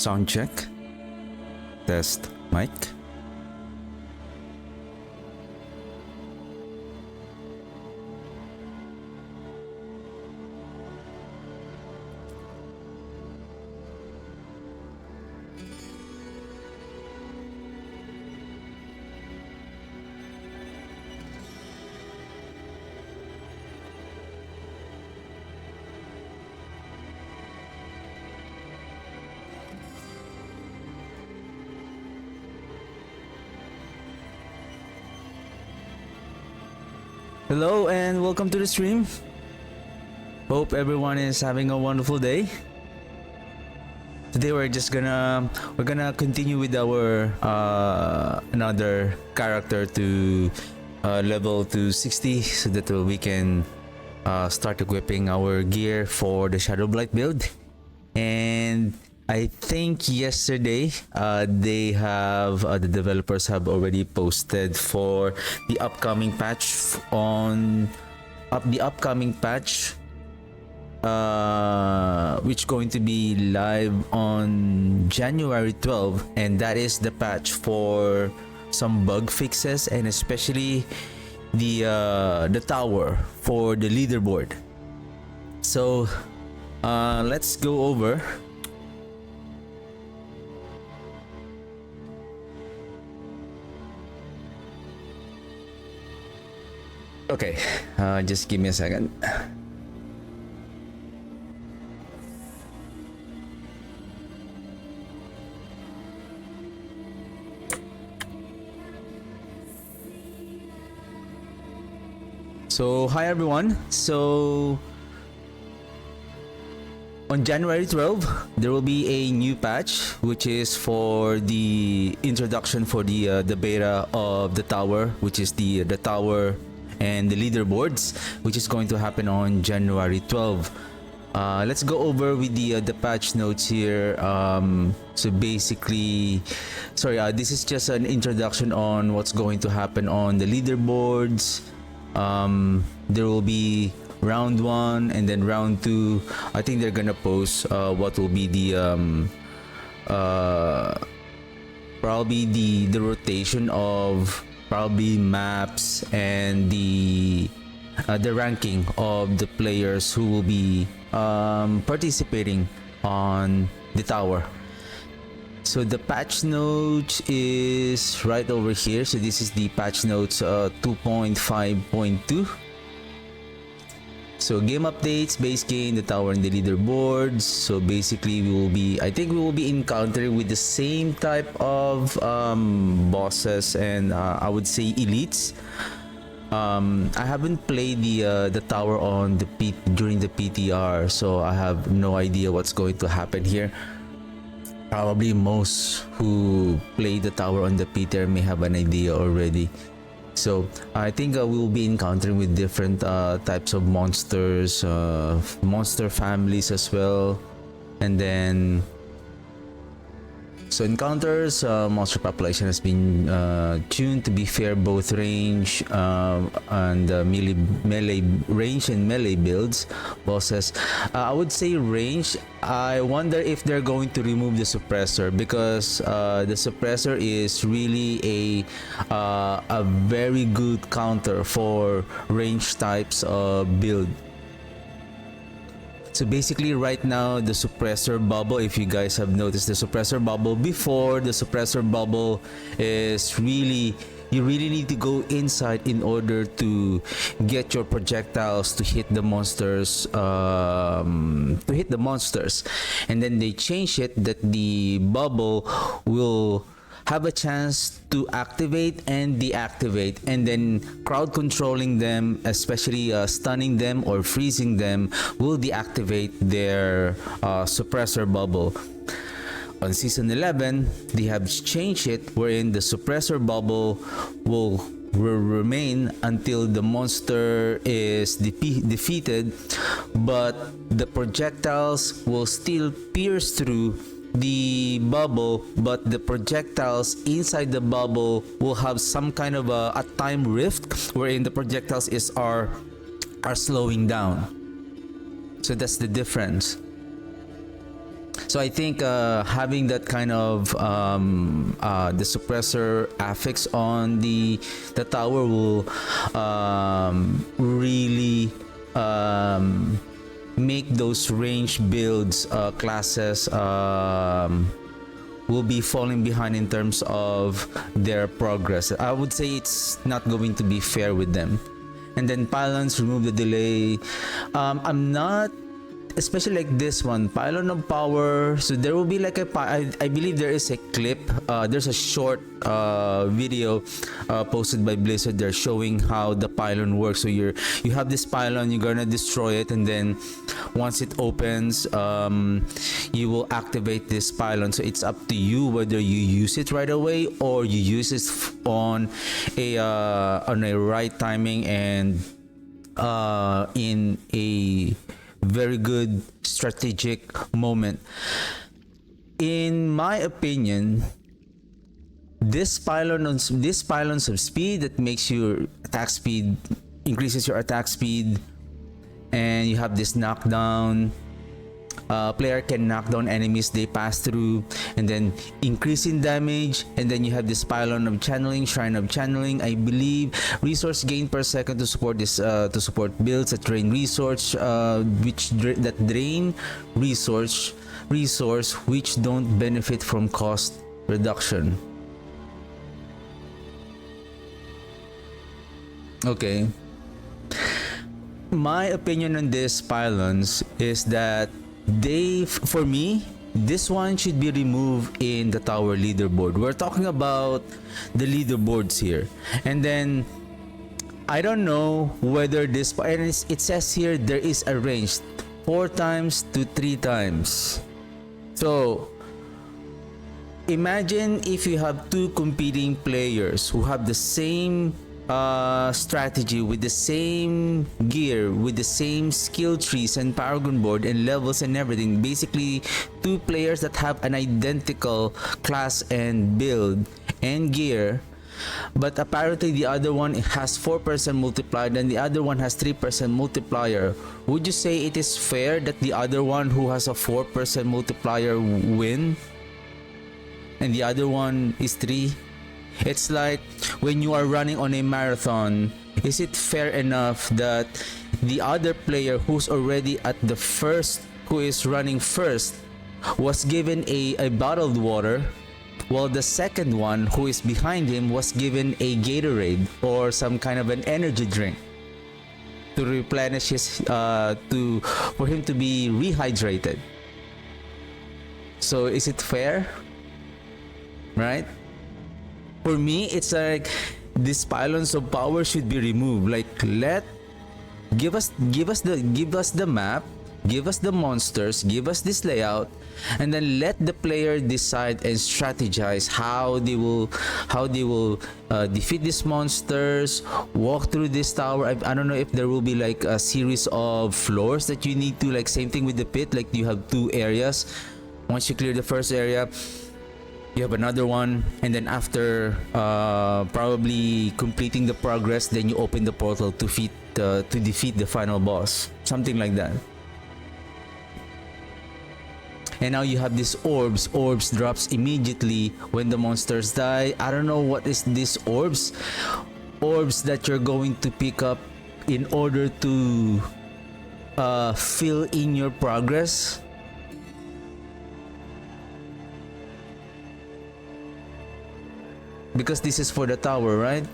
Sound check. Test mic. Hello and welcome to the stream. Hope everyone is having a wonderful day. Today we're gonna continue with our another character to level to 60 so that we can start equipping our gear for the Shadowblight build. And I think yesterday they have the developers have already posted for the upcoming patch which going to be live on January 12, and that is the patch for some bug fixes and especially the tower for the leaderboard. So let's go over. Okay, just give me a second. So, hi everyone. So, on January 12, there will be a new patch which is for the introduction for the beta of the tower, which is the tower and the leaderboards, which is going to happen on January 12. Let's go over with the patch notes here. So basically, this is just an introduction on what's going to happen on the leaderboards. There will be round 1 and then round 2. I think they're gonna post what will be the probably the rotation of probably maps and the ranking of the players who will be participating on the tower. So the patch notes is right over here. So this is the patch notes 2.5.2. So game updates, base game, the tower and the leaderboards. So basically I think we will be encountering with the same type of bosses and I would say elites. I haven't played the tower on during the PTR, so I have no idea what's going to happen here. Probably most who play the tower on the PTR may have an idea already. So I think we will be encountering with different types of monsters, monster families as well, and then so encounters, monster population has been tuned to be fair both range and melee range and melee builds. Bosses, I would say range. I wonder if they're going to remove the suppressor, because the suppressor is really a very good counter for range types of build. So basically right now the suppressor bubble, if you guys have noticed the suppressor bubble before, the suppressor bubble is really, you really need to go inside in order to get your projectiles to hit the monsters, and then they change it that the bubble will have a chance to activate and deactivate, and then crowd controlling them, especially stunning them or freezing them, will deactivate their suppressor bubble. On season 11 they have changed it wherein the suppressor bubble will remain until the monster is defeated, but the projectiles will still pierce through the bubble, but the projectiles inside the bubble will have some kind of a time rift wherein the projectiles are slowing down. So that's the difference. So I think having that kind of the suppressor affix on the tower will really make those range builds classes will be falling behind in terms of their progress. I would say it's not going to be fair with them. And then pylons, remove the delay. I'm not, especially like this one, pylon of power. So there will be like I believe there is a clip, there's a short video posted by Blizzard. They're showing how the pylon works. So you have this pylon, you're gonna destroy it, and then once it opens, you will activate this pylon. So it's up to you whether you use it right away or you use it on a right timing and in a very good strategic moment. In my opinion, this pylons of speed that makes your attack speed, increases your attack speed, and you have this knockdown. Player can knock down enemies they pass through, and then increase in damage. And then you have this pylon of channeling, shrine of channeling. I believe resource gain per second to support this to support builds that drain resource, that drain resource which don't benefit from cost reduction. Okay. My opinion on these pylons is that for me, this one should be removed in the tower leaderboard. We're talking about the leaderboards here. And then I don't know whether this, and it says here there is a range 4 times to 3 times. So imagine if you have 2 competing players who have the same strategy, with the same gear, with the same skill trees and paragon board and levels and everything. Basically 2 players that have an identical class and build and gear, but apparently the other one has 4% multiplier and the other one has 3% multiplier. Would you say it is fair that the other one who has a 4% multiplier win and the other one is 3? It's like when you are running on a marathon, is it fair enough that the other player who's already at the first, who is running first, was given a bottled water, while the second one who is behind him was given a Gatorade or some kind of an energy drink to replenish his for him to be rehydrated? So is it fair? Right? For me, it's like these pylons of power should be removed. Like, give us the map, give us the monsters, give us this layout, and then let the player decide and strategize how they will defeat these monsters, walk through this tower. I don't know if there will be like a series of floors that you need to, like same thing with the pit, like you have 2 areas. Once you clear the first area, you have another one, and then after probably completing the progress, then you open the portal to defeat the final boss, something like that. And now you have these orbs drops immediately when the monsters die. I don't know what is these orbs that you're going to pick up in order to fill in your progress. Because this is for the tower, right?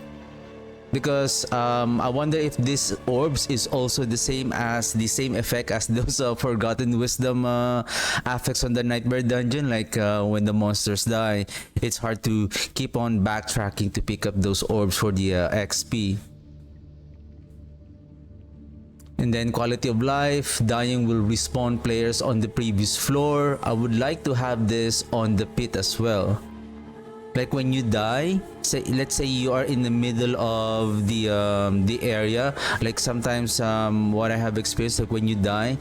Because I wonder if this orbs is also the same effect as those Forgotten Wisdom affects on the Nightmare Dungeon. Like when the monsters die, it's hard to keep on backtracking to pick up those orbs for the XP. And then quality of life, dying will respawn players on the previous floor. I would like to have this on the pit as well. Like when you die, let's say you are in the middle of the area. Like sometimes what I have experienced, like when you die,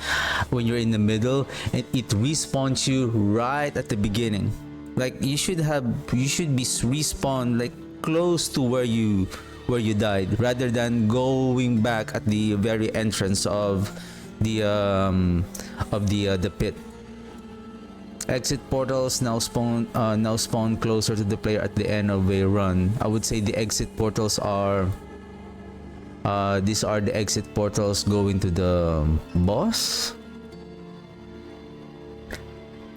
when you're in the middle, and it respawns you right at the beginning. Like you should be respawned like close to where you died, rather than going back at the very entrance of the pit. Exit portals now spawn closer to the player at the end of a run. I would say the exit portals are these are the exit portals going to the boss.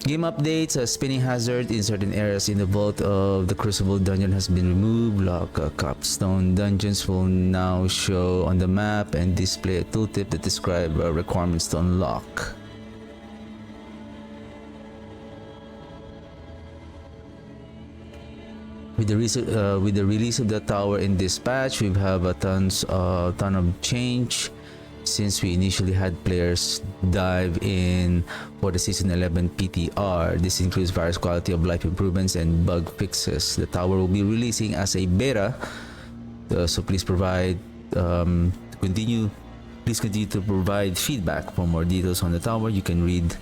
Game updates: a spinning hazard in certain areas in the vault of the Crucible dungeon has been removed. Lock capstone dungeons will now show on the map and display a tooltip that describes requirements to unlock. With the release of the tower in this patch, we have a ton of change since we initially had players dive in for the Season 11 PTR. This includes various quality of life improvements and bug fixes. The tower will be releasing as a beta, so please continue to provide feedback. For more details on the tower, you can read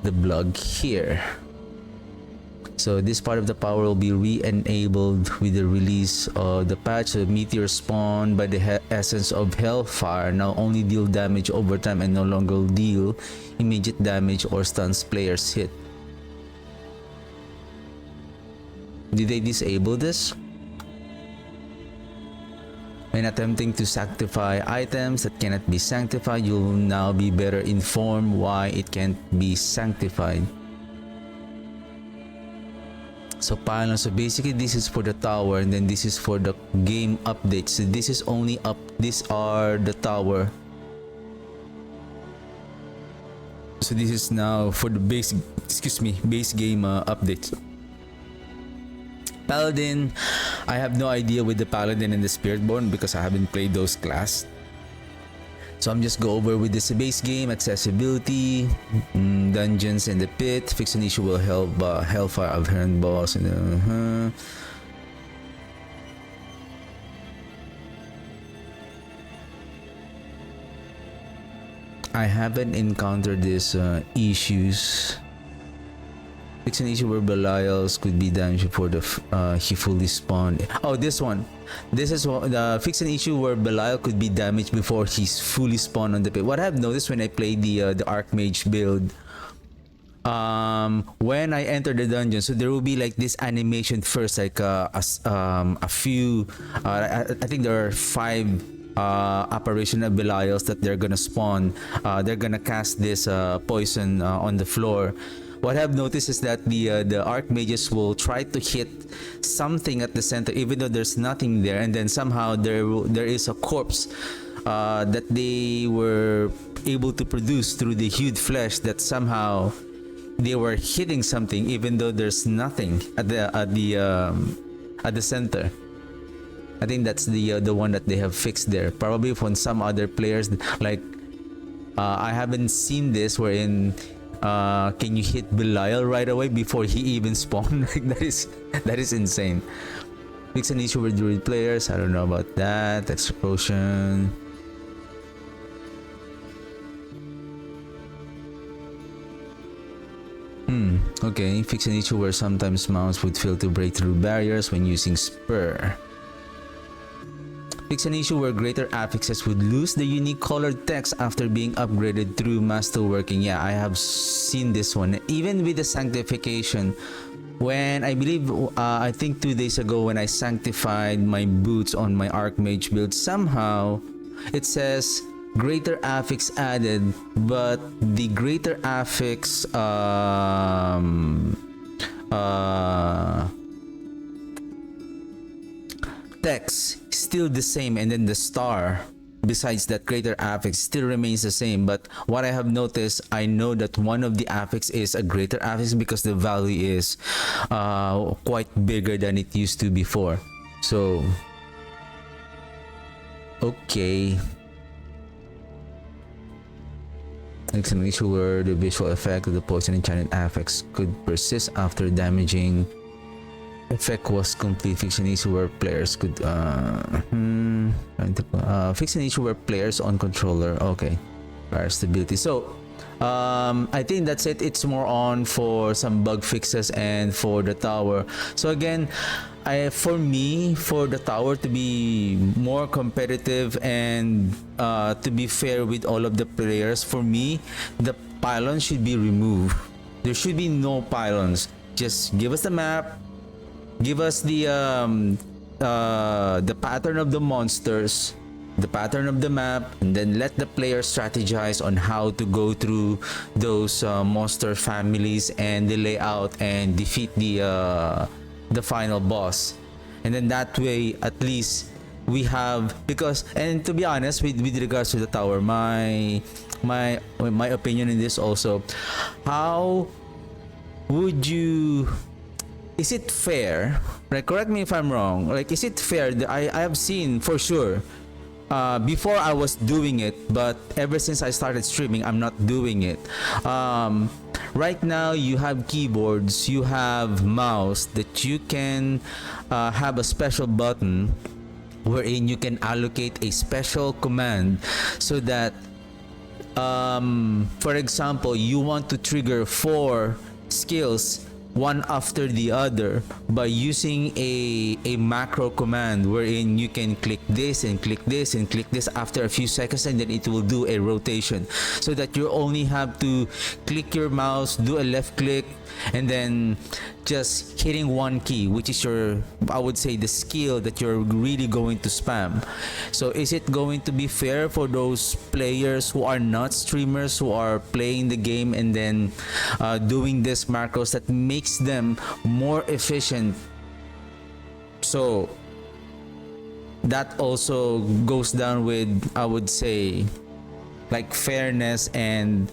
the blog here. So this part of the power will be re-enabled with the release of the patch. The meteors spawned by the essence of Hellfire now only deal damage over time and no longer deal immediate damage or stuns players hit. Did they disable this? When attempting to sanctify items that cannot be sanctified, you'll now be better informed why it can't be sanctified. So pylon, so basically this is for the tower and then this is for the game updates. So this is only up, these are the tower. So this is now for the base game updates. Paladin, I have no idea with the Paladin and the Spiritborn because I haven't played those class. So I'm just go over with this base game, accessibility, dungeons and the pit, fix an issue will help Hellfire of Heron boss and I haven't encountered these issues. Fix an issue where Belials could be damaged before he fully spawned. Oh, this one. This is the fix an issue where Belial could be damaged before he's fully spawned on the pit. What I've noticed when I played the Archmage build, when I enter the dungeon, so there will be like this animation first, like a few. I think there are 5 apparition of Belials that they're gonna spawn. They're gonna cast this poison on the floor. What I've noticed is that the Archmages will try to hit something at the center even though there's nothing there, and then somehow there is a corpse that they were able to produce through the hued flesh, that somehow they were hitting something even though there's nothing at the center. I think that's the one that they have fixed there. Probably for some other players, like I haven't seen this wherein can you hit Belial right away before he even spawned? Like that is insane. Fix an issue with druid players. I don't know about that. Extra potion. Okay. Fix an issue where sometimes mounts would fail to break through barriers when using spur. Fix an issue where greater affixes would lose the unique colored text after being upgraded through masterworking. Yeah, I have seen this one. Even with the sanctification, when I believe, I think 2 days ago when I sanctified my boots on my Archmage build, somehow it says greater affix added, but the greater affix text still the same, and then the star besides that greater affix still remains the same. But what I have noticed, I know that one of the affix is a greater affix because the value is quite bigger than it used to before. So okay, it's an issue where the visual effect of the poison enchanted affix could persist after damaging effect was complete. Fix an issue where players could fix an issue where players on controller. Okay, fire stability. So I think that's it. It's more on for some bug fixes and for the tower. So again, for me, for the tower to be more competitive and to be fair with all of the players, for me the pylon should be removed. There should be no pylons. Just give us the map, give us the pattern of the monsters, the pattern of the map, and then let the player strategize on how to go through those monster families and the layout and defeat the final boss. And then that way, at least we have, because, and to be honest, with regards to the tower, my opinion in this also, how would you, is it fair, like, correct me if I'm wrong, like, is it fair that I have seen for sure, before I was doing it, but ever since I started streaming, I'm not doing it. Right now, you have keyboards, you have mouse that you can have a special button wherein you can allocate a special command so that, for example, you want to trigger 4 skills one after the other by using a macro command wherein you can click this and click this and click this after a few seconds, and then it will do a rotation, so that you only have to click your mouse, do a left click, and then just hitting one key, which is your, I would say, the skill that you're really going to spam. So is it going to be fair for those players who are not streamers, who are playing the game and then doing this macros that makes them more efficient? So that also goes down with, I would say, like, fairness and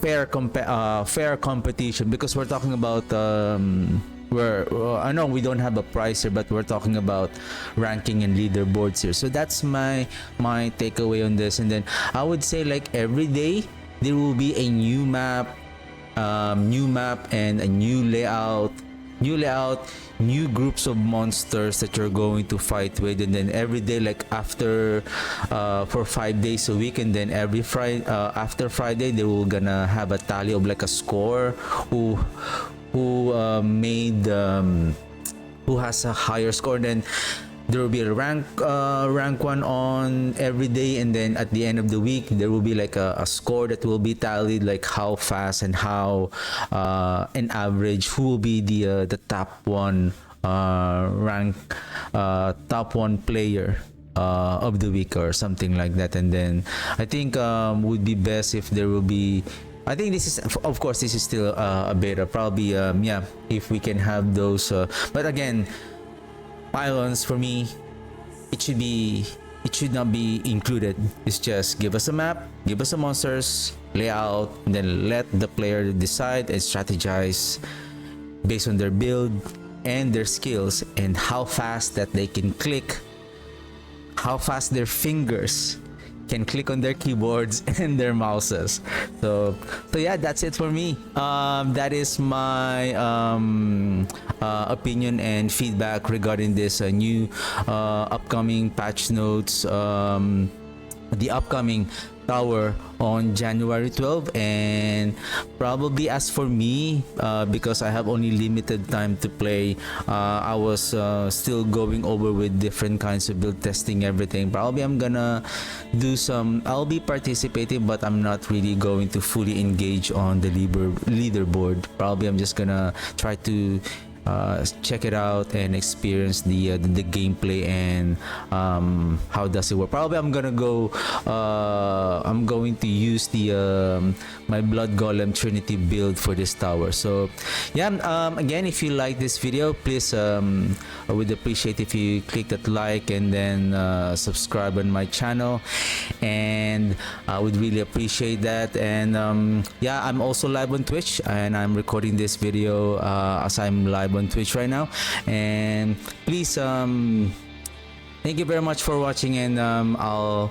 fair competition, because we're talking about I know we don't have a price here, but we're talking about ranking and leaderboards here. So that's my takeaway on this. And then I would say, like, every day there will be a new map and a new layout, new groups of monsters that you're going to fight with. And then every day, like, after for 5 days a week, and then every Friday, after Friday, they will gonna have a tally of, like, a score, who made who has a higher score. Then there will be a rank 1 on every day, and then at the end of the week there will be like a score that will be tallied, like how fast and how an average, who will be the top 1 top 1 player of the week or something like that. And then I think would be best if there will be, I think this is, of course, this is still a beta, probably, yeah, if we can have those, but again, pylons, for me, it should not be included. It's just give us a map, give us the monsters, layout, and then let the player decide and strategize based on their build and their skills, and how fast that they can click, how fast their fingers can click on their keyboards and their mouses. So yeah, that's it for me. That is my opinion and feedback regarding this new upcoming patch notes, the upcoming tower on January 12. And probably, as for me, because I have only limited time to play, I was still going over with different kinds of build, testing everything. Probably I'm gonna do some, I'll be participating, but I'm not really going to fully engage on the leaderboard. Probably I'm just gonna try to check it out and experience the gameplay and how does it work. Probably I'm gonna go, I'm going to use the my blood golem Trinity build for this tower. So yeah, again, if you like this video, please, I would appreciate if you click that like and then subscribe on my channel, and I would really appreciate that. And yeah, I'm also live on Twitch, and I'm recording this video as I'm live on Twitch right now. And please, thank you very much for watching, and I'll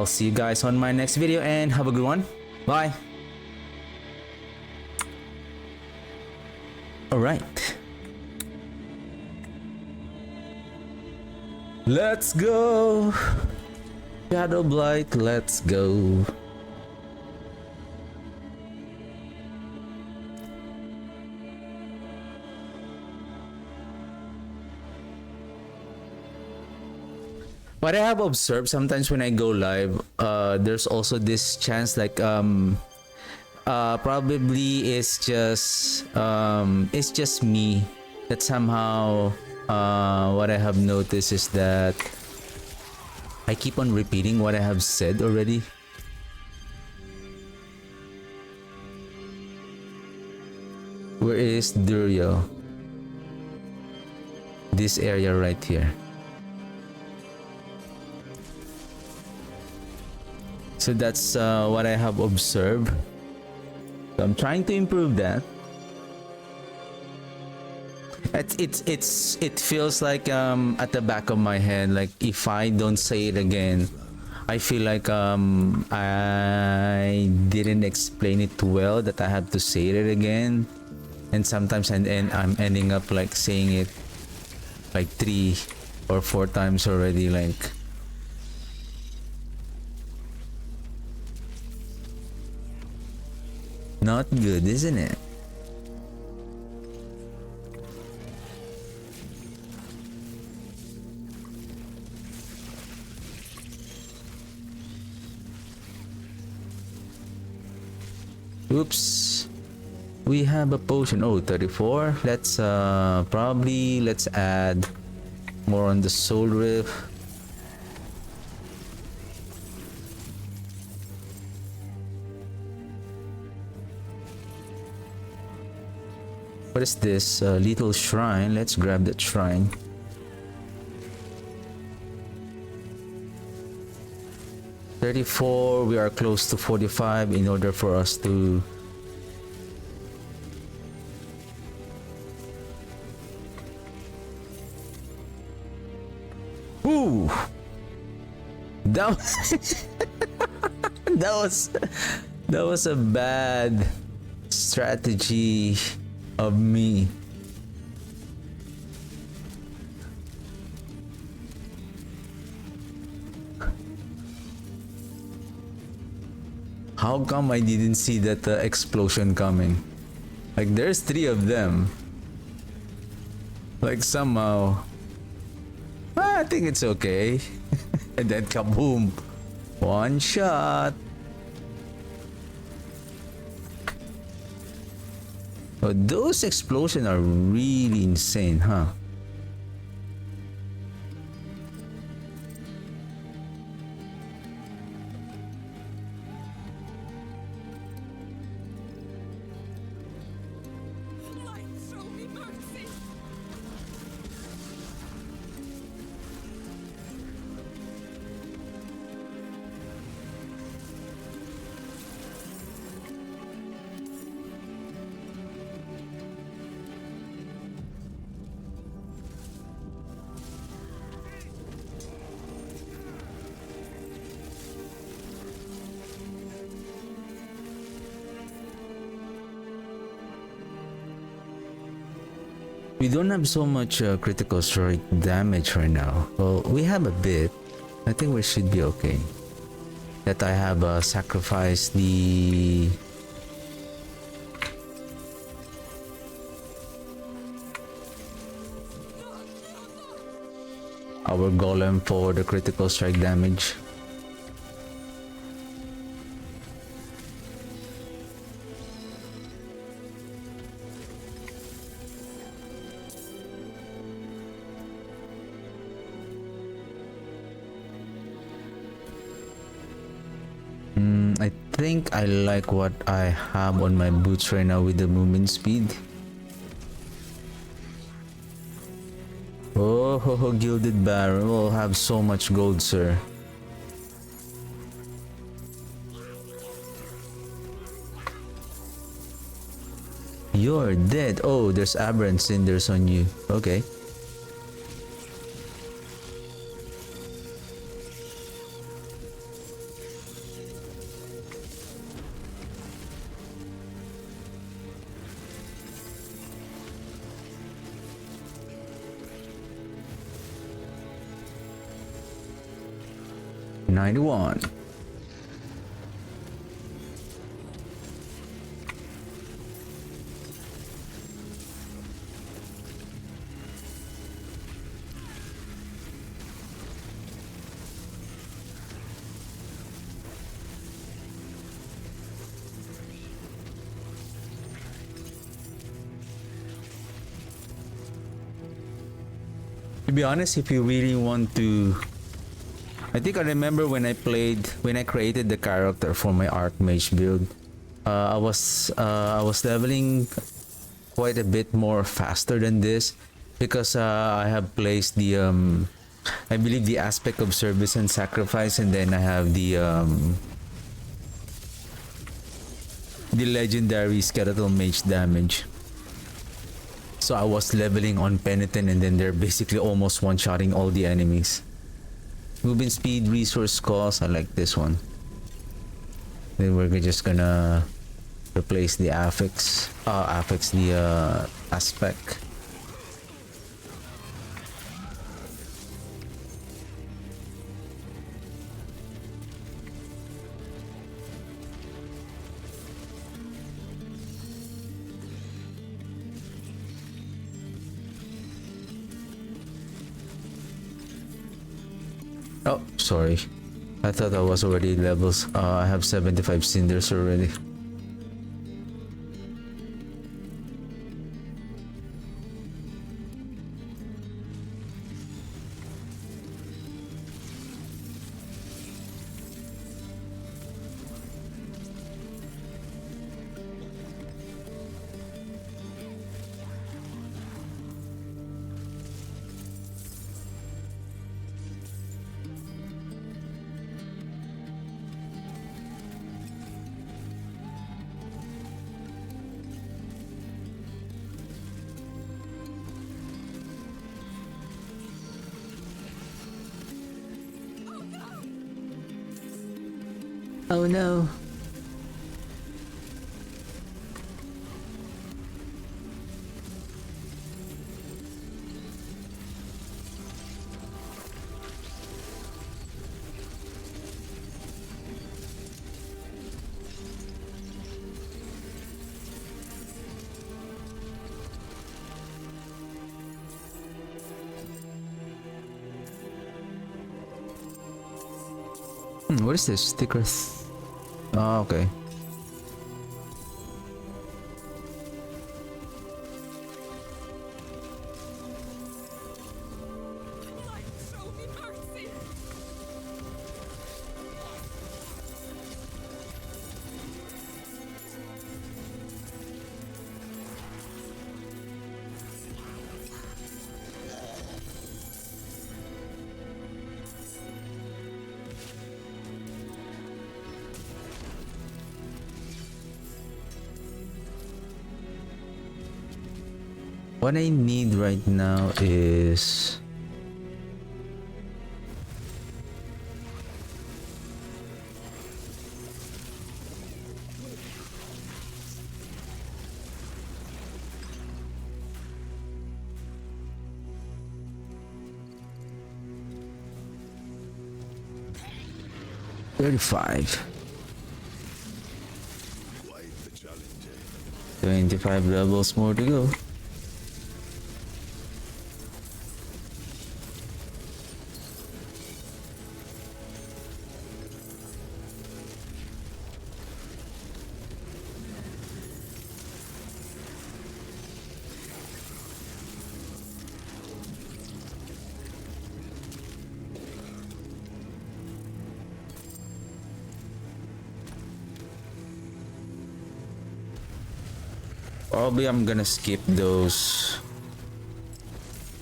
see you guys on my next video, and have a good one. Bye. All right, let's go. Shadowblight, let's go. What I have observed sometimes when I go live, there's also this chance, like, probably it's just me that somehow what I have noticed is that I keep on repeating what I have said already. Where is Durio? This area right here. So that's what I have observed. So I'm trying to improve that. It feels like at the back of my head, like if I don't say it again, I feel like I didn't explain it well, that I have to say it again. And sometimes I'm ending up like saying it like 3 or 4 times already, like. Not good, isn't it? Oops. We have a potion. Oh, 34. Let's let's add more on the soul rift. What is this? Little shrine. Let's grab that shrine. $34. We are close to 45 in order for us to. Ooh, that was that was a bad strategy of me. How come I didn't see that explosion coming? Like there's 3 of them. Like somehow. I think it's okay. And then kaboom. 1 shot. But those explosions are really insane, huh? We don't have so much critical strike damage right now. Well, we have a bit. I think we should be okay. That I have sacrificed the... our golem for the critical strike damage. I think I like what I have on my boots right now with the movement speed. Oh, Gilded Baron will have so much gold, sir. You're dead. Oh, there's aberrant cinders on you. Okay. $91. To be honest, if you really want to, I think I remember when I created the character for my Archmage build. I was leveling quite a bit more faster than this because I have placed the I believe the aspect of service and sacrifice, and then I have the legendary skeletal mage damage. So I was leveling on penitent, and then they're basically almost one-shotting all the enemies. Movement speed, resource cost, I like this one. Then we're just gonna replace the affix, aspect. Oh, sorry. I thought I was already levels. I have 75 cinders already. Oh no. What is this? Stickers. Oh, okay. What I need right now is $35. 25 levels more to go. Probably I'm gonna skip those.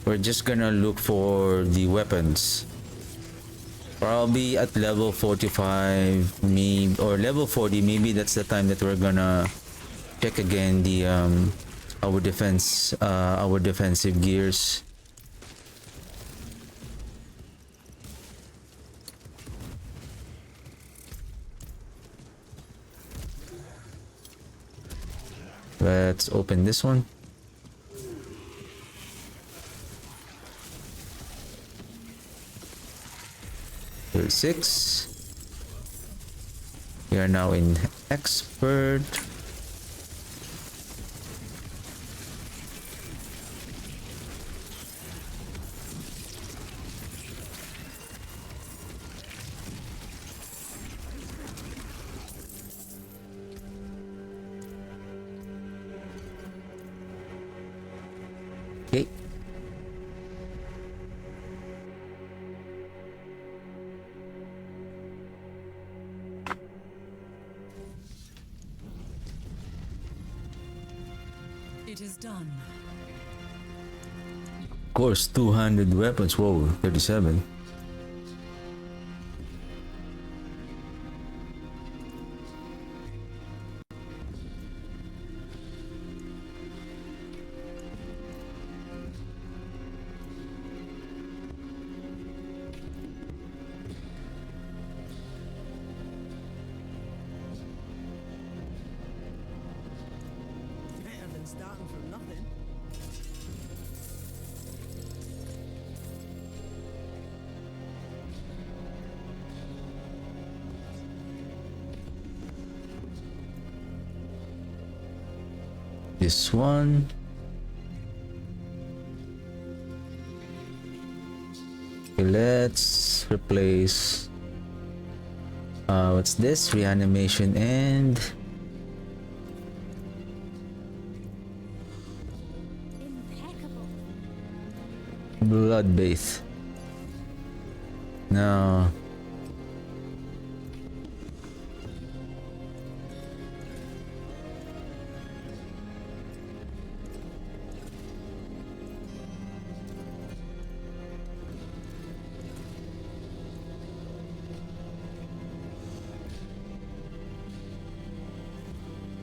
We're just gonna look for the weapons. Probably at level 45, maybe, or level 40. Maybe that's the time that we're gonna check again the our defensive gears. Let's open this one. Six. We are now in expert. Okay. It is done. Of course, 200 weapons. Whoa, 37. Better than starting from nothing. This one. Okay, let's replace. What's this? Reanimation and Impeccable. blood bath. No.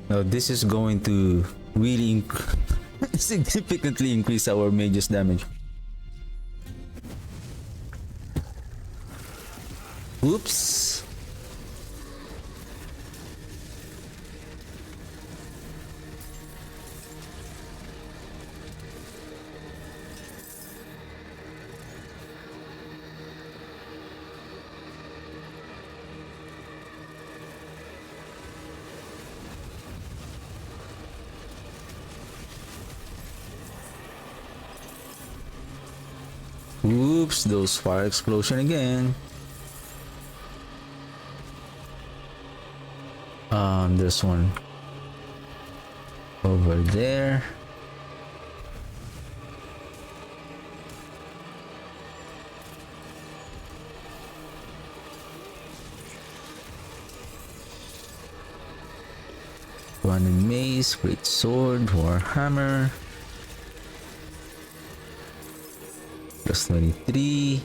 Now this is going to really significantly increase our mage's damage. Oops. Oops, those fire explosion again. There's one over there. One in mace, great sword, war hammer. Plus 23.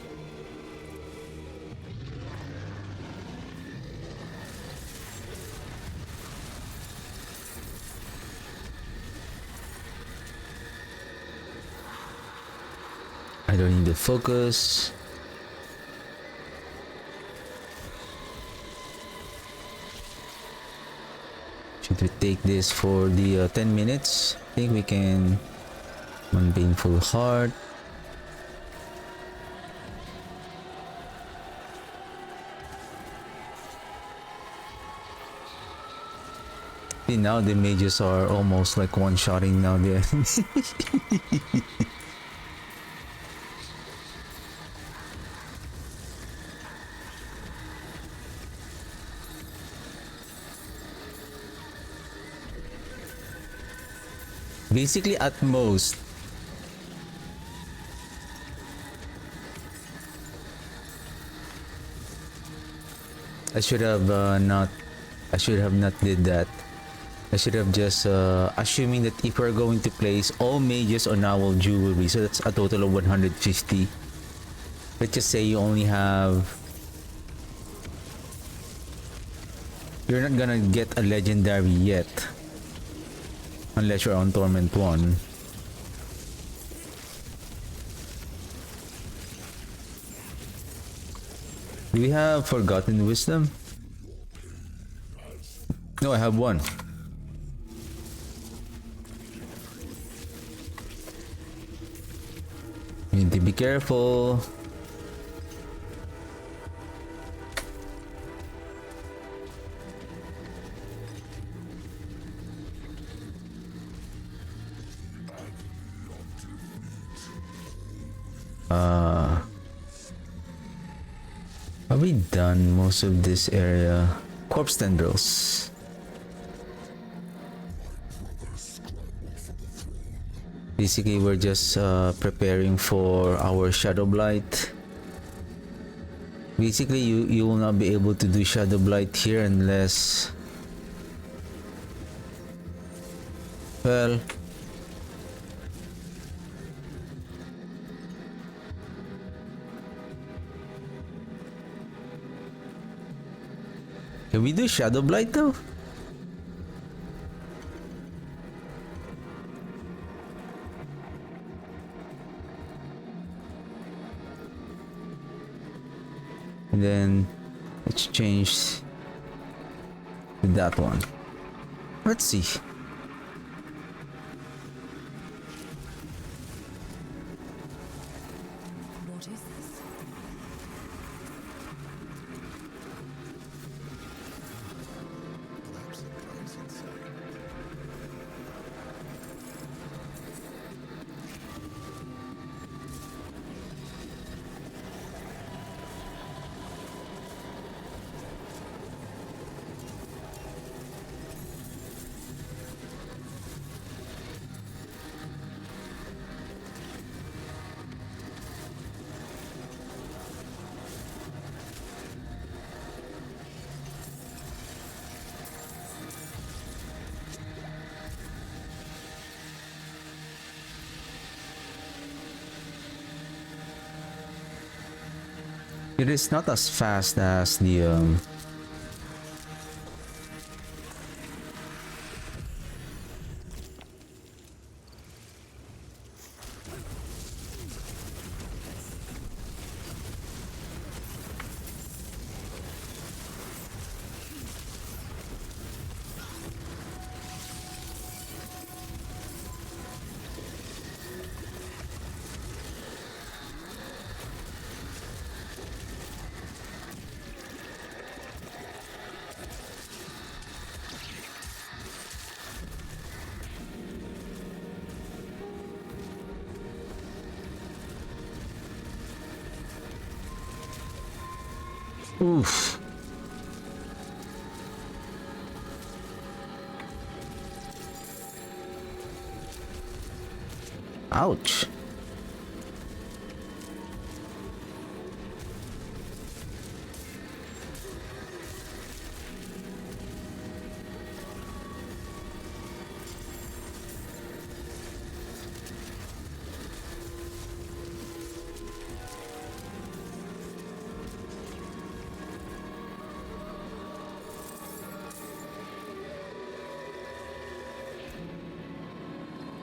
I don't need the focus. Should we take this for the 10 minutes? I think we can. One painful heart. See, now the mages are almost like one-shotting now the enemy. Basically, at most, I should have not did that. I should have just assuming that if we're going to place all mages on owl jewelry, so that's a total of 150. Let's just say you only have. You're not gonna get a legendary yet. Unless you're on Torment 1. Do we have Forgotten Wisdom? No, I have one. You need to be careful. Have we done most of this area? Corpse tendrils. Basically, we're just preparing for our Shadowblight. Basically, you will not be able to do Shadowblight here unless... Well, Can we do Shadowblight though? And then let's change to that one. Let's see. What is this? Perhaps the drugs inside. It is not as fast as the oof. Ouch.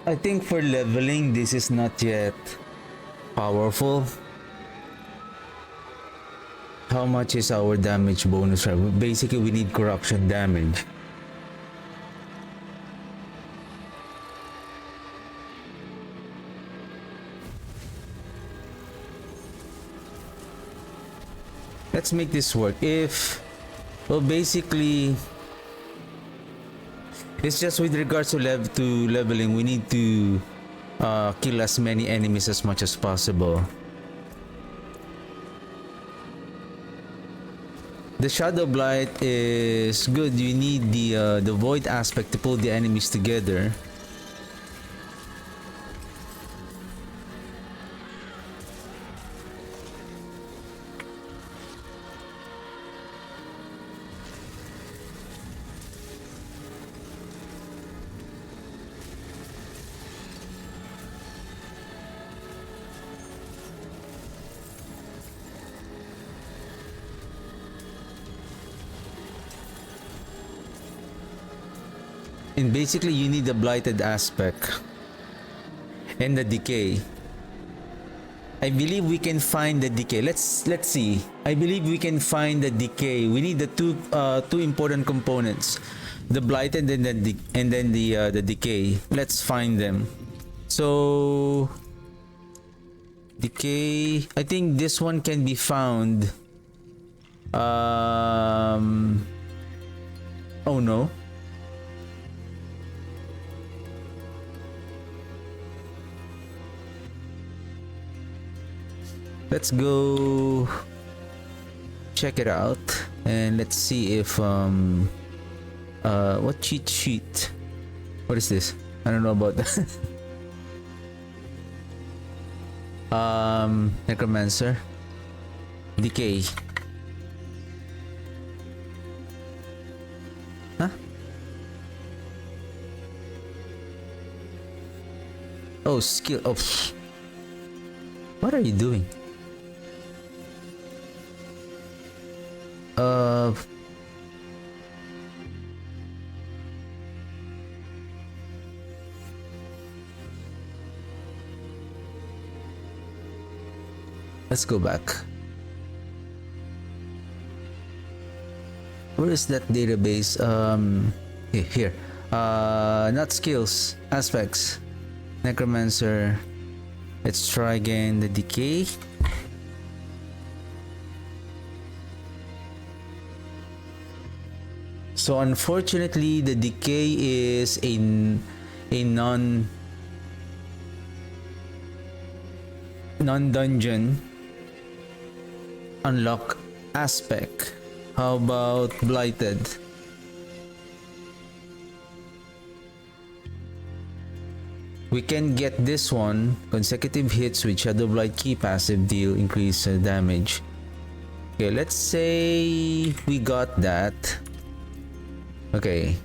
I think for leveling, this is not yet powerful. How much is our damage bonus? Basically, we need corruption damage. Let's make this work. Well, basically, it's just with regards to leveling, we need to kill as many enemies as much as possible. The Shadowblight is good. You need the void aspect to pull the enemies together. And basically you need the blighted aspect and the decay. I believe we can find the decay. Let's see. I believe we can find the decay. We need the two important components, the blighted and then the decay. Let's find them. So decay, I think this one can be found. Oh no. Let's go check it out and let's see if what cheat sheet? What is this? I don't know about that. Necromancer. Decay. Huh? Oh, skill. Oh. What are you doing? Let's go back. Where is that database? Here. Not skills, aspects. Necromancer. Let's try again the decay. So unfortunately, the decay is a non-dungeon unlock aspect. How about blighted? We can get this one. Consecutive hits with Shadowblight key passive deal increase damage. Okay, let's say we got that. Okay.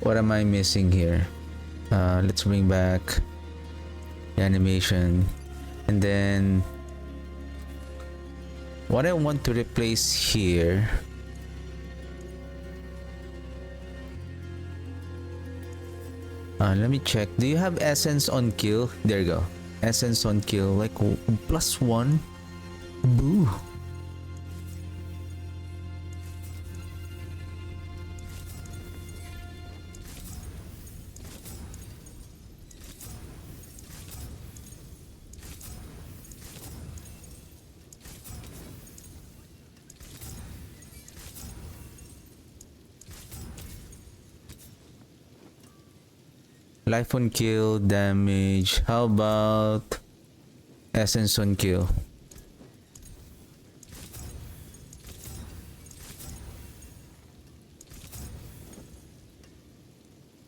What am I missing here? Let's bring back the animation. And then what I want to replace here, let me check. Do you have essence on kill? There you go. Essence on kill, like +1. Boo. Life on kill, damage. How about essence on kill?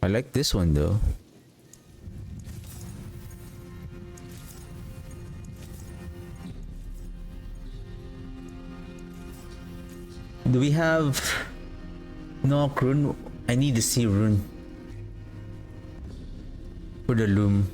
I like this one though. Do we have no rune? I need to see rune for the loom.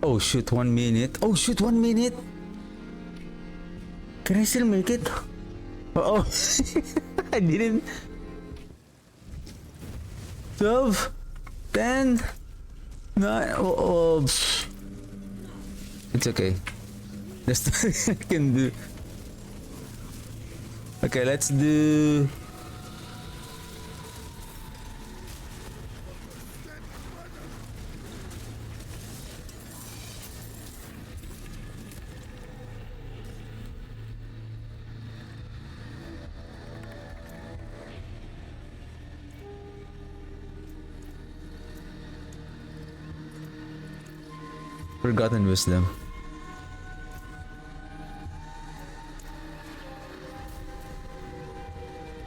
Oh shoot, 1 minute. Oh shoot, 1 minute. Can I still make it? Oh, I didn't. 12, 10, 9. Oh. It's okay. That's what I can do. Okay, let's do. Forgotten wisdom.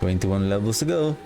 "21 levels to go."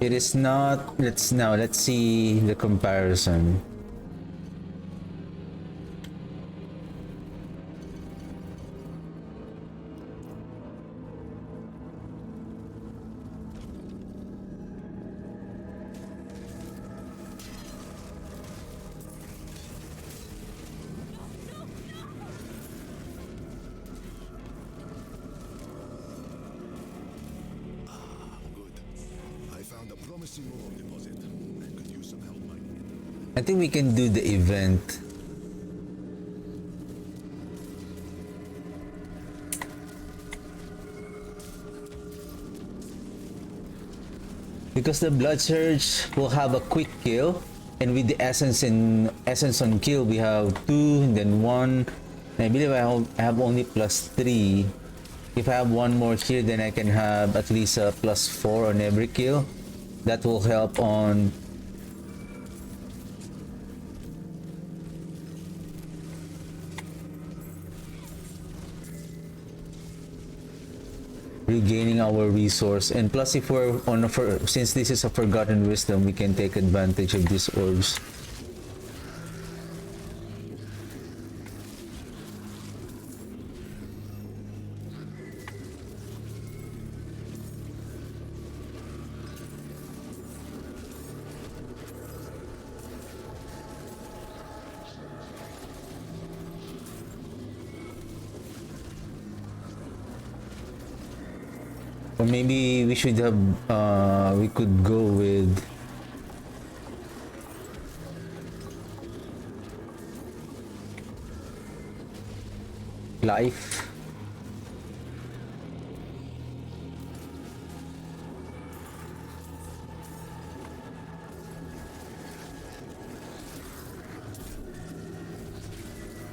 It is not. Let's see the comparison. promising ore deposit. I could use some help mining it. I think we can do the event. Because the Blood Surge will have a quick kill, and with the essence on kill, we have 2 and then 1. And I believe I have only +3. If I have one more here, then I can have at least a +4 on every kill. That will help on regaining our resource. And plus, if we're on since this is a forgotten wisdom, we can take advantage of these orbs. Or maybe we should have, we could go with life.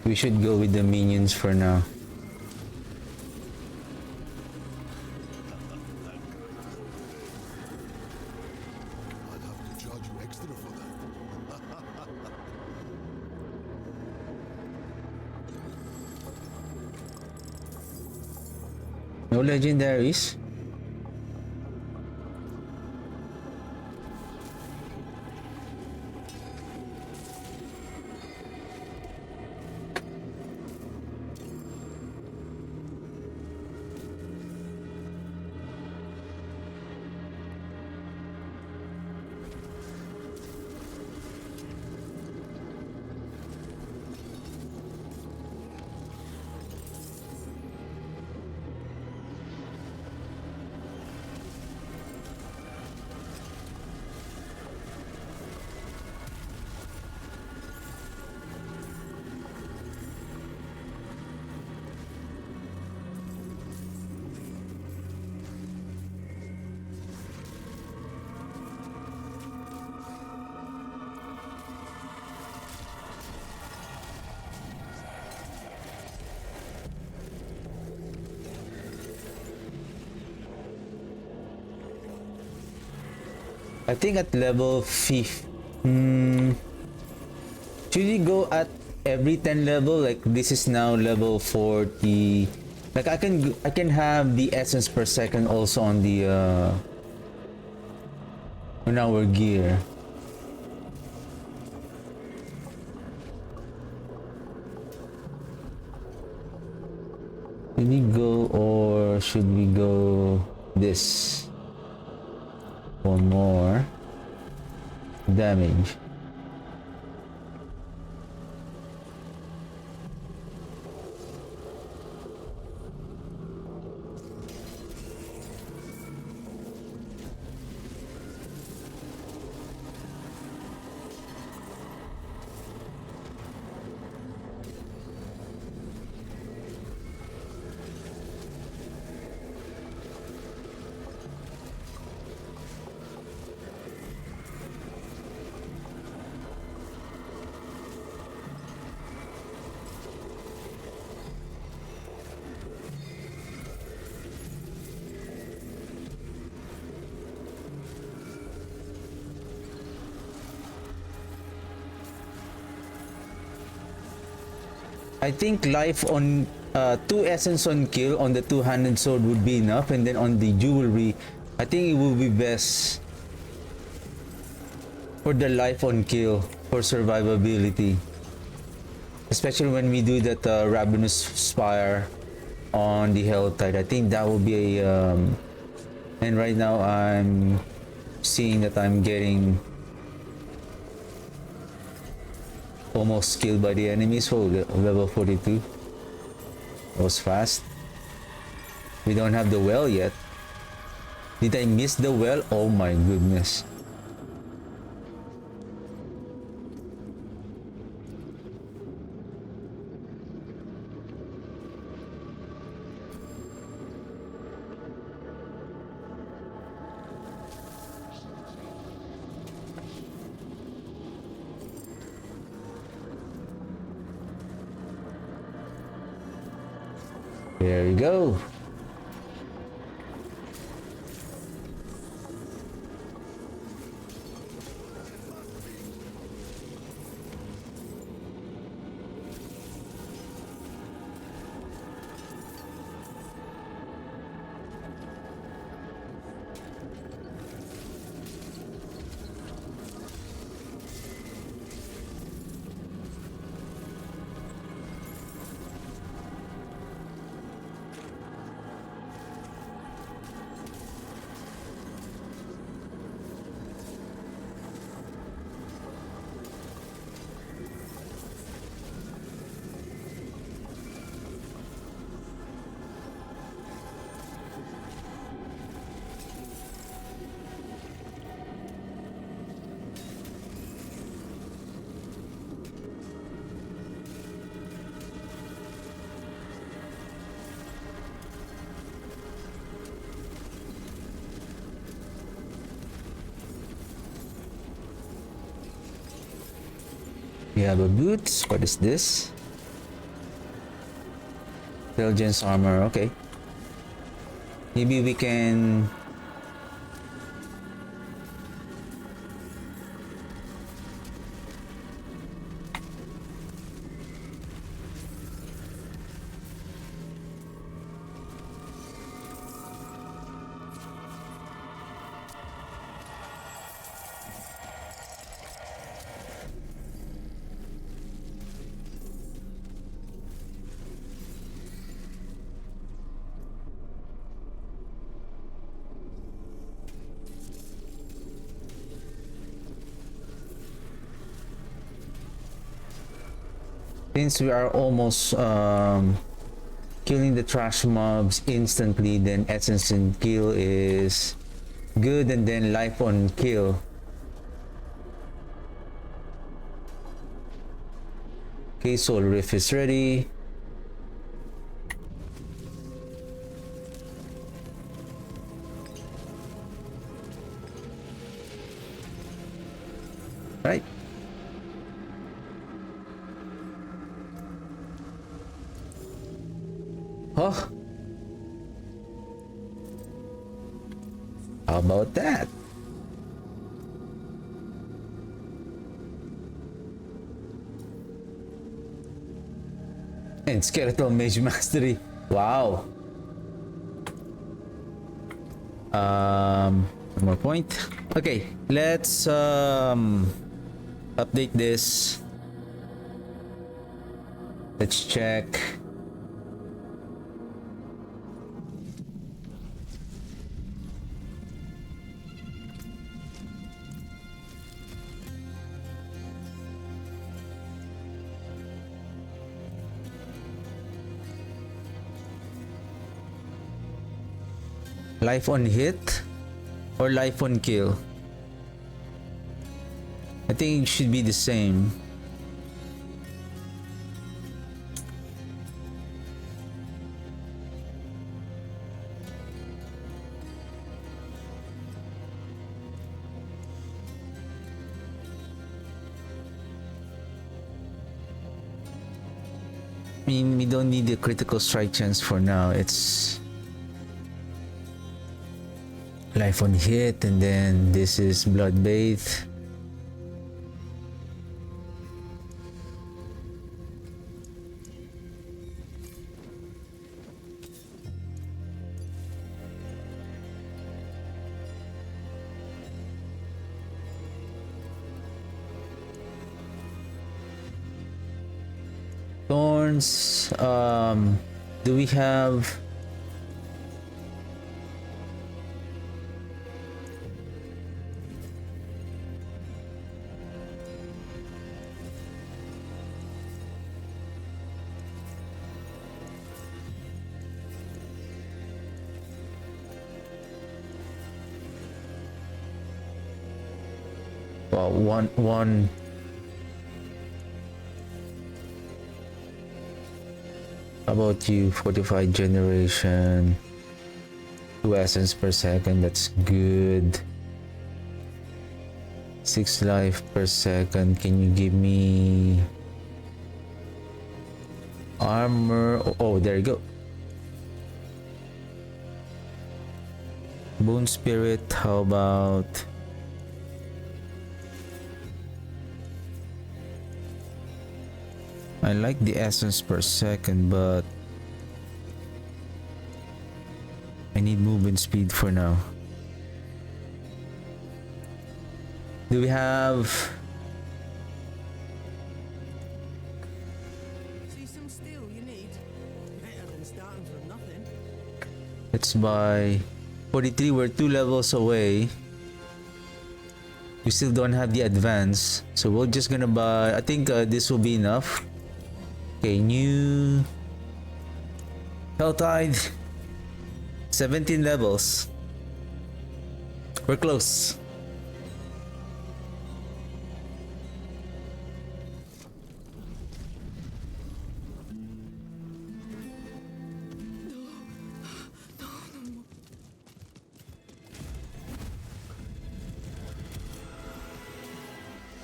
We should go with the minions for now. No legendaries. I think at level 5. Should we go at every 10 level? Like this is now level 40. Like I can have the essence per second also on the on our gear. Should we go or should we go this? For more damage. I think life on 2 essence on kill on the two-handed sword would be enough, and then on the jewelry, I think it will be best for the life on kill for survivability, especially when we do that ravenous spire on the hell tide. I think that will be a and right now I'm seeing that I'm getting almost killed by the enemies. So level 42 was fast. We don't have the well yet. Did I miss the well? Oh my goodness. There you go. We have a boots. What is this? Intelligence armor. Okay. Maybe we can. Since we are almost killing the trash mobs instantly, then essence and kill is good, and then life on kill. Okay, soul rift is ready. Right. Oh, how about that? And skeletal mage mastery. Wow. One more point. Okay, let's update this. Let's check. Life on hit or life on kill? I think it should be the same. I mean, we don't need the critical strike chance for now. It's life on hit, and then this is blood bathe. Thorns. Do we have? Well, one. How about you? Fortified generation. 2 essence per second. That's good. 6 life per second. Can you give me armor? Oh, there you go. Bone Spirit, how about... I like the essence per second, but I need movement speed for now. Do we have... See some steel you need? Better than starting from nothing. Let's buy 43. We're 2 levels away. We still don't have the advance, so we're just gonna buy... I think this will be enough. Okay, new Helltide, 17 levels. We're close.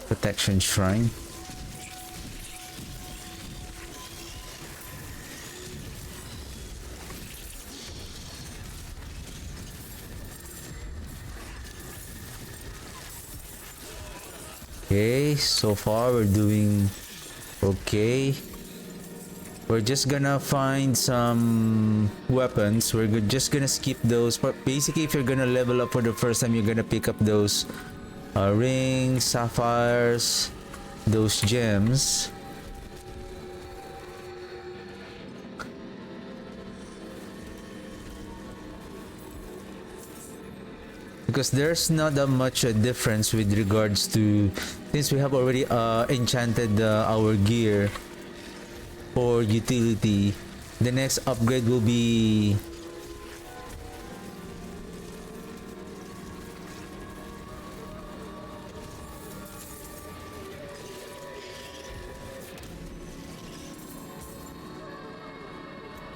Protection Shrine. Okay, so far we're doing okay. We're just gonna find some weapons. We're just gonna skip those. But basically, if you're gonna level up for the first time, you're gonna pick up those rings, sapphires, those gems. Because there's not that much difference with regards to, since we have already enchanted our gear for utility. The next upgrade will be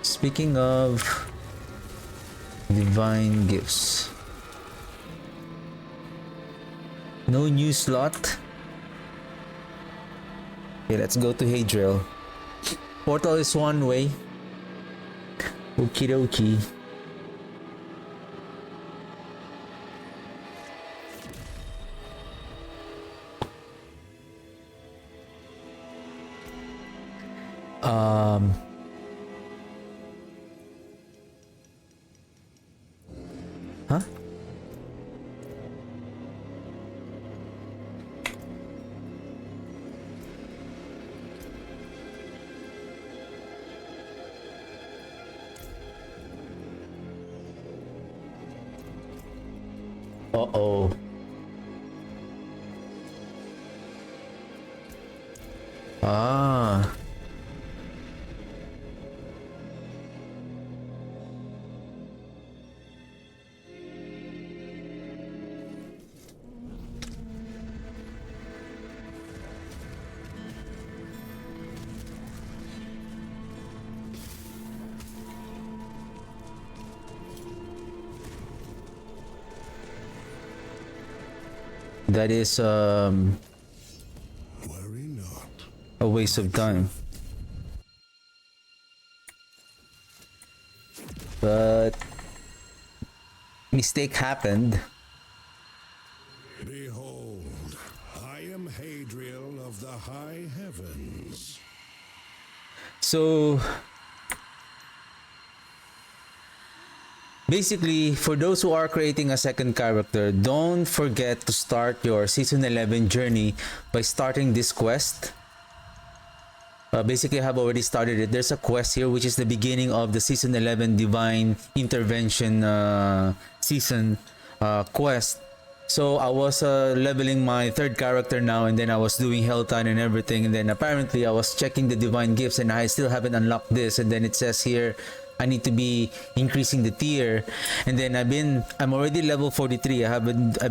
speaking of divine gifts. No new slot. Okay, let's go to Hadriel. Portal is one way. Okie dokie. Huh? Uh-oh. Ah. That is Worry not. a waste of time. But mistake happened. Behold, I am Hadriel of the high heavens. So basically, for those who are creating a second character, don't forget to start your Season 11 journey by starting this quest. Basically, I have already started it. There's a quest here, which is the beginning of the Season 11 Divine Intervention Season quest. So I was leveling my third character now, and then I was doing Helltide and everything, and then apparently I was checking the Divine Gifts, and I still haven't unlocked this, and then it says here I need to be increasing the tier, and then I'm already level 43. I've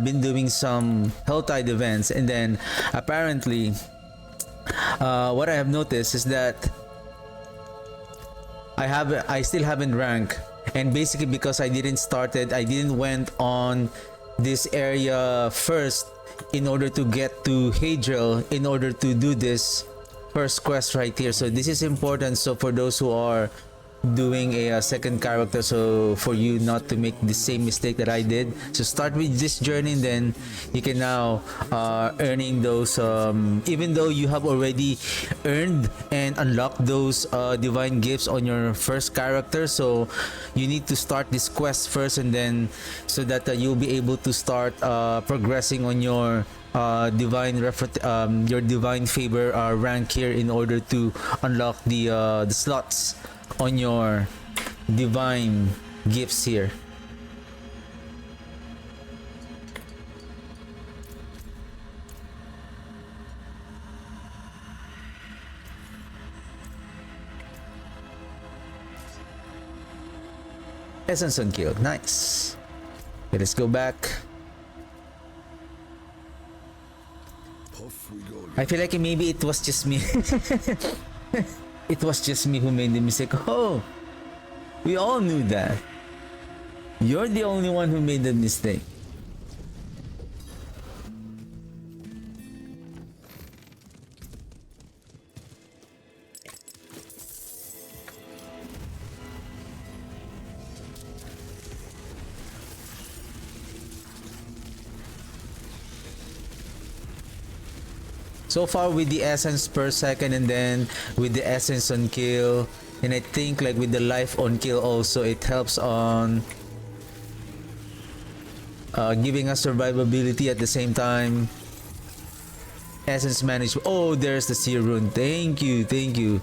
been doing some Helltide events, and then apparently what I have noticed is that I still haven't ranked, and basically because I didn't went on this area first in order to get to Hadriel in order to do this first quest right here. So this is important. So for those who are doing a second character, so for you not to make the same mistake that I did. So start with this journey, and then you can now earning those even though you have already earned and unlocked those divine gifts on your first character, so you need to start this quest first, and then so that you'll be able to start progressing on your your divine favor rank here in order to unlock the slots on your divine gifts here. Essence on kill, nice. Okay, let's go back. Off we go. I feel like maybe it was just me. It was just me who made the mistake. Oh, we all knew that. You're the only one who made the mistake. So far with the essence per second, and then with the essence on kill, and I think like with the life on kill also, it helps on giving us survivability at the same time. Essence management. Oh, there's the seer rune. Thank you, thank you.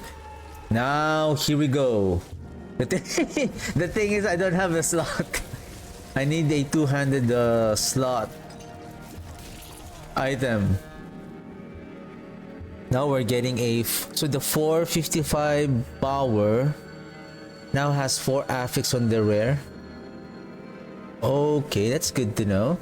Now here we go. The thing is, I don't have a slot. I need a two-handed slot item. Now we're getting so the 455 power now has 4 affix on the rare. Okay, that's good to know.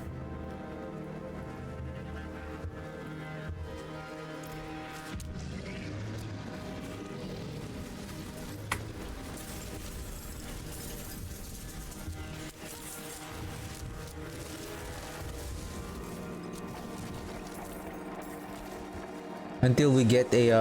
Until we get a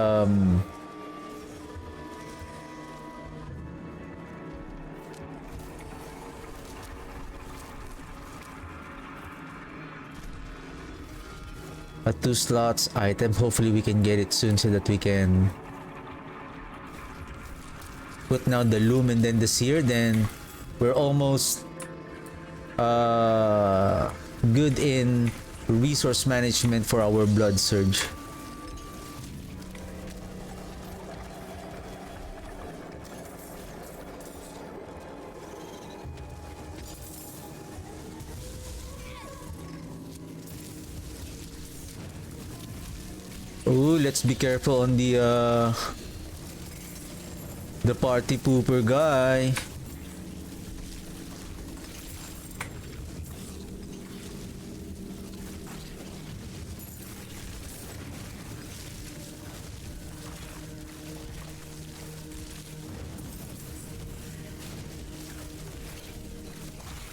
a 2 slots item. Hopefully we can get it soon so that we can put now the loom and then the seer. Then we're almost good in resource management for our blood surge. Ooh, let's be careful on the party pooper guy.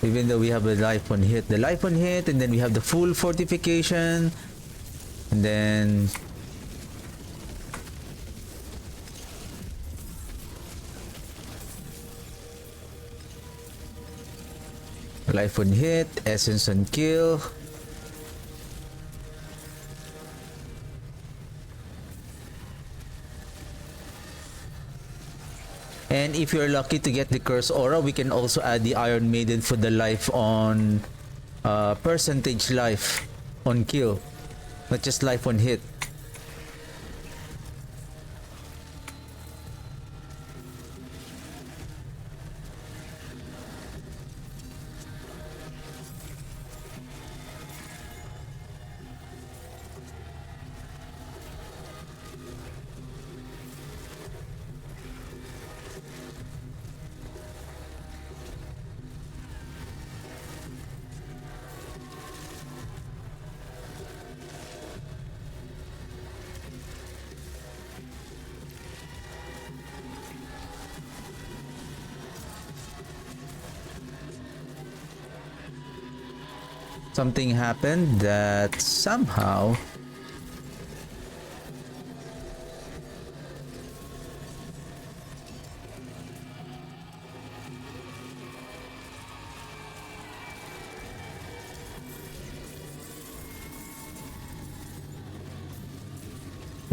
Even though we have a life on hit, and then we have the full fortification, and then life on hit, essence on kill. And if you're lucky to get the curse aura, we can also add the Iron Maiden for the life on percentage life on kill, not just life on hit. Something happened that somehow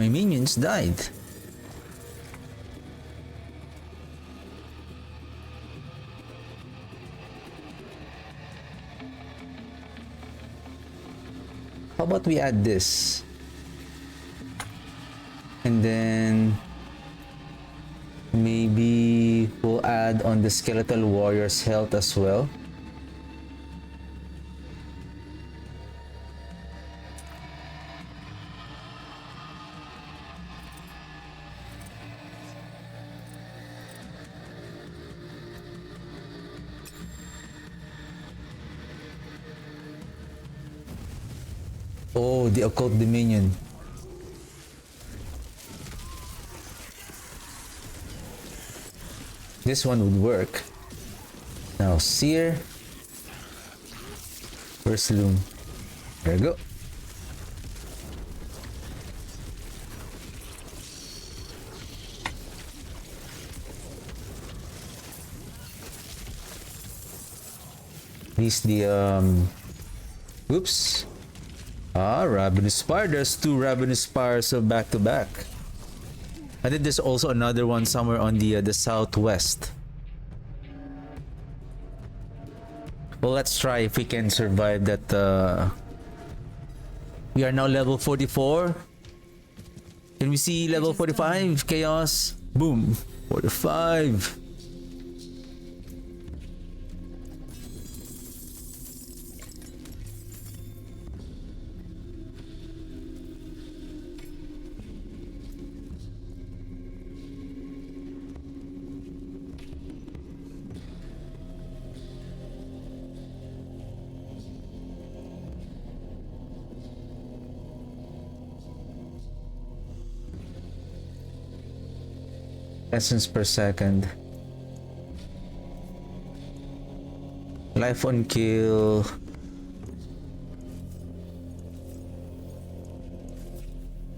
My minions died. How about we add this? And then maybe we'll add on the skeletal warrior's health as well. Oh, the occult dominion. This one would work. Now, Seer. Where's Loom? There we go. These oops. Ravenous Spire. There's two Ravenous Spires back to back. I think there's also another one somewhere on the southwest. Well, let's try if we can survive that. We are now level 44. Can we see level 45? Chaos. Boom. 45. Essence per second. Life on kill.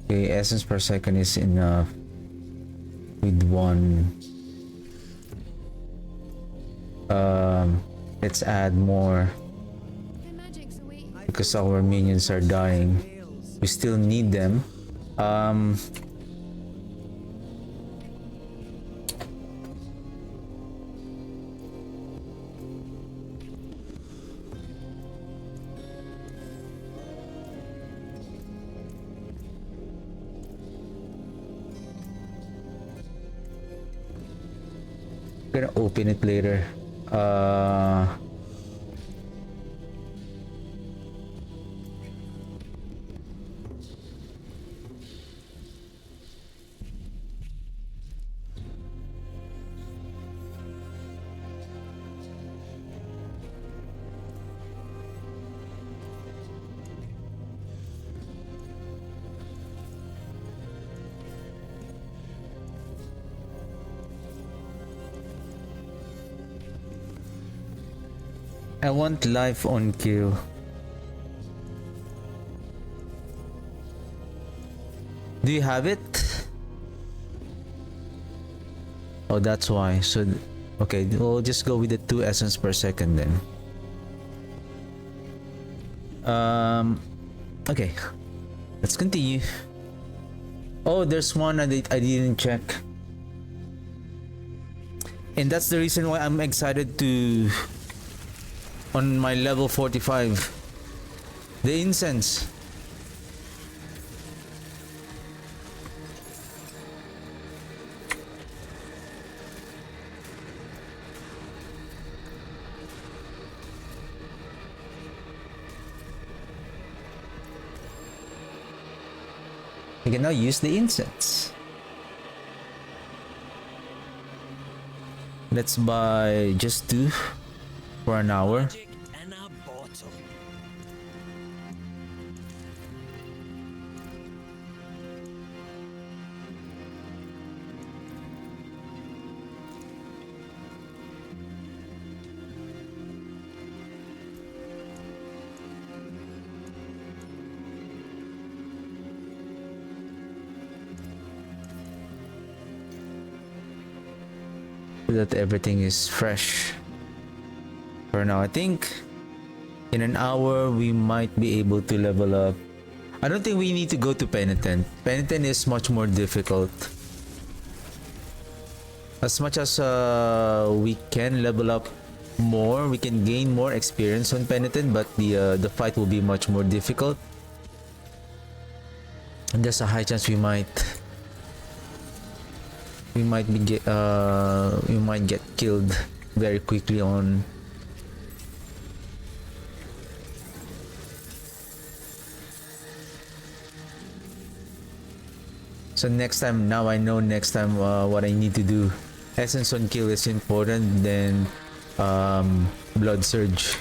Okay, essence per second is enough. With one. Let's add more. Because our minions are dying. We still need them. Gonna open it later. I want life on kill. Do you have it? Oh, that's why. So, okay, we'll just go with the 2 essence per second then. Okay, let's continue. Oh, there's one I didn't check. And that's the reason why I'm excited to on my level 45. The incense. We can now use the incense. Let's buy just 2 for an hour. That everything is fresh for now. I think in an hour we might be able to level up. I don't think we need to go to Penitent. Penitent is much more difficult. As much as we can level up more, we can gain more experience on Penitent, but the fight will be much more difficult. And there's a high chance we might get killed very quickly on. So next time, now I know next time what I need to do. Essence on kill is important, then blood surge.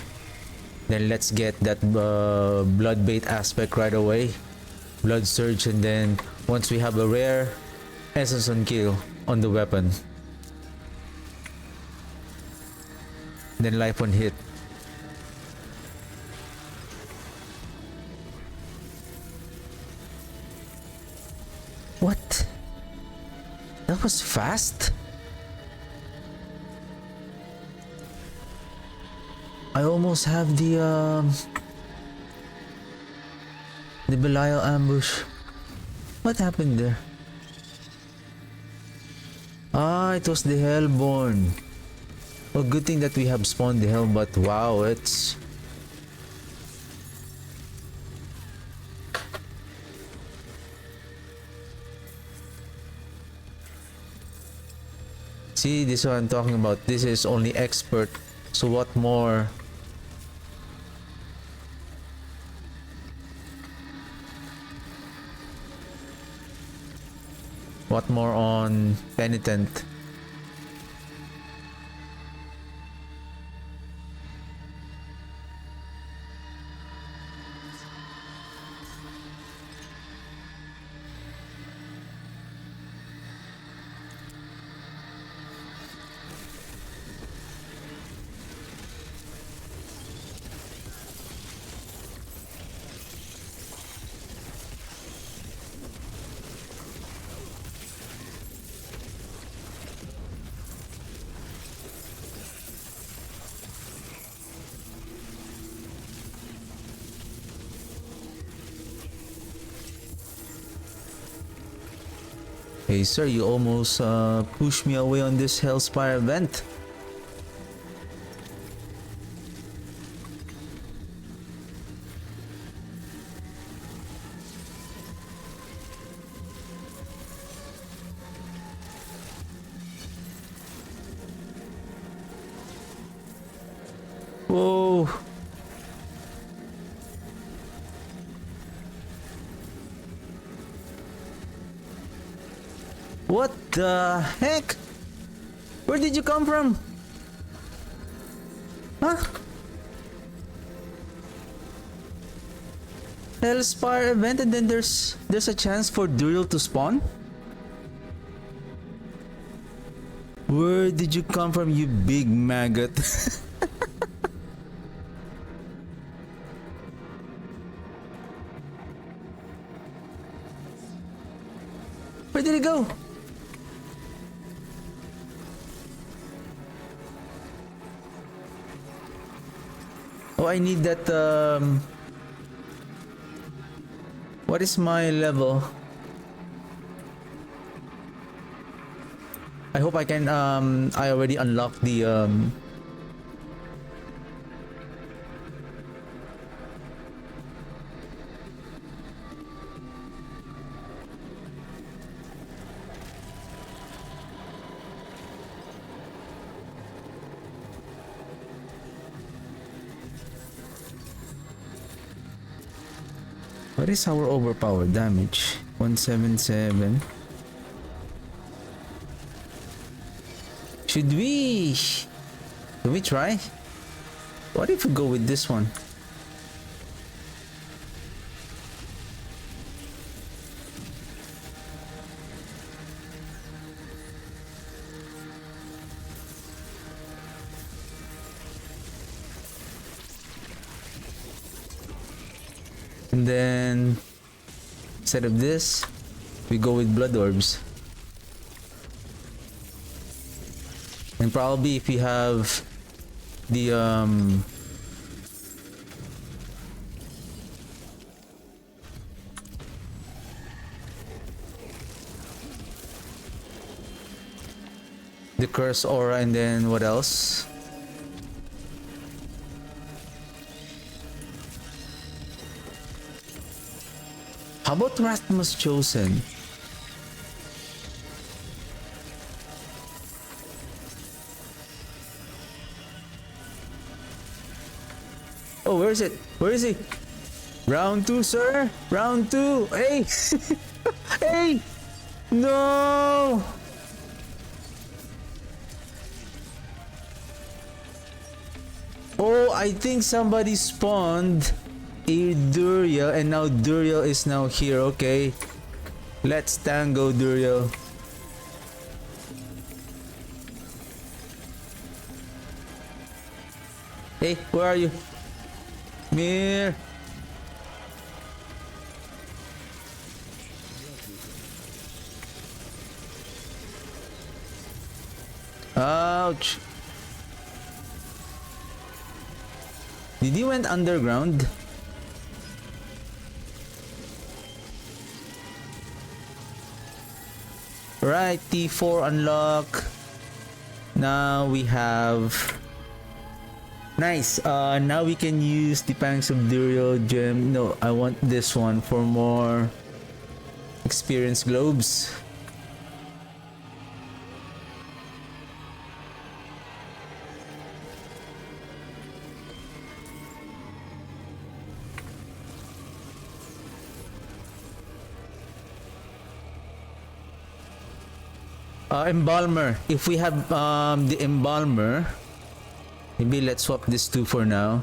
Then let's get that blood bait aspect right away. Blood surge, and then once we have a rare, essence on kill on the weapon. Then life on hit. What? That was fast? I almost have the Belial ambush. What happened there? Ah, it was the Hellborn. Well, good thing that we have spawned the Hell, but wow, it's... See, this is what I'm talking about. This is only expert. So what more? What more on Penitent? Hey sir, you almost pushed me away on this Hellspire event. Whoa. What the heck? Where did you come from? Huh? Hellspire event, and then there's a chance for Duriel to spawn? Where did you come from, you big maggot? Where did it go? Oh, I need that, what is my level? I hope I can, I already unlocked the, what is our overpowered damage? 177. Should we try? What if we go with this one? And then instead of this, we go with blood orbs. And probably if we have the The curse aura, and then what else? How about Rasmus Chosen? Oh, where is it? Where is he? Round 2, sir. Round 2. Hey. Hey. No. Oh, I think somebody spawned a Duriel, and now Duriel is now here. Okay. Let's tango, Duriel. Hey, where are you? Mir. Ouch. Did he went underground? Right, T4 unlock. Now we have... Nice. Now we can use the Pangs of Duriel gem. No, I want this one for more experience globes. Embalmer. If we have the Embalmer, maybe let's swap this two for now.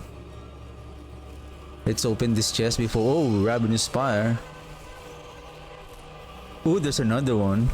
Let's open this chest before... Oh, Ravenous Spire. Oh, there's another one.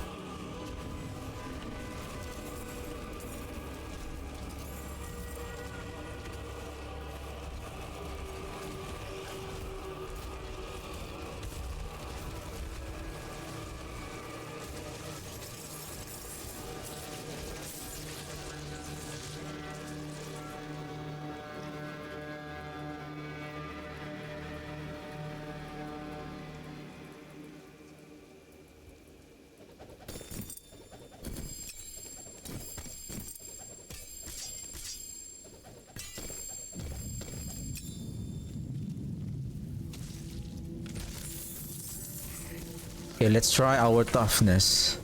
Okay, let's try our toughness.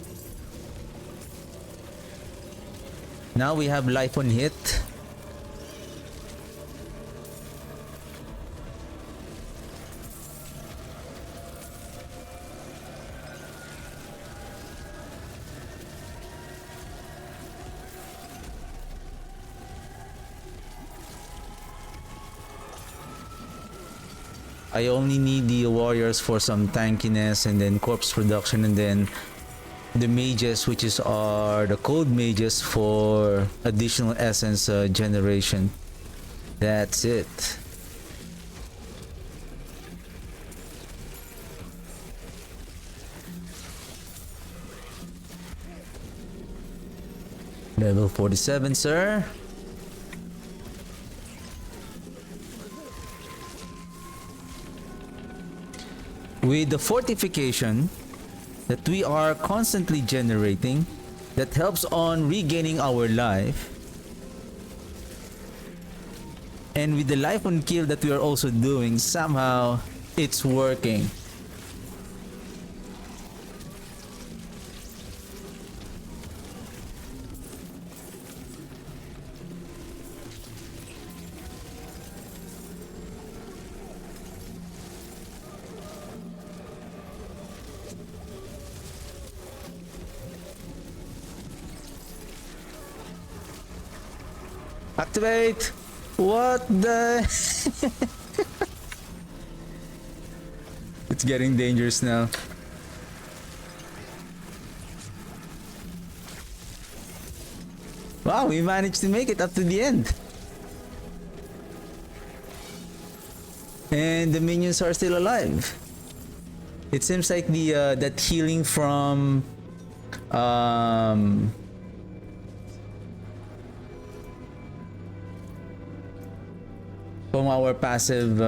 Now we have life on hit. I only need the warriors for some tankiness, and then corpse production, and then the mages, which are the cold mages for additional essence generation. That's it. Level 47, sir. With the fortification that we are constantly generating, that helps on regaining our life, and with the life on kill that we are also doing, somehow it's working. Activate! What the... It's getting dangerous now. Wow, we managed to make it up to the end. And the minions are still alive. It seems like the that healing from our passive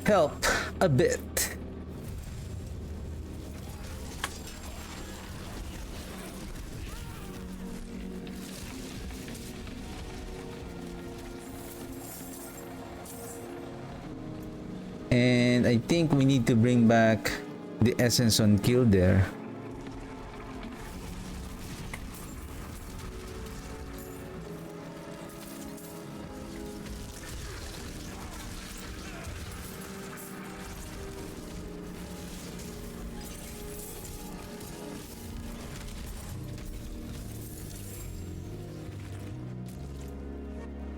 help a bit. And I think we need to bring back the essence on kill there.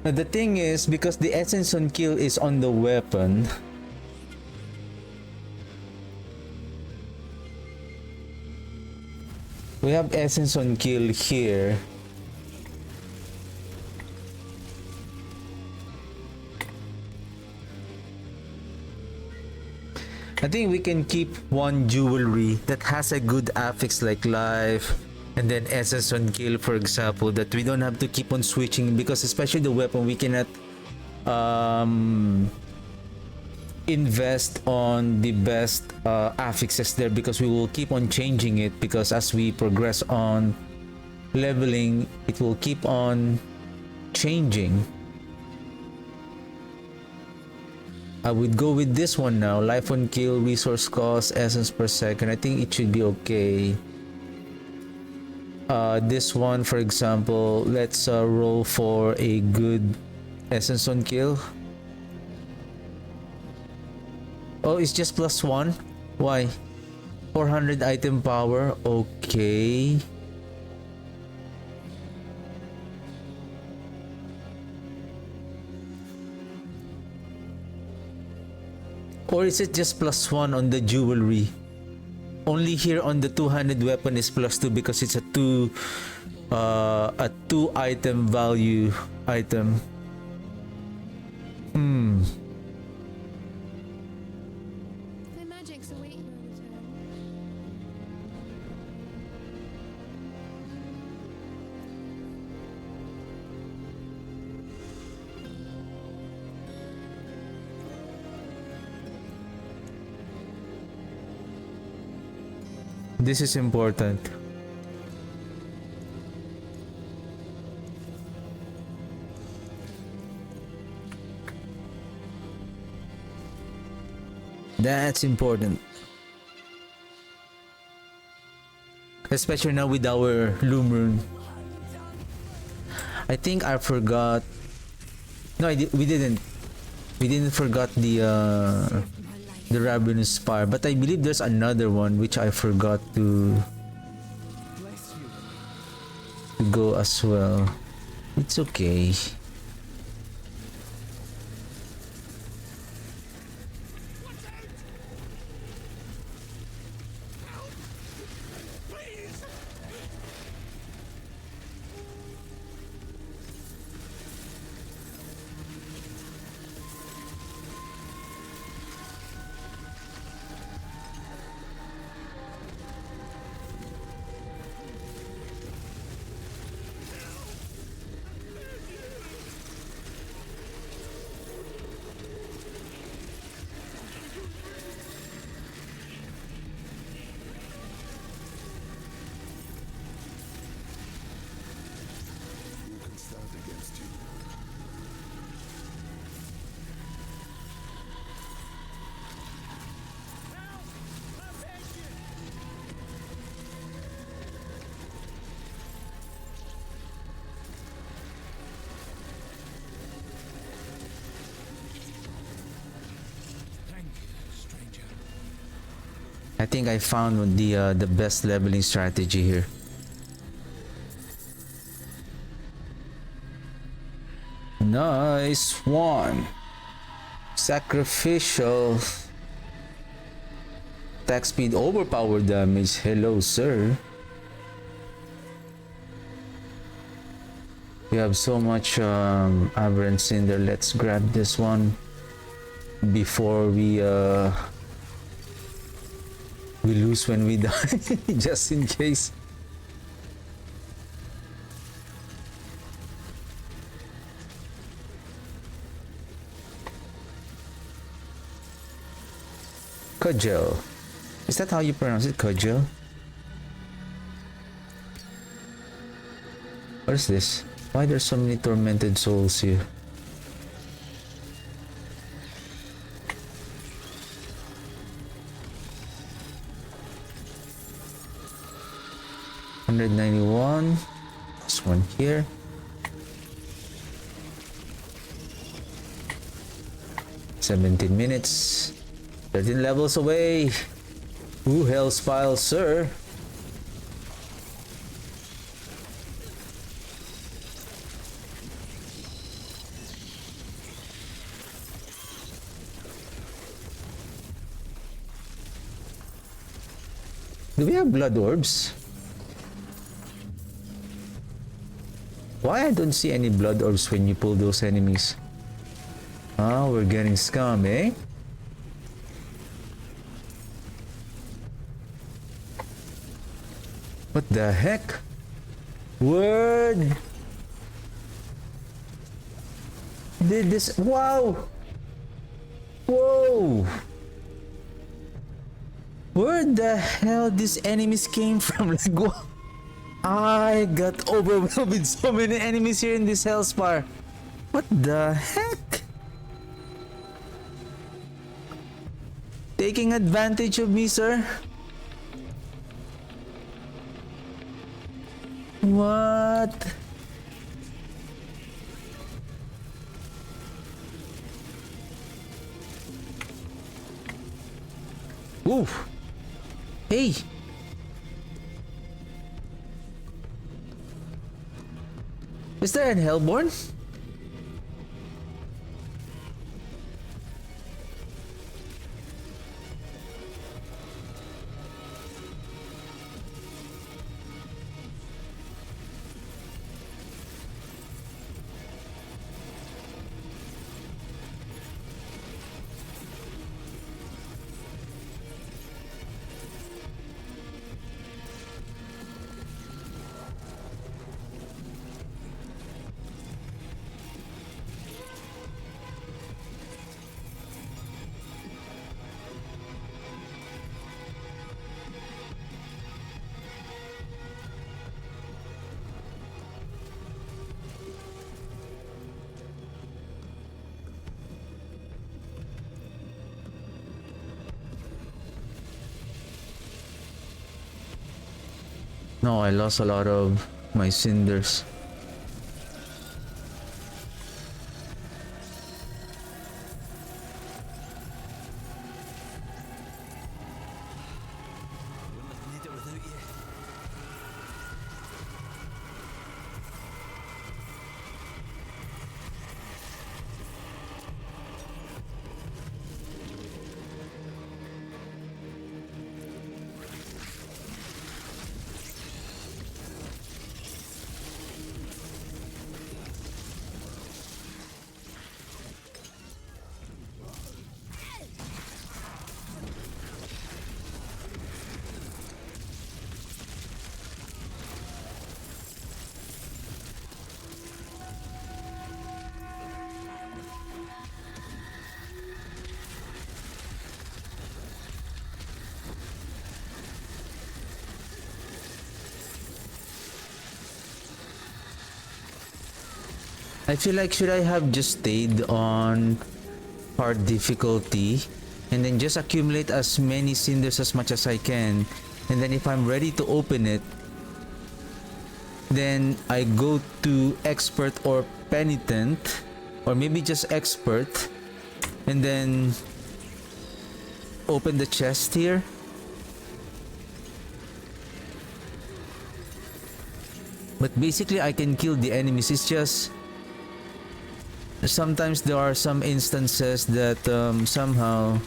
The thing is, because the essence on kill is on the weapon, we have essence on kill here. I think we can keep one jewelry that has a good affix like life, and then essence on kill, for example, that we don't have to keep on switching, because especially the weapon, we cannot invest on the best affixes there, because we will keep on changing it, because as we progress on leveling, it will keep on changing. I would go with this one now. Life on kill, resource cost, essence per second. I think it should be okay. This one, for example, let's roll for a good essence on kill. Oh, it's just +1. Why? 400 item power. Okay. Or is it just +1 on the jewelry? Only here on the two-handed weapon is +2 because it's a two item value item. My magic's awaiting my return. This is important. That's important. Especially now with our Lumrun. I think I forgot. No, we didn't. We didn't forgot the Ravenous Spire, but I believe there's another one which I forgot to go as well. It's okay. I think I found the best leveling strategy here. Nice one. Sacrificial. Attack speed, overpower damage. Hello, sir. We have so much aberrant cinder. Let's grab this one before we lose when we die, just in case. Cudgel. Is that how you pronounce it? Cudgel? What is this? Why are there so many tormented souls here? 191. This one here. $17. 13 levels away. Ooh, Hell's Pile, sir. Do we have blood orbs? Why I don't see any blood orbs when you pull those enemies? Ah, we're getting scum, eh? What the heck? Word! Did this... Wow! Whoa! Where the hell these enemies came from? Like, what? I got overwhelmed with so many enemies here in this Hellspire. What the heck? Taking advantage of me, sir? What? Ooh. Hey. Is there an Hellborn? No, I lost a lot of my cinders. I feel like should I have just stayed on hard difficulty and then just accumulate as many cinders as much as I can, and then if I'm ready to open it, then I go to expert or penitent, or maybe just expert, and then open the chest here. But basically I can kill the enemies. It's just sometimes there are some instances that somehow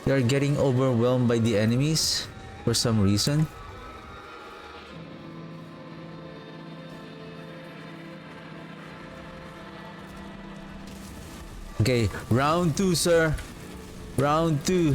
you are getting overwhelmed by the enemies for some reason. Okay, round 2, sir. Round 2.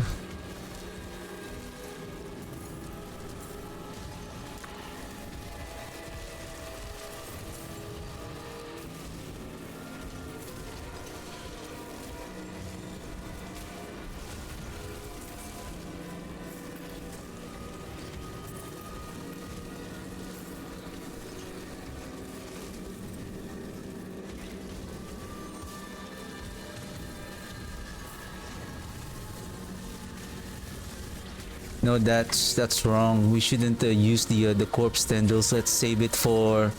No, that's wrong. We shouldn't use the corpse tendrils. Let's save it for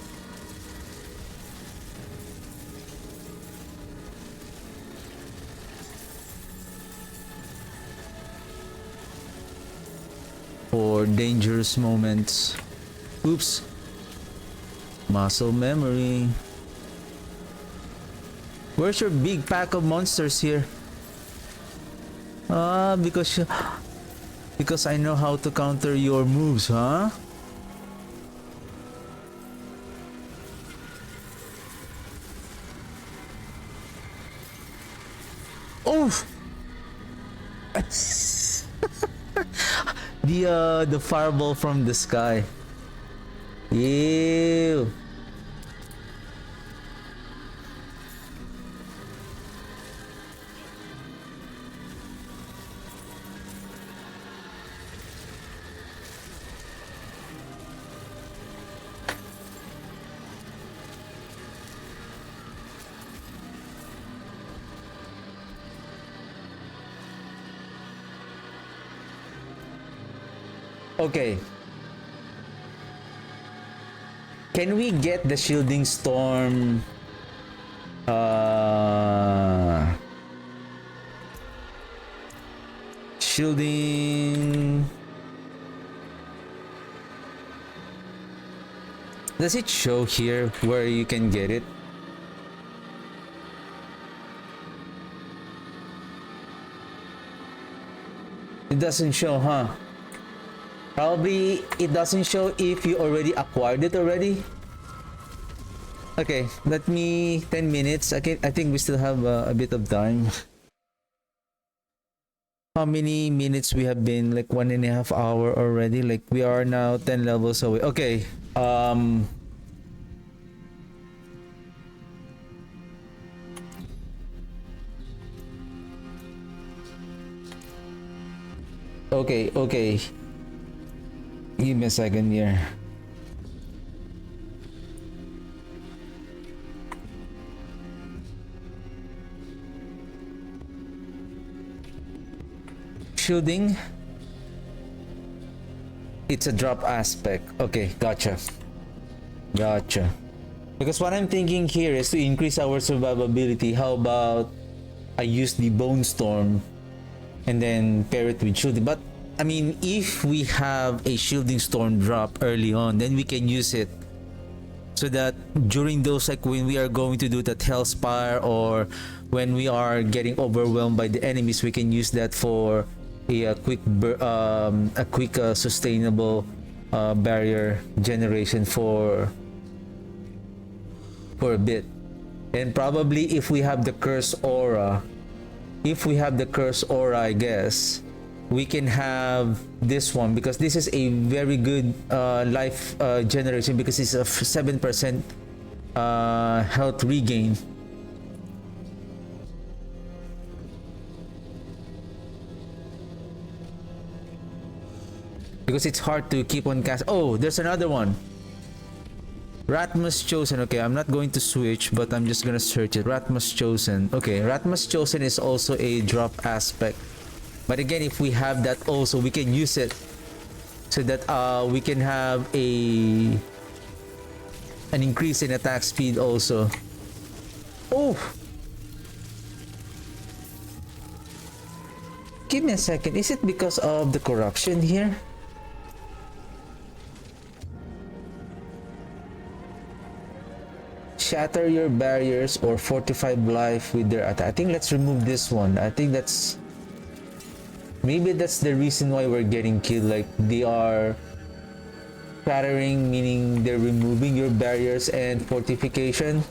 dangerous moments. Oops. Muscle memory. Where's your big pack of monsters here? Ah, because I know how to counter your moves, huh? Oh! The fireball from the sky. Ew. Okay. Can we get the shielding storm? Shielding. Does it show here where you can get it? It doesn't show, huh? Probably it doesn't show if you already acquired it already. Okay, let me 10 minutes. I think we still have a bit of time. How many minutes we have been? Like 1.5 hour already. Like we are now 10 levels away. Okay. Okay. Give me a second here. Shielding. It's a drop aspect. Okay, gotcha. Because what I'm thinking here is to increase our survivability. How about I use the Bone Storm and then pair it with shielding? But I mean, if we have a shielding storm drop early on, then we can use it so that during those, like when we are going to do that Hellspire or when we are getting overwhelmed by the enemies, we can use that for a quick sustainable barrier generation for a bit. And probably if we have the curse aura, I guess we can have this one, because this is a very good life generation, because it's a 7% health regain. Because it's hard to keep on cast. Oh, there's another one. Ratmus Chosen. Okay, I'm not going to switch, but I'm just gonna search it. Ratmus Chosen. Okay, Ratmus Chosen is also a drop aspect. But again, if we have that also, we can use it so that we can have an increase in attack speed also. Oh! Give me a second. Is it because of the corruption here? Shatter your barriers or fortify life with their attack. I think let's remove this one. I think that's... Maybe that's the reason why we're getting killed. Like, they are shattering, meaning they're removing your barriers and fortification.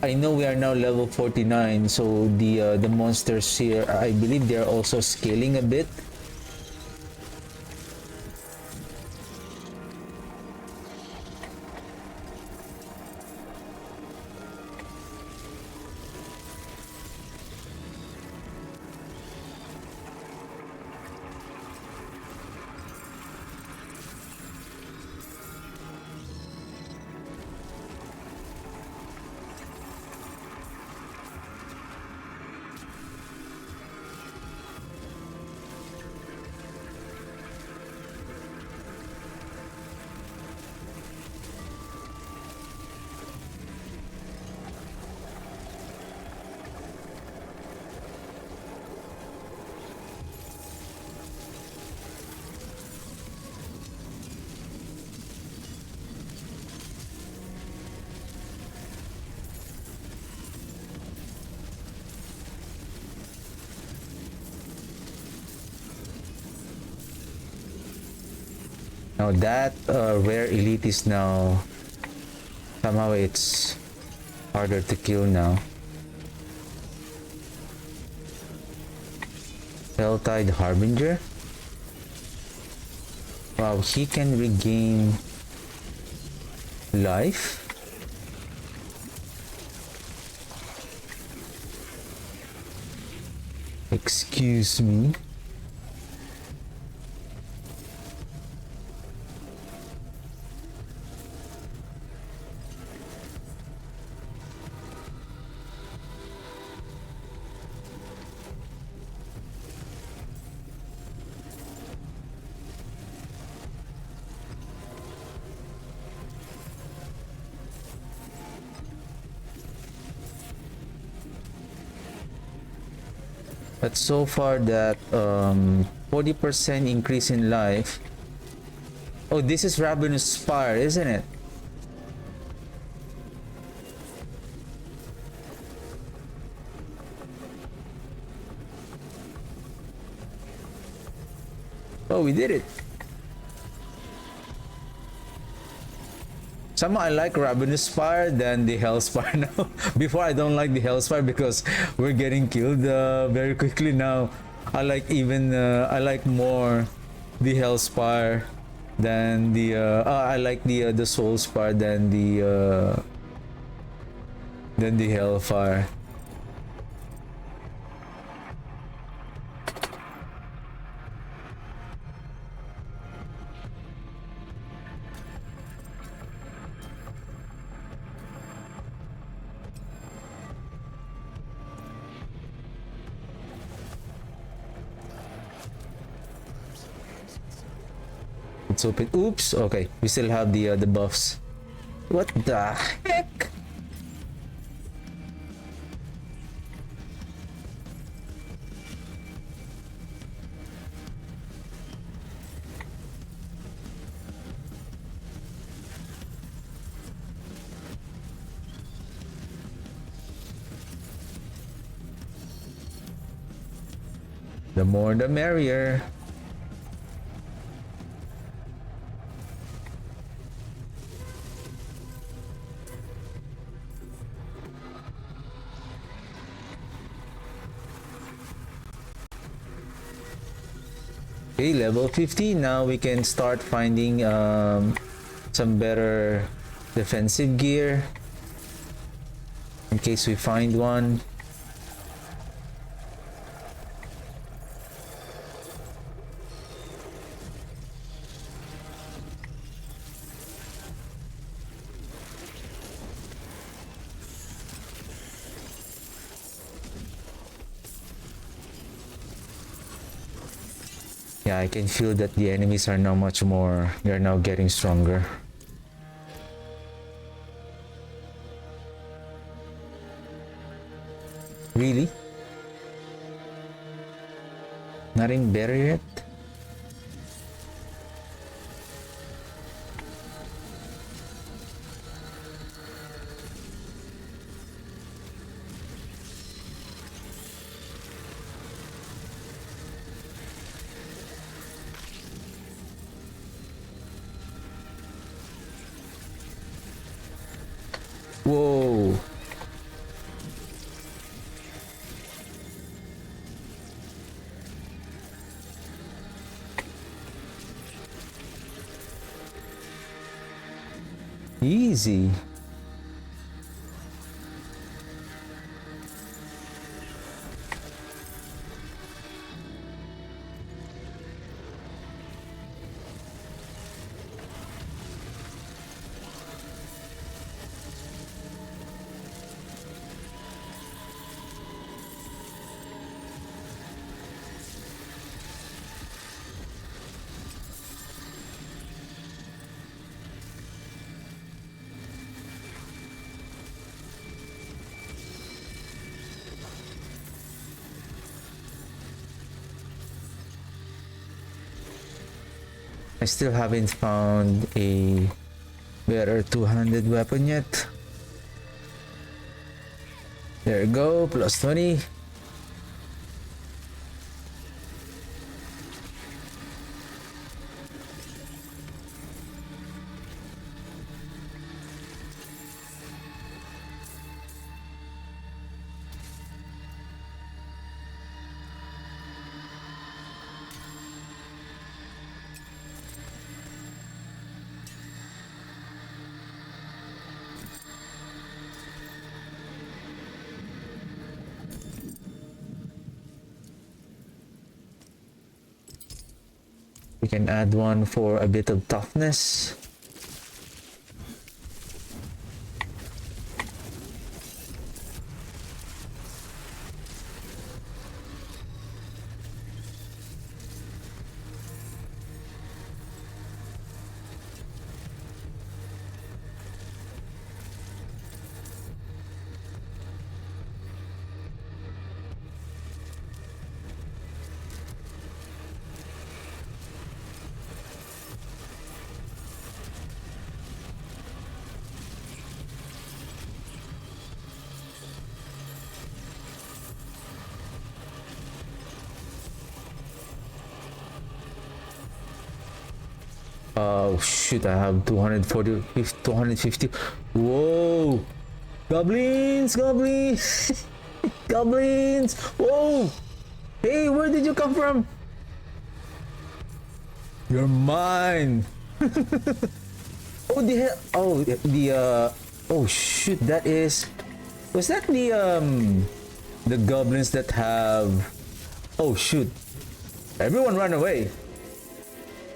I know we are now level 49, so the monsters here, I believe they are also scaling a bit. Now that rare elite is now somehow it's harder to kill now. Helltide Harbinger. Wow, he can regain life. Excuse me. But so far that 40% increase in life. Oh, this is Ravenous Spire, isn't it? Oh, we did it. Somehow I like Ravenous Spire than the Hellspire now. Before I don't like the Hellspire because we're getting killed very quickly now. I like more the Hellspire than the I like the Soul Spire than the Hellfire. Let's open. Oops. Okay, we still have the buffs. What the heck? The more the merrier. Okay, level 50. Now we can start finding some better defensive gear in case we find one. Yeah, I can feel that the enemies are now much more, they're now getting stronger. Really? Nothing better yet? Whoa. Easy. I still haven't found a better two-handed weapon yet. There we go, plus 20. We can add one for a bit of toughness. Oh shoot, I have 240, 250. Whoa! Goblins! Goblins! Goblins! Whoa! Hey, where did you come from? You're mine! Oh, the hell? Oh, oh shoot, that is... Was that the goblins that have... Oh shoot. Everyone run away.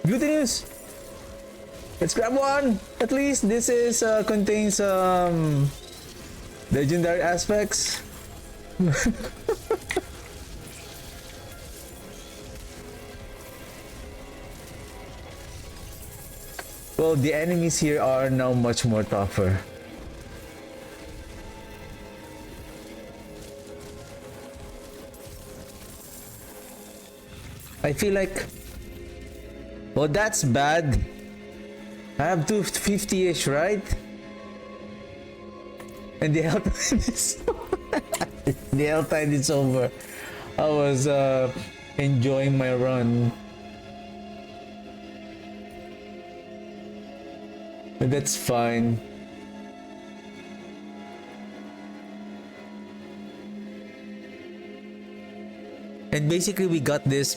Glutinous! Let's grab one! At least this is contains legendary aspects. Well, the enemies here are now much more tougher. I feel like... Well, that's bad. I have 250-ish, right? And the health time is the health time is over. I was enjoying my run. But that's fine. And basically we got this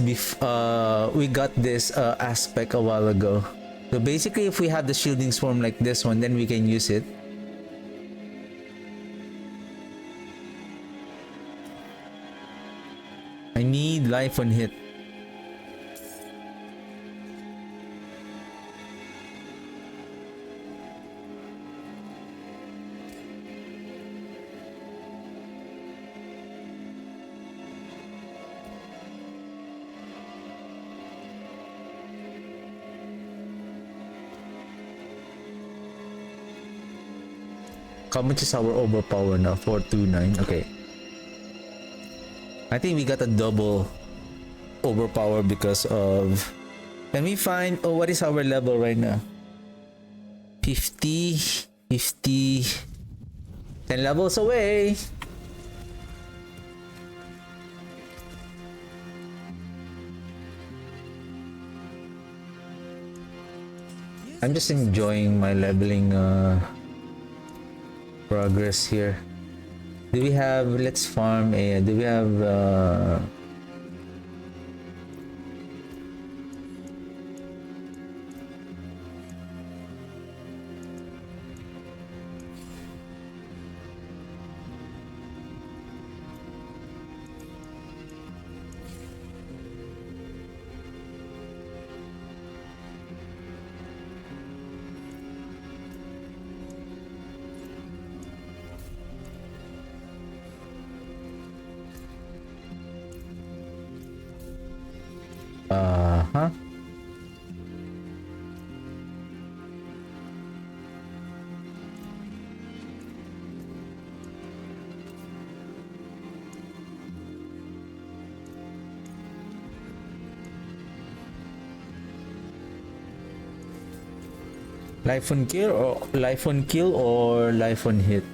aspect a while ago. So basically if we have the shielding swarm like this one, then we can use it. I need life on hit. How much is our overpower now? 429. Okay. I think we got a double overpower because of... Can we find... Oh, what is our level right now? 50... 50... 10 levels away! I'm just enjoying my leveling progress here. Do we have... Let's farm a... Do we have... huh? Life on kill or life on kill or life on hit?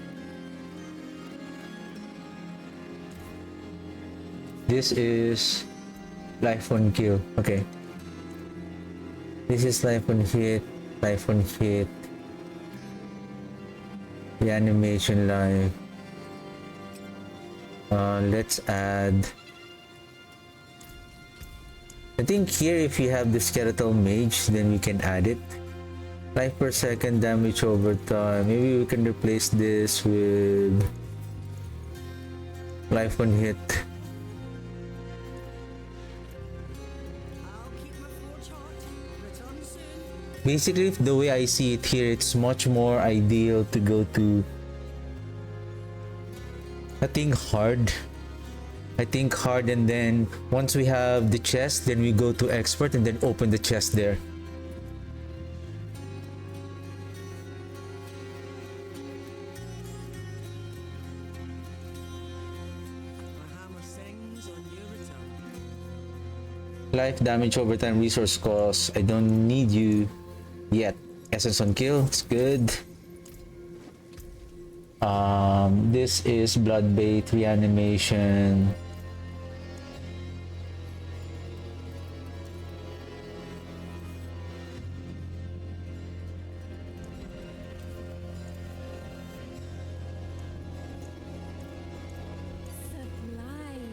This is life on kill. Okay. This is life on hit. Life on hit. The animation life. Let's add. I think here if you have the skeletal mage, then we can add it. Life per second, damage over time. Maybe we can replace this with life on hit. I'll keep my full charge. Basically, the way I see it here, it's much more ideal to go to, I think, hard. I think hard, and then once we have the chest, then we go to expert and then open the chest there. My hammer sings on your return. Life damage overtime resource cost. I don't need you yet. Essence on kill. It's good. This is blood bait reanimation. Sublime.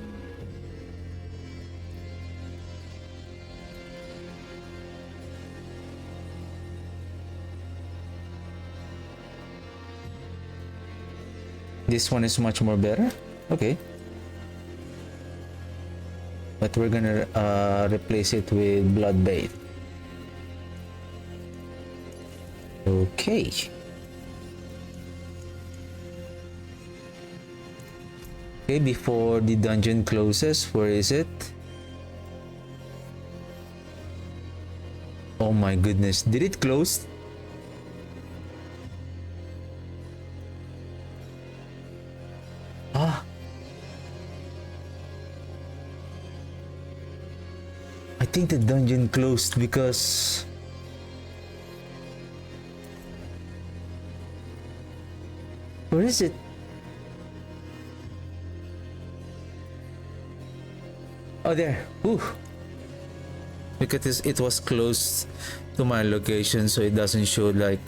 This one is much more better. Okay. But we're gonna replace it with blood bait. Okay. Okay, before the dungeon closes, where is it? Oh my goodness, did it close? Ah. I think the dungeon closed because where is it? Oh, there. Ooh. Because it was close to my location, so it doesn't show like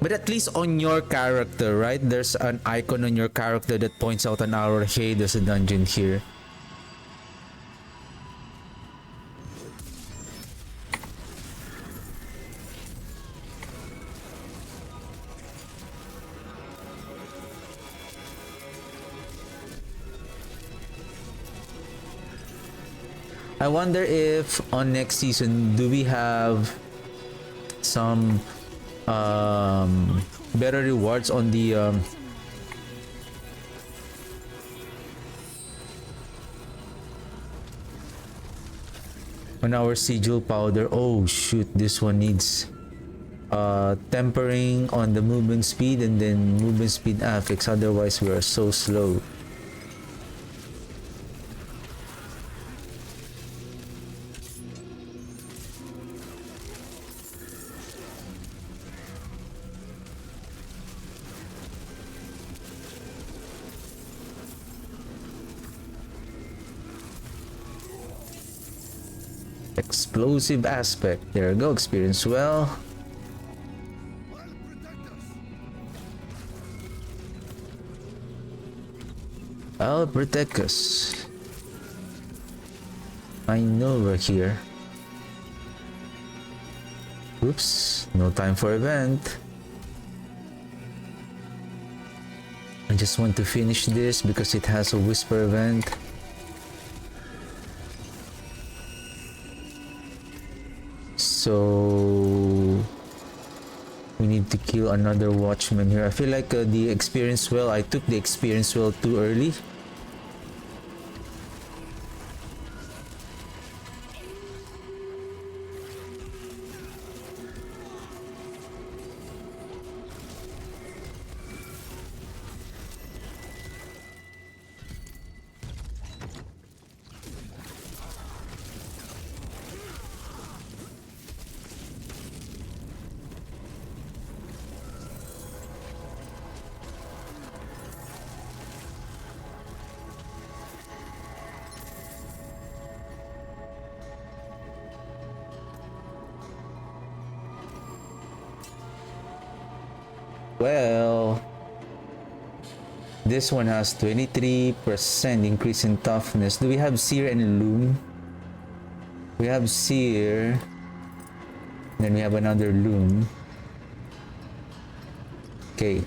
but at least on your character, right? There's an icon on your character that points out an arrow. Hey, there's a dungeon here. I wonder if on next season do we have some better rewards on the on our sigil powder. Oh shoot, this one needs tempering on the movement speed and then movement speed affix, otherwise we are so slow. Explosive aspect. There we go. Experience well. I'll protect us. I know we're here. Oops. No time for event. I just want to finish this because it has a whisper event. So we need to kill another watchman here. I feel like the experience well, I took the experience well too early. Well, this one has 23% increase in toughness. Do we have Seer and Loom? We have Seer. Then we have another Loom. Okay.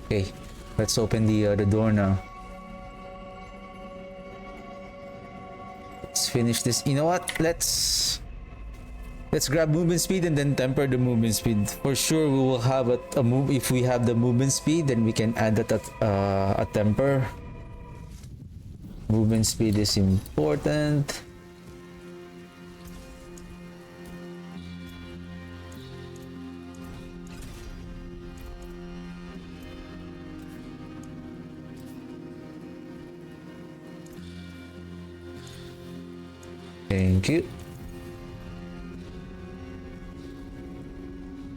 Okay. Let's open the door now. Let's finish this. You know what? Let's grab movement speed and then temper the movement speed. For sure, we will have a move. If we have the movement speed, then we can add that a temper. Movement speed is important. Thank you.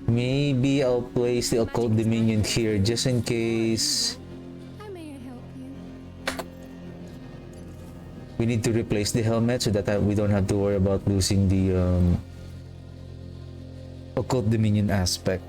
Maybe I'll place the occult dominion here just in case How may I help you? we need to replace the helmet so that we don't have to worry about losing the occult dominion aspect.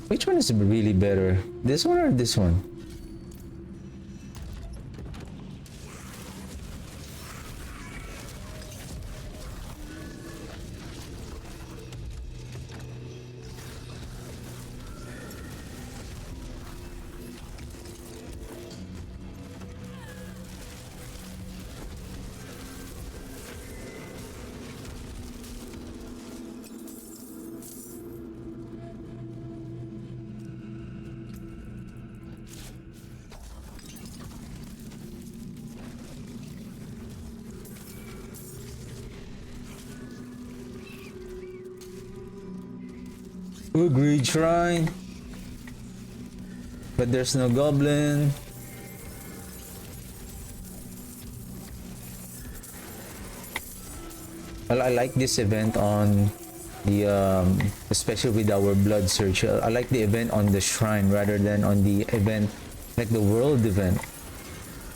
Which one is really better? This one or this one? Ooh, greed shrine. But there's no goblin. Well, I like this event on the especially with our blood search. I like the event on the shrine rather than on the event like the world event,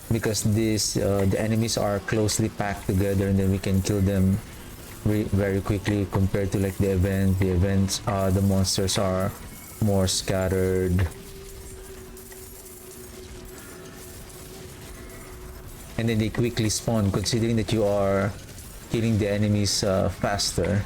because this the enemies are closely packed together and then we can kill them very quickly compared to like the events the monsters are more scattered and then they quickly spawn, considering that you are killing the enemies faster.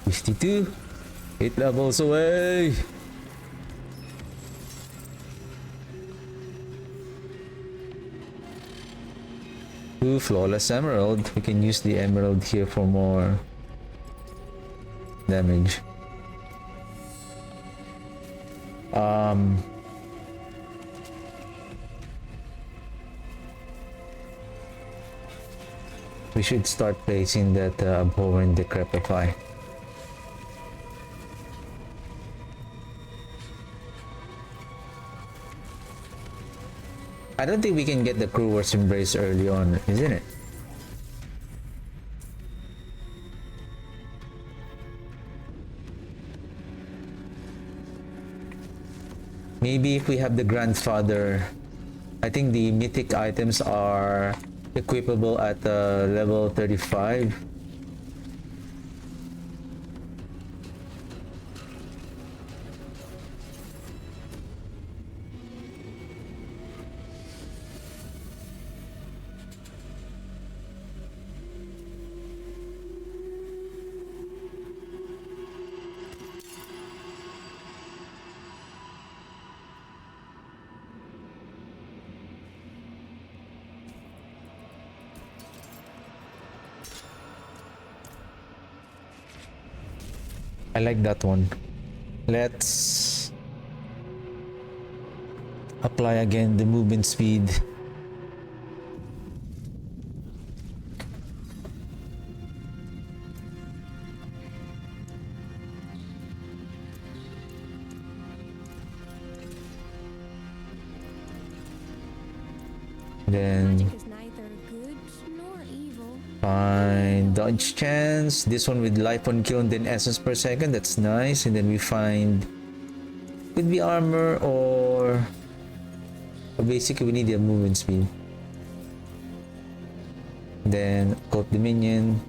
$52, 8 levels away. Ooh, flawless emerald. We can use the emerald here for more damage. We should start placing that abhorrent decrepify. I don't think we can get the Crewer's Embrace early on, isn't it? Maybe if we have the Grandfather, I think the mythic items are equipable at level 35. I like that one. Let's apply again the movement speed. Then Magic is neither good nor evil. find dodge chance. This one with life on kill and then essence per second. That's nice. And then we find could be armor or basically we need the movement speed. Then cult dominion.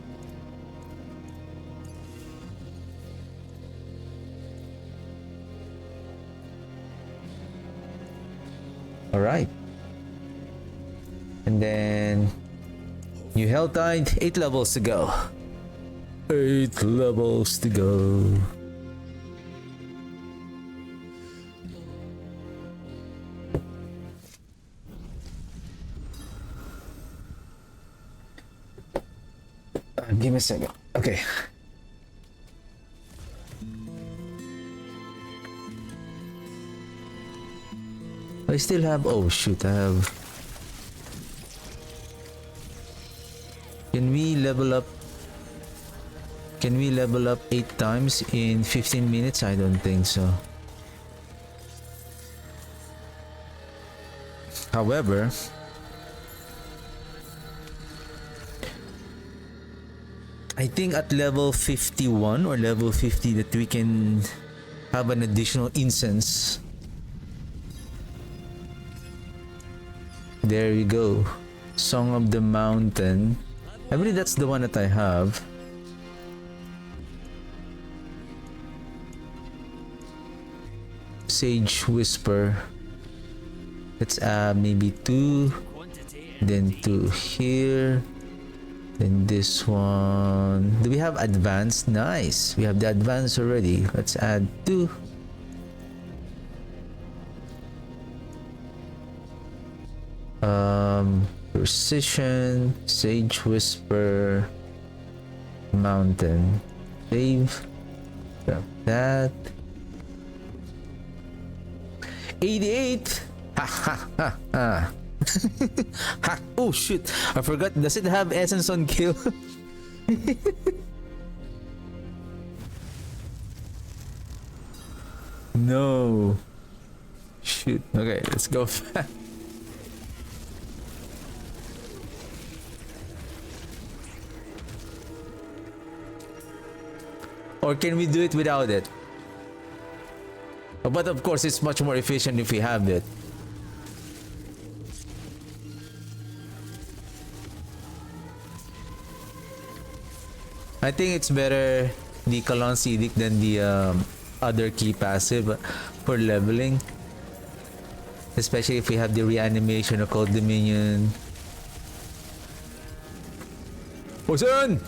All right. And then new hell tide, 8 levels to go. 8 levels to go. Give me a second. Okay. I still have. Oh shoot! I have. Can we level up? Can we level up 8 times in 15 minutes? I don't think so. However, I think at level 51 or level 50 that we can have an additional incense. There you go. Song of the Mountain. I believe that's the one that I have. Sage Whisper. Let's add maybe 2. Then 2 here. Then this one. Do we have advanced? Nice. We have the advanced already. Let's add 2. Precision, Sage Whisper, Mountain. Save. Grab that. 88. Ha ha ha ha. Ha. Oh shit. I forgot. Does it have essence on kill? No. Shoot. Okay, let's go fast. Or can we do it without it? But of course, it's much more efficient if we have it. I think it's better the Kalon's Edict than the other key passive for leveling. Especially if we have the reanimation or Cold Dominion. Poison!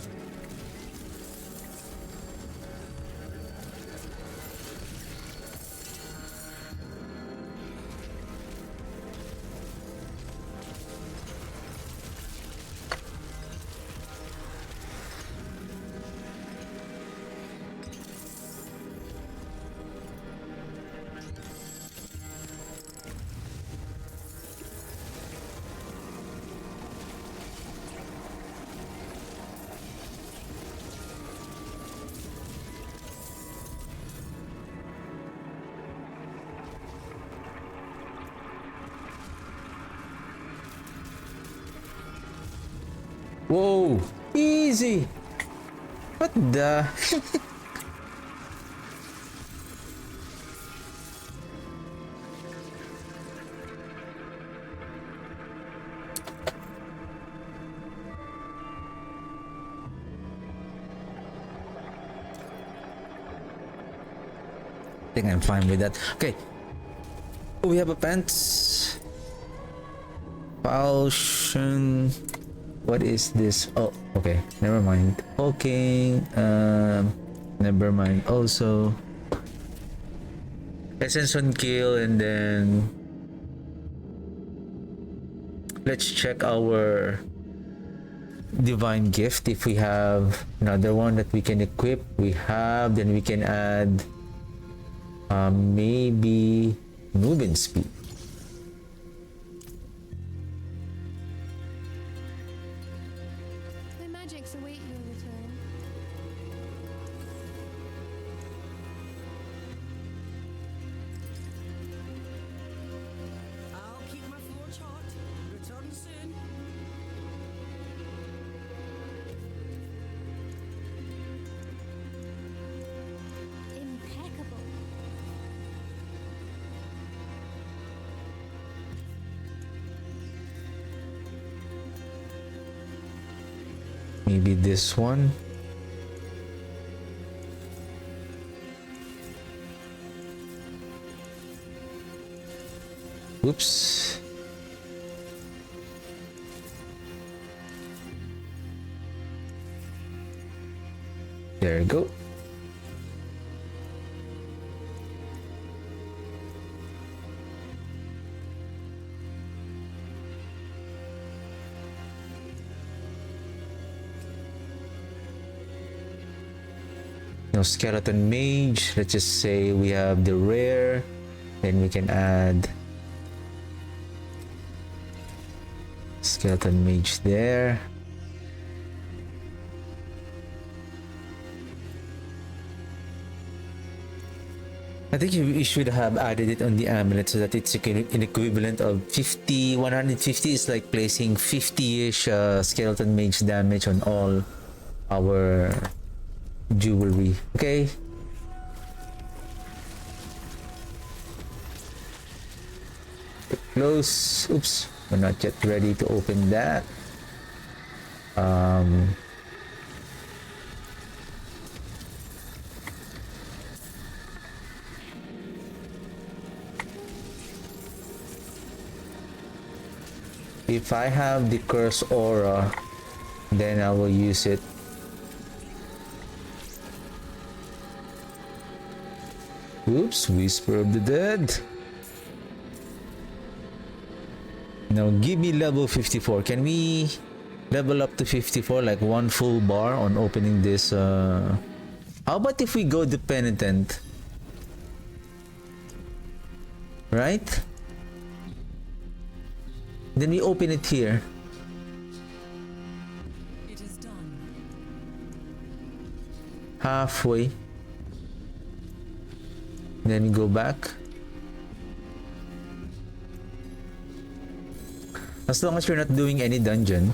Whoa, easy. What the? I think I'm fine with that. Okay. We have a pants. Potion. What is this? Oh, okay. Never mind. Okay. Never mind. Also, essence on kill, and then let's check our divine gift. If we have another one that we can equip, we have, then we can add maybe movement speed. My magics await your return. I'll keep my forge hot. Return soon. Impeccable. Maybe this one. Oops. There we go. No skeleton mage. Let's just say we have the rare, then we can add skeleton mage there. I think you should have added it on the amulet so that it's an equivalent of 50. 150 is like placing 50-ish skeleton mage damage on all our jewelry. Okay. Close. Oops. We're not yet ready to open that. If I have the curse aura, then I will use it. Oops, Whisper of the Dead. Now give me level 54. Can we level up to 54, like one full bar on opening this? How about if we go the penitent? Right? Then we open it here. It is done. Halfway. Then we go back. As long as you're not doing any dungeon.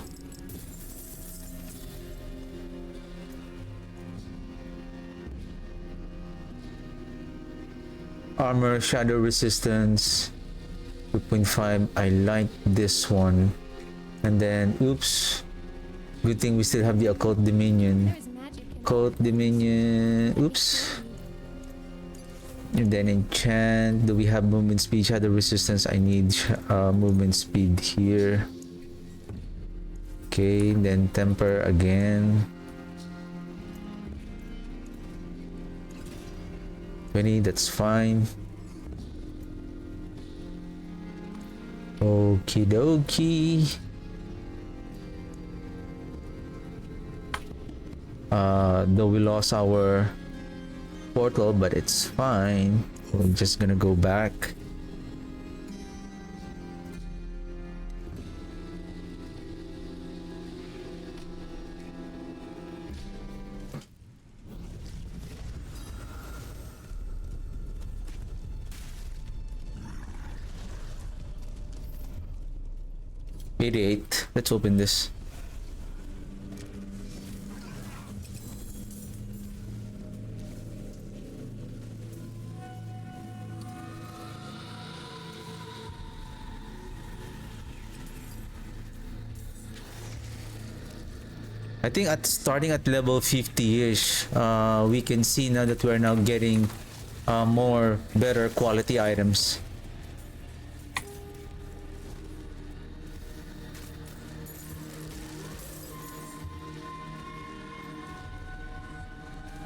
Armor, shadow resistance, 2.5. I like this one. And then, oops. Good thing we still have the occult dominion. There is magic in Occult dominion. Oops. And then enchant. Do we have movement speed, shadow resistance? I need movement speed here. Okay, then temper again. 20, that's fine. Okie dokie. Though we lost our portal, but it's fine. We're just gonna go back. '88. Let's open this. I think starting at level 50-ish, we can see now that we're now getting more better quality items.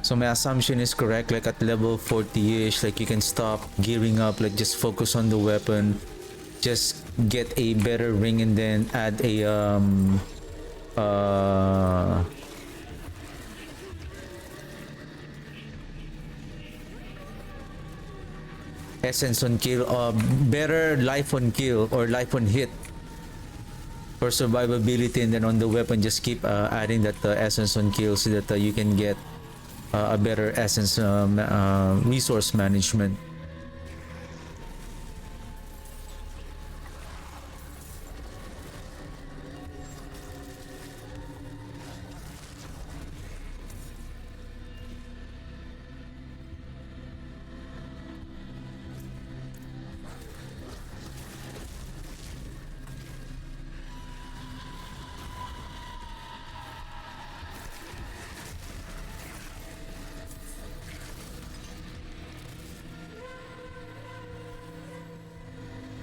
So my assumption is correct, like at level 40-ish, like you can stop gearing up, like just focus on the weapon, just get a better ring and then add a essence on kill, better life on kill or life on hit for survivability, and then on the weapon just keep adding that essence on kill so that you can get a better essence resource management.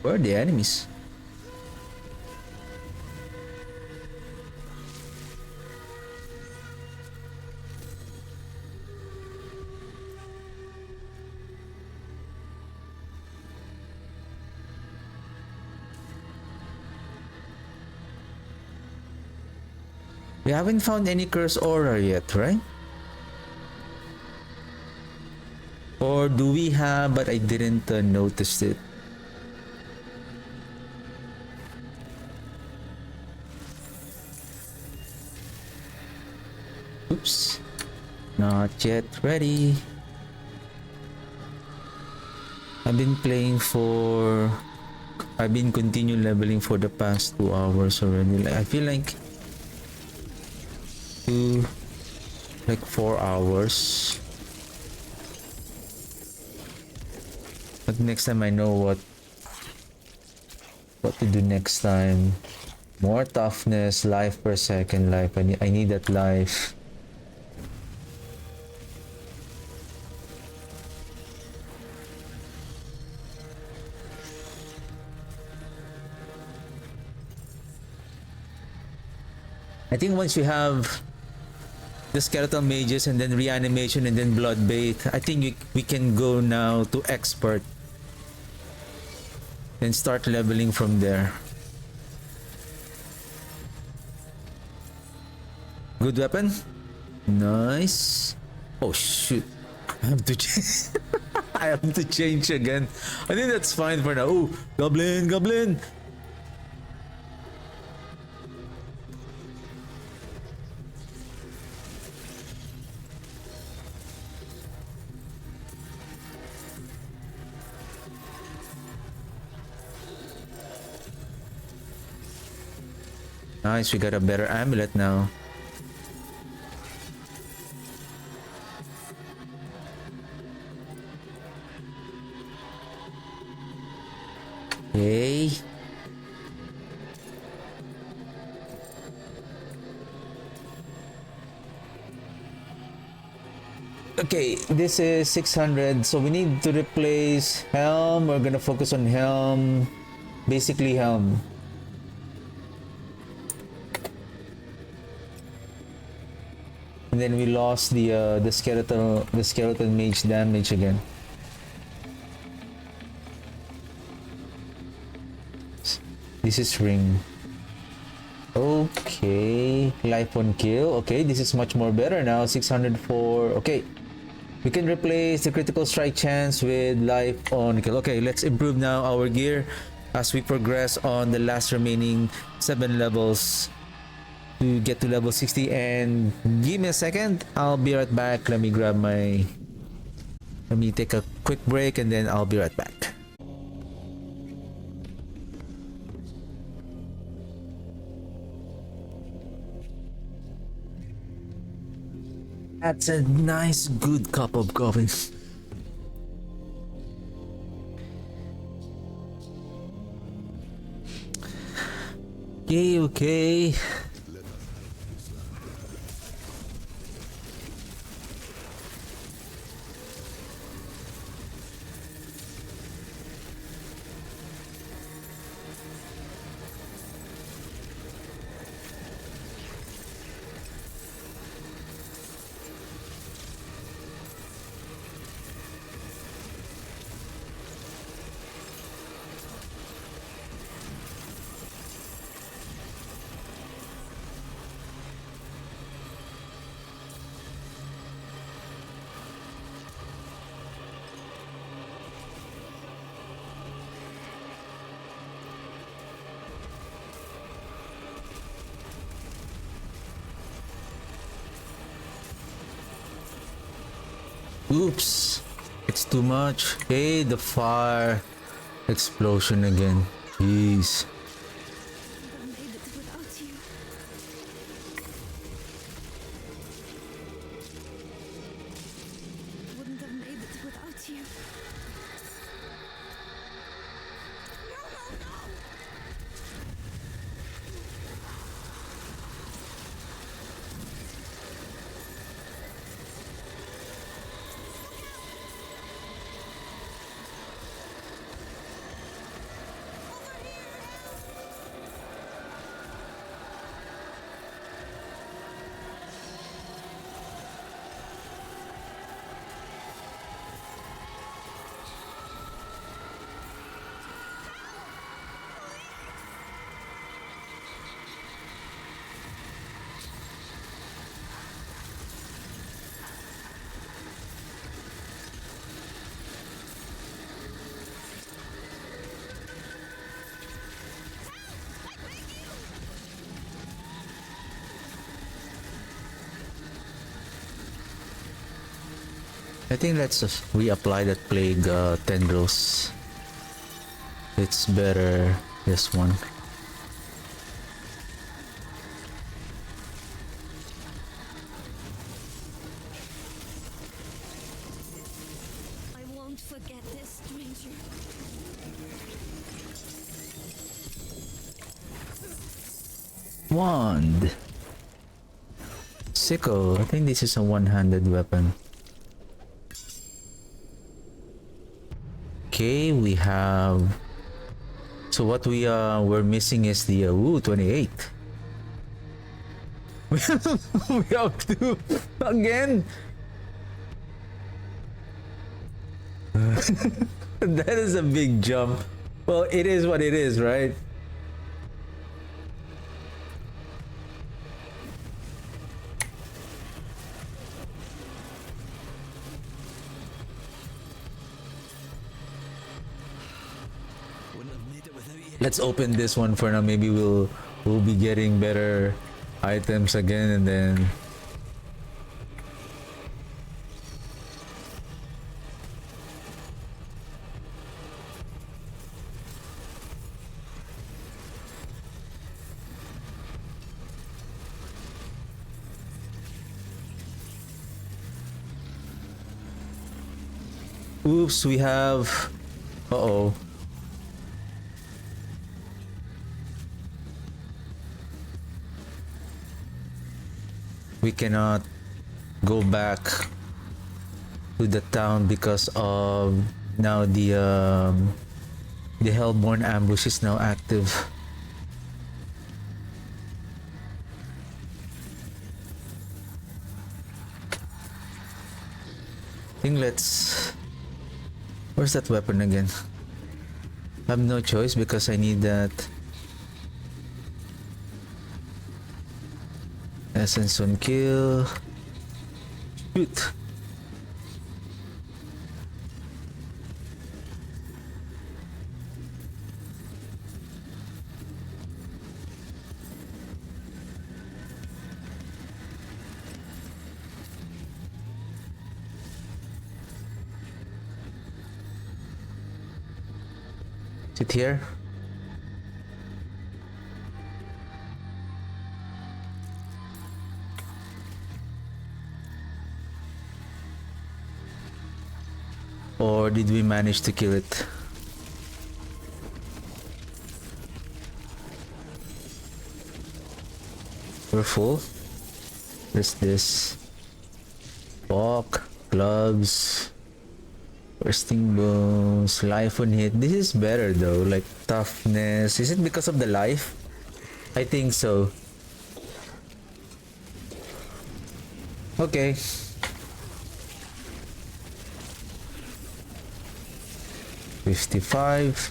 Where are the enemies? We haven't found any curse aura yet, right? Or do we have, but I didn't notice it? Oops. Not yet ready. I've been continue leveling for the past 2 hours already. I feel like 4 hours. But next time I know what to do next time. More toughness, life per second, life. I need that life. I think once you have the skeletal mages and then reanimation and then blood bait, I think we can go now to expert and start leveling from there. Good weapon. Nice. Oh shoot. I have to change. I have to change again. I think that's fine for now. Oh, goblin. Nice, we got a better amulet now. Okay. Okay, this is 600, so we need to replace helm. We're gonna focus on helm. Basically helm. And then we lost the skeleton mage damage again. This is ring. Okay, life on kill. Okay, this is much more better now. 604. Okay, we can replace the critical strike chance with life on kill. Okay, let's improve now our gear as we progress on the last remaining 7 levels to get to level 60. And give me a second, I'll be right back. Let me take a quick break and then I'll be right back. That's a nice good cup of coffee. Okay. Oops. It's too much. Hey, the fire explosion again. Jeez. I made it without you. Wouldn't have made it without you. I think let's just reapply that plague tendrils. It's better this one. I won't forget this, stranger. Wand. Sickle. I think this is a one-handed weapon. Okay, we have. So what we're missing is the 28. We have to again. That is a big jump. Well, it is what it is, right? Let's open this one for now. Maybe we'll be getting better items again, and then oops, we have uh-oh. We cannot go back to the town because of now the Hellborn ambush is now active. I think let's. Where's that weapon again? I have no choice because I need that. Essence on kill. Shoot. Sit here. Or did we manage to kill it? We're full. What's this? Walk, gloves, bursting bones, life on hit. This is better though, like toughness. Is it because of the life? I think so. Okay. $55.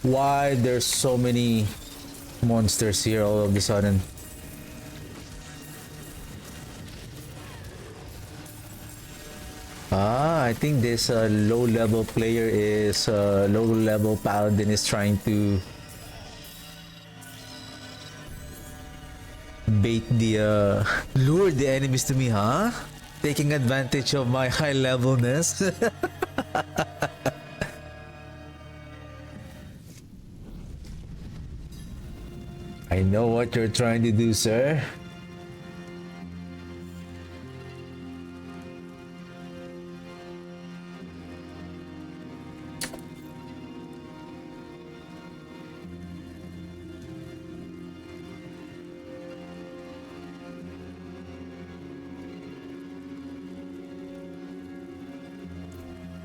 Why there's so many monsters here all of a sudden? I think this low-level player is low-level paladin is trying to bait the lure the enemies to me, huh? Taking advantage of my high levelness. I know what you're trying to do, sir.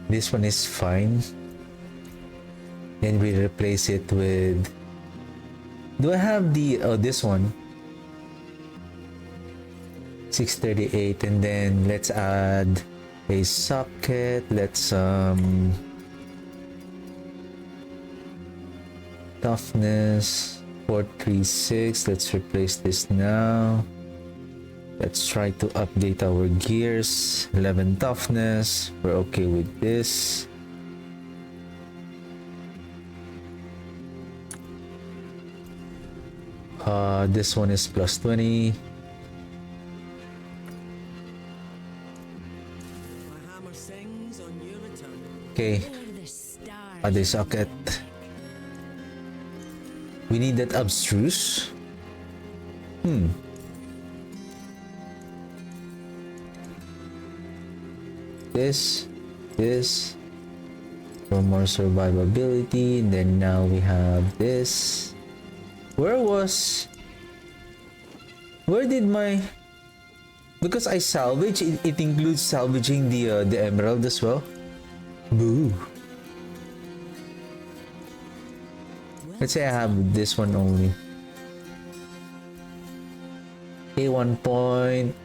This one is fine. Then we replace it with... Do I have the... Oh, this one. 638, and then let's add a socket. Let's toughness 436. Let's replace this now. Let's try to update our gears. 11 toughness. We're okay with this. This one is plus 20. My hammer sings on your return. Okay. Other socket. We need that abstruse. This for more survivability, and then now we have this. Where did my... Because I salvage, it includes salvaging the emerald as well. Boo. Let's say I have this one only. Okay, 1 point.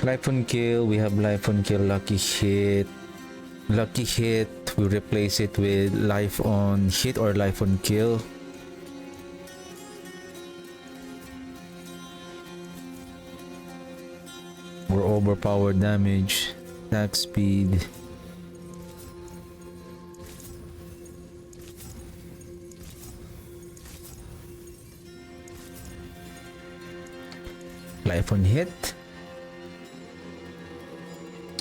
Life on kill, we have life on kill, lucky hit. Lucky hit, we replace it with life on hit or life on kill. Or overpowered damage, attack speed. Life on hit.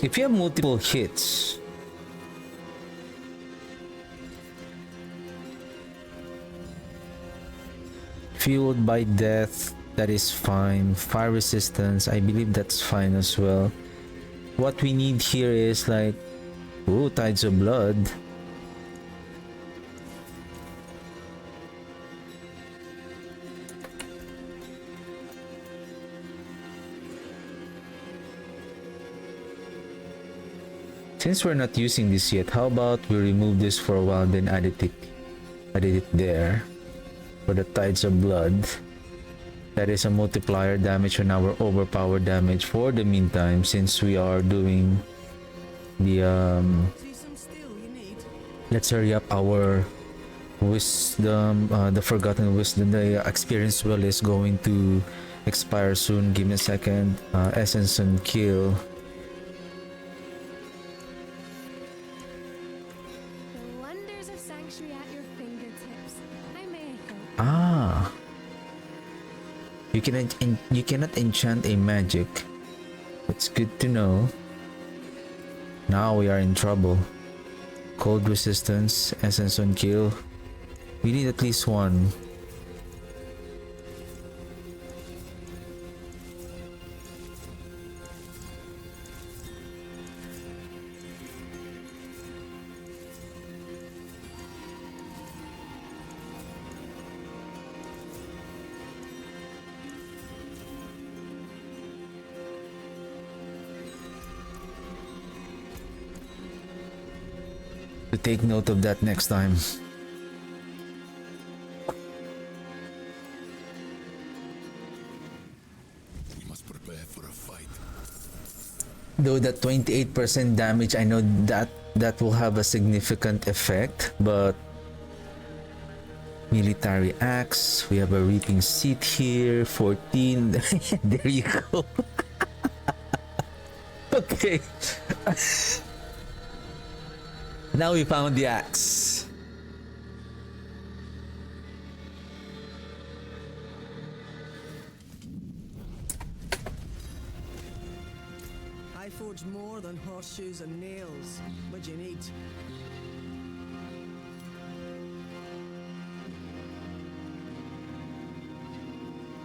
If you have multiple hits, fueled by death, that is fine. Fire resistance, I believe that's fine as well. What we need here is like, ooh, tides of blood. Since we're not using this yet, how about we remove this for a while, then edit it there for the tides of blood. That is a multiplier damage on our overpowered damage for the meantime, since we are doing the See some steel you need. let's hurry up our wisdom, the forgotten wisdom. The experience well is going to expire soon. Give me a second. Essence and kill. The wonders of sanctuary at your fingertips. I may help. Ah, you cannot enchant a magic. That's good to know. Now we are in trouble. Cold resistance, essence on kill. We need at least one. To take note of that next time. We must prepare for a fight. Though that 28% damage, I know that will have a significant effect, but military axe, we have a reaping seat here, 14. There you go. Okay. Now we found the axe. I forge more than horseshoes and nails. What do you need?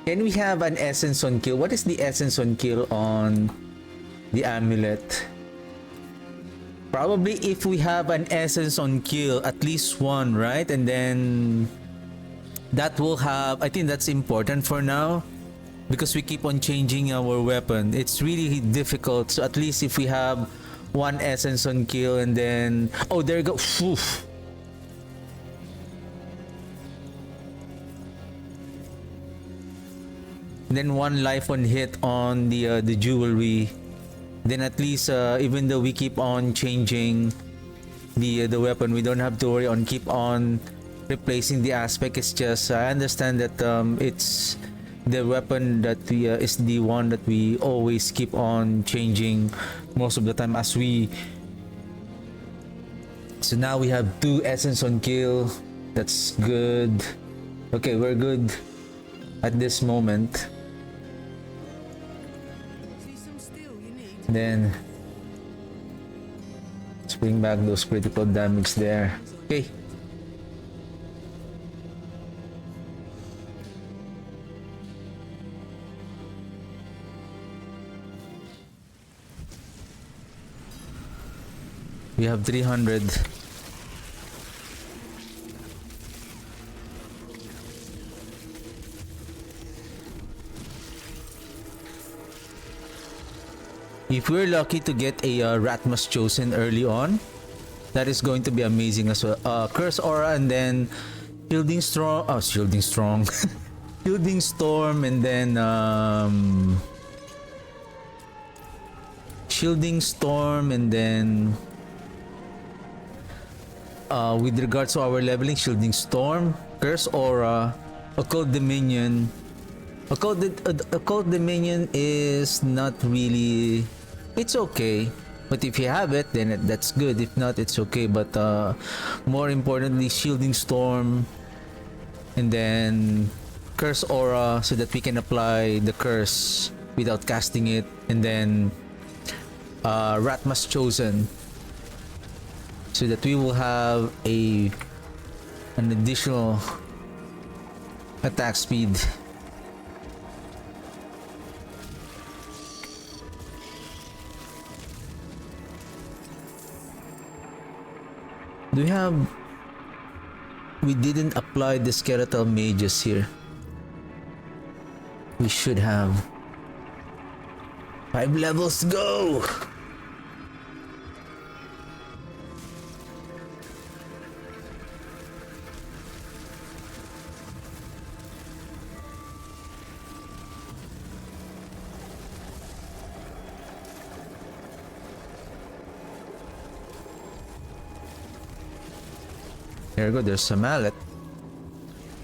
Can we have an essence on kill? What is the essence on kill on the amulet? Probably if we have an essence on kill, at least one, right? And then that will have, I think that's important for now because we keep on changing our weapon. It's really difficult. So at least if we have one essence on kill and then, oh, there you go. Oof. Then one life on hit on the jewelry. Then at least even though we keep on changing the weapon, we don't have to worry on keep on replacing the aspect. It's just I understand that it's the weapon that we is the one that we always keep on changing most of the time as we. So now we have 2 essence on kill. That's good. Okay, we're good at this moment. See some steel you need? Then let's bring back those critical damage there. Okay. We have 300. If we're lucky to get a Ratmas Chosen early on, that is going to be amazing as well. Curse Aura and then Shielding Strong. Oh, Shielding Strong. Shielding Storm and then Shielding Storm and then with regards to our leveling, Shielding Storm, Curse Aura, Occult Dominion. Occult Dominion is not really, it's okay, but if you have it then that's good. If not, it's okay, but more importantly, Shielding Storm and then Curse Aura so that we can apply the curse without casting it, and then Ratmas Chosen so that we will have an additional attack speed. Do we have... We didn't apply the skeletal mages here. We should have. 5 levels to go! There we go, there's a mallet.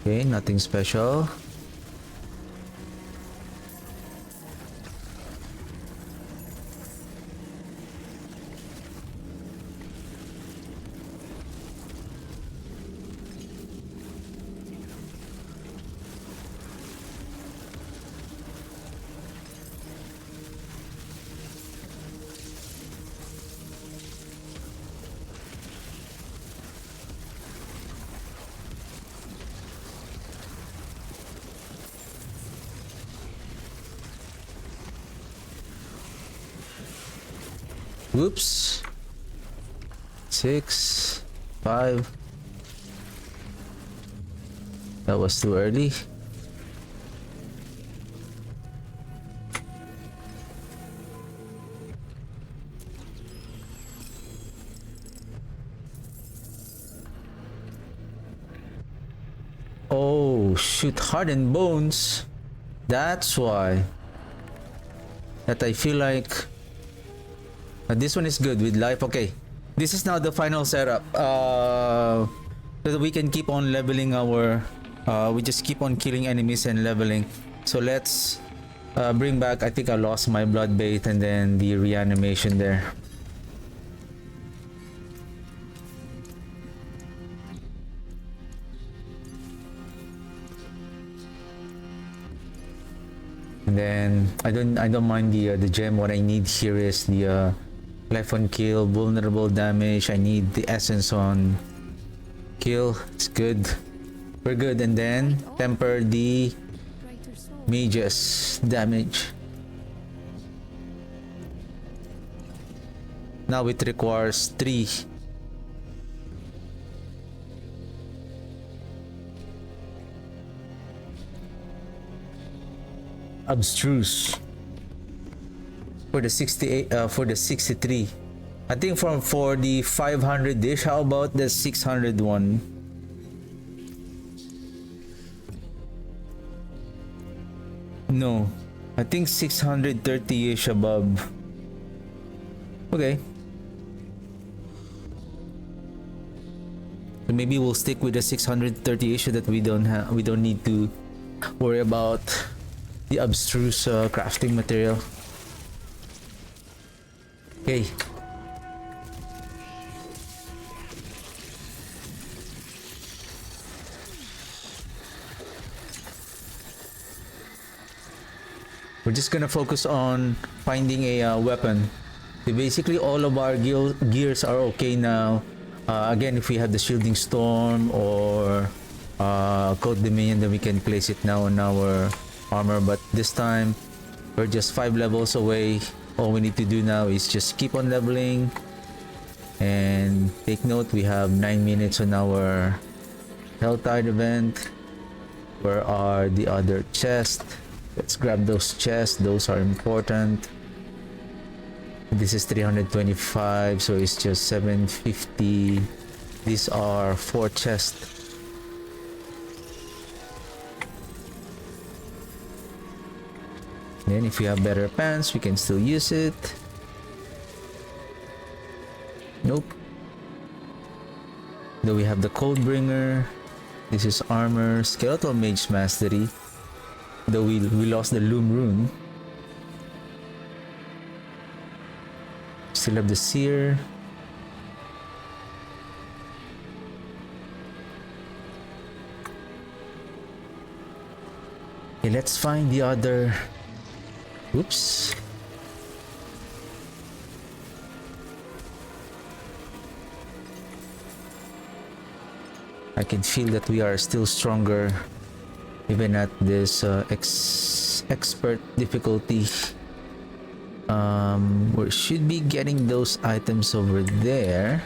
Okay, nothing special. Whoops. 6, 5. That was too early. Oh shoot, hardened bones. That's why. That I feel like this one is good with life. Okay, this is now the final setup so that we can keep on leveling our we just keep on killing enemies and leveling. So let's bring back, I think I lost my blood bait and then the reanimation there. And then I don't mind the gem. What I need here is the life on kill, vulnerable damage. I need the essence on kill. It's good. We're good. And then temper the Brighter soul. mage's damage. Now it requires 3. Abstruse for the 68 for the 63. I think for the 500 dish. How about the 600 one? No, I think 630ish above. Okay, so maybe we'll stick with the 630ish so that we don't need to worry about the abstruse crafting material. Okay. We're just gonna focus on finding a weapon. So basically all of our gears are okay now. Again, if we have the shielding storm or code dominion, then we can place it now on our armor, but this time we're just 5 levels away. All we need to do now is just keep on leveling, and take note, we have 9 minutes on our Helltide event. Where are the other chests? Let's grab those chests, those are important. This is 325, so it's just 750. These are 4 chests. Then if we have better pants, we can still use it. Nope. Then we have the Coldbringer. This is armor, skeletal mage mastery. Though we lost the loom rune. Still have the seer. Okay, let's find the other. Oops. I can feel that we are still stronger even at this expert difficulty. We should be getting those items over there.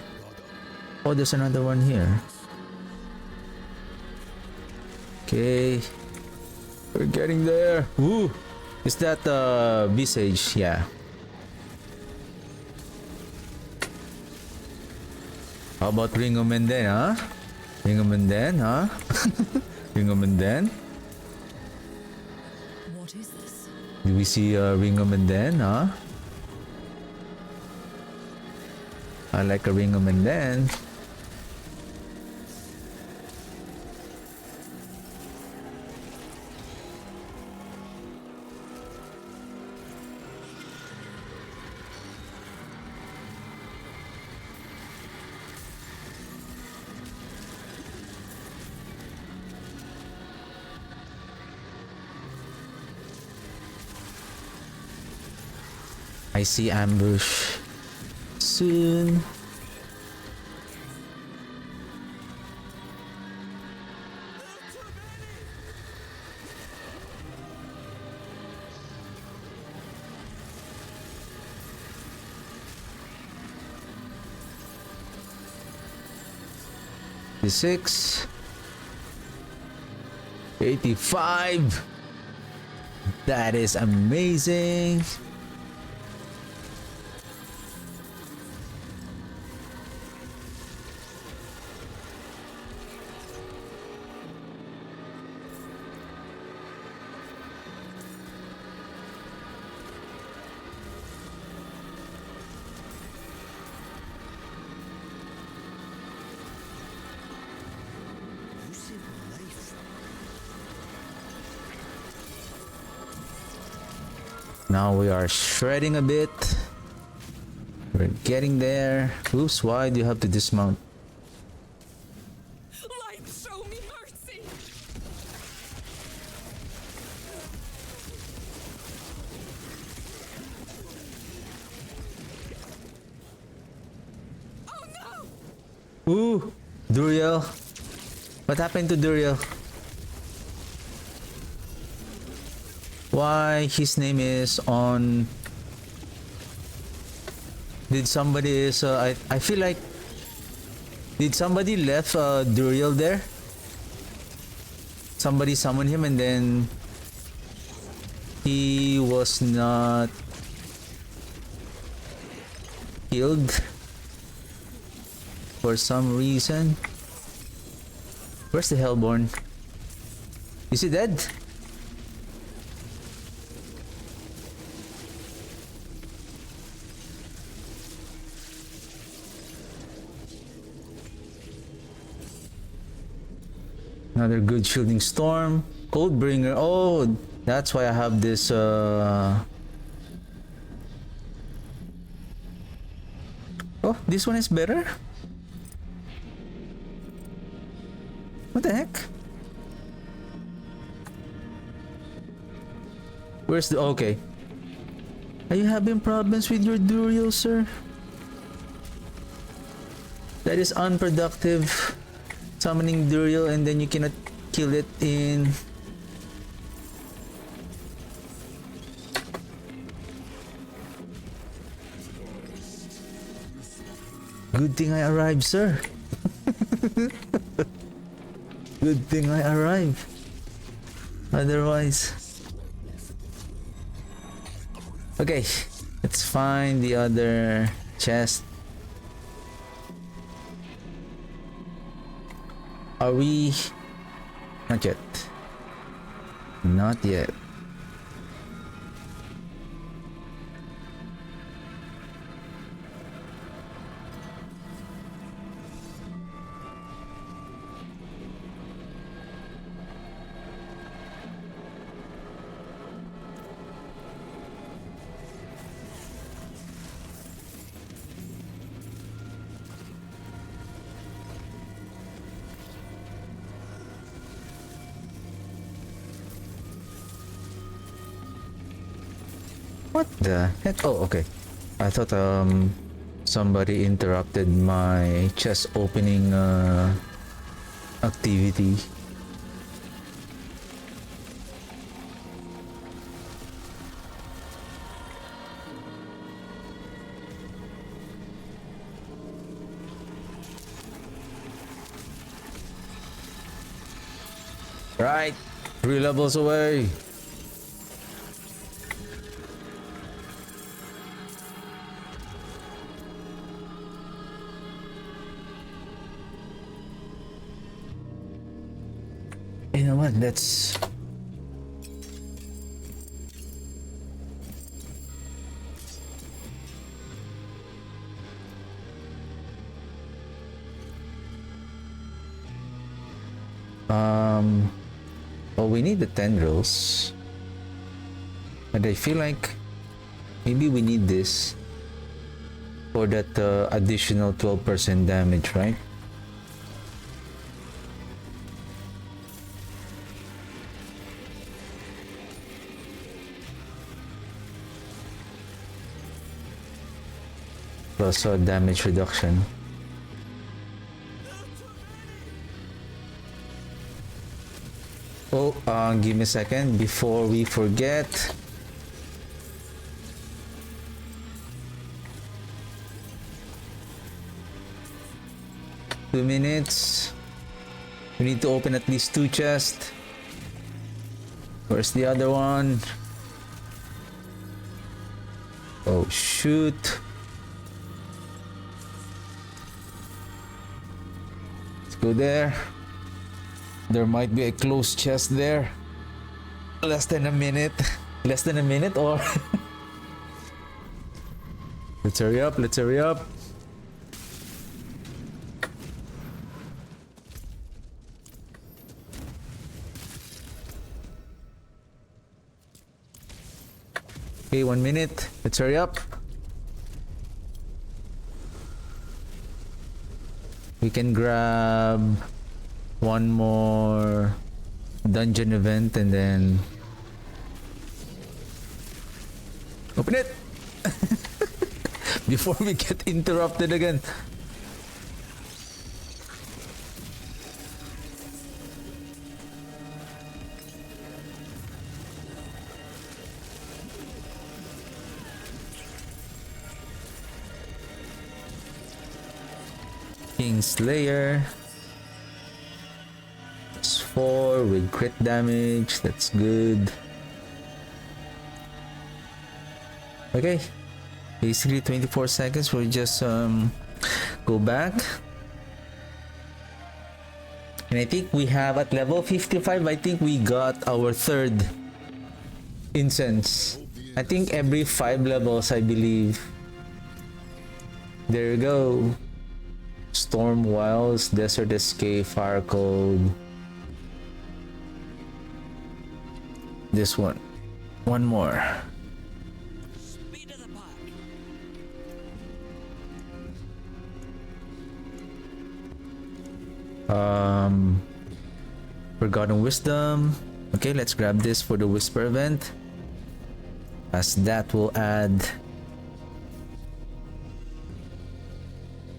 Oh, there's another one here. Okay, we're getting there. Woo! Is that Visage? Yeah. How about Ring of Menden, huh? Ring of Menden, huh? Ring of Menden? What is this? Do we see Ring of Menden, huh? I like a Ring of Menden. I see ambush soon. The 6 85. That is amazing. You saved my life. Now we are shredding a bit. We're getting there. Oops, why do you have to dismount? Light, show me mercy! Oh no! Ooh, Duriel. What happened to Duriel? Why his name is on... Did somebody is I feel like did somebody left Duriel there? Somebody summoned him and then he was not killed for some reason. Where's the Hellborn? Is he dead? Another good shielding storm. Coldbringer. Oh, that's why I have this Oh, this one is better? What the heck? Where's the... Okay. Are you having problems with your Duriel, sir? That is unproductive. Summoning Duriel and then you cannot kill it in... Good thing I arrived, sir. Good thing I arrived. Otherwise... Okay, let's find the other chest. Are we... Not yet. Not yet. What the heck? Oh, okay. I thought somebody interrupted my chest opening activity. Right, 3 levels away. You know what? Let's... Well, we need the tendrils, and I feel like maybe we need this for that additional 12% damage, right? Plus damage reduction. Oh, give me a second before we forget. Two minutes. We need to open at least 2 chests. Where's the other one? Oh shoot. Let's go there. There might be a closed chest there. Less than a minute. Less than a minute or... Let's hurry up, let's hurry up. Okay, 1 minute. Let's hurry up. We can grab one more dungeon event and then open it before we get interrupted again. Slayer. It's 4 with crit damage. That's good. Okay. Basically 24 seconds. We'll just go back. And I think we have at level 55, I think we got our 3rd incense. I think every 5 levels, I believe. There we go. Storm Wilds, Desert Escape, Fire Code. This one. One more. Speed of the pack. Forgotten Wisdom. Okay, let's grab this for the Whisper event, as that will add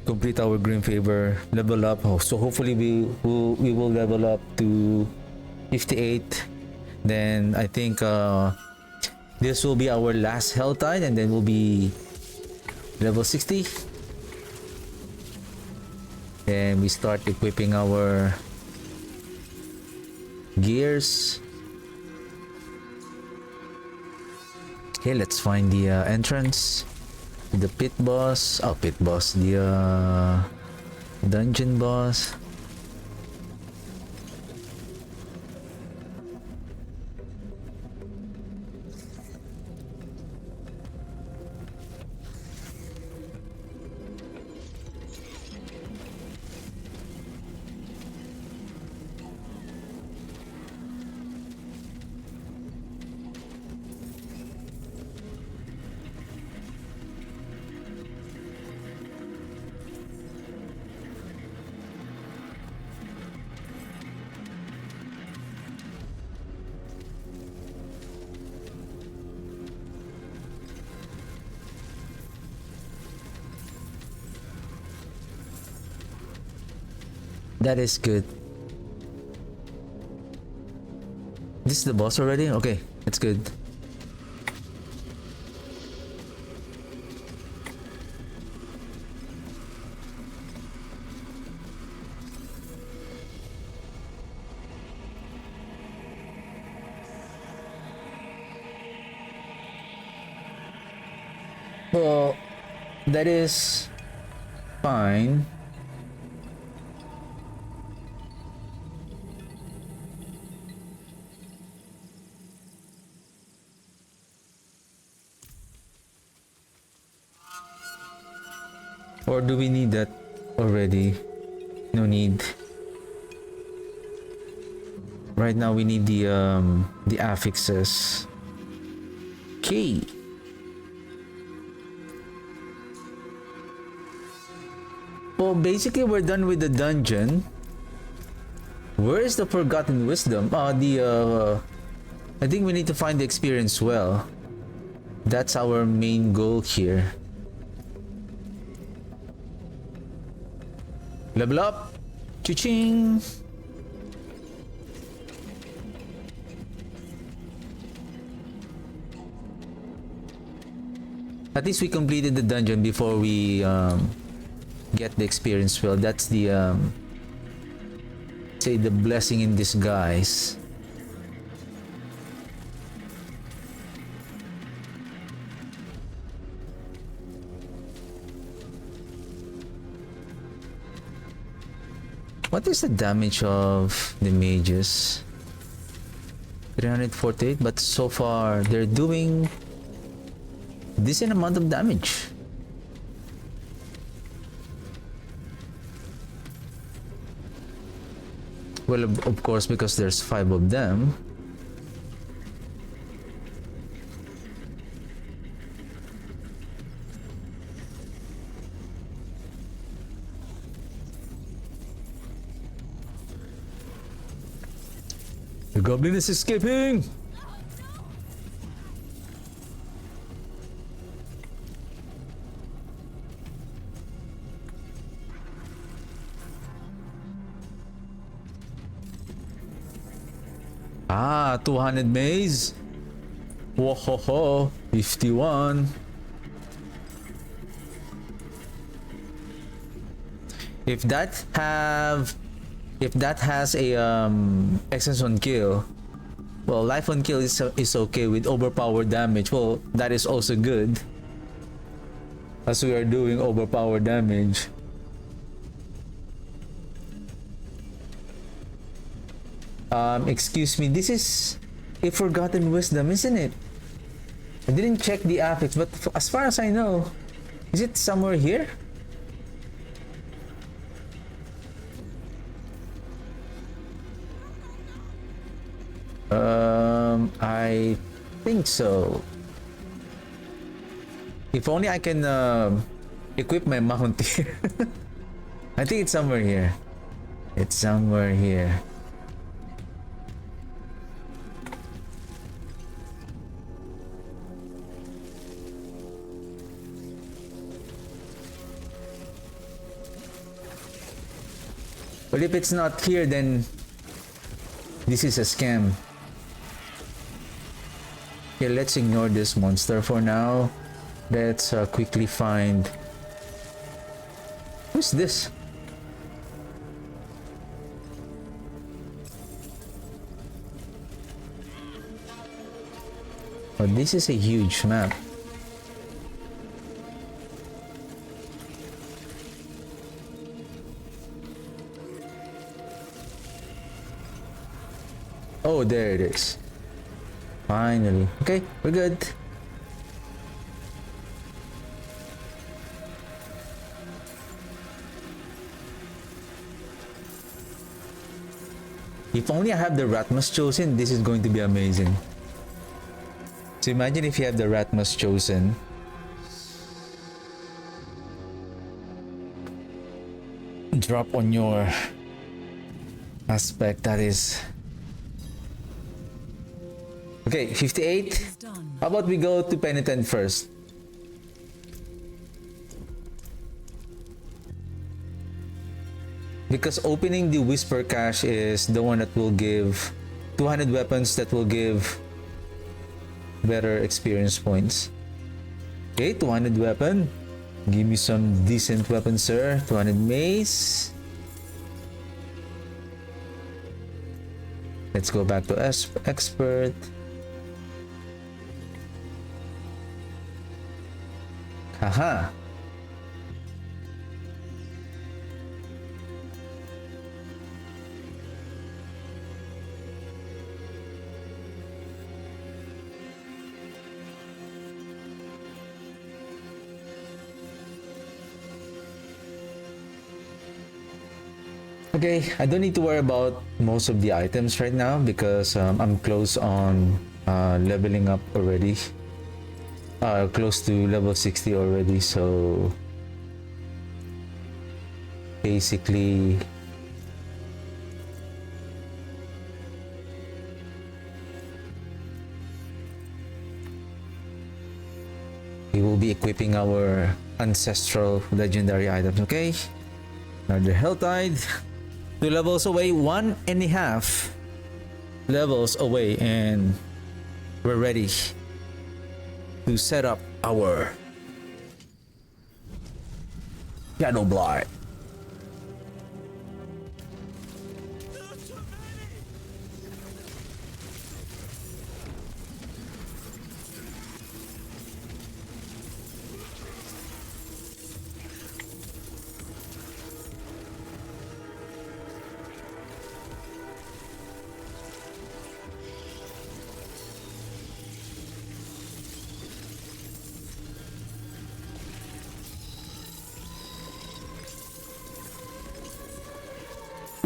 complete our Green Favor, level up. So hopefully we will level up to 58. Then I think this will be our last Hell Tide, and then we'll be level 60. And we start equipping our gears. Okay, let's find the entrance. The pit boss. Oh, pit boss. The dungeon boss. That is good. This is the boss already? Okay, that's good. Well, that is fine. Or do we need that already? No need. Right now we need the affixes. Okay. Well, basically we're done with the dungeon. Where is the Forgotten Wisdom? I think we need to find the experience well. That's our main goal here. Level up. Cha-ching. At least we completed the dungeon before we get the experience well. That's the say the blessing in disguise. What is the damage of the mages? 348, but so far they're doing decent amount of damage. Well, of course, because there's 5 of them. The goblin is escaping! Ah, 200 maze. Whoa ho ho, 51. If that has a essence on kill, well, life on kill is okay with overpowered damage. Well, that is also good, as we are doing overpowered damage. Excuse me, this is a forgotten wisdom, isn't it? I didn't check the affix, but as far as I know, is it somewhere here? I think so. If only I can equip my mount here. I think it's somewhere here. It's somewhere here. But if it's not here, then this is a scam. Okay, let's ignore this monster for now. Let's quickly find... Who's this? Oh, this is a huge map. Oh, there it is. Finally. Okay, we're good. If only I have the Ratmas chosen, this is going to be amazing. So imagine if you have the Ratmas chosen. Drop on your aspect, that is... Okay, 58. How about we go to Penitent first? Because opening the Whisper Cache is the one that will give 200 weapons that will give better experience points. Okay, 200 weapon. Give me some decent weapons, sir. 200 mace. Let's go back to expert. Haha. Okay, I don't need to worry about most of the items right now because I'm close on leveling up already. Close to level 60 already, so basically we will be equipping our ancestral legendary items. Okay, another Hell Tide. 2 levels away, 1.5 levels away, and we're ready to set up our Shadowblight.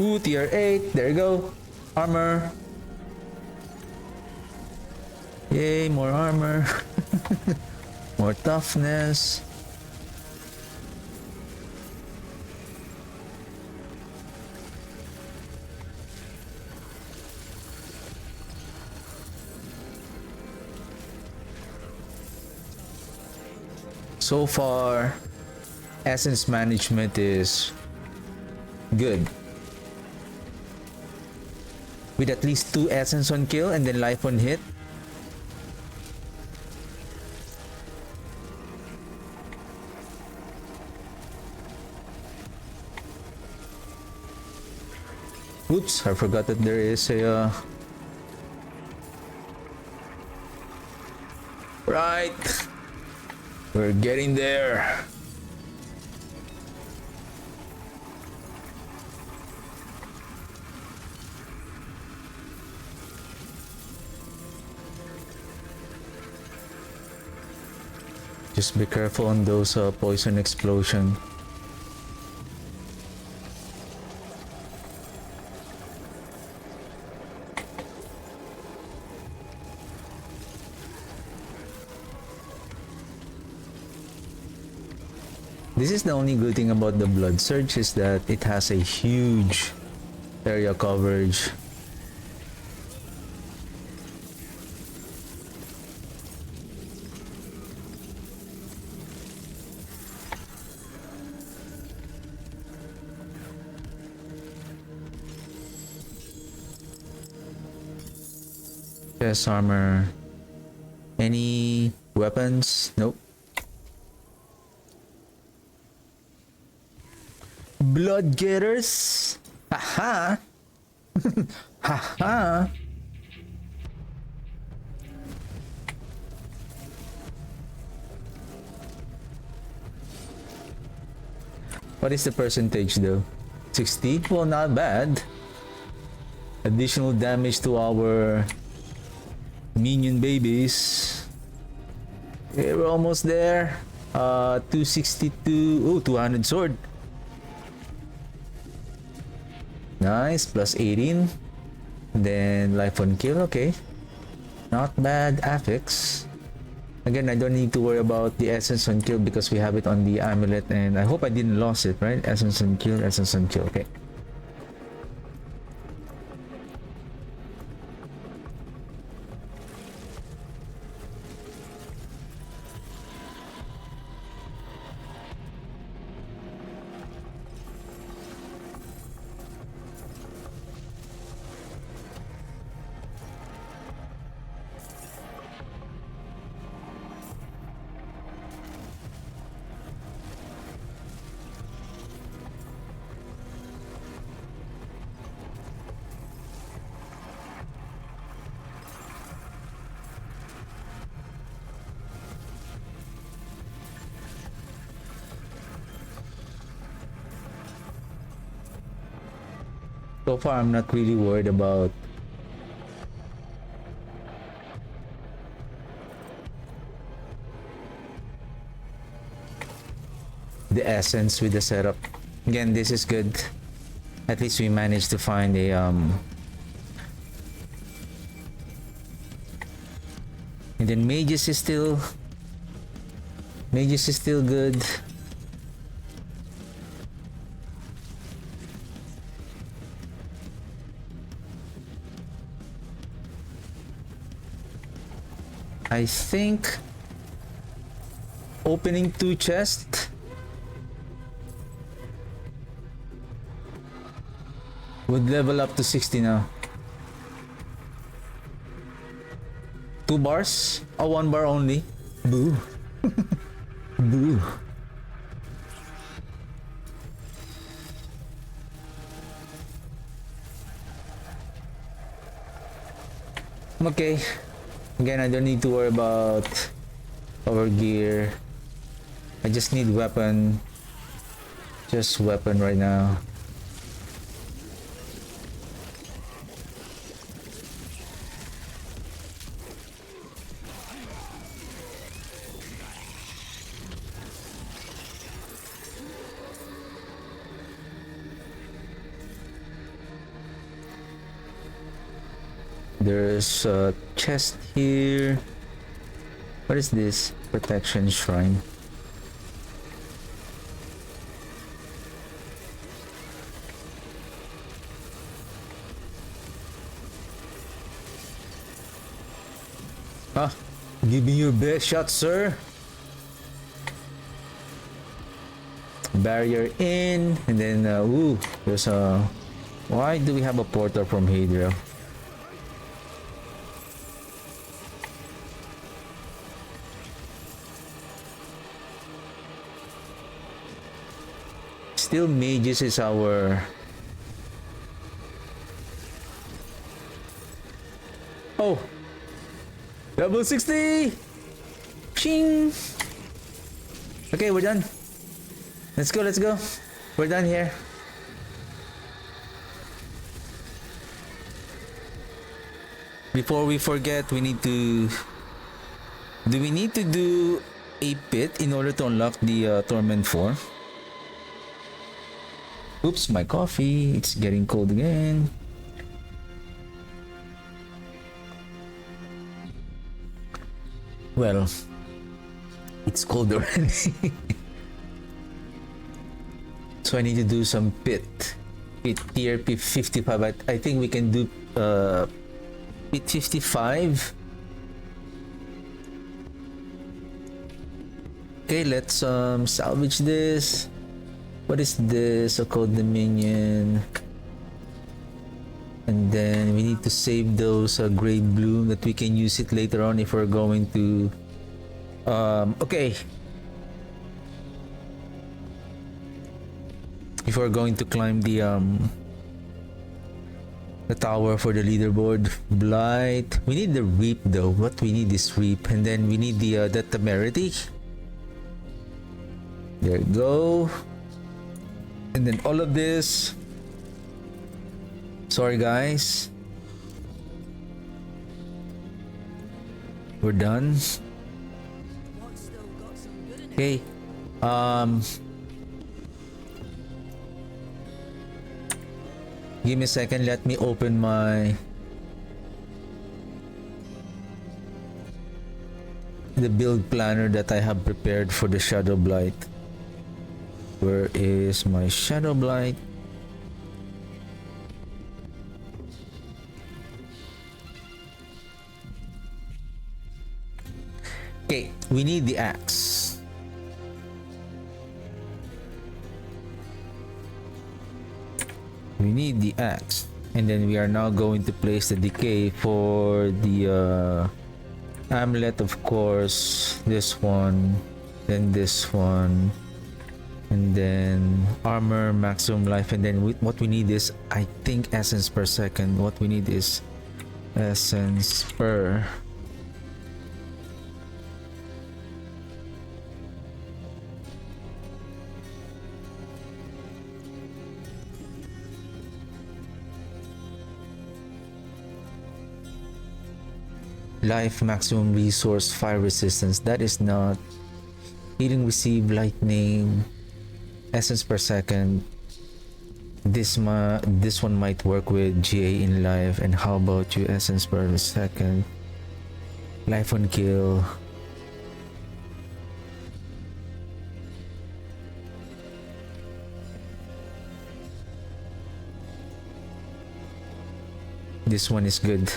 Ooh, tier 8. There you go. Armor. Yay, more armor. More toughness. So far, essence management is good. With at least 2 essence on kill and then life on hit. Oops, I forgot that there is a right. We're getting there. Just be careful on those poison explosion. This is the only good thing about the Blood Surge is that it has a huge area coverage. Chest armor. Any weapons? Nope. Blood getters. Haha. Haha. What is the percentage though? 60? Well, not bad. Additional damage to our minion babies. Okay, we're almost there. 262. Oh, 200 sword. Nice, plus 18. Then life on kill, okay. Not bad affix. Again, I don't need to worry about the essence on kill because we have it on the amulet, and I hope I didn't lose it, right? Essence on kill, okay. So far, I'm not really worried about the essence with the setup. Again, this is good. At least we managed to find a and then mages is still good. I think opening 2 chests would level up to 60 now. 2 bars? Oh, 1 bar only. Boo. Boo. Okay. Again, I don't need to worry about our gear. I just need weapon. Just weapon right now. There's a chest here. What is this? Protection shrine. Ah, give me your best shot, sir. barrier in, and then ooh, there's a. Why do we have a portal from Hadria? Still, mages is our. Oh, level 60. Ching. Okay, we're done. Let's go. Let's go. We're done here. Before we forget, we need to. Do we need to do a pit in order to unlock the Torment 4? Oops, my coffee. It's getting cold again. Well, it's cold already. So I need to do some pit. Pit tier P55. I think we can do pit 55. Okay, let's salvage this. What is this? A code dominion. And then we need to save those gray bloom that we can use it later on if we're going to okay, if we're going to climb the tower for the leaderboard. Blight, we need the reap though. What we need is reap, and then we need the temerity. There you go. And then all of this. Sorry guys, we're done. Okay, give me a second, let me open the build planner that I have prepared for the Shadowblight. Where is my Shadowblight? Okay, we need the axe. We need the axe. And then we are now going to place the decay for the amulet, of course. This one, then this one, and then armor, maximum life, and then what we need is, I think, essence per second. What we need is essence per. Life, maximum resource, fire resistance. That is not. Healing, receive, lightning, essence per second. This one might work with GA in life. And how about you? Essence per second, life on kill. This one is good.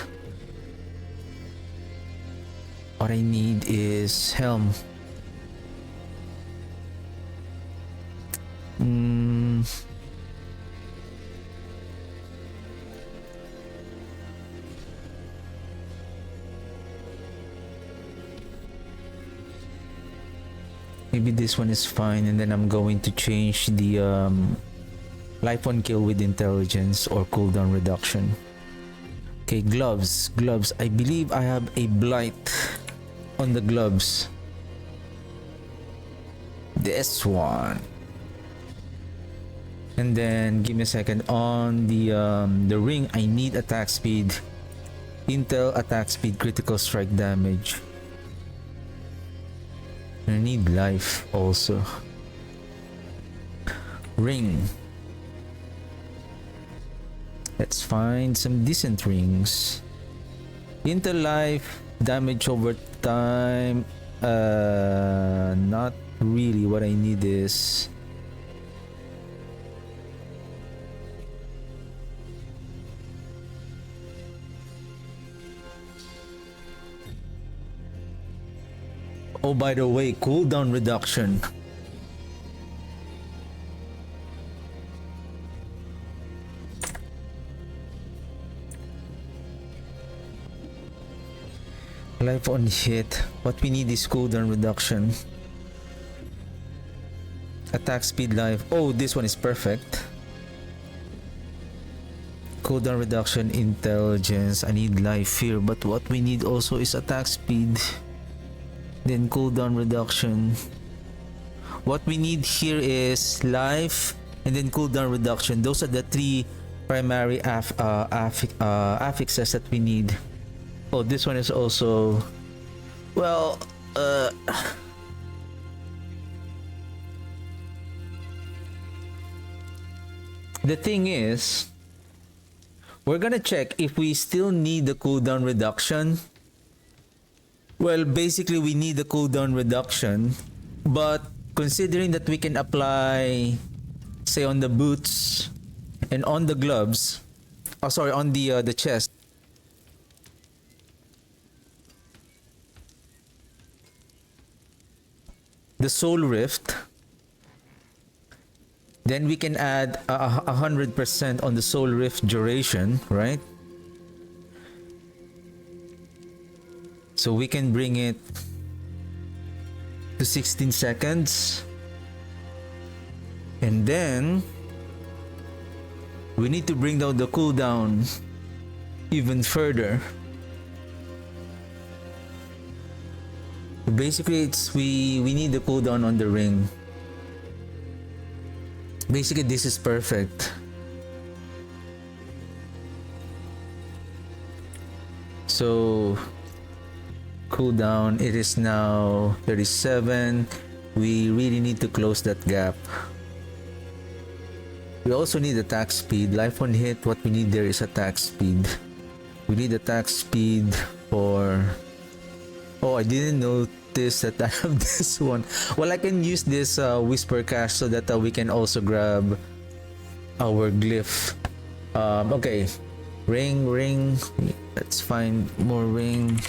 What I need is helm. Maybe this one is fine, and then I'm going to change the life on kill with intelligence or cooldown reduction. Okay, gloves. I believe I have a blight on the gloves. This one. And then give me a second. On the ring, I need attack speed, intel, attack speed, critical strike damage. I need life also. Ring. Let's find some decent rings. Intel, life, damage over time. Not really. What I need is oh, by the way, cooldown reduction. Life on hit. What we need is cooldown reduction. Attack speed, life. Oh, this one is perfect. Cooldown reduction, intelligence. I need life here, but what we need also is attack speed. Then cooldown reduction. What we need here is life and then cooldown reduction. Those are the three primary affixes that we need. Oh, this one is also, well, the thing is, we're gonna check if we still need the cooldown reduction. Well, basically we need the cooldown reduction, but considering that we can apply, say, on the boots and on the gloves, oh sorry, on the chest, the soul rift, then we can add 100% on the soul rift duration, right? So we can bring it to 16 seconds. And then we need to bring down the cooldown even further. Basically, it's we need the cooldown on the ring. Basically, this is perfect. So cooldown, it is now 37. We really need to close that gap. We also need attack speed. Life on hit, what we need there is attack speed. We need attack speed for... Oh, I didn't notice that I have this one. Well, I can use this Whisper Cache so that we can also grab our glyph. Okay, ring. Let's find more ring.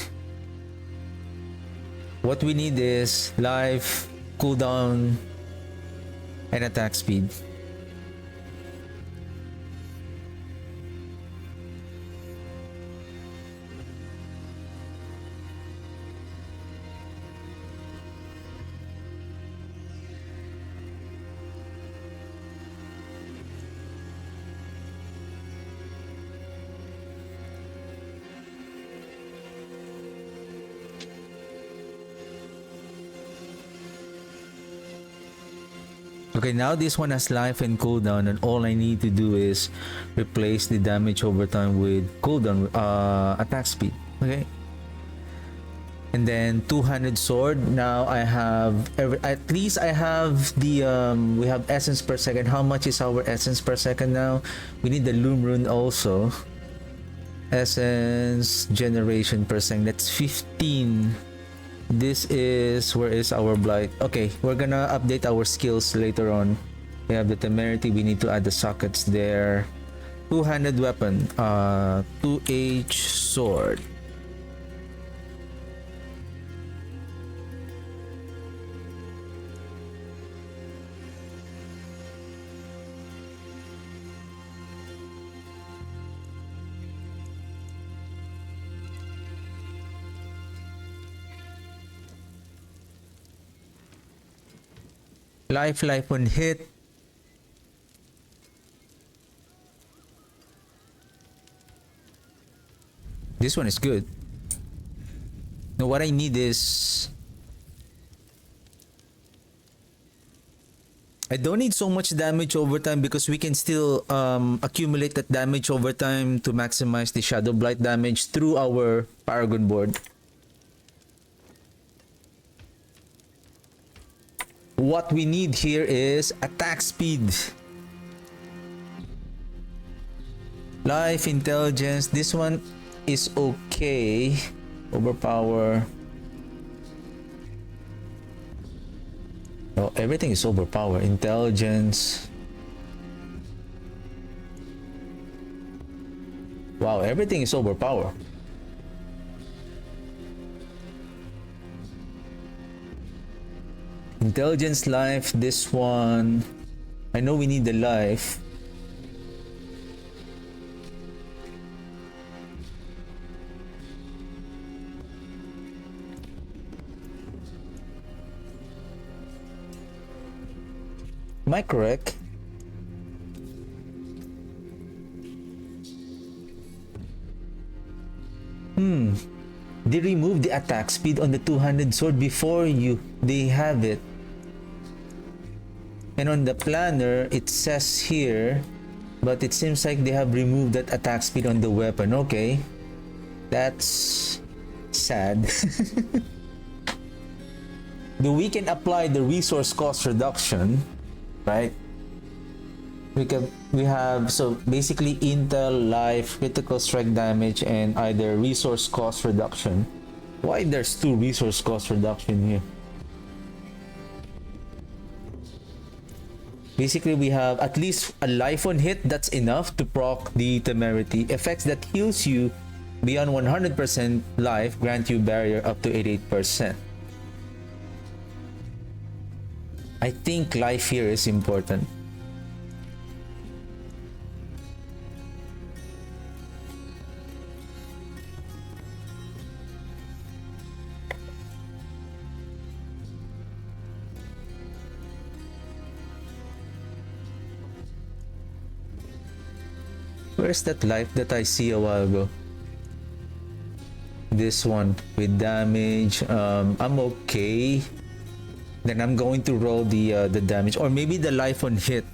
What we need is life, cooldown, and attack speed. Okay, now this one has life and cooldown, and all I need to do is replace the damage over time with cooldown attack speed. Okay, and then two-handed sword. Now I have at least I have the we have essence per second. How much is our essence per second now? We need the loom rune also. Essence generation per second. That's 15. This is, where is our blight? Okay, we're gonna update our skills later on. We have the temerity, we need to add the sockets there. Two-handed weapon, 2H sword. Life on hit. This one is good. Now what I need is, I don't need so much damage over time because we can still accumulate that damage over time to maximize the Shadowblight damage through our Paragon board. What we need here is attack speed. Life, intelligence, this one is okay. Overpower. Oh, everything is overpower. Intelligence. Wow, everything is overpower. Intelligence, life, this one. I know we need the life. Am I correct? They remove the attack speed on the two-handed sword before they have it. And on the planner, it says here, but it seems like they have removed that attack speed on the weapon. Okay. That's sad. We can apply the resource cost reduction, right? We have so basically intel, life, critical strike damage, and either resource cost reduction. Why there's two resource cost reduction here? Basically, we have at least a life on hit. That's enough to proc the temerity. Effects that heals you beyond 100% life grant you barrier up to 88%. I think life here is important. Where's that life that I see a while ago? This one with damage. I'm okay. Then I'm going to roll the damage, or maybe the life on hit.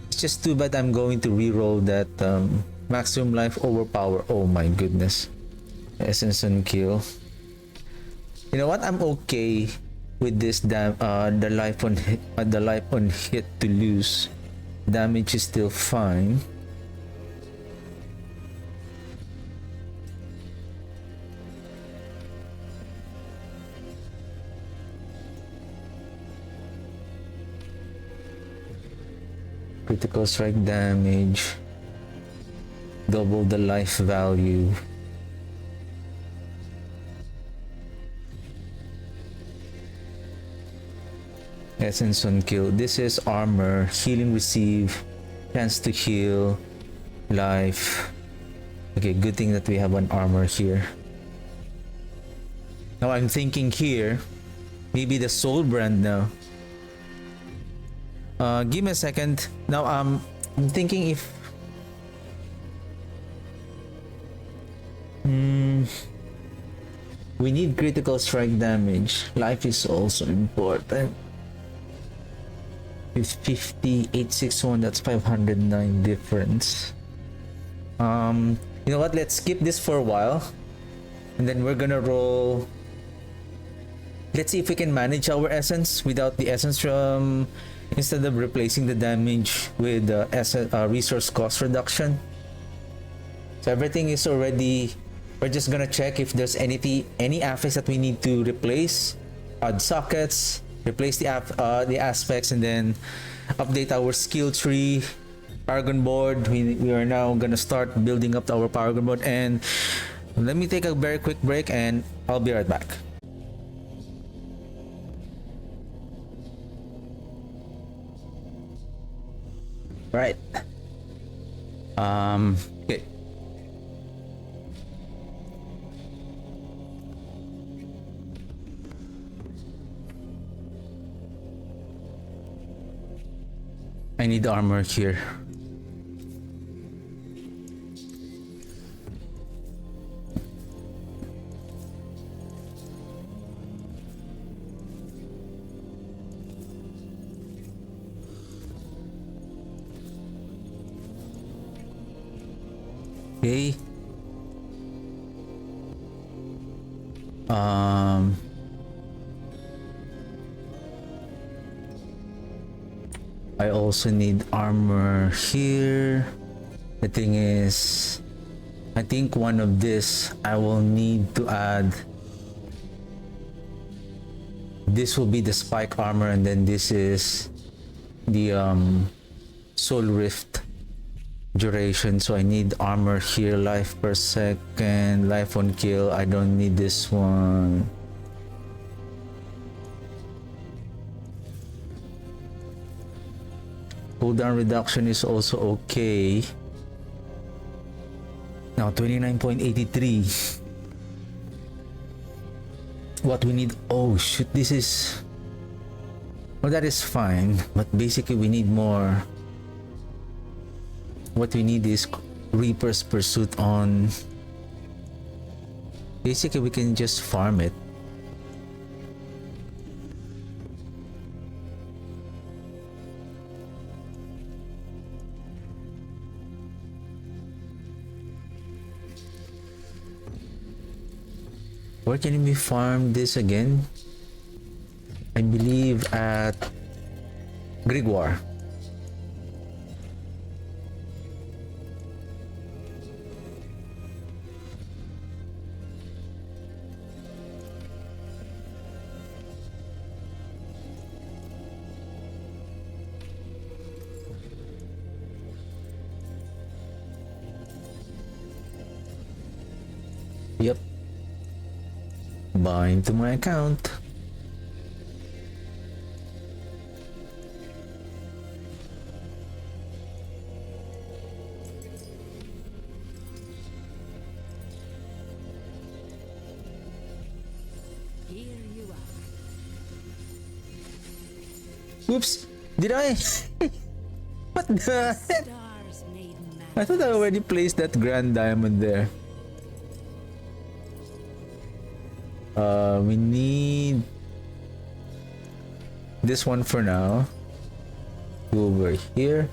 It's just too bad I'm going to re-roll that maximum life overpower. Oh my goodness. Essence on kill. You know what? I'm okay with this the life on hit to lose. Damage is still fine. Critical strike damage, double the life value. Essence on kill. This is armor, healing receive, chance to heal, life. Okay, good thing that we have an armor here. Now I'm thinking here, maybe the soul brand now. Give me a second. Now I'm thinking if we need critical strike damage. Life is also important. With 50, 861, that's 509 difference. You know what? Let's skip this for a while, and then we're gonna roll. Let's see if we can manage our essence without the essence from. Instead of replacing the damage with resource cost reduction. So everything is already, we're just gonna check if there's any affix that we need to replace, add sockets, replace the aspects, and then update our skill tree, Paragon board. We are now gonna start building up our Paragon board, and let me take a very quick break and I'll be right back. Right. Okay. I need armor here. Okay. I also need armor here. The thing is, I think one of this I will need to add. This will be the spike armor, and then this is the soul rift duration. So I need armor here, life per second, life on kill. I don't need this one. Cooldown reduction is also okay. Now 29.83. What we need, oh shoot, this is, Oh, that is fine, but basically we need more. What we need is Reaper's Pursuit on. Basically we can just farm it. Where can we farm this again? I believe at Grigwar. Yep. Bind to my account. Oops, did I? What the heck? I thought I already placed that grand diamond there. We need this one for now. Go over here.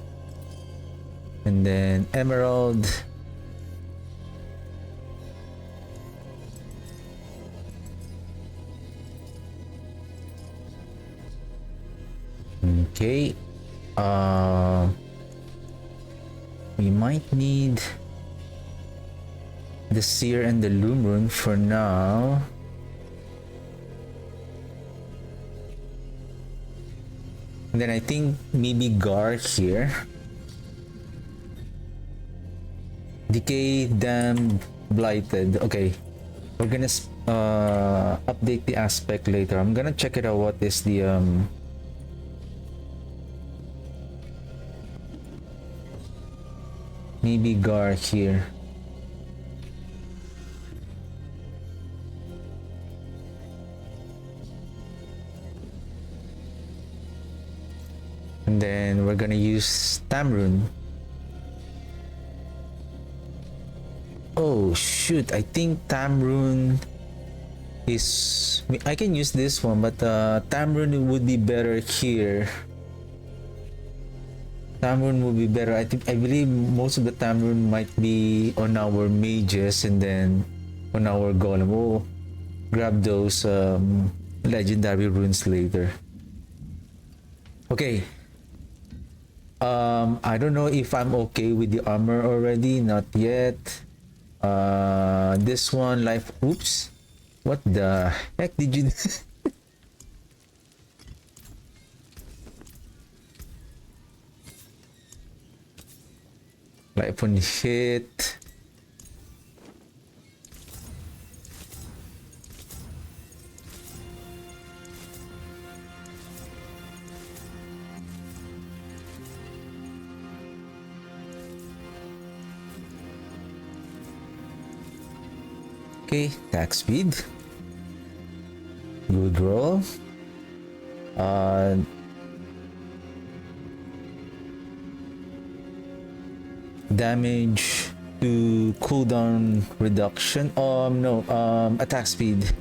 And then emerald. Okay. We might need the seer and the loom rune for now. And then I think maybe Gar here. Decay, damned, blighted. Okay. We're gonna update the aspect later. I'm gonna check it out. What is the maybe Gar here. And then we're gonna use Tamrune. Oh shoot, I think Tamrune is... I can use this one, but Tamrune would be better here. Tamrune would be better. I believe most of the Tamrune might be on our mages and then on our golem. We'll grab those legendary runes later. Okay. I don't know if I'm okay with the armor already. Not yet. This one, life. Oops. What the heck did you do? Life on hit. Okay, attack speed. Good roll. Damage to cooldown reduction. No, attack speed.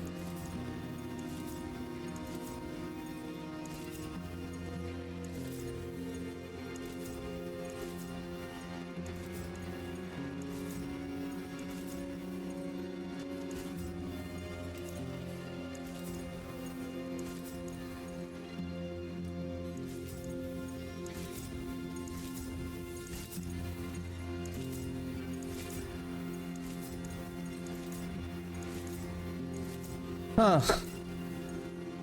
Huh.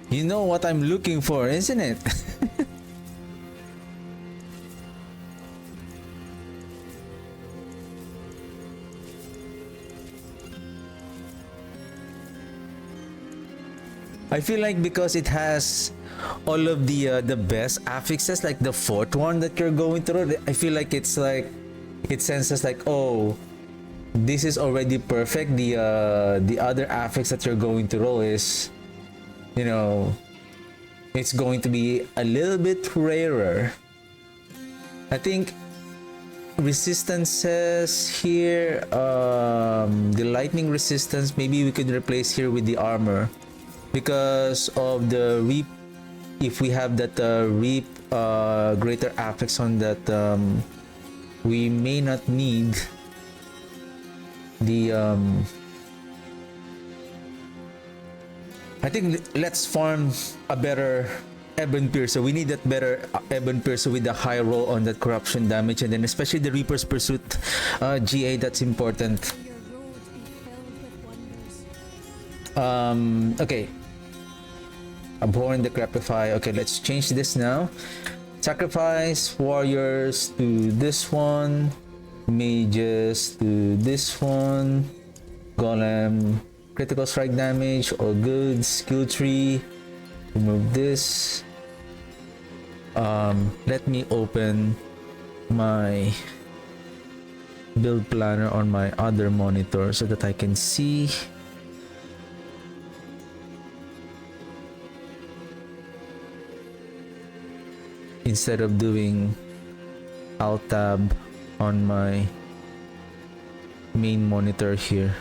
You know what I'm looking for, isn't it? I feel like because it has all of the best affixes, like the fourth one that you're going through, I feel like it's like it senses like, oh, this is already perfect. The other affix that you're going to roll is, you know, it's going to be a little bit rarer. I think resistances here, the lightning resistance, maybe we could replace here with the armor because of the reap. If we have that reap greater affix on that, we may not need the I think let's farm a better Ebon Piercer. We need that better Ebon Piercer with the high roll on that corruption damage, and then especially the Reaper's Pursuit GA, that's important. Your road be filled with wonders. Okay. Abhorrent Decrepify. Okay, let's change this now. Sacrifice warriors to this one. Mages to this one. Golem. Critical strike damage. All good. Skill tree. Remove this. Let me open my build planner on my other monitor so that I can see. Instead of doing Alt Tab on my main monitor here.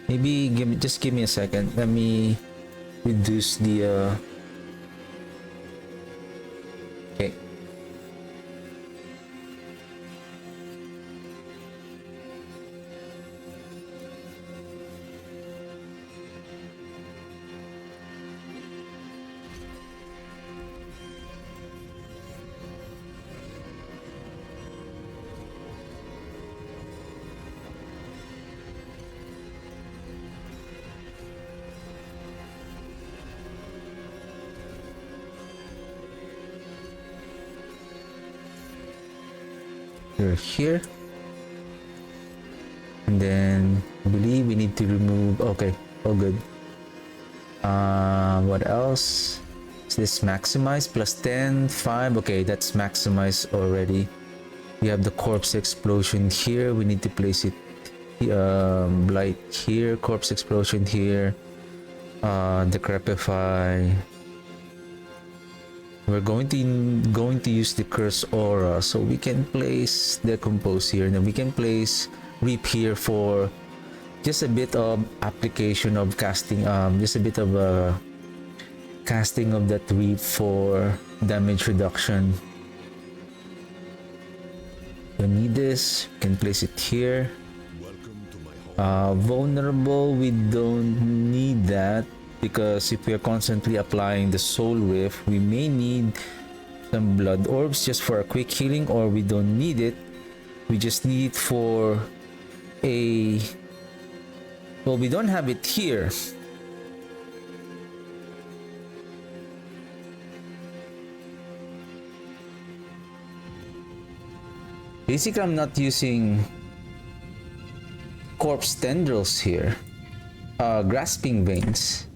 Maybe just give me a second. Let me reduce the okay. Here, and then I believe we need to remove. Okay, all good. What else is this? Maximize plus 10 5. Okay, that's maximized already. We have the corpse explosion here. We need to place it blight here, corpse explosion here, decrepify. We're going to use the curse aura, so we can place decompose here, and then we can place reap here for just a bit of application of casting, just a bit of casting of that reap for damage reduction. We need this. We can place it here. Vulnerable, we don't need that. Because if we are constantly applying the soul rift, we may need some blood orbs just for a quick healing, or we don't need it. We just need it for a... Well, we don't have it here. Basically, I'm not using corpse tendrils here. Grasping veins.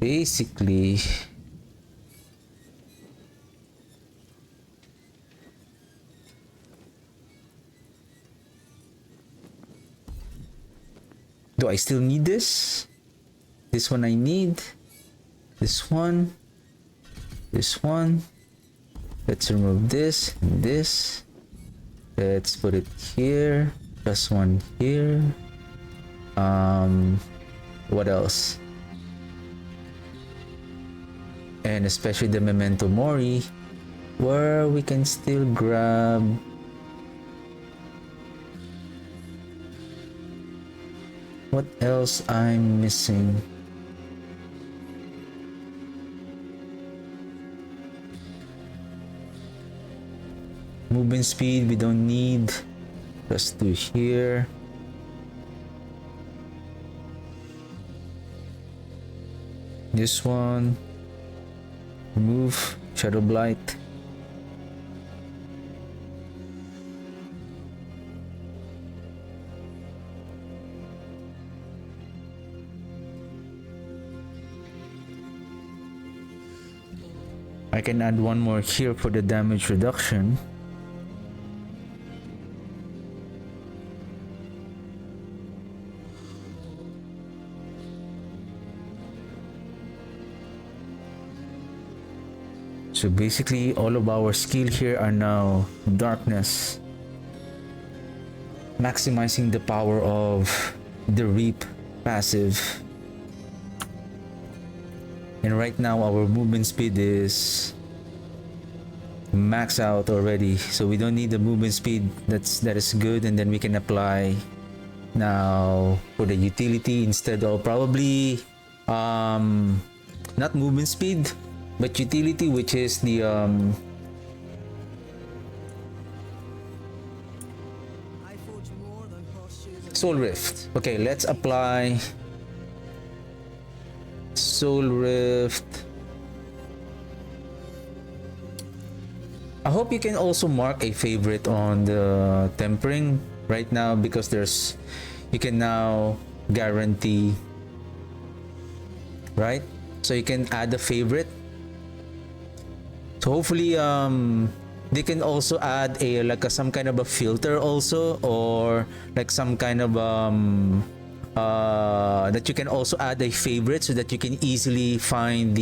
Basically, do I still need this? This one I need. This one. This one. Let's remove this and this. Let's put it here. Plus one here. What else? And especially the Memento Mori, where we can still grab what else I'm missing. Movement speed we don't need. Let's do here. This one. Remove Shadowblight. I can add one more here for the damage reduction. So basically, all of our skill here are now darkness, maximizing the power of the Reap passive. And right now, our movement speed is max out already, so we don't need the movement speed. That is good. And then we can apply now for the utility instead of probably not movement speed but utility, which is the I forge more than horseshoes and Soul Rift. Okay, let's apply Soul Rift. I hope you can also mark a favorite on the tempering right now, because you can now guarantee, right? So you can add a favorite. So hopefully they can also add some kind of a filter also, or like some kind of that you can also add a favorite so that you can easily find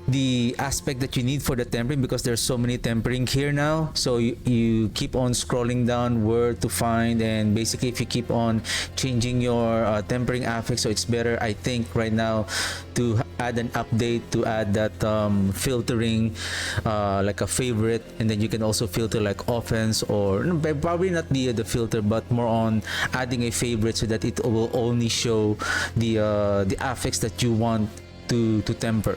the aspect that you need for the tempering, because there's so many tempering here now. So you keep on scrolling down where to find, and basically if you keep on changing your tempering affix, so it's better, I think, right now to add an update to add that filtering, like a favorite, and then you can also filter like offense, or probably not the filter, but more on adding a favorite so that it will only show the affix that you want to temper.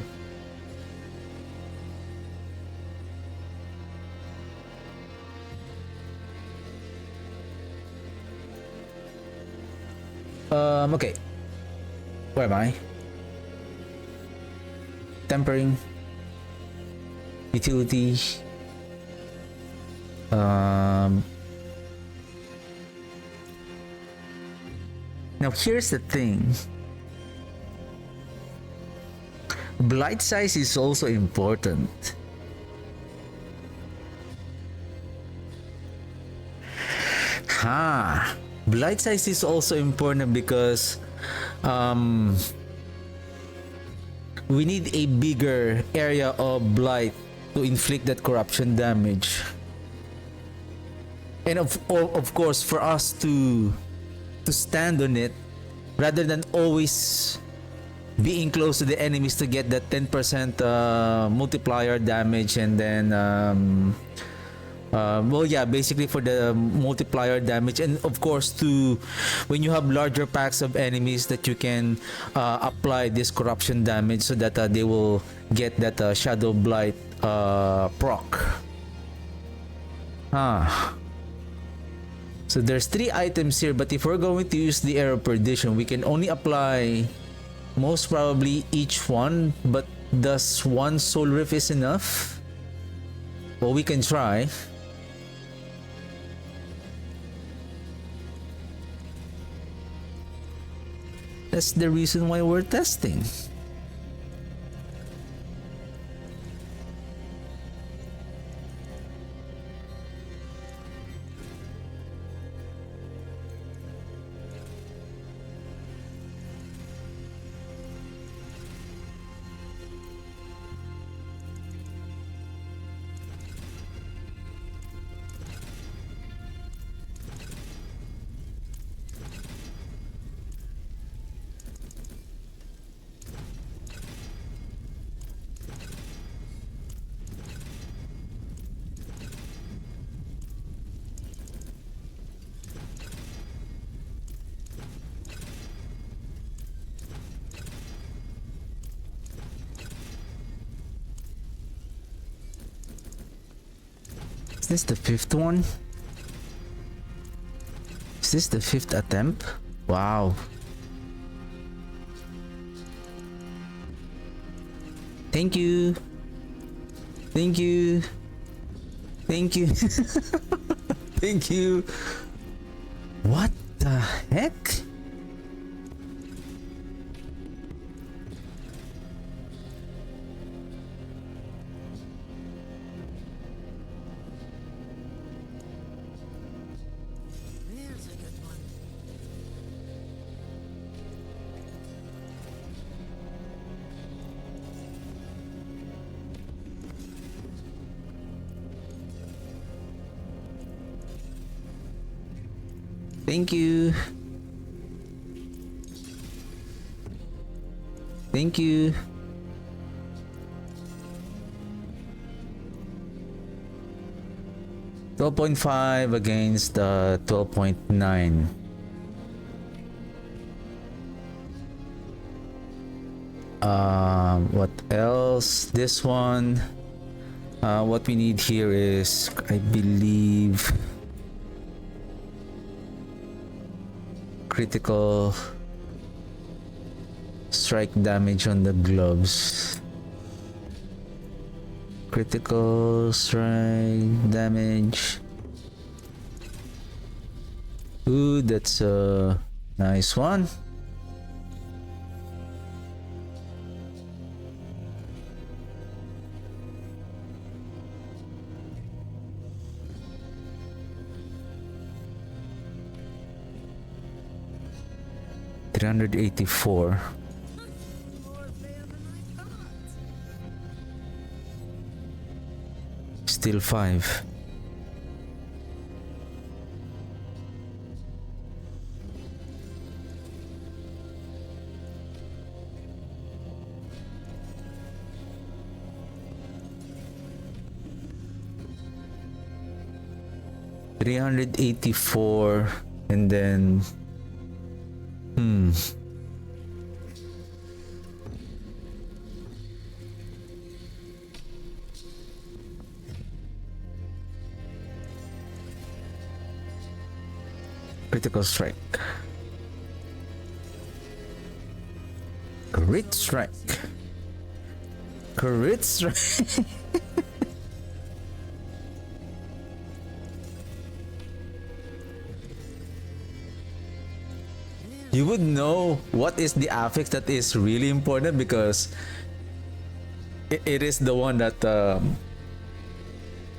Okay, where am I? Tempering, utility, now here's the thing, blight size is also important. Blight size is also important because we need a bigger area of blight to inflict that corruption damage, and of course for us to stand on it rather than always being close to the enemies to get that 10% multiplier damage, and then basically for the multiplier damage, and of course when you have larger packs of enemies that you can apply this corruption damage so that they will get that Shadowblight proc. So there's 3 items here, but if we're going to use the Arrow of Perdition, we can only apply most probably each one. But does one Soul Rift is enough? Well, we can try. That's the reason why we're testing. Is this the 5th one? Is this the 5th attempt? Wow. Thank you. Thank you. Thank you. Thank you. What the heck? there's a good one. Thank you. Thank you. $12.5 against 12.9. What else? This one. What we need here is, I believe, critical strike damage on the gloves. Critical strike damage. Ooh, that's a nice one. $384. Still 5. $384 and then critical strike. Crit strike. Crit strike. You would know what is the affix that is really important because it is the one that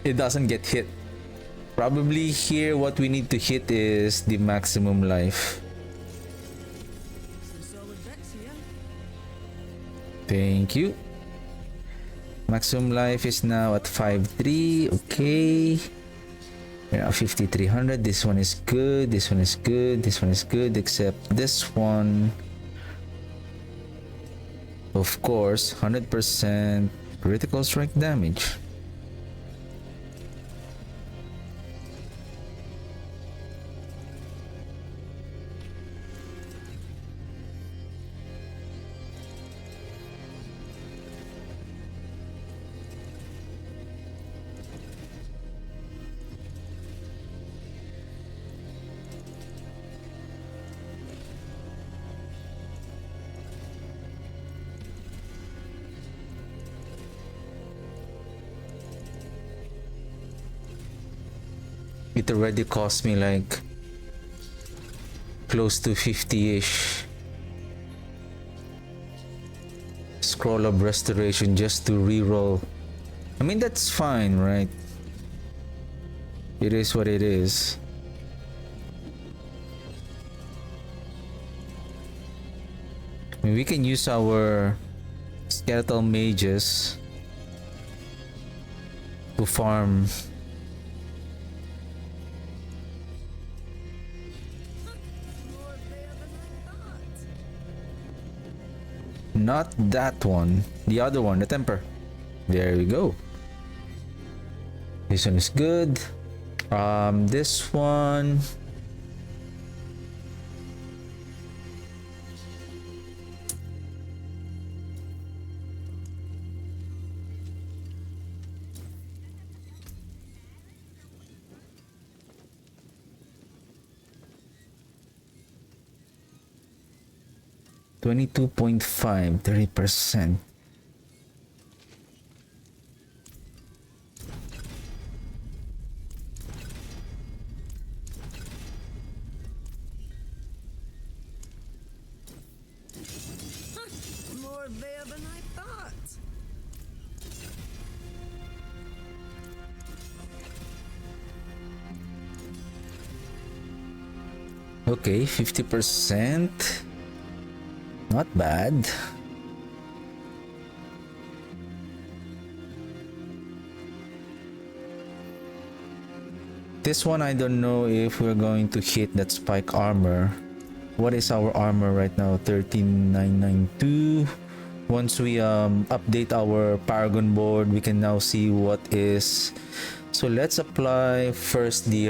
it doesn't get hit. Probably here what we need to hit is the maximum life. Some solid bits here. Thank you. Maximum life is now at 5.3. Okay. We're at 5300. This one is good. This one is good. This one is good. Except this one. Of course, 100% critical strike damage. It already cost me like close to 50-ish. Scroll of restoration just to reroll. I mean, that's fine, right? It is what it is. I mean, we can use our skeletal mages to farm. Not that one, the other one, the temper. There we go. This one is good. This one. $22.5, 30%. More there than I thought. Okay, 50%. Not bad. This one, I don't know if we're going to hit that spike armor. What is our armor right now? 13992. Once we update our Paragon board, we can now see what is. So let's apply first the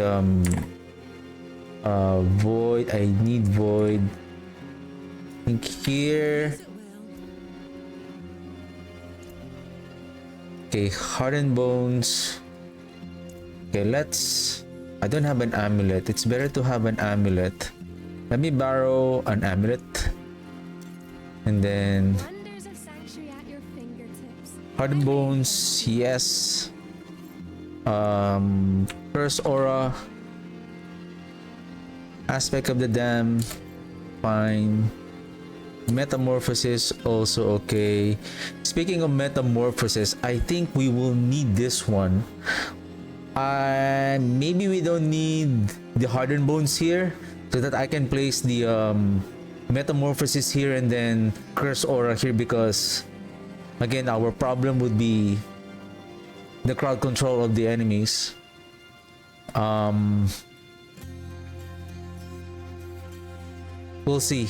void. I need void. I think here. Okay, hardened bones. Okay, let's. I don't have an amulet. It's better to have an amulet. Let me borrow an amulet. And then Wonders of sanctuary at your fingertips. hardened bones, yes. Curse aura. Aspect of the dam, fine. Metamorphosis, also okay. Speaking of metamorphosis, I think we will need this one. Maybe we don't need the hardened bones here, so that I can place the metamorphosis here and then curse aura here, because again our problem would be the crowd control of the enemies. We'll see.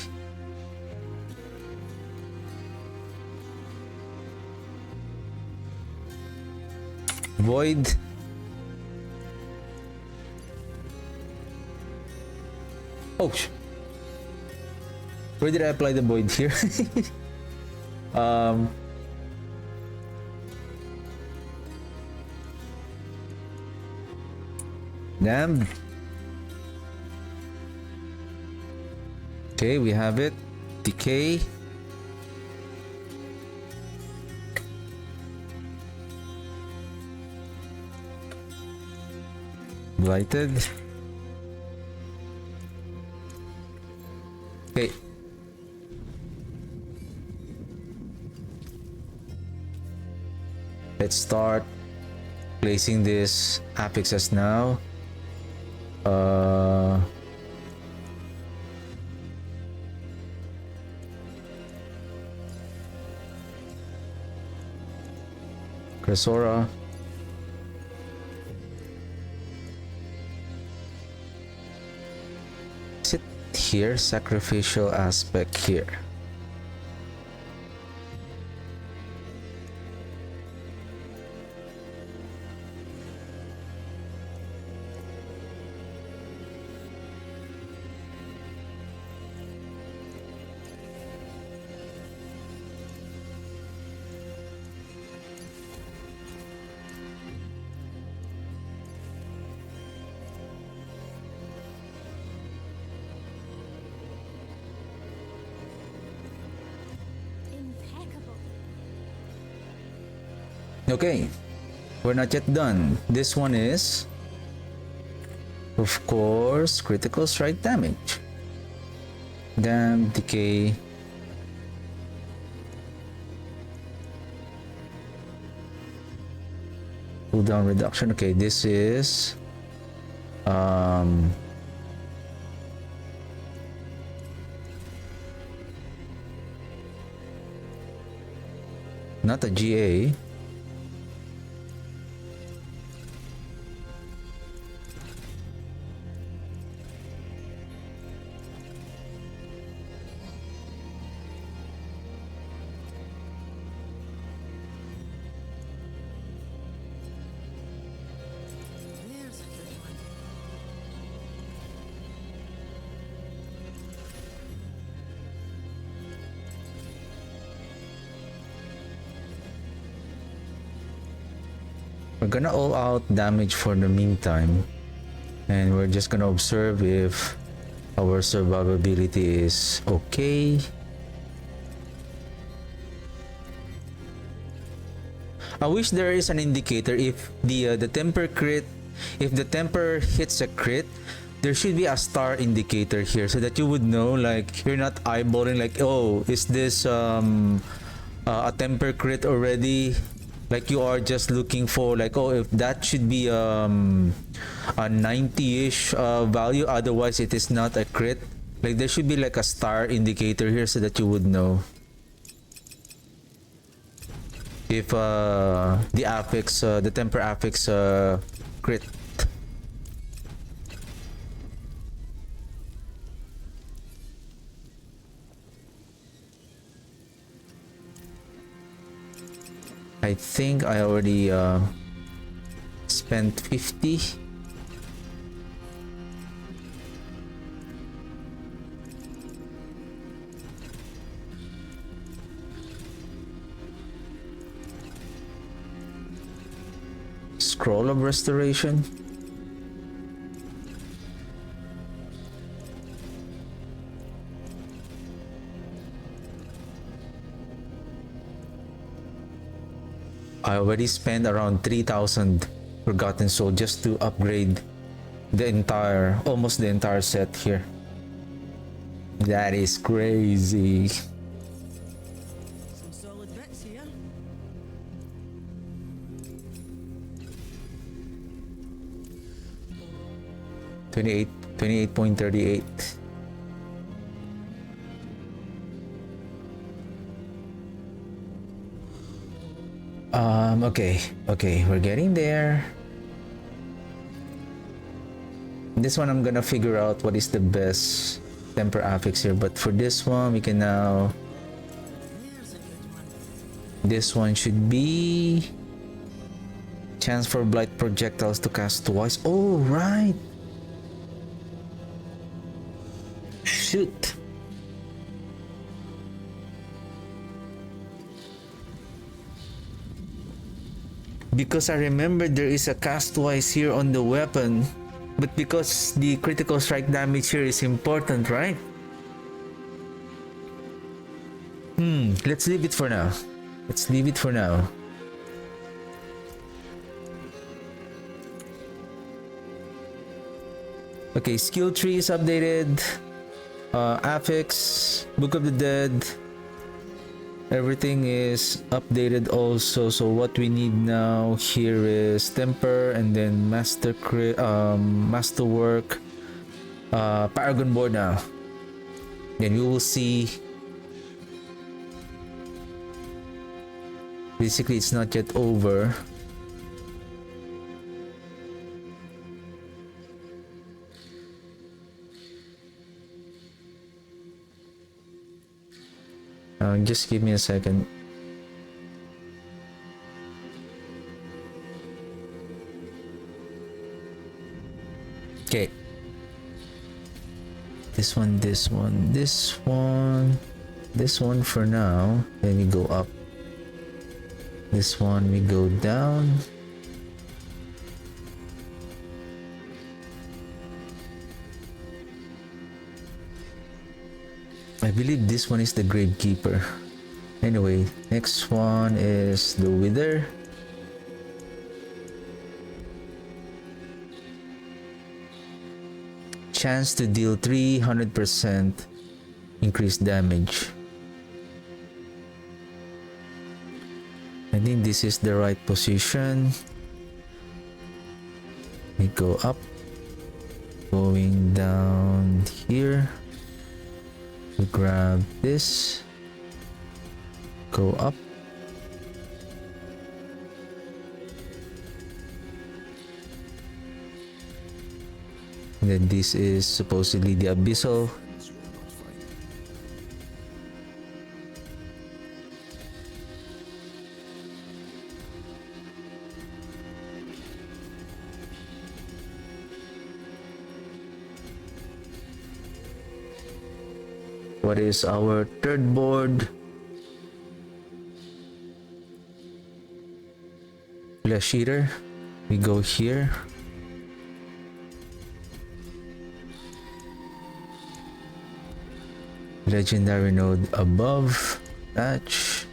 Void. Oh, where did I apply the void here? Damn. Okay, we have it. Decay. Blighted. Okay. Let's start placing this affixes now. Cresora. Sit here, sacrificial aspect here. Okay, we're not yet done. This one is, of course, critical strike damage. Damn, decay. Cooldown reduction. Okay, this is not a GA. There's a good one. We're gonna all out damage for the meantime, and we're just gonna observe if our survivability is okay. I wish there is an indicator if the temper crit, if the temper hits a crit, there should be a star indicator here so that you would know, like you're not eyeballing like, oh, is this a temper crit already? Like you are just looking for like, oh, if that should be a 90-ish value, otherwise it is not a crit. Like there should be like a star indicator here so that you would know if the affix, the temper affix crit. I think I already spent 50. Scroll of restoration. I already spent around 3,000 Forgotten Soul just to upgrade almost the entire set here. That is crazy. Some solid bits here. $28.38. Okay, we're getting there. This one I'm gonna figure out what is the best temper affix here, but for this one we can now, this one should be chance for blight projectiles to cast twice. Oh right, shoot. Because I remember there is a cast twice here on the weapon, but because the critical strike damage here is important, right? Let's leave it for now. Let's leave it for now. Okay, skill tree is updated. Affix, Book of the Dead, everything is updated also. So what we need now here is temper, and then masterwork, paragon board now. Then you will see. Basically, it's not yet over. Just give me a second. Okay. This one for now. Then we go up. This one we go down. I believe this one is the Gravekeeper. Anyway, next one is the Wither. Chance to deal 300% increased damage. I think this is the right position. We go up, going down here. We grab this, go up. And then this is supposedly the Abyssal. What is our third board? Flesh Eater. We go here. Legendary node above. Patch.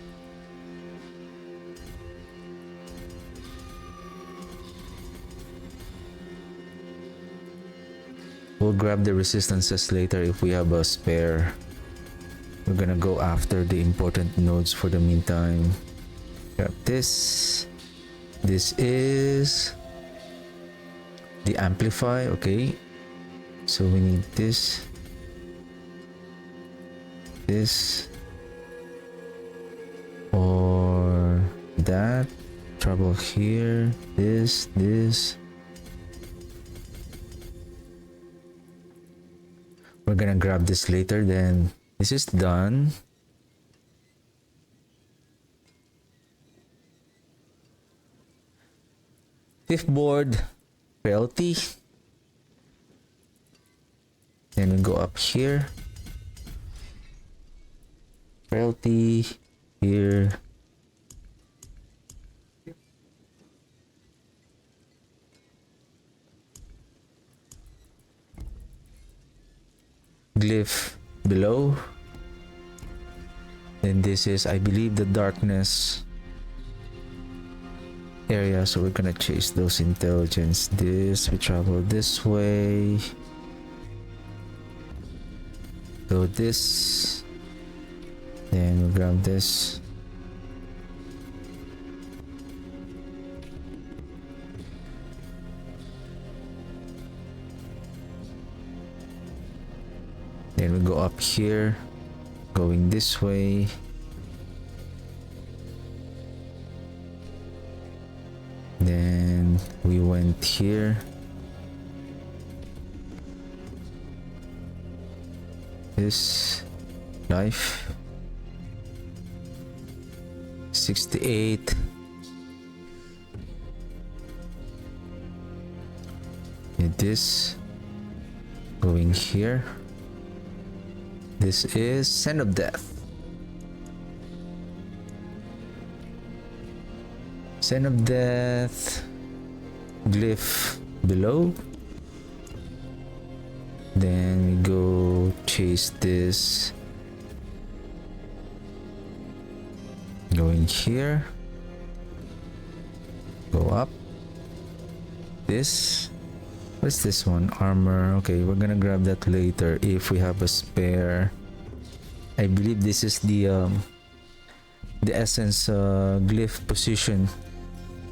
We'll grab the resistances later if we have a spare. We're gonna go after the important nodes for the meantime. Grab this. This is the Amplify. Okay, so we need this, or that. Trouble here. This. We're gonna grab this later then. This is done. Fifth board, frailty. Then we go up here. Frailty here. Glyph below. Then this is, I believe, the darkness area, so we're gonna chase those intelligence. This, we travel this way. Go this. Then we grab this. Then we go up here, going this way. Then we went here. This life 68. And this going here. This is Scent of Death. Scent of Death. Glyph below. Then we go chase this. Going here. Go up. This. What's this one? Armor. Okay, we're gonna grab that later if we have a spare. I believe this is the essence glyph position.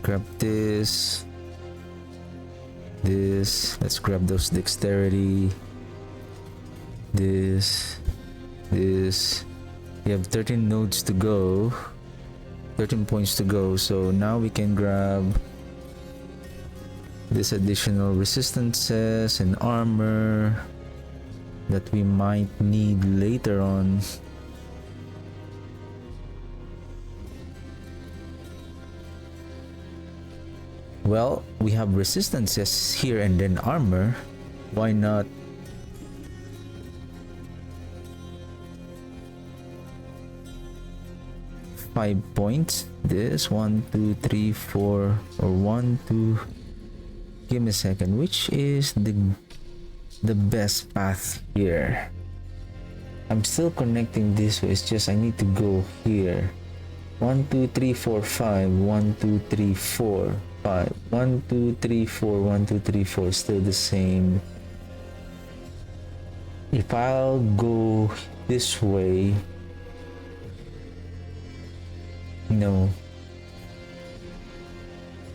Grab this. This. Let's grab those dexterity. This. This. We have 13 nodes to go. 13 points to go. So now we can grab this additional resistances and armor that we might need later on. Well, we have resistances here and then armor. Why not? Five points. This 1, 2, 3, 4, or 1, 2. Give me a second. Which is the best path here? I'm still connecting this way. It's just I need to go here. 1, 2, 3, 4, 5. 1, 2, 3, 4, 5. 1, 2, 3, 4. 1, 2, 3, 4. Still the same. If I'll go this way. No.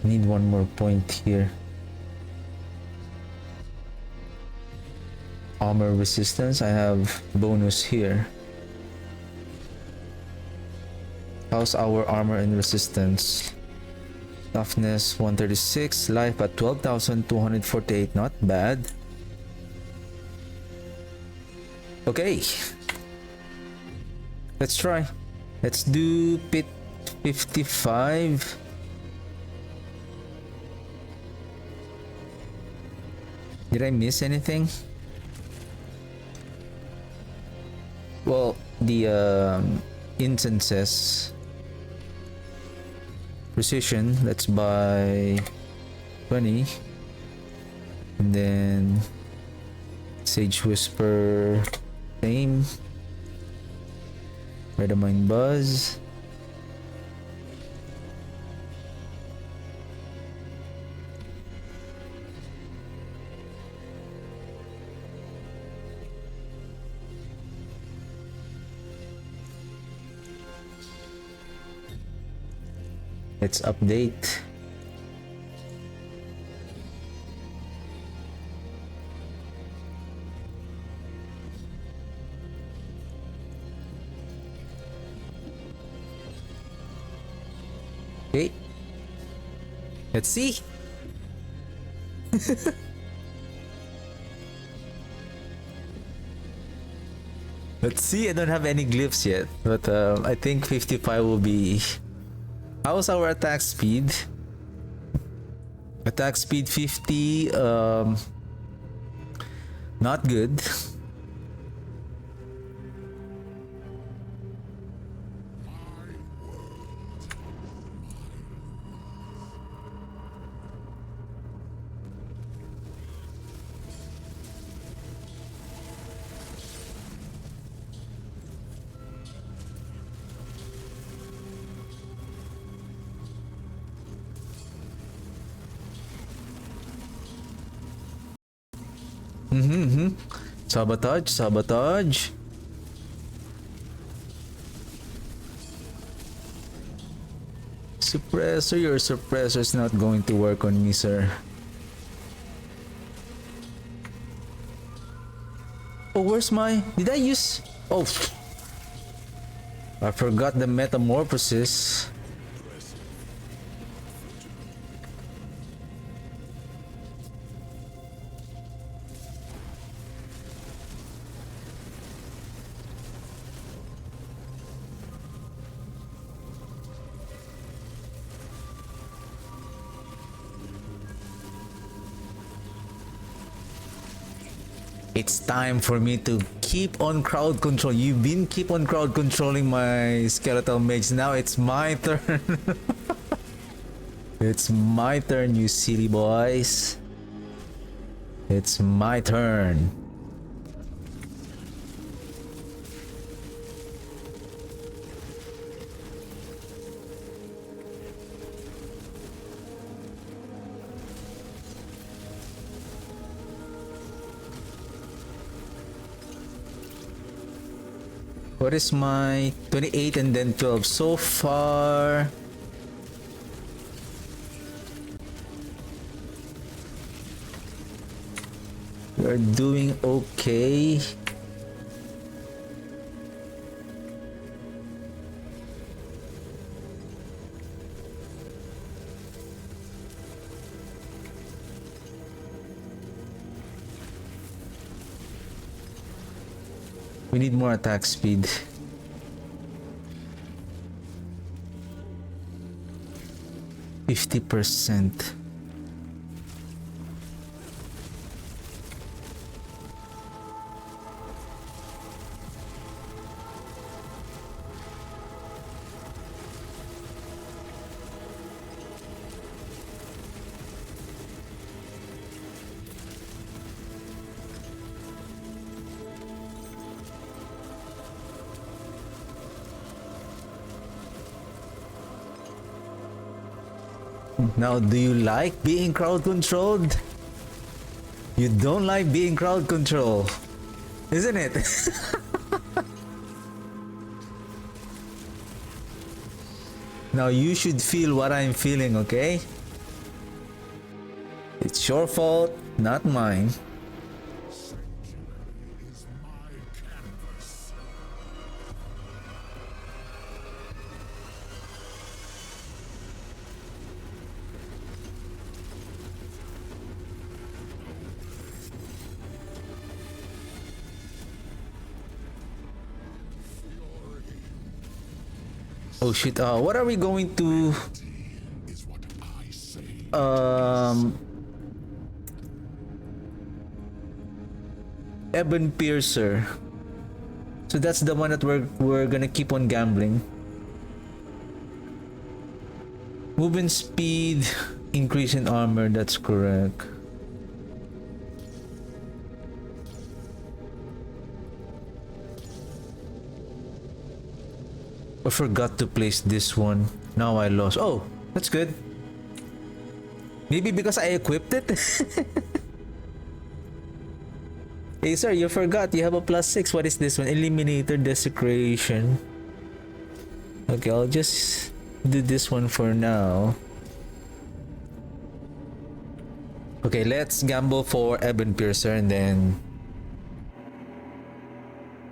Need one more point here. Armor resistance. I have bonus here. How's our armor and resistance? Toughness 136. Life at 12,248. Not bad. Okay. Let's try. Let's do pit 55. Did I miss anything? Well, the incenses. Precision, let's buy 20. And then Sage Whisper, same. Redamine Buzz. Let's update. Okay. Let's see. Let's see. I don't have any glyphs yet, but I think 55 will be. How's our attack speed? Attack speed 50. Not good. Sabotage, sabotage. Suppressor, your suppressor is not going to work on me, sir. Oh, where's my... Did I use... Oh, I forgot the metamorphosis. It's time for me to keep on crowd control. You've been keep on crowd controlling my skeletal mage. Now it's my turn. It's my turn, you silly boys. It's my turn. What is my 28 and then 12 so far? We're doing okay. We need more attack speed. %50. Now, do you like being crowd controlled? You don't like being crowd controlled, isn't it? Now you should feel what I'm feeling, okay? It's your fault, not mine. Oh shit, what are we going to... Ebon Piercer. So that's the one that we're gonna keep on gambling. Movement speed, increase in armor, that's correct. I forgot to place this one. Now I lost. Oh, that's good. Maybe because I equipped it? Hey sir, you forgot. You have a +6. What is this one? Eliminator Desecration. Okay, I'll just do this one for now. Okay, let's gamble for Ebon Piercer and then...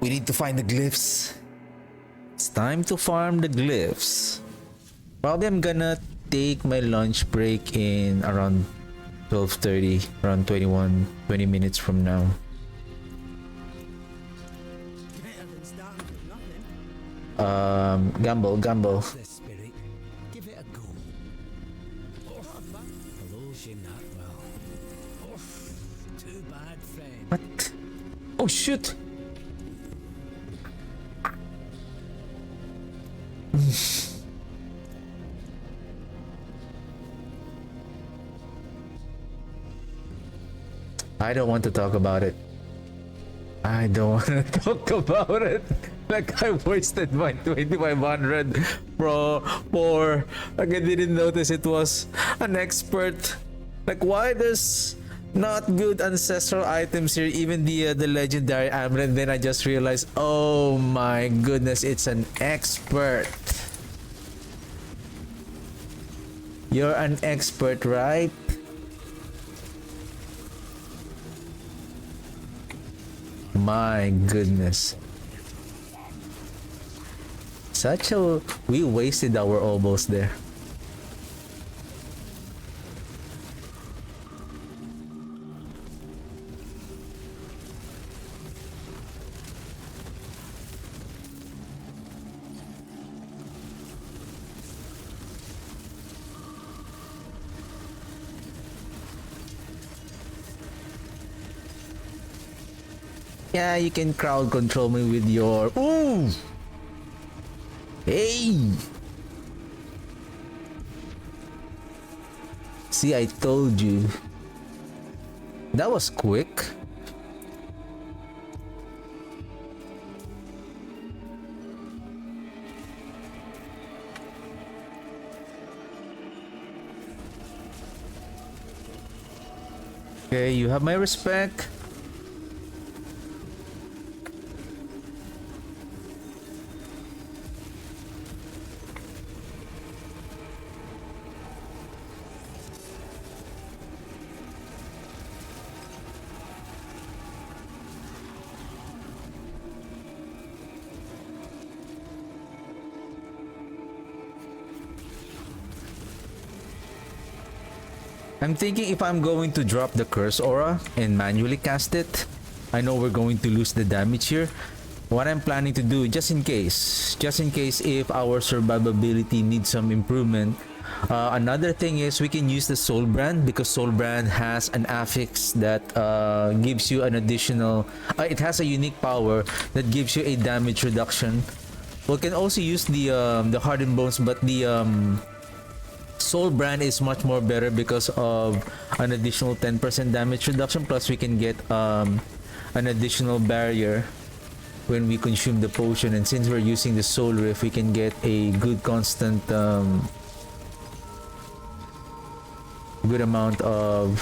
we need to find the glyphs. It's time to farm the glyphs. Probably I'm gonna take my lunch break in around 12:30, around 20 minutes from now. Better than starting with nothing. Gamble. The spirit. Give it a go. Hello, wish him that well. Oof, too bad, friend. What? Oh shoot! I don't want to talk about it. I don't want to talk about it. Like I wasted my 2500 for like I didn't notice it was an expert. Like why there's not good ancestral items here, even the legendary amulet. Then I just realized, oh my goodness, it's an expert. You're an expert, right? My goodness. We wasted our elbows there. Yeah, you can crowd control me with your... Ooh! Hey! See, I told you. That was quick. Okay, you have my respect. I'm thinking if I'm going to drop the curse aura and manually cast it, I know we're going to lose the damage here. What I'm planning to do, just in case if our survivability needs some improvement, another thing is we can use the soul brand, because soul brand has an affix that gives you an additional, it has a unique power that gives you a damage reduction. We can also use the hardened bones, but the soul brand is much more better because of an additional 10% damage reduction, plus we can get an additional barrier when we consume the potion, and since we're using the soul rift, we can get a good constant good amount of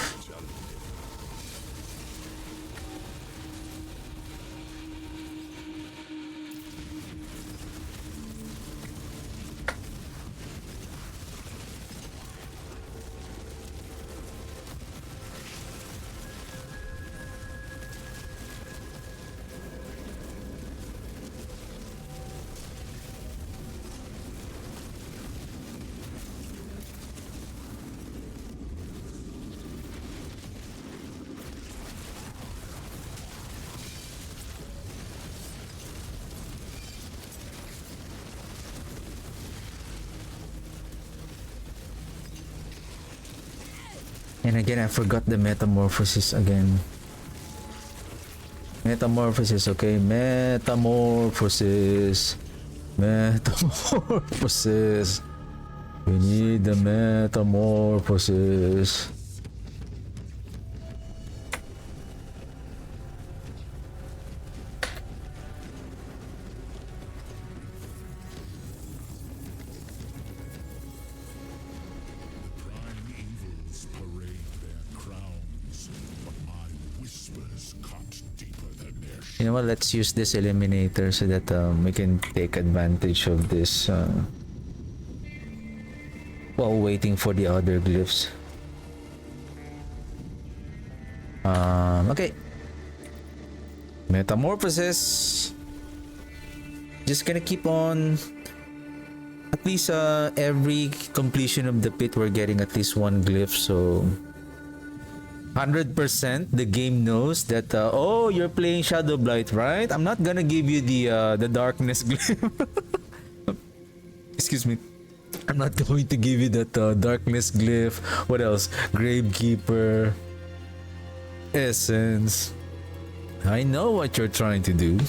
and again, I forgot the metamorphosis again. Metamorphosis, okay? Metamorphosis. Metamorphosis. We need the metamorphosis. You know what, let's use this eliminator so that we can take advantage of this while waiting for the other glyphs. Okay. Metamorphosis. Just gonna keep on. At least every completion of the pit we're getting at least one glyph, so 100% the game knows that oh, you're playing Shadowblight, right? I'm not gonna give you the darkness glyph. Excuse me. I'm not going to give you that darkness glyph. What else? Gravekeeper. Essence. I know what you're trying to do.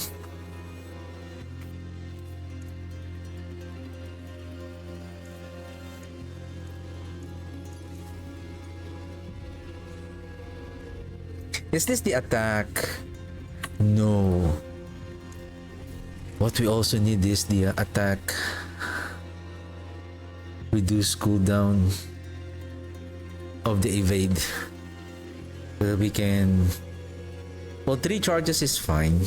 Is this the attack? No. What we also need is the attack. Reduce cooldown of the evade. We can... Well, 3 charges is fine.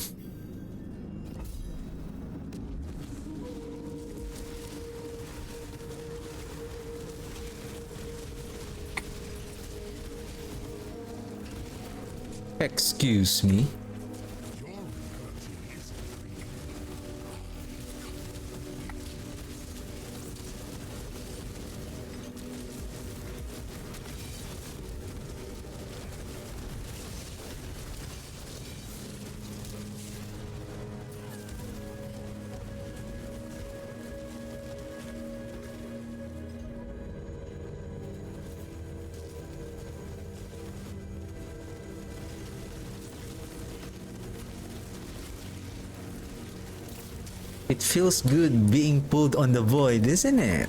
Excuse me. It feels good being pulled on the void, isn't it?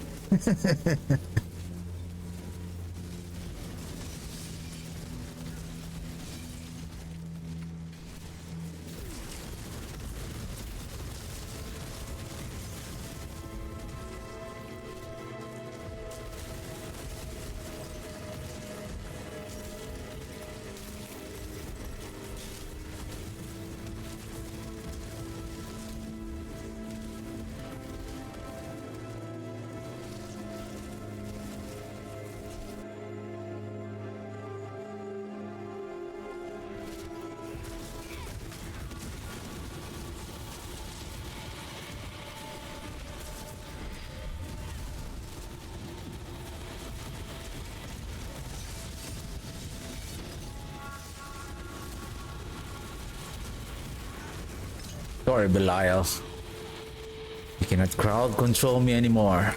Sorry, Belial. You cannot crowd control me anymore.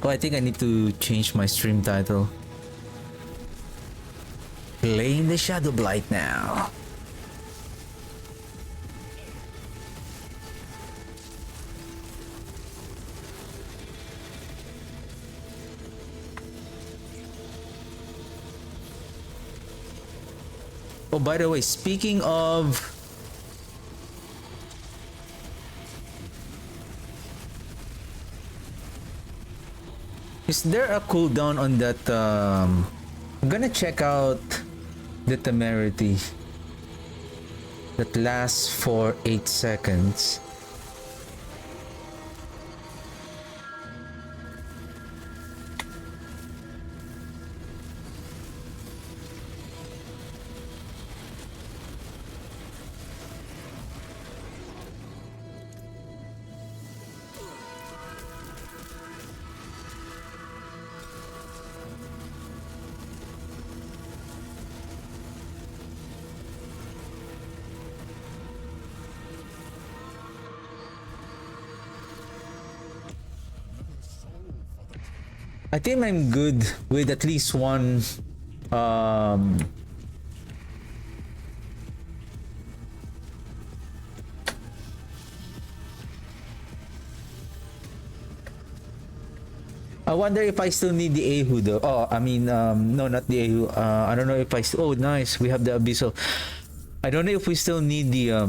Oh, I think I need to change my stream title. Playing the Shadowblight now. Oh, by the way, speaking of... Is there a cooldown on that? I'm gonna check out the temerity that lasts for 8 seconds. I think I'm good with at least one I wonder if I still need the Ahu though. Oh, I mean, no, not the Ahu. I don't know if I still... Oh, nice. We have the Abyssal. I don't know if we still need the... I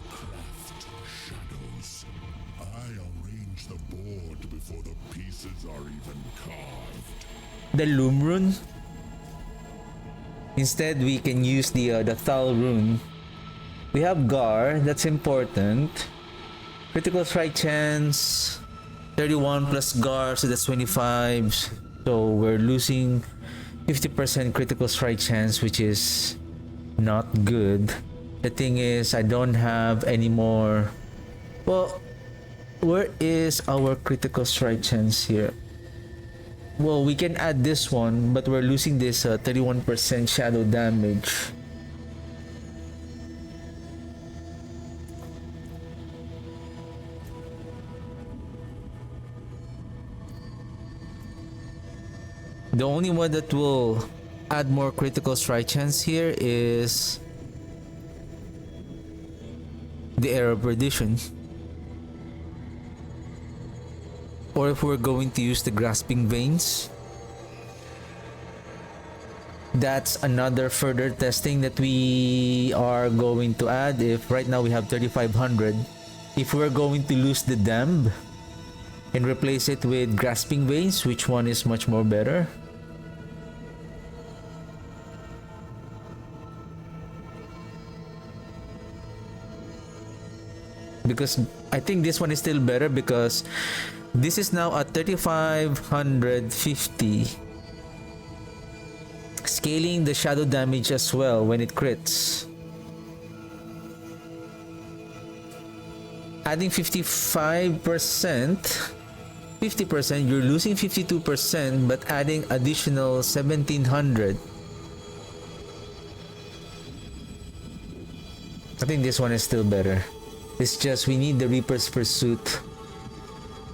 craft shadows. I arrange the board before the pieces are even carved. the Loom rune. Instead, we can use the Thal rune. We have Gar. That's important. Critical strike chance. 31 plus Gar, so that's 25. So we're losing 50% critical strike chance, which is not good. The thing is, I don't have any more. Well, where is our critical strike chance here? Well, we can add this one, but we're losing this 31% shadow damage. The only one that will add more critical strike chance here is the Arrow of Perdition. Or if we're going to use the Grasping Veins. That's another further testing that we are going to add. If right now we have 3500, if we're going to lose the Damned and replace it with Grasping Veins, which one is much more better? Because I think this one is still better because this is now at 3550, scaling the shadow damage as well when it crits. Adding 55%, 50%, you're losing 52%, but adding additional 1700. I think this one is still better. It's just we need the Reaper's Pursuit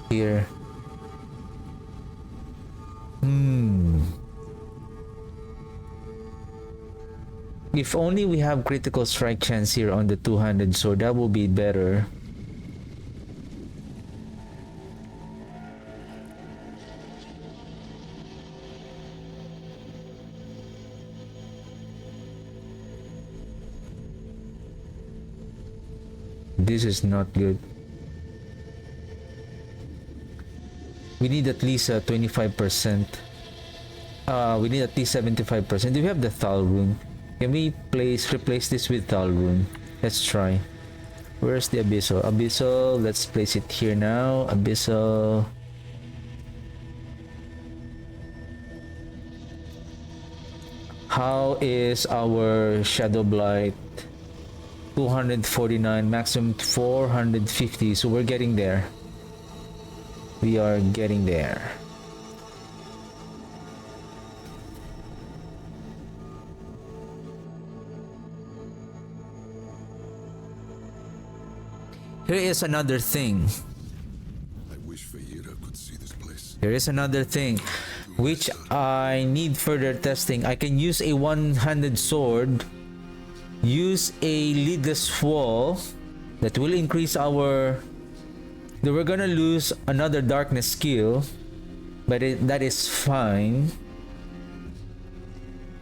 here. If only we have critical strike chance here on the two-handed sword, that will be better. This is not good. We need at least 25%. We need at least 75%. Do we have the Thal rune? Can we replace this with Thal rune? Let's try. Where's the Abyssal? Abyssal, let's place it here now. Abyssal. How is our Shadowblight? 249, maximum 450, so we're getting there. We are getting there. Here is another thing. I wish Vegeta could see this place. Here is another thing which I need further testing. I can use a one-handed sword, use a leadless wall that will increase our... We're gonna lose another darkness skill, but that is fine,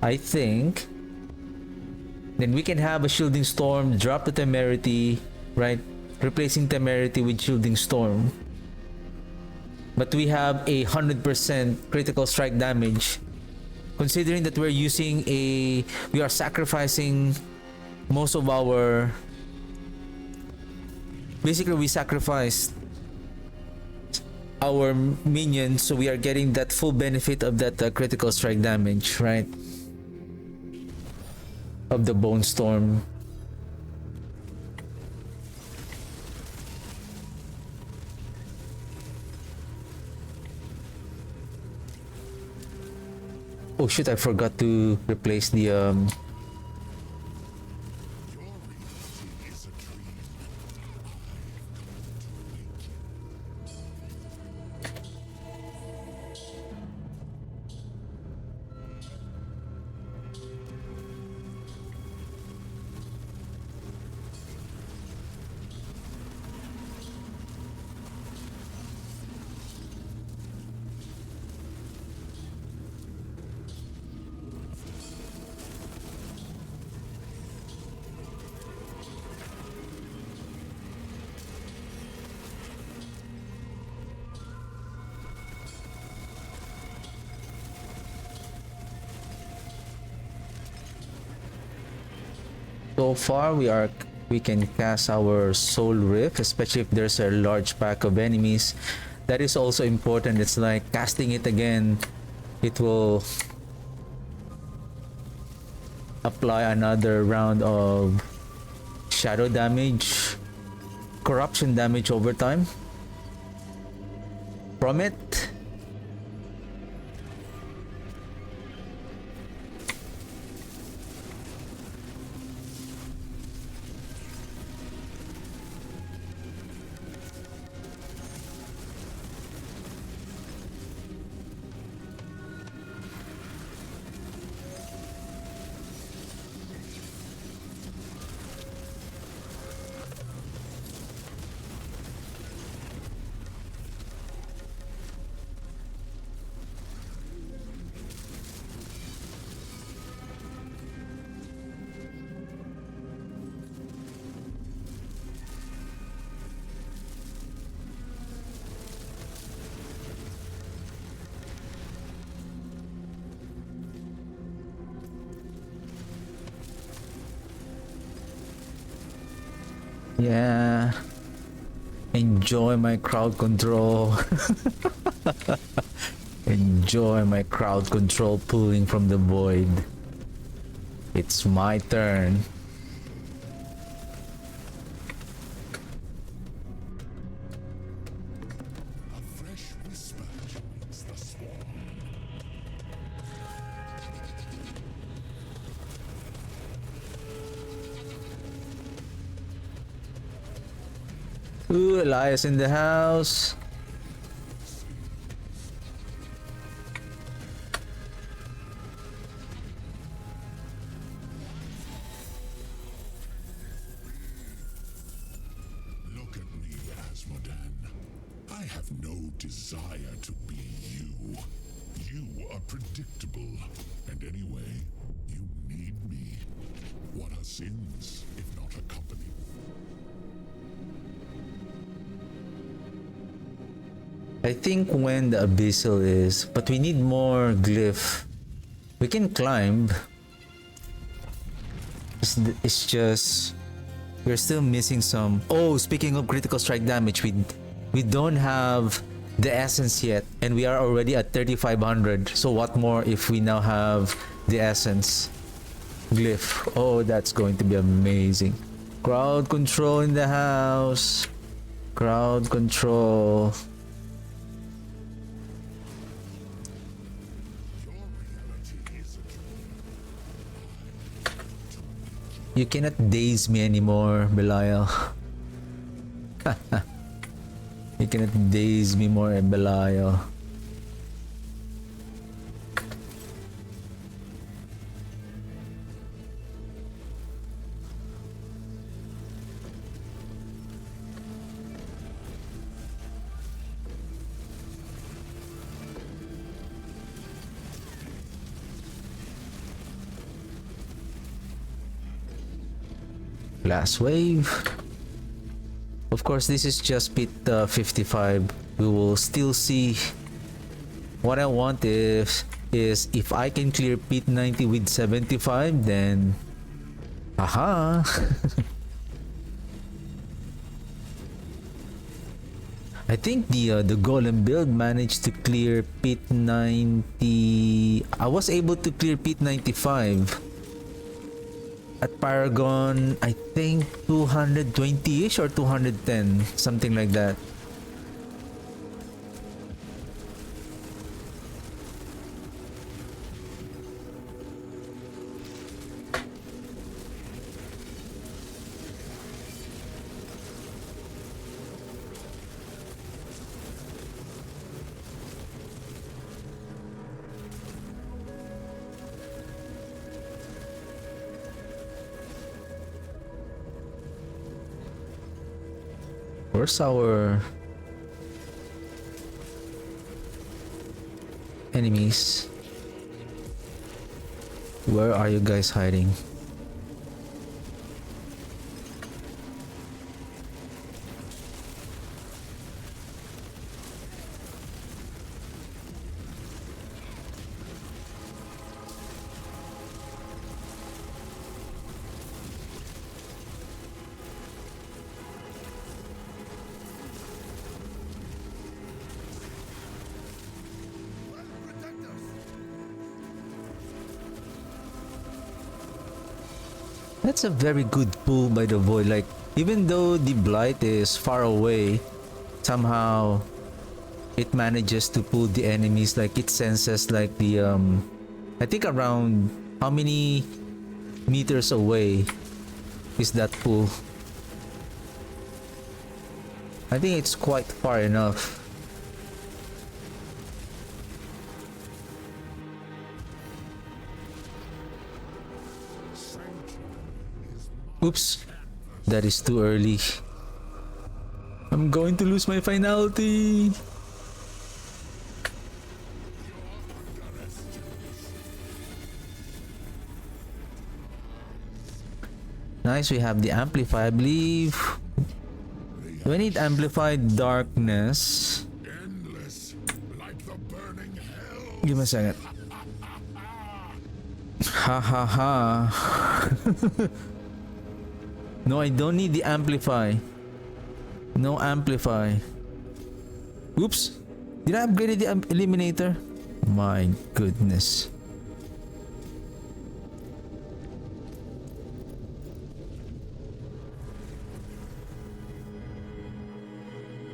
I think. Then we can have a Shielding Storm, drop the Temerity, right? Replacing Temerity with Shielding Storm. But we have a 100% critical strike damage. Considering that we're using a... We are sacrificing most of our... Basically, we sacrificed our minions, so we are getting that full benefit of that critical strike damage, right? Of the Bone Storm. Oh shit, I forgot to replace the Your reality is a dream. So far we can cast our Soul Rift, especially if there's a large pack of enemies. That is also important. It's like casting it again, it will apply another round of shadow damage, corruption damage over time from it. Yeah. Enjoy my crowd control. Enjoy my crowd control pulling from the void. It's my turn. A fresh whisper joins the swarm. Ooh, Elias in the house. Look at me, Asmodan. I have no desire to be you. You are predictable. And anyway, you need me. What are sins, if not a company? I think when the abyssal is, but we need more glyph. We can climb. It's just we're still missing some. Oh, speaking of critical strike damage, we don't have the essence yet, and we are already at 3500. So what more if we now have the essence glyph? Oh, that's going to be amazing. Crowd control in the house. Crowd control. You cannot daze me anymore, Belial. You cannot daze me more, Belial. Last wave. Of course, this is just pit 55. We will still see. What I want is if I can clear pit 90 with 75, then aha. I think the Golem build managed to clear pit 90. I was able to clear pit 95. At Paragon, I think 220-ish or 210, something like that. Where's our enemies? Where are you guys hiding? That's a very good pull by the void. Like, even though the blight is far away, somehow it manages to pull the enemies. Like, it senses like the I think around how many meters away is that pull? I think it's quite far enough. Oops, that is too early. I'm going to lose my finality. Nice, we have the amplify, I believe. Do I need amplified darkness? Endless, like the burning hell. Give me a second. Ha ha ha. No, I don't need the amplify. No amplify. Oops. Did I upgrade the eliminator? My goodness.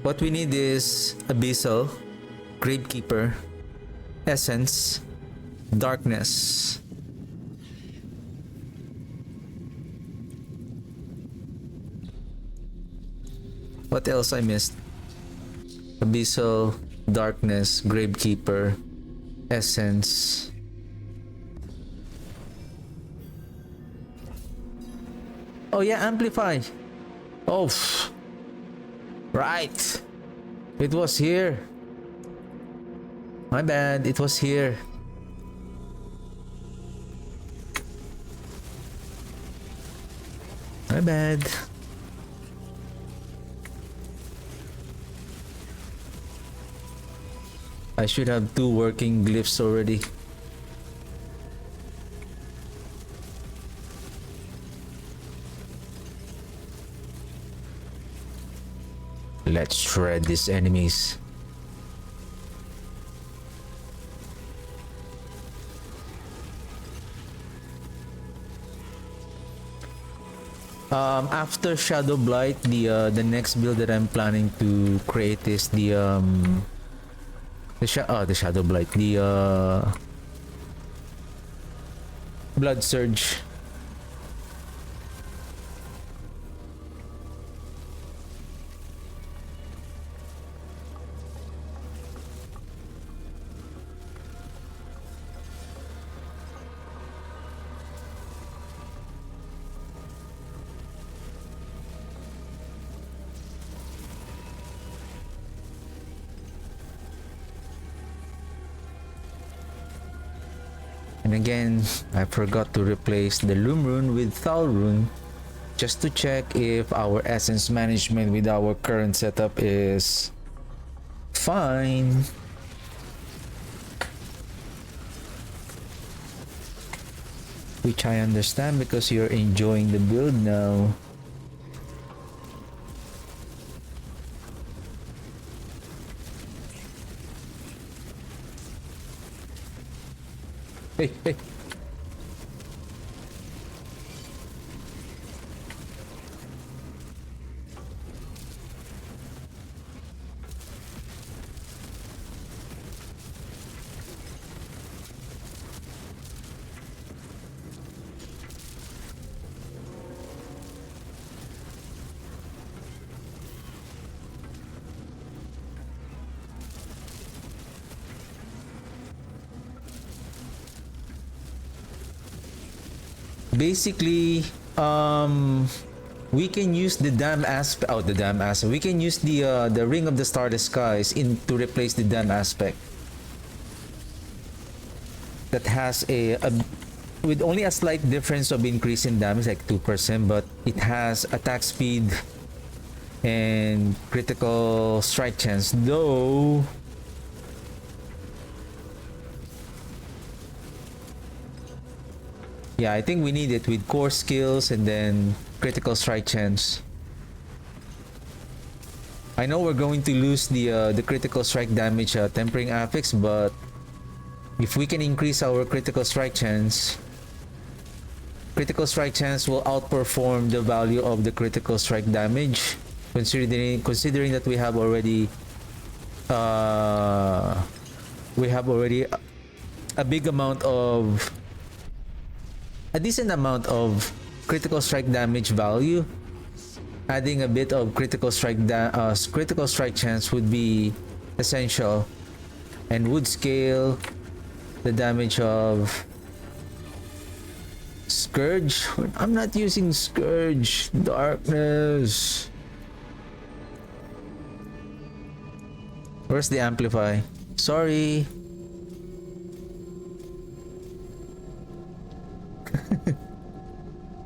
What we need is Abyssal, Gravekeeper, Essence, Darkness. What else I missed? Abyssal, Darkness, Gravekeeper, Essence. Oh yeah, Amplify. Oh, right. It was here. My bad, it was here. My bad. I should have 2 working glyphs already. Let's shred these enemies. After Shadowblight, the next build that I'm planning to create is the Shadowblight, the Blood Surge. And again, I forgot to replace the Loom Rune with Thal Rune just to check if our essence management with our current setup is fine. Which I understand because you're enjoying the build now. Hey, hey. Basically, we can use the damn aspect. Oh, the damn aspect. We can use the Ring of the Starless Skies to replace the damn aspect. That has with only a slight difference of increase in damage, like 2%, but it has attack speed and critical strike chance. Though. Yeah, I think we need it with core skills and then critical strike chance. I know we're going to lose the critical strike damage tempering affix, but if we can increase our critical strike chance will outperform the value of the critical strike damage, considering that we have already a big amount of a decent amount of critical strike damage value. Adding a bit of critical strike chance would be essential and would scale the damage of Scourge. I'm not using Scourge. Darkness. Where's the amplify? Sorry.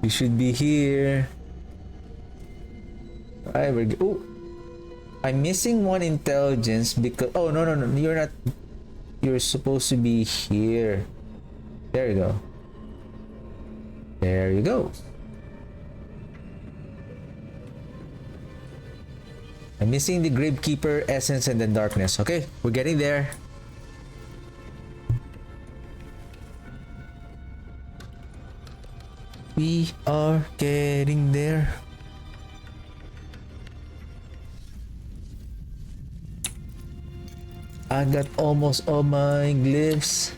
You should be here. Alright, we're oh, I'm missing 1 intelligence because no, you're not. You're supposed to be here. There you go. There you go. I'm missing the Gravekeeper, Essence, and then Darkness. Okay, we're getting there. We are getting there. I got almost all my glyphs.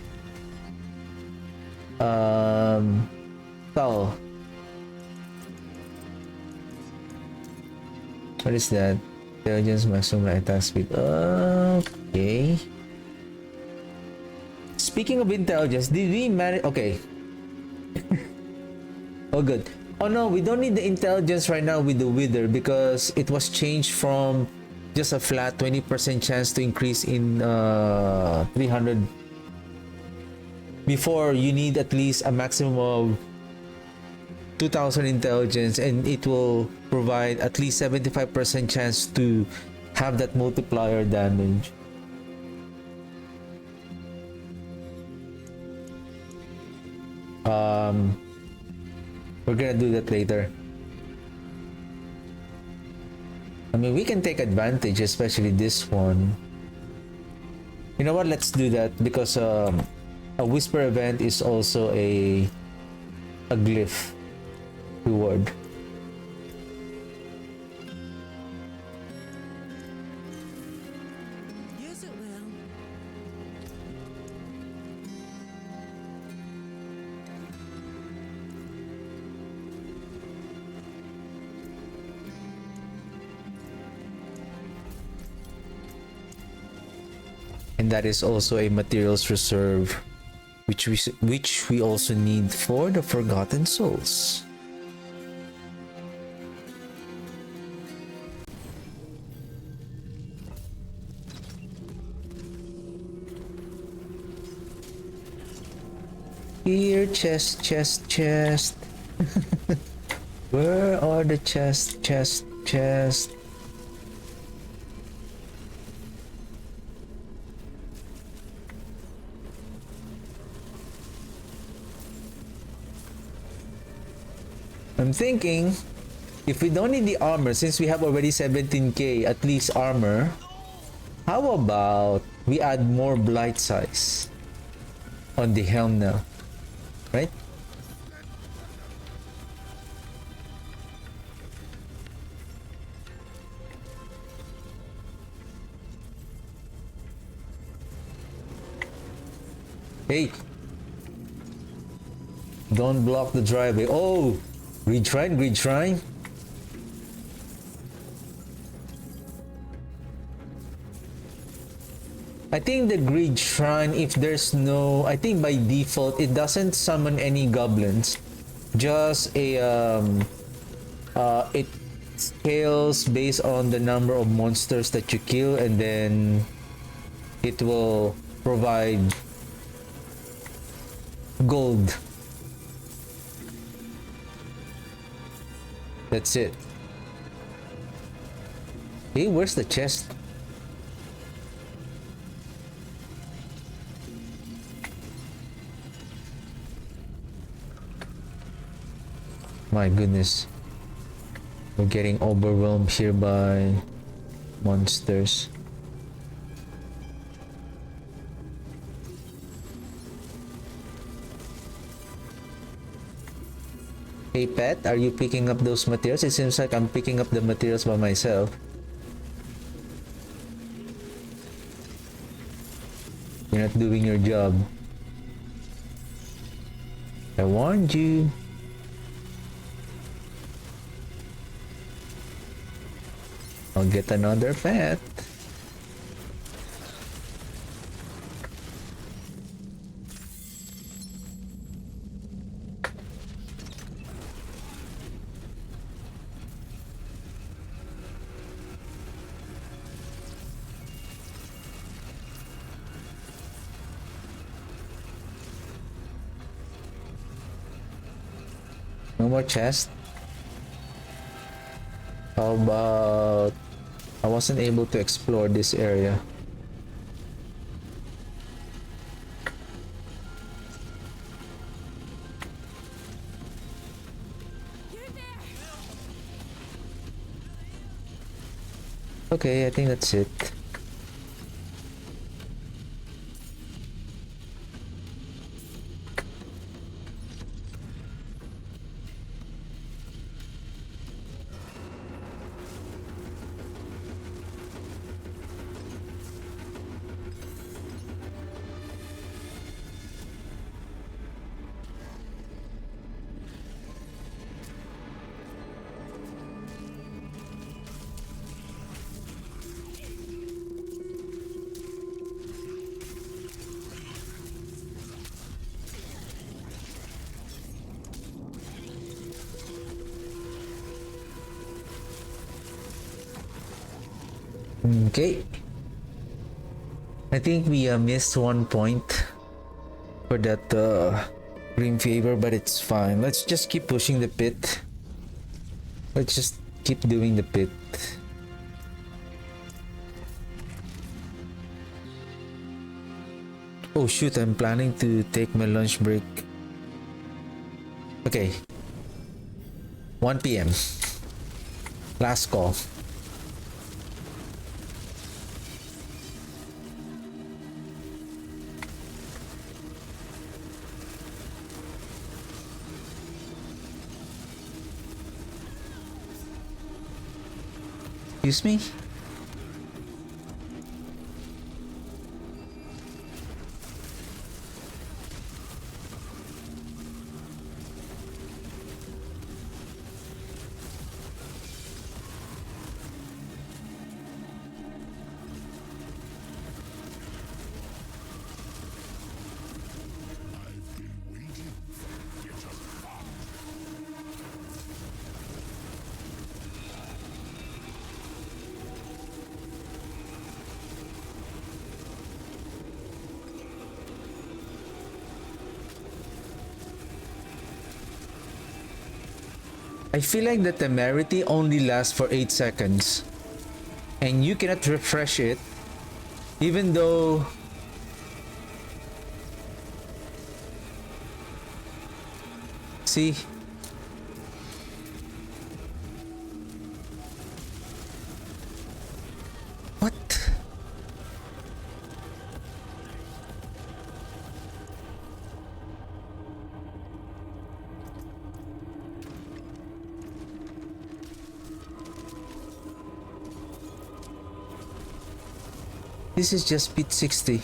Foul. What is that? Intelligence maximum attack speed. Okay. Speaking of intelligence, did we manage? Okay. Oh, good. Oh no, we don't need the intelligence right now with the Wither because it was changed from just a flat 20% chance to increase in 300. Before, you need at least a maximum of 2000 intelligence, and it will provide at least 75% chance to have that multiplier damage. We're gonna do that later. I mean, we can take advantage, especially this one. You know what? Let's do that because a whisper event is also a glyph reward. Use it well. And that is also a materials reserve, which we also need for the Forgotten Souls. Here, chest. Where are the chest? I'm thinking, if we don't need the armor, since we have already 17k at least armor, how about we add more blight size on the helm now, right? Hey, don't block the driveway. Oh, greed shrine. I think the greed shrine, if there's no, I think by default it doesn't summon any goblins, just a it scales based on the number of monsters that you kill, and then it will provide gold. That's it. Hey, where's the chest? My goodness. We're getting overwhelmed here by monsters. Hey pet, are you picking up those materials? It seems like I'm picking up the materials by myself. You're not doing your job. I warned you. I'll get another pet. No more chest. How about... I wasn't able to explore this area. Okay, I think that's it. Okay. I think we missed 1 point for that green favor, but it's fine. Let's just keep pushing the pit. Let's just keep doing the pit. Oh shoot, I'm planning to take my lunch break. Okay. 1 p.m. Last call. Excuse me? I feel like the temerity only lasts for 8 seconds and you cannot refresh it even though see what. This is just bit 60.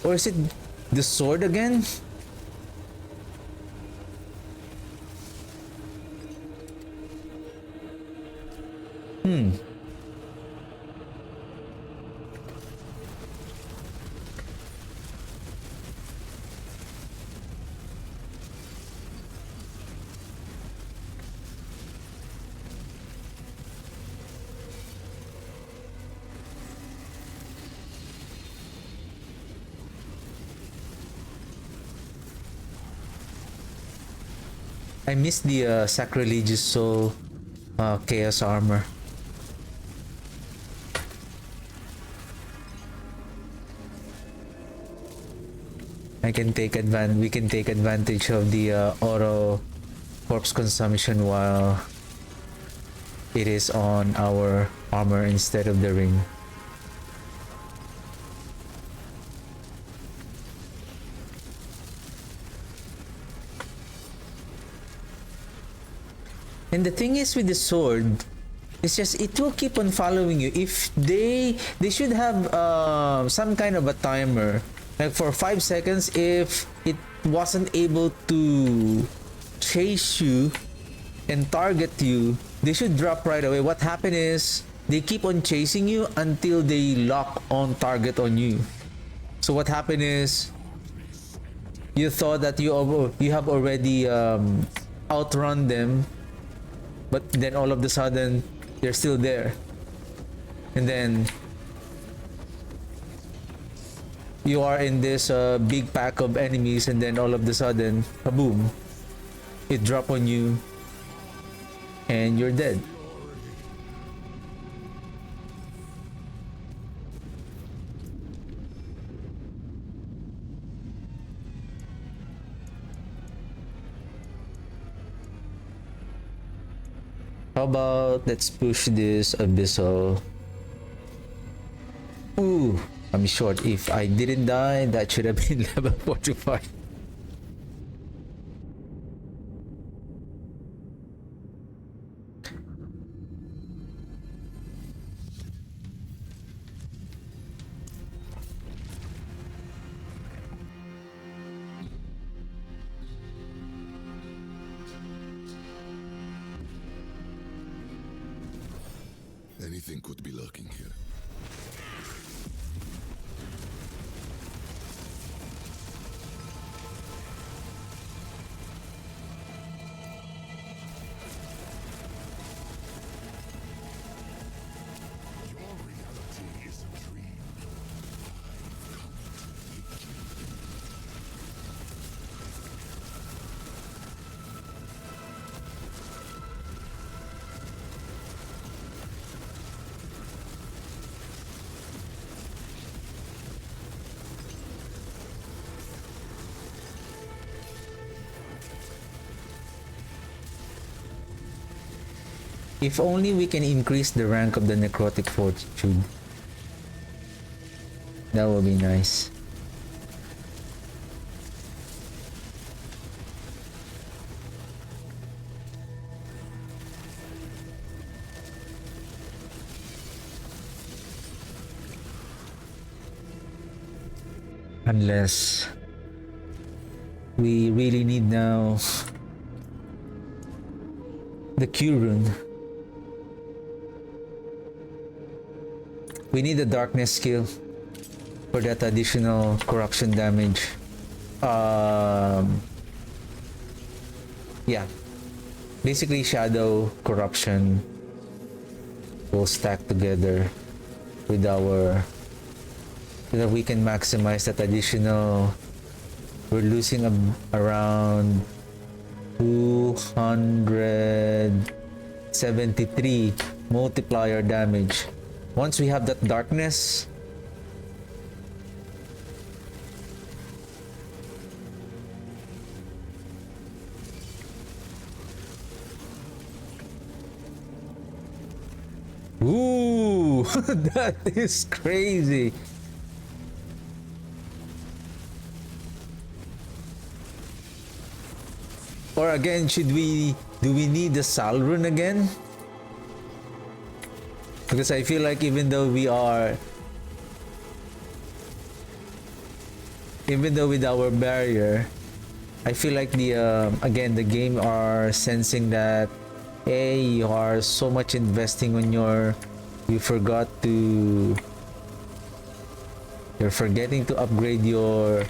Or is it the sword again? I missed the sacrilegious soul chaos armor. We can take advantage of the auto corpse consumption while it is on our armor instead of the ring. And the thing is with the sword, it's just it will keep on following you. If they should have some kind of a timer, like for 5 seconds. If it wasn't able to chase you and target you, they should drop right away. What happened is they keep on chasing you until they lock on target on you. So what happened is you thought that you have already outrun them. But then all of a sudden, they're still there. And then you are in this big pack of enemies, and then all of a sudden, kaboom, it drop on you and you're dead. How about let's push this abyssal. Ooh, I'm short. If I didn't die, that should have been level 45. Anything could be lurking here. Your reality is a dream. I've come to wake you. If only we can increase the rank of the necrotic fortitude. That would be nice. Unless we really need now the Q rune. We need a darkness skill for that additional corruption damage. Yeah. Basically shadow corruption will stack together with our so that we can maximize that additional. We're losing around 273 multiplier damage. Once we have that darkness, ooh, that is crazy. Or again, do we need the Sal rune again? Because I feel like even though with our barrier, I feel like again the game are sensing that, hey, you are so much investing on you're forgetting to upgrade your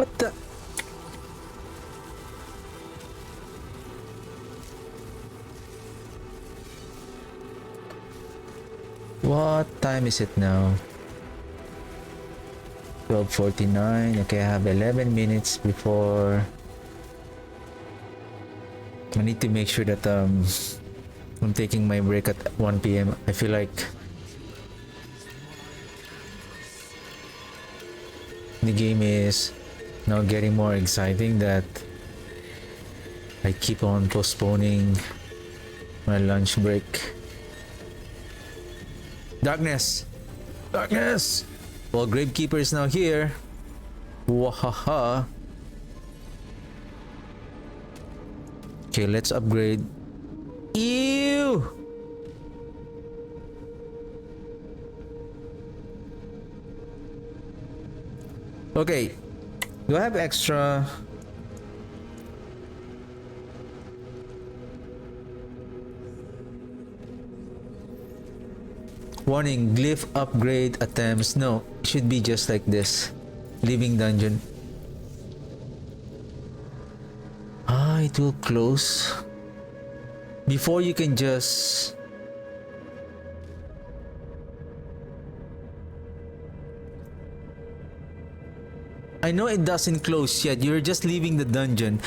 what the. What time is it now? 12:49. Okay, I have 11 minutes before. I need to make sure that I'm taking my break at 1 p.m. I feel like the game is now getting more exciting that I keep on postponing my lunch break. Darkness! Darkness! Well, Gravekeeper is now here. Wahaha. Okay, let's upgrade. Ew! Okay. Do I have extra? Warning, glyph upgrade attempts. No, it should be just like this. Living dungeon. Ah, it will close. Before you can just... I know it doesn't close yet. You're just leaving the dungeon.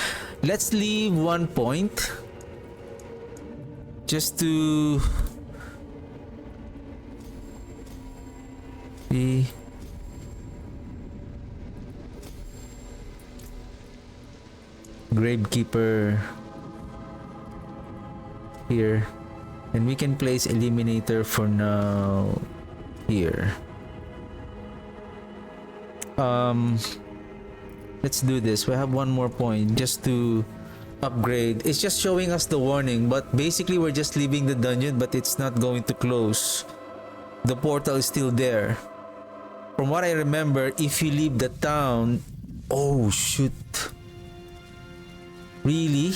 Let's leave 1 point. Just to... be... Gravekeeper here, and we can place Eliminator for now here. Let's do this. We have 1 more point just to upgrade. It's just showing us the warning, but basically we're just leaving the dungeon, but it's not going to close. The portal is still there. From what I remember, if you leave the town... Oh shoot. Really?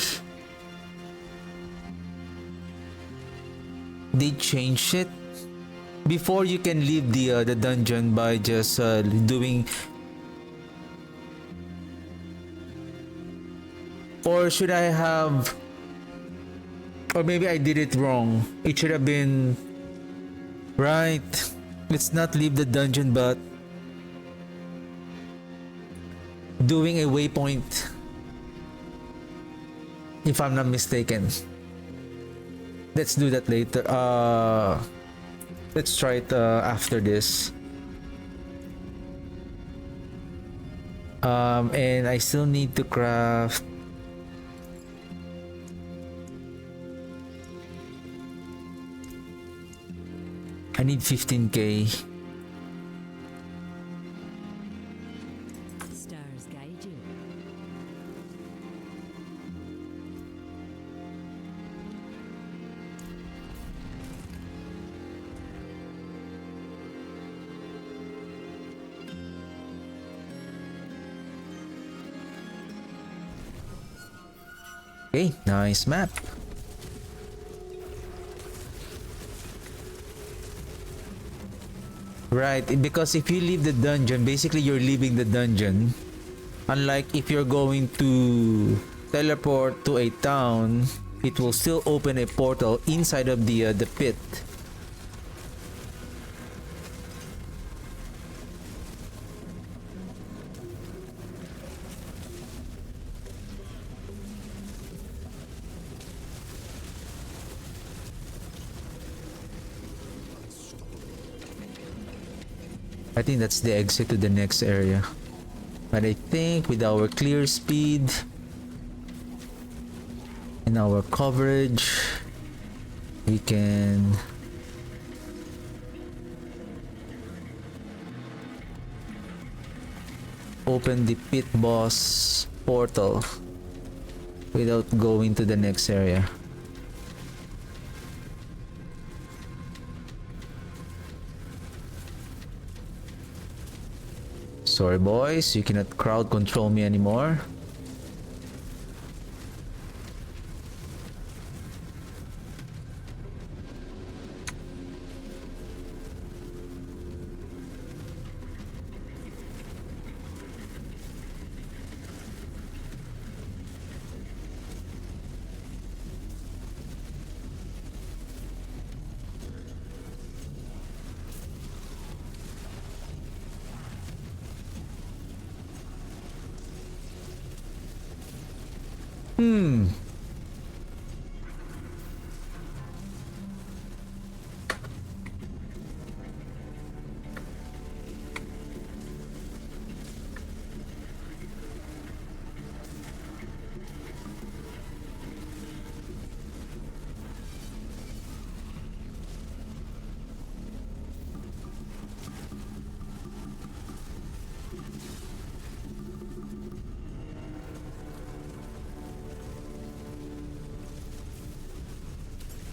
They changed it? Before you can leave the dungeon by just doing... Or should I have... Or maybe I did it wrong. It should have been... Right. Let's not leave the dungeon, but... doing a waypoint. If I'm not mistaken. Let's do that later. Let's try it after this. And I still need to craft... I need 15k. Stars guide you. Okay, nice map. Right, because if you leave the dungeon, basically you're leaving the dungeon. Unlike if you're going to teleport to a town, it will still open a portal inside of the pit. I think that's the exit to the next area. But I think with our clear speed and our coverage, we can open the pit boss portal without going to the next area. Sorry boys, you cannot crowd control me anymore.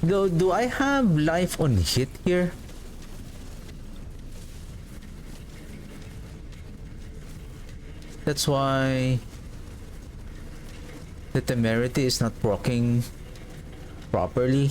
Do I have life on hit here? That's why the temerity is not proccing properly.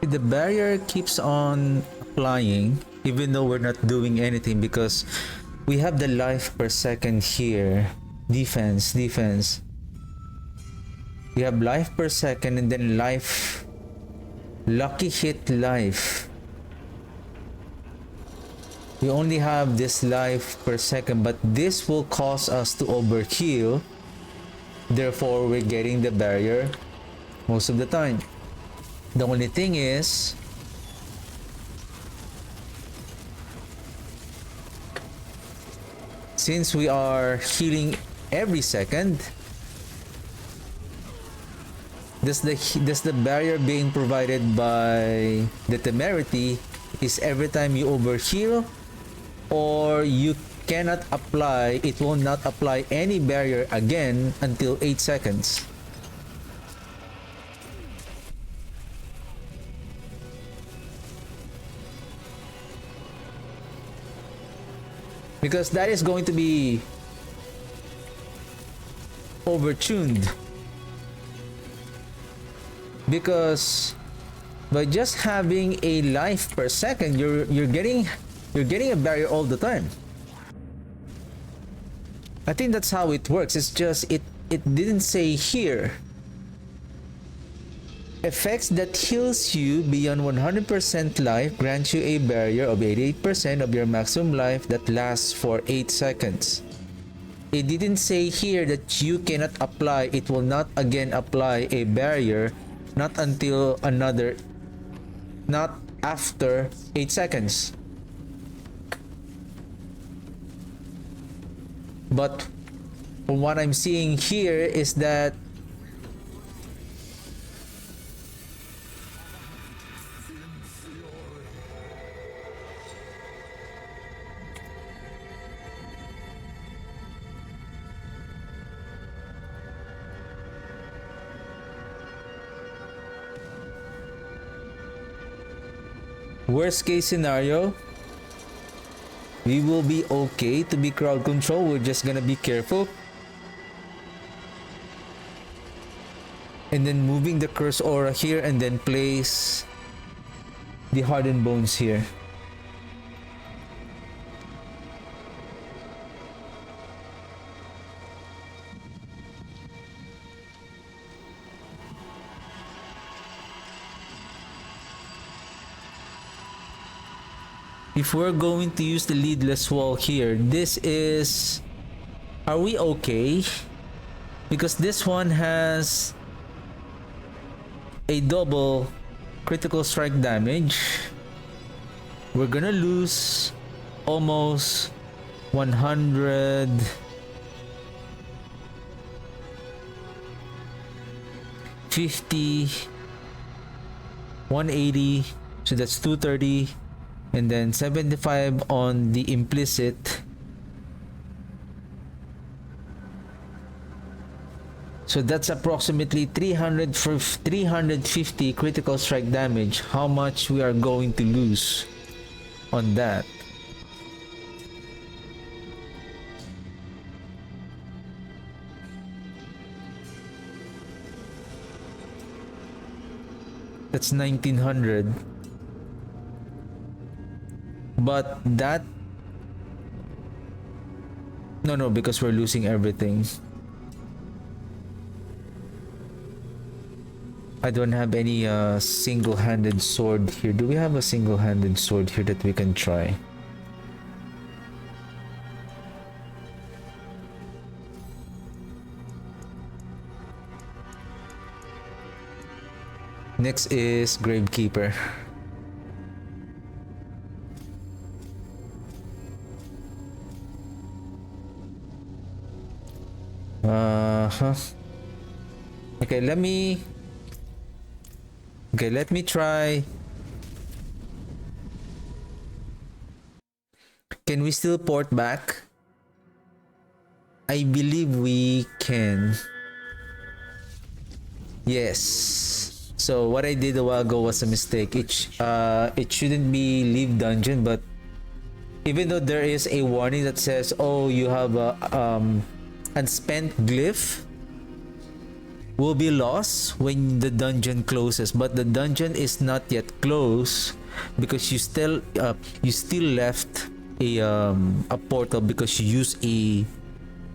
The barrier keeps on applying even though we're not doing anything because we have the life per second here. Defense. We have life per second and then life. Lucky hit life. We only have this life per second, but this will cause us to overheal. Therefore, we're getting the barrier most of the time. The only thing is, since we are healing every second, does the barrier being provided by the temerity is every time you overheal, or you cannot apply, it will not apply any barrier again until 8 seconds. Because that is going to be overtuned. Because by just having a life per second, you're getting a barrier all the time. I think that's how it works. It's just it didn't say here. Effects that heals you beyond 100% life grant you a barrier of 88% of your maximum life that lasts for 8 seconds. It didn't say here that you cannot apply, it will not again apply a barrier, not after 8 seconds. But from what I'm seeing here is that worst case scenario, we will be okay to be crowd control. We're just gonna be careful. And then moving the curse aura here and then place the hardened bones here. If we're going to use the leadless wall here, this is... Are we okay? Because this one has a double critical strike damage. We're gonna lose almost 150, 180, so that's 230. And then 75 on the implicit. So that's approximately 350 critical strike damage. How much we are going to lose on that? That's 1900. But that... No, because we're losing everything. I don't have any single-handed sword here. Do we have a single-handed sword here that we can try? Next is Gravekeeper. Okay, let me try. Can we still port back? I believe we can. Yes. So what I did a while ago was a mistake. It shouldn't be leave dungeon, but even though there is a warning that says, oh, you have a unspent glyph, will be lost when the dungeon closes, but the dungeon is not yet closed because you still left a portal because you use a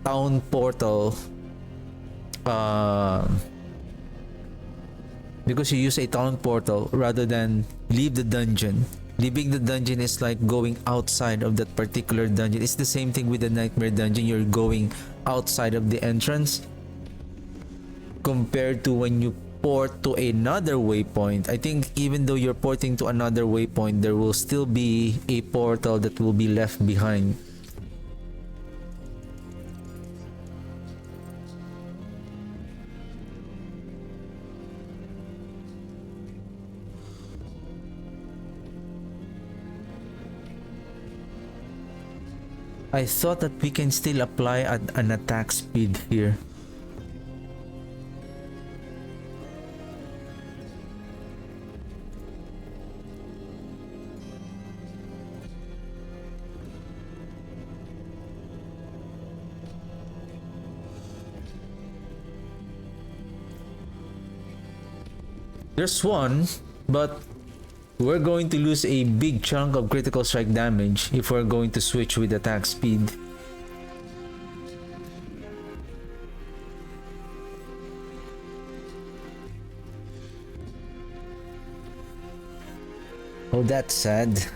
town portal because you use a town portal rather than leave the dungeon. Leaving the dungeon is like going outside of that particular dungeon. It's the same thing with the nightmare dungeon. You're going outside of the entrance compared to when you port to another waypoint. I think even though you're porting to another waypoint, there will still be a portal that will be left behind. I thought that we can still apply an attack speed here. There's one, but we're going to lose a big chunk of critical strike damage if we're going to switch with attack speed. Oh, that's sad.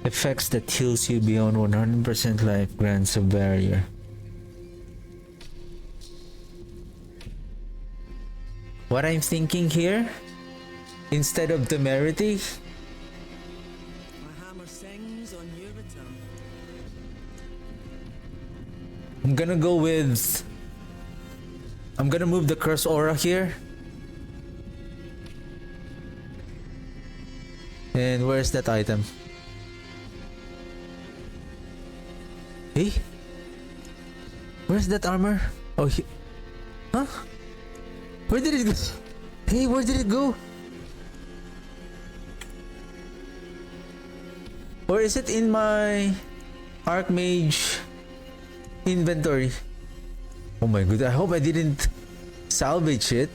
Effects that heals you beyond 100% life grants a barrier. What I'm thinking here, instead of temerity, My hammer sings on your return. I'm gonna go with... I'm gonna move the curse aura here. And where's that item? Hey? Where's that armor? Oh, huh? Where did it go? Hey, where did it go? Or is it in my Archmage inventory? Oh my god, I hope I didn't salvage it.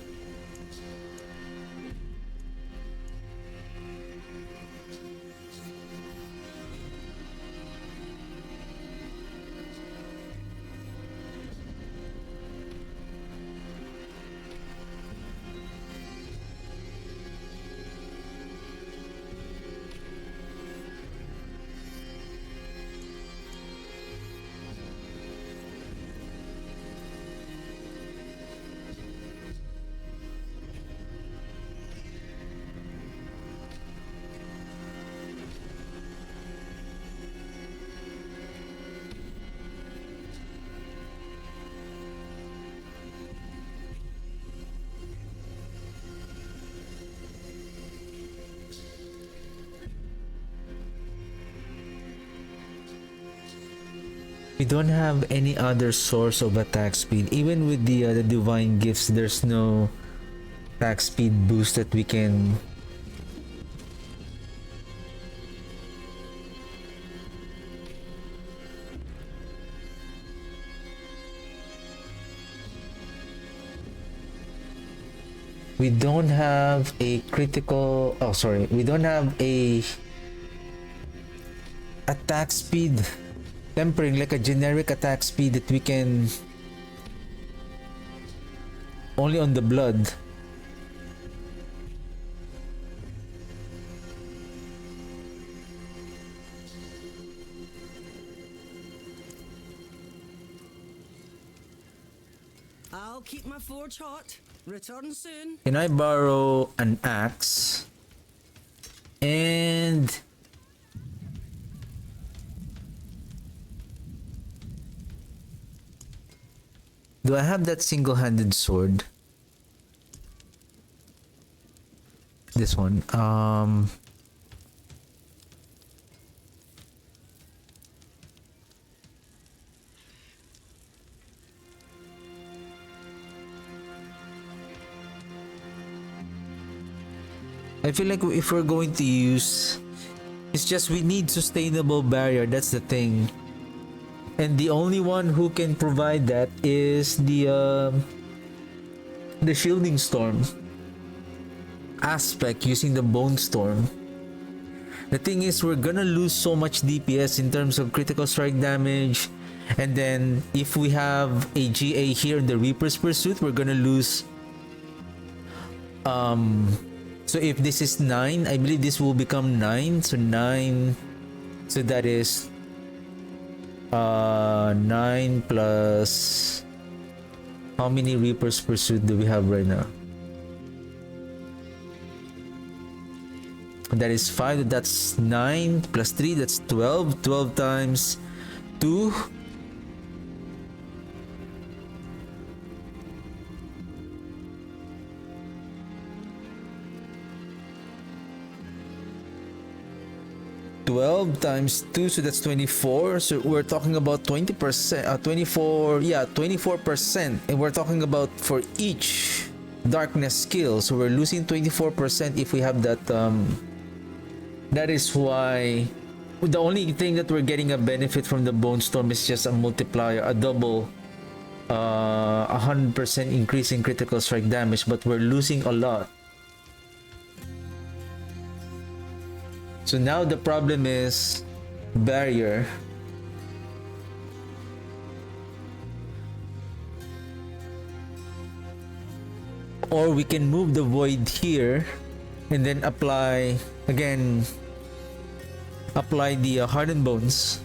We don't have any other source of attack speed. Even with the divine gifts, there's no attack speed boost that we can... We don't have a critical... Oh, sorry. We don't have a attack speed tempering, like a generic attack speed that we can only on the blood. I'll keep my forge hot. Return soon. Can I borrow an axe? And Do I have that single-handed sword? This one. I feel like if we're going to use, it's just we need sustainable barrier. That's the thing, and the only one who can provide that is the shielding storm aspect using the bone storm. The thing is, we're gonna lose so much DPS in terms of critical strike damage, and then if we have a GA here in the Reaper's Pursuit, we're gonna lose. So if this is 9, I believe this will become 9. So 9, so that is 9 plus, how many Reaper's Pursuit do we have right now? That is 5, that's 9 plus 3, that's 12. 12 times 2. Times 2, so that's 24. So we're talking about 20%, 24, yeah, 24%. And we're talking about for each darkness skill. So we're losing 24% if we have that. That is why the only thing that we're getting a benefit from the Bone Storm is just a multiplier, a double 100% increase in critical strike damage, but we're losing a lot. So now the problem is barrier. Or we can move the void here and then apply again, apply the hardened bones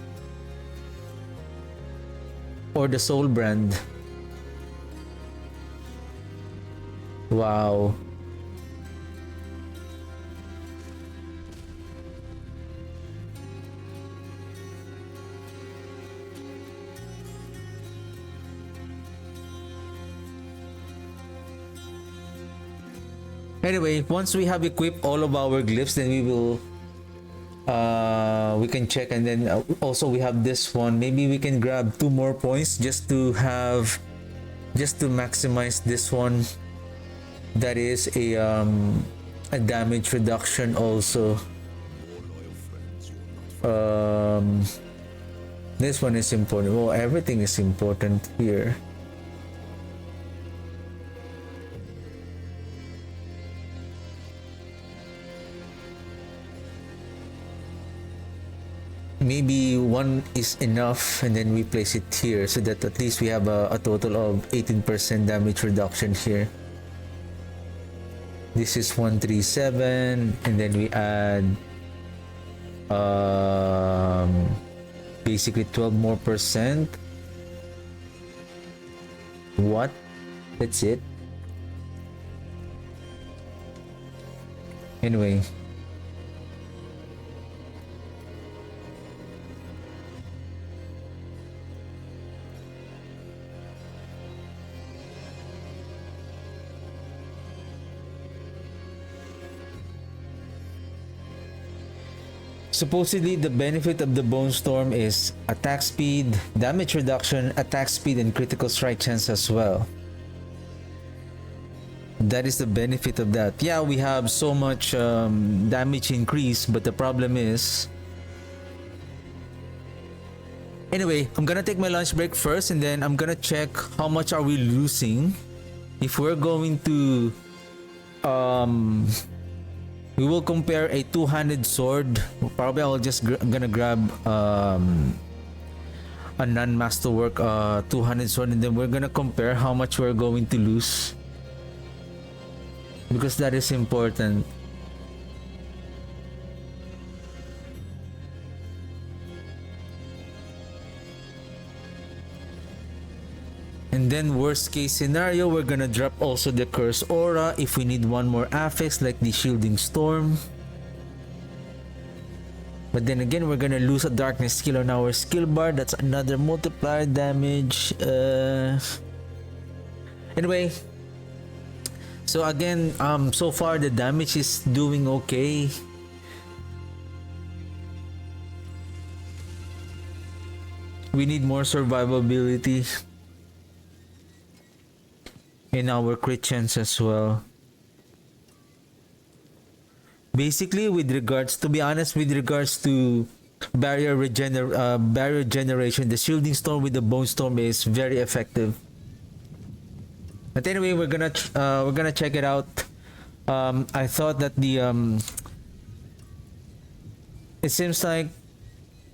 or the soul brand. Wow. Anyway, once we have equipped all of our glyphs, then we will we can check, and then also we have this one. Maybe we can grab 2 more points just to have, just to maximize this one. That is a damage reduction also. This one is important. Well, everything is important here. Maybe one is enough, and then we place it here so that at least we have a total of 18% damage reduction here. This is 137, and then we add basically 12 more percent. What? That's it. Anyway. Supposedly, the benefit of the Bone Storm is attack speed, damage reduction, attack speed, and critical strike chance as well. That is the benefit of that. Yeah, we have so much damage increase, but the problem is... Anyway, I'm gonna take my lunch break first, and then I'm gonna check how much are we losing. If we're going to... we will compare a two-handed sword. Probably I'll just gonna grab a non-masterwork two-handed sword, and then we're gonna compare how much we're going to lose, because that is important. And then worst case scenario, we're gonna drop also the Curse Aura if we need one more affix like the Shielding Storm. But then again, we're gonna lose a Darkness skill on our skill bar. That's another multiplier damage. Anyway, so again, so far the damage is doing okay. We need more survivability in our crit chance as well. Basically, with regards, to be honest, with regards to barrier generation, the shielding storm with the bone storm is very effective. But anyway, we're gonna check it out. I thought that it seems like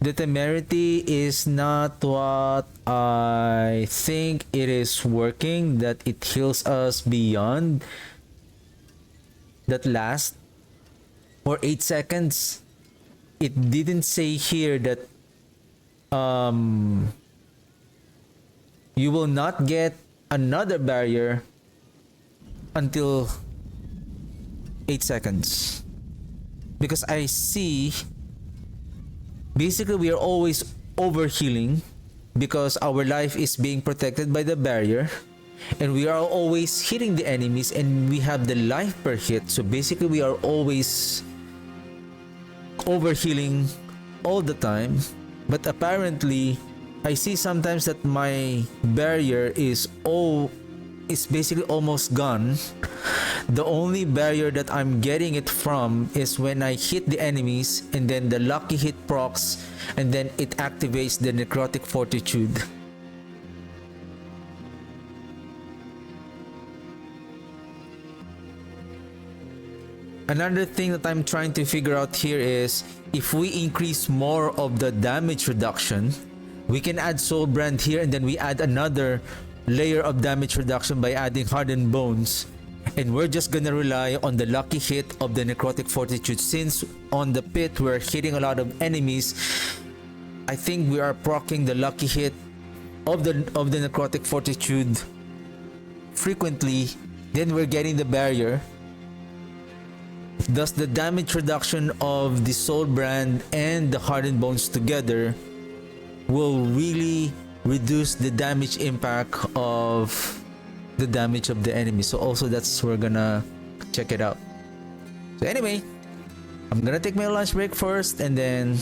the temerity is not what I think it is working. That it heals us beyond that last for 8 seconds. It didn't say here that you will not get another barrier until 8 seconds, because I see basically we are always over healing because our life is being protected by the barrier, and we are always hitting the enemies and we have the life per hit. So basically we are always over healing all the time. But apparently I see sometimes that my barrier is basically almost gone. The only barrier that I'm getting it from is when I hit the enemies, and then the lucky hit procs, and then it activates the necrotic fortitude. Another thing that I'm trying to figure out here is if we increase more of the damage reduction, we can add Soul Brand here, and then we add another layer of damage reduction by adding Hardened Bones, and we're just gonna rely on the lucky hit of the necrotic fortitude. Since on the pit we're hitting a lot of enemies, I think we are proccing the lucky hit of the necrotic fortitude frequently, then we're getting the barrier. Thus the damage reduction of the Soul Brand and the Hardened Bones together will really reduce the damage impact of the damage of the enemy. So also that's, we're gonna check it out. So anyway, I'm gonna take my lunch break first, and then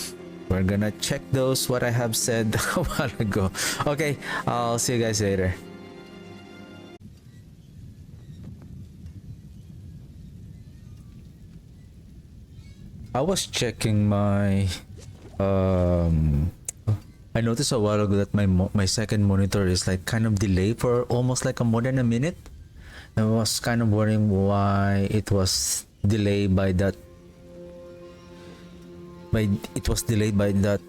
we're gonna check those what I have said a while ago. Okay, I'll see you guys later. I was checking my I noticed a while ago that my second monitor is like kind of delayed for almost like more than a minute. I was kind of wondering why it was delayed by that. It was delayed by that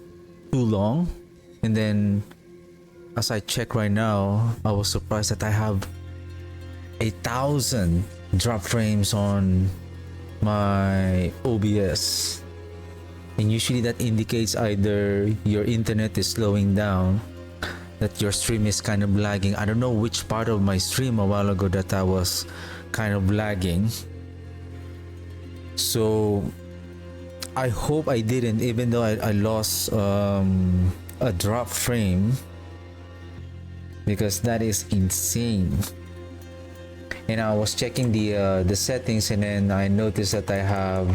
too long, and then as I check right now, I was surprised that I have 1,000 drop frames on my OBS. And usually that indicates either your internet is slowing down, that your stream is kind of lagging. I don't know which part of my stream a while ago that I was kind of lagging. So I hope I didn't, even though I lost a drop frame, because that is insane. And I was checking the settings, and then I noticed that I have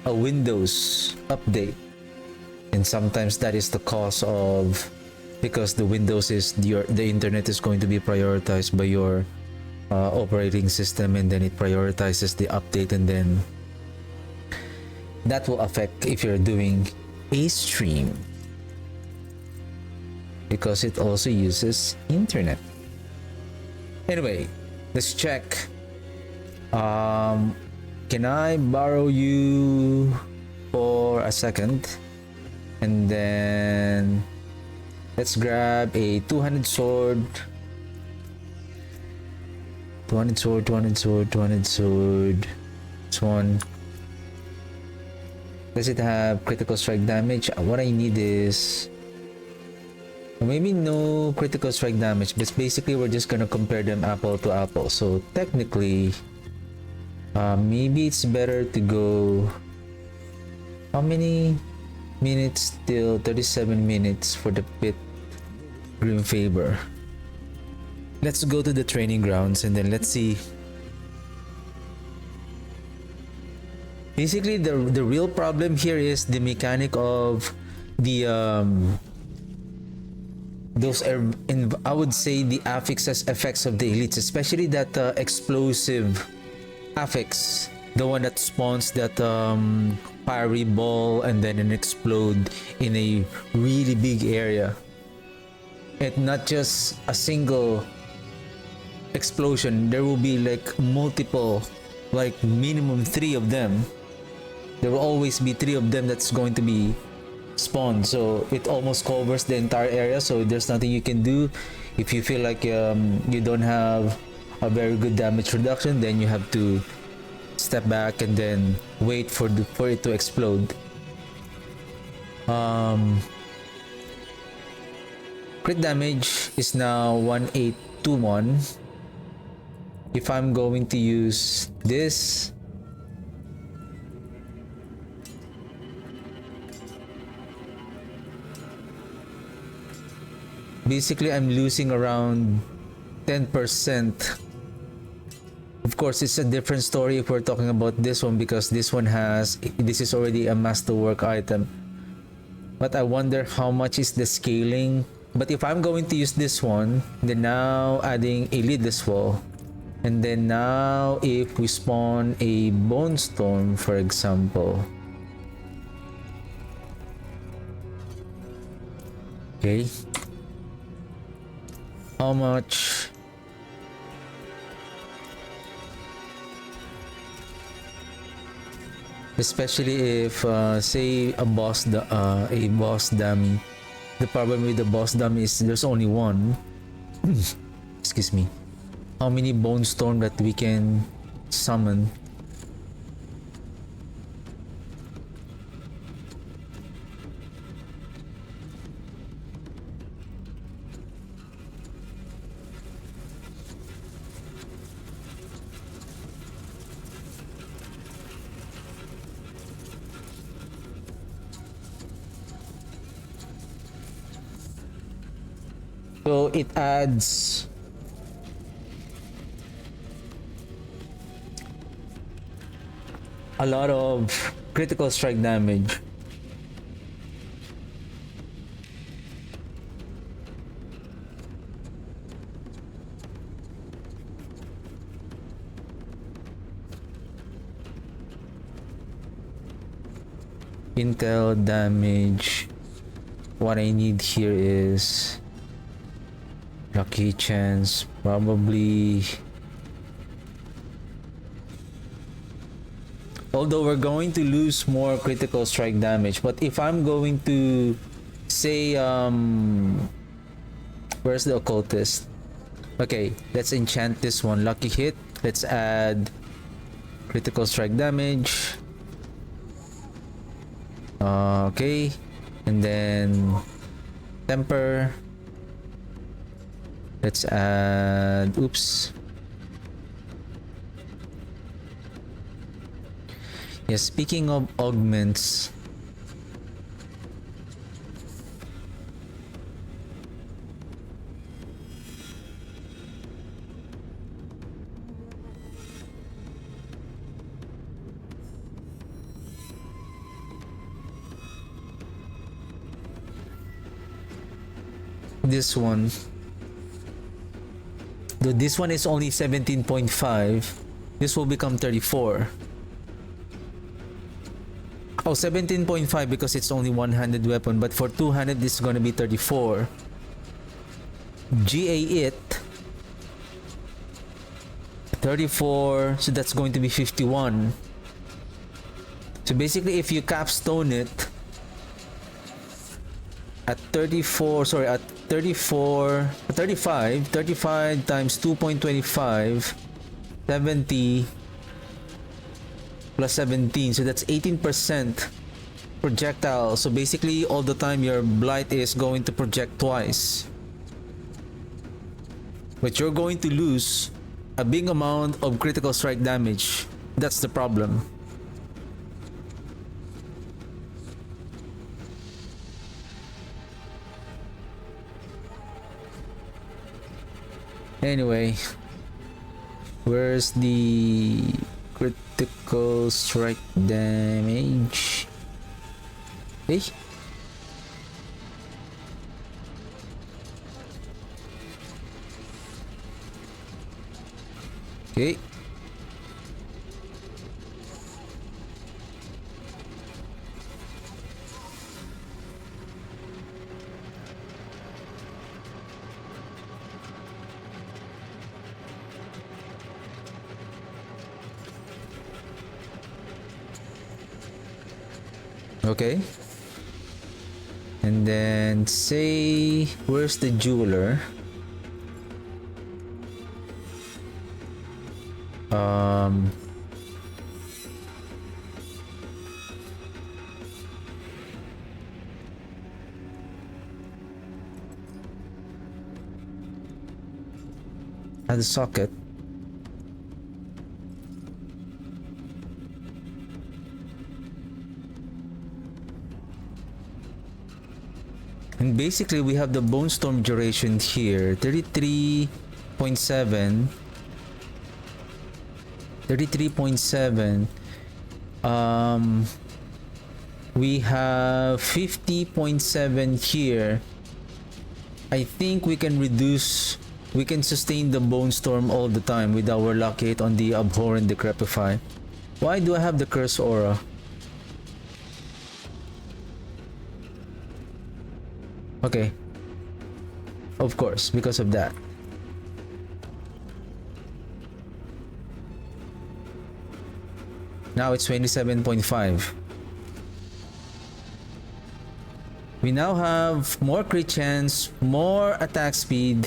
a Windows update, and sometimes that is the cause of, because the Windows is the internet is going to be prioritized by your operating system, and then it prioritizes the update, and then that will affect if you're doing a stream, because it also uses internet. Anyway, let's check. Can I borrow you for a second? And then let's grab a 200 sword. 200 sword, 200 sword, 200 sword. This one. Does it have critical strike damage? What I need is maybe no critical strike damage, but basically we're just gonna compare them apple to apple. So technically, maybe it's better to go. How many minutes till? 37 minutes for the pit Grim Favor. let's go to the training grounds and then let's see. Basically, the real problem here is the mechanic of the I would say the affixes effects of the elites, especially that explosive affix, the one that spawns that fiery ball and then it explode in a really big area. And not just a single explosion, there will be like multiple, like minimum 3 of them. There will always be 3 of them that's going to be spawned, so it almost covers the entire area. So there's nothing you can do. If you feel like you don't have a very good damage reduction, then you have to step back and then wait for it to explode. Crit damage is now 1821. If I'm going to use this, basically I'm losing around 10%. Of course, it's a different story if we're talking about this one, because this is already a masterwork item. But I wonder how much is the scaling. But if I'm going to use this one, then now adding a lidless wall, and then now if we spawn a bone storm, for example. Okay. How much? Especially if say a boss dummy. The problem with the boss dummy is there's only one. Excuse me. How many bone storm that we can summon? So it adds a lot of critical strike damage. Intel damage. What I need here is lucky chance, probably. Although we're going to lose more critical strike damage, but if I'm going to say where's the occultist? Okay, let's enchant this one. Lucky hit. Let's add critical strike damage. Okay, and then temper. Let's add, oops. Yes, speaking of augments, this one. Though this one is only 17.5, this will become 34. Oh, 17.5 because it's only one-handed weapon, but for two-handed this is gonna be 34. GA it 34, so that's going to be 51. So basically if you capstone it at 34, sorry, at 35 times 2.25, 70 plus 17, so that's 18% projectile. So basically all the time your blight is going to project twice, but you're going to lose a big amount of critical strike damage. That's the problem. Anyway, where's the critical strike damage? Hey. Okay. Okay. And then say, where's the jeweler? At the socket. And basically we have the bone storm duration here, 33.7. 33.7. We have 50.7 here. I think we can sustain the bone storm all the time with our luck 8 on the abhorrent decrepify. Why do I have the curse aura? Okay. Of course, because of that. Now it's 27.5. We now have more crit chance, more attack speed.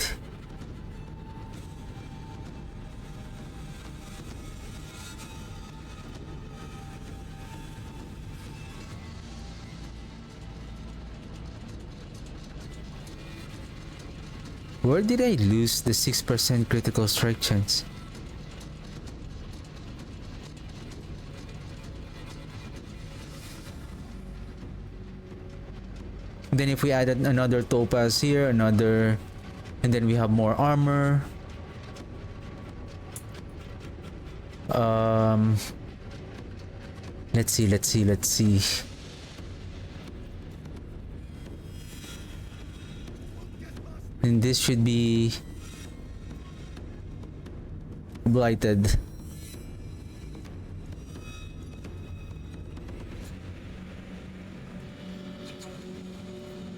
Where did I lose the 6% critical strike chance? Then if we added another topaz here, another, and then we have more armor. Let's see. And this should be blighted.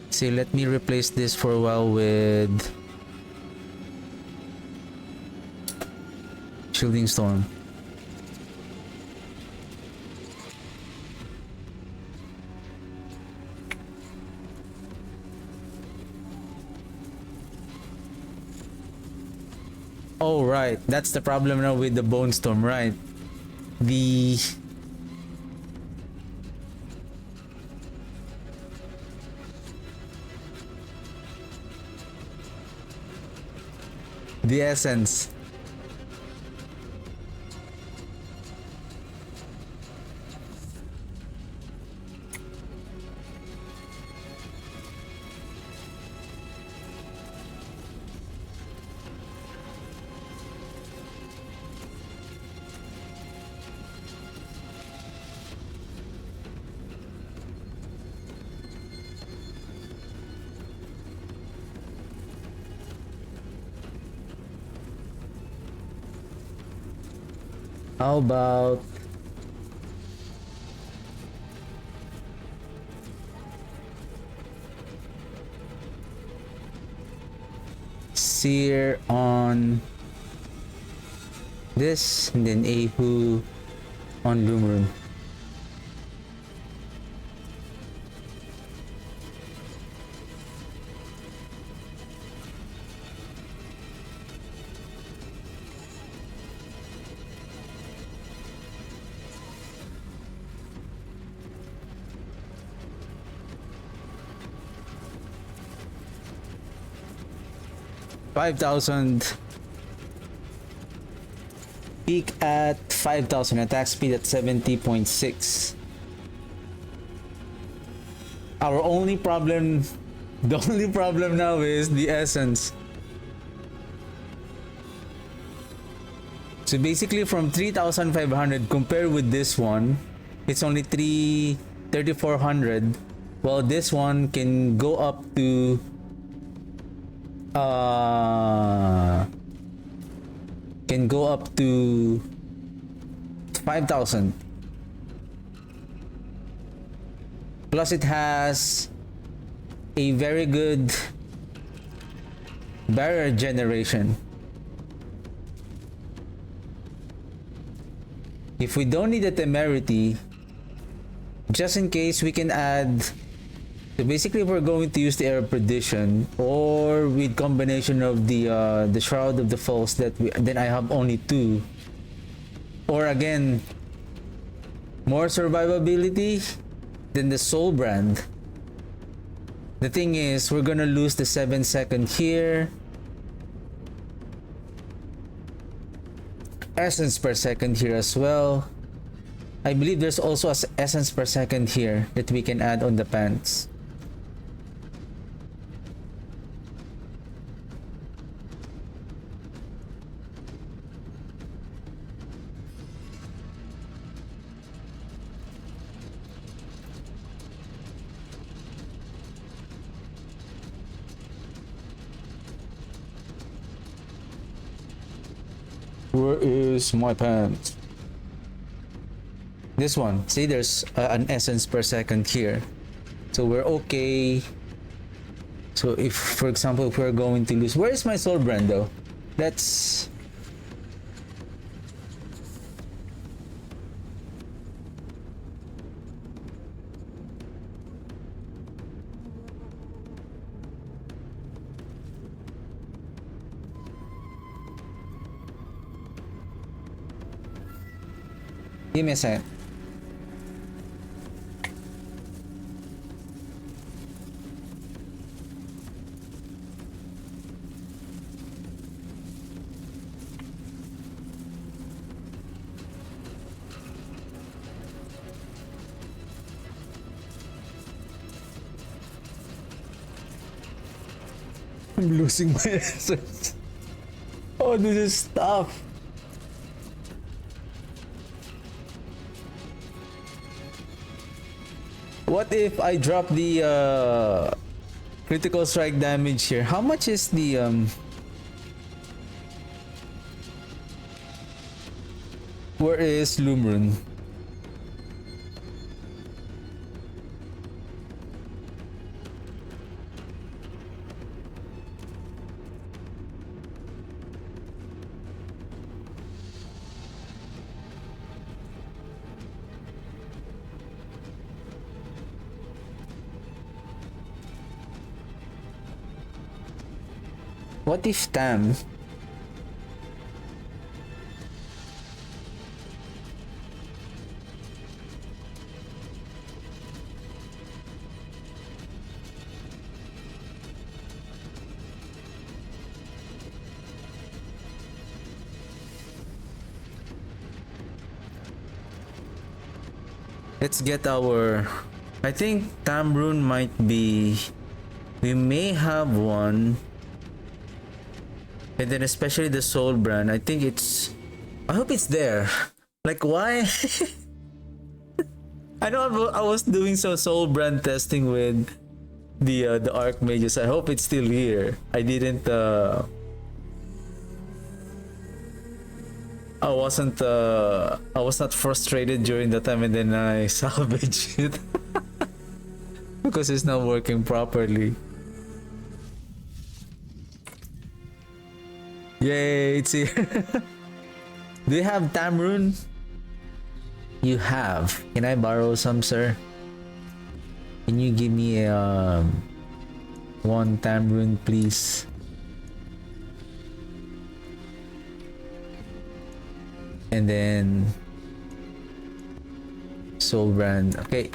See, let me replace this for a while with Shielding Storm. Oh right, that's the problem now with the Bone Storm, right? The essence. How about Seer on this, and then Ahu on Loomroom? $5,000. Peak at 5,000. Attack speed at 70.6. Our only problem, the only problem now is the essence. So basically from 3,500 compared with this one, it's only 3,400. Well, this one can go up to can go up to 5,000. Plus it has a very good barrier generation. If we don't need a temerity, just in case, we can add. So basically, we're going to use the air of perdition, or with combination of the shroud of the falls, that then I have only 2. Or again, more survivability than the soul brand. The thing is, we're gonna lose the 7-second here. Essence per second here as well. I believe there's also a essence per second here that we can add on the pants. Where is my pants? This one. See, there's an essence per second here. So we're okay. So if, for example, if we're going to lose... Where is my soul brand though? That's... Give me a second. I'm losing my essence. Oh, this is tough. What if I drop the critical strike damage here? How much is the where is Lumrun? What if Tam? Let's get our... I think Tamrune might be... We may have one. And then especially the soul brand. I think it's... I hope it's there. Like, why? I know I was doing some soul brand testing with the Archmages. I hope it's still here. I didn't... I was not frustrated during that time, and then I salvaged it because it's not working properly. Yay, it's here. Do you have Tamrune? You have. Can I borrow some, sir? Can you give me a one Tamrune, please? And then soul brand. Okay.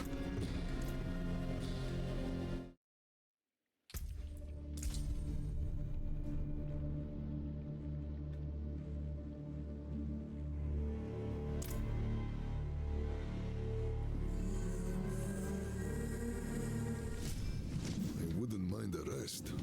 I wouldn't mind the rest.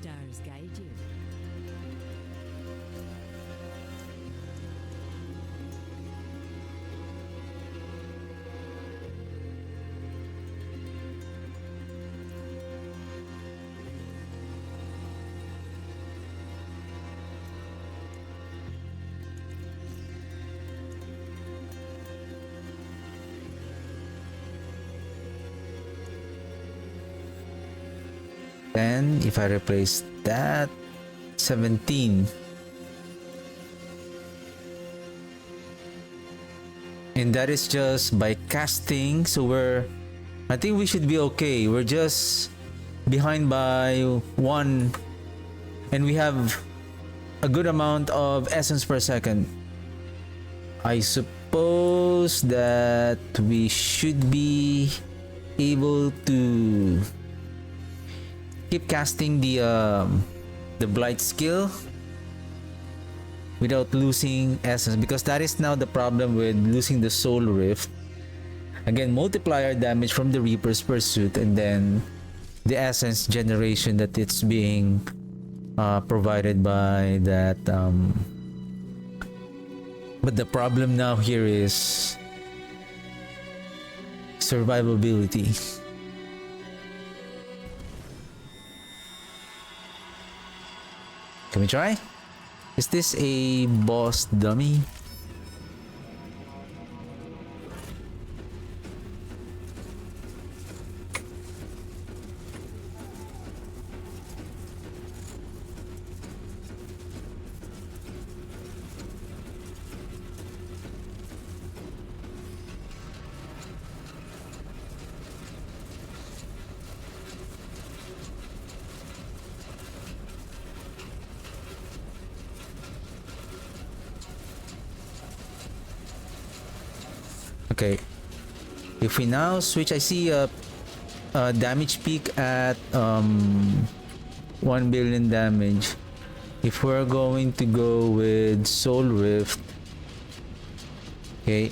stars guide you. Then if I replace that, 17. And that is just by casting, so I think we should be okay. We're just behind by 1 and we have a good amount of essence per second. I suppose that we should be able to keep casting the blight skill without losing essence, because that is now the problem with losing the soul rift. Again, multiplier damage from the Reaper's Pursuit, and then the essence generation that it's being provided by that. But the problem now here is survivability. Can we try? Is this a boss dummy? Okay, if we now switch, I see a damage peak at 1 billion damage. If we're going to go with Soul Rift, okay,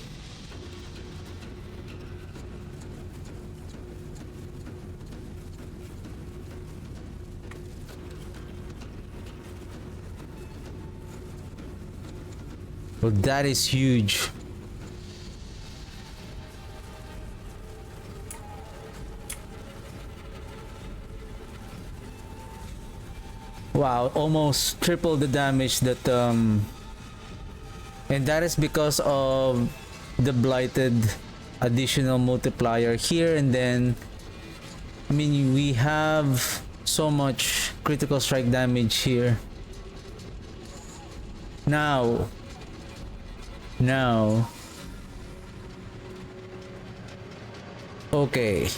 well, that is huge. Wow, almost triple the damage that and that is because of the blighted additional multiplier here. And then I mean, we have so much critical strike damage here. Now okay,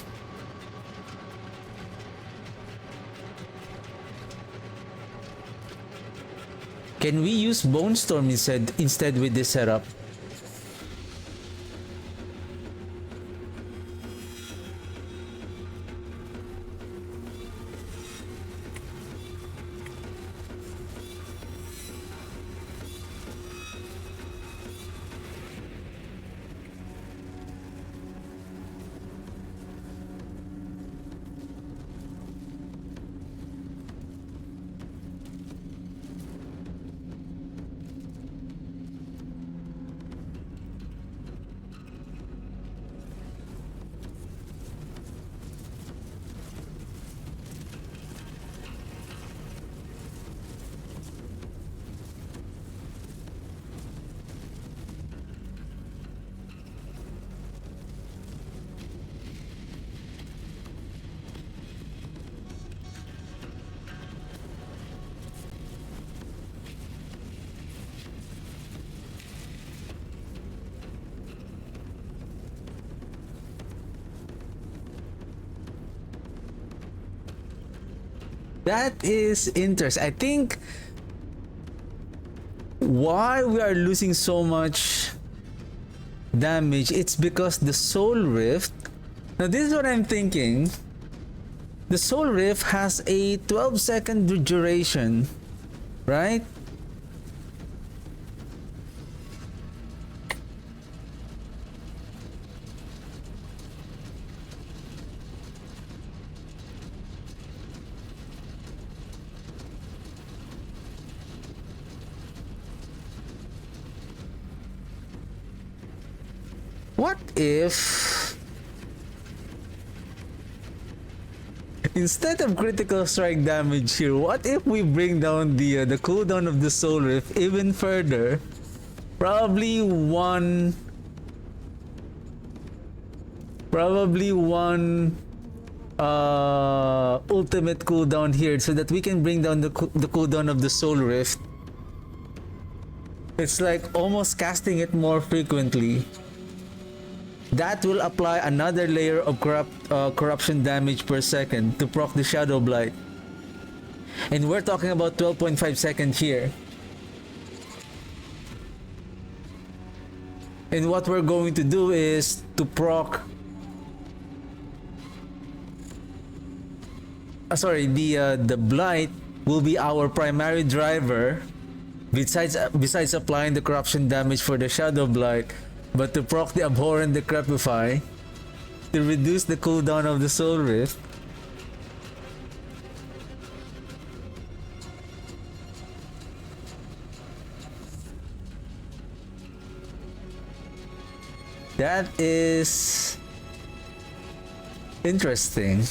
can we use Bone Storm instead with this setup? That is interesting. I think why we are losing so much damage, it's because the Soul Rift. Now this is what I'm thinking. The Soul Rift has a 12-second duration, right? What if instead of critical strike damage here, what if we bring down the cooldown of the Soul Rift even further? Probably one ultimate cooldown here so that we can bring down the cooldown of the Soul Rift. It's like almost casting it more frequently. That will apply another layer of corruption damage per second to proc the Shadowblight. And we're talking about 12.5 seconds here. And what we're going to do is to proc the blight will be our primary driver besides applying the corruption damage for the Shadowblight, but to proc the abhorrent decrepify to reduce the cooldown of the Soul Rift. That is interesting.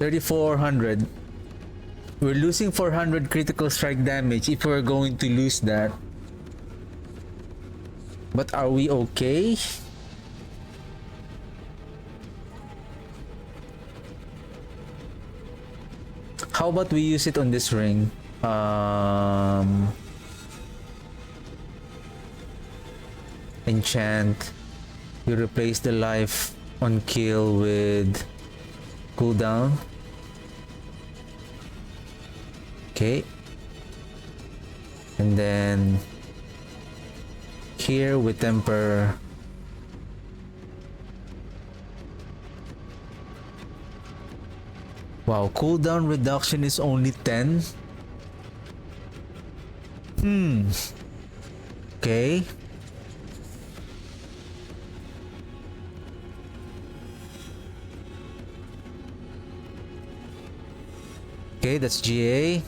$3,400. We're losing 400 critical strike damage if we're going to lose that. But are we okay? How about we use it on this ring? Enchant. You replace the life on kill with cooldown. Okay. And then here we temper. Wow, cooldown reduction is only 10. Okay. Okay, that's GA.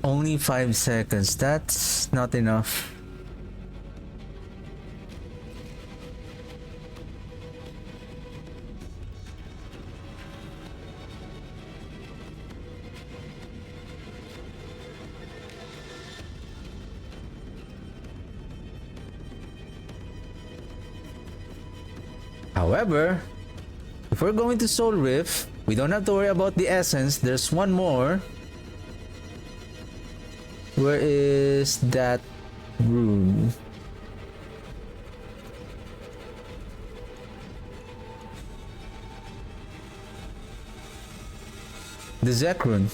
Only 5 seconds. That's not enough. However, if we're going to Soul Rift, we don't have to worry about the essence. There's one more. Where is that rune? The Zek rune.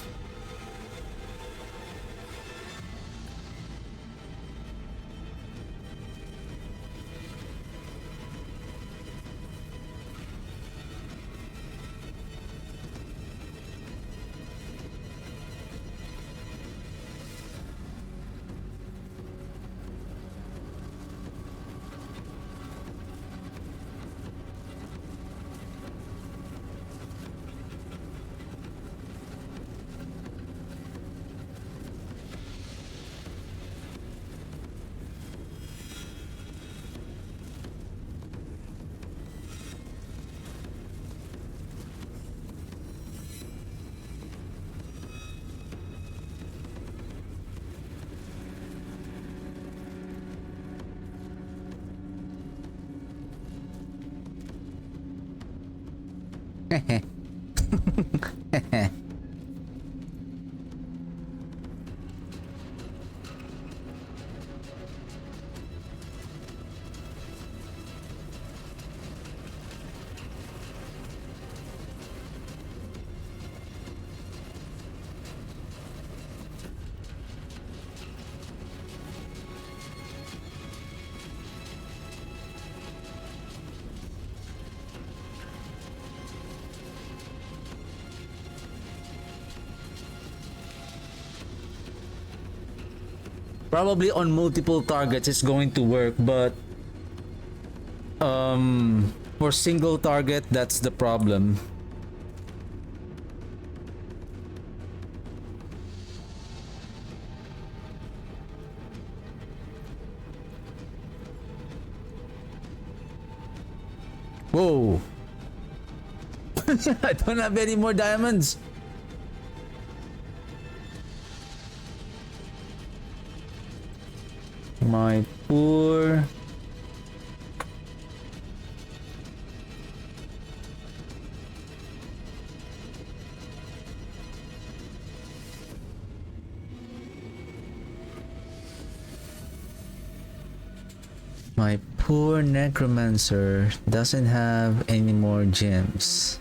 Probably on multiple targets it's going to work, but for single target, that's the problem. Whoa. I don't have any more diamonds. My poor... My poor necromancer doesn't have any more gems.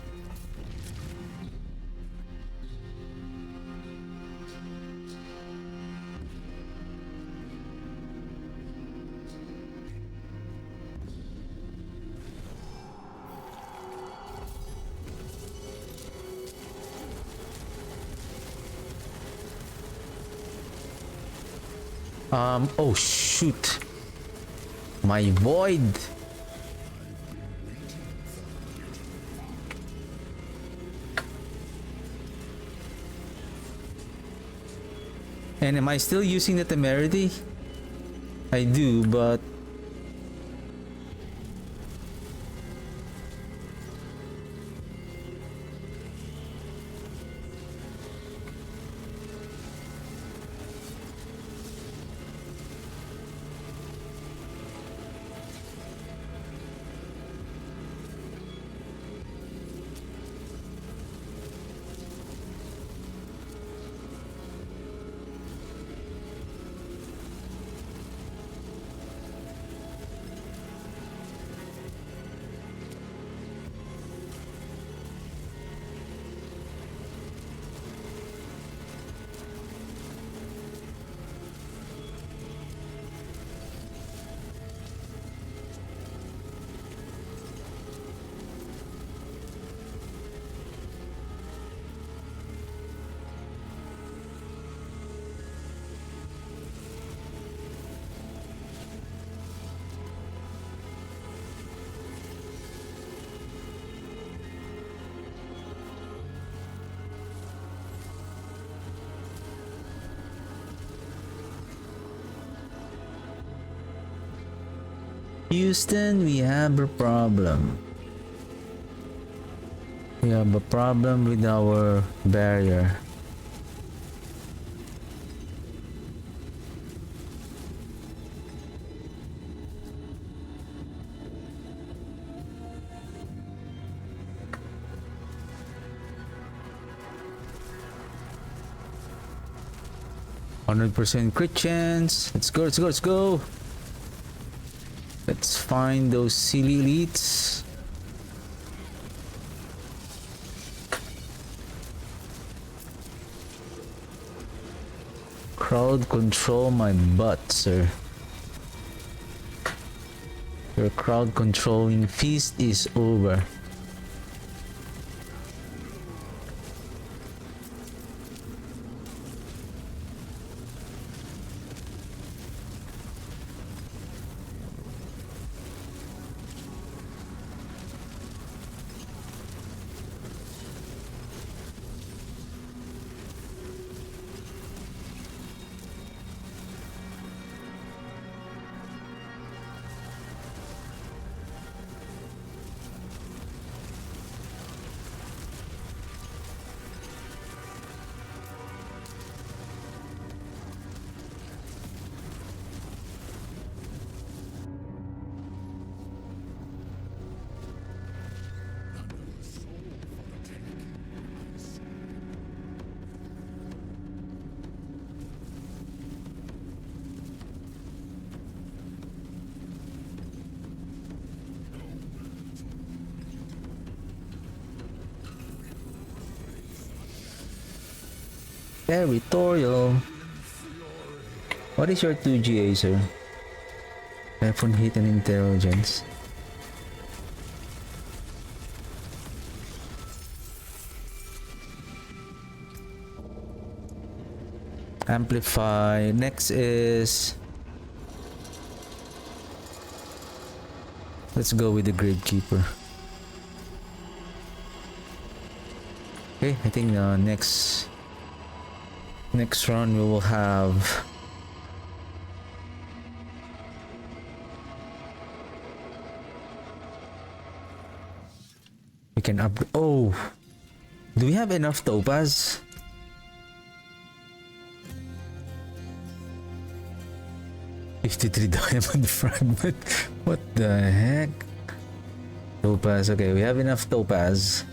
Oh shoot. My void. And am I still using the temerity? I do, but Houston, we have a problem. We have a problem with our barrier. %100% crit chance. Let's go, let's go, let's go. Let's find those silly elites. Crowd control my butt, sir. Your crowd controlling feast is over. Territorial. What is your 2GA, sir? Weapon hit and intelligence. Amplify. Next is... let's go with the Gravekeeper. Okay, I think next run we will have... we can up... oh! Do we have enough topaz? $53 diamond fragment. What the heck? Topaz. Okay, we have enough topaz.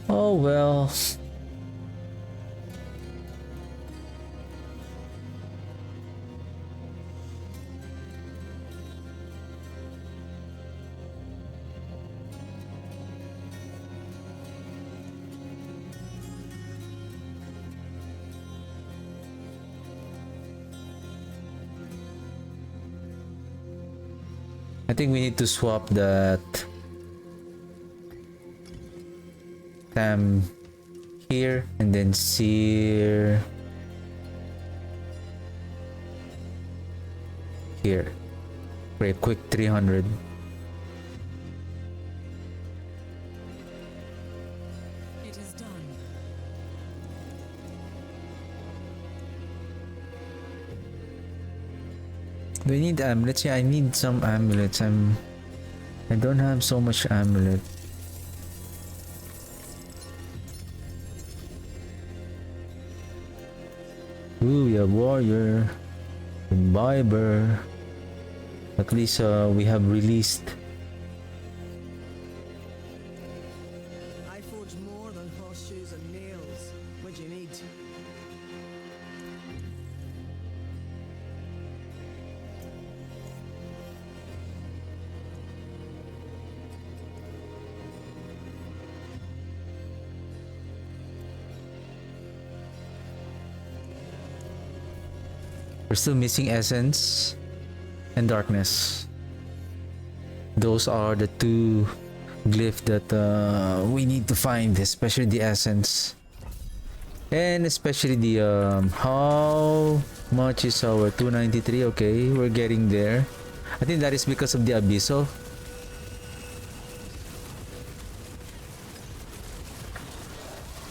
Oh well. I think we need to swap that here and then sear here for a quick 300. It is done. Do we need amulets? Yeah, I need some amulets. I don't have so much amulet. Ooh, we have warrior, imbiber. At least we have released. I forge more than horseshoes and nails. What do you need? We're still missing essence and darkness. Those are the two glyphs that we need to find, especially the essence. And especially the how much is our 293? Okay, we're getting there. I think that is because of the abysso.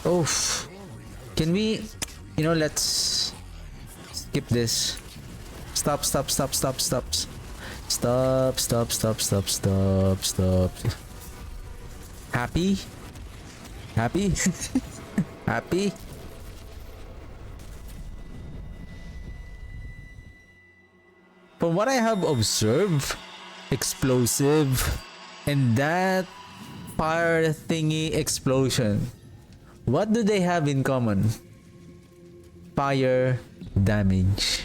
Oof. Can we, you know, let's skip this. Stop. Happy? Happy? Happy? From what I have observed, explosive and that fire thingy explosion, what do they have in common? Fire damage.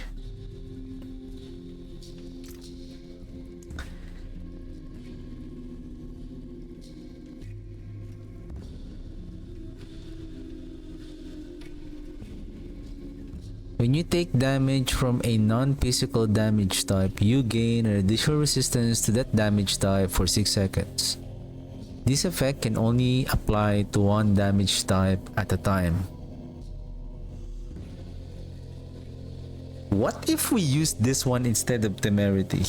When you take damage from a non-physical damage type, you gain an additional resistance to that damage type for 6 seconds. This effect can only apply to one damage type at a time. What if we use this one instead of Temerity?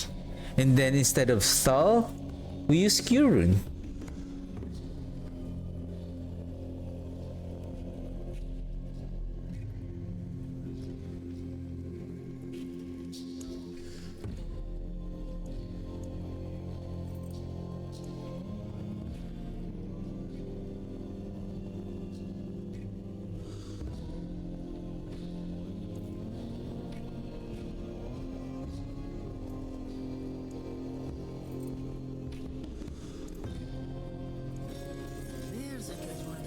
And then instead of Stall, we use Cure Rune? There's a good one.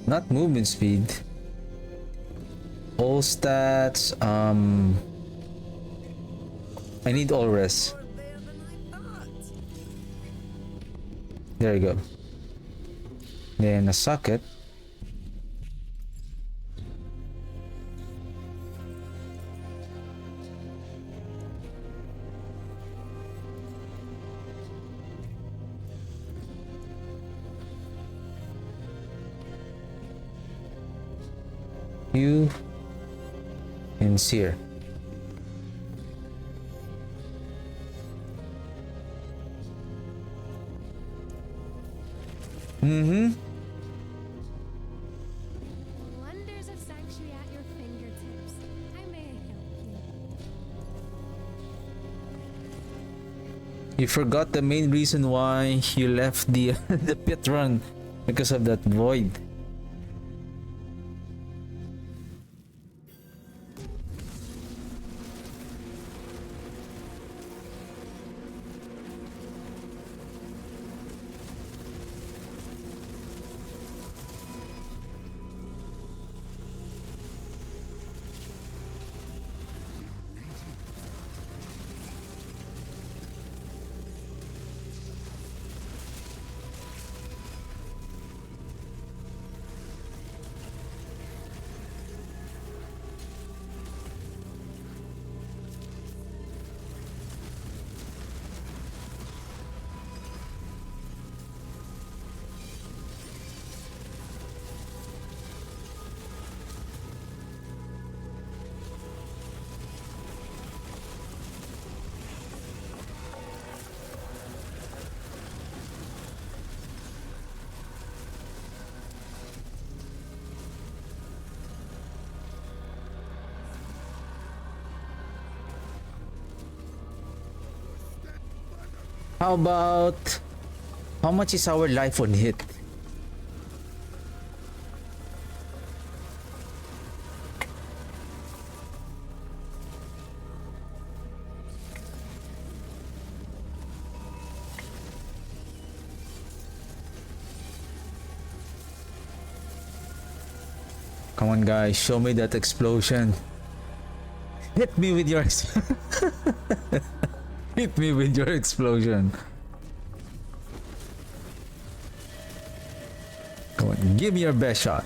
Not movement speed. All stats, I need all res. More there than I thought. There you go. Then a socket. You and Seer. Wonders of Sanctuary at your fingertips. I may help you. You forgot the main reason why you left the the pit run, because of that void. How about how much is our life on hit? Come on guys, show me that explosion. Hit me with your hit me with your explosion. Come on, give me your best shot.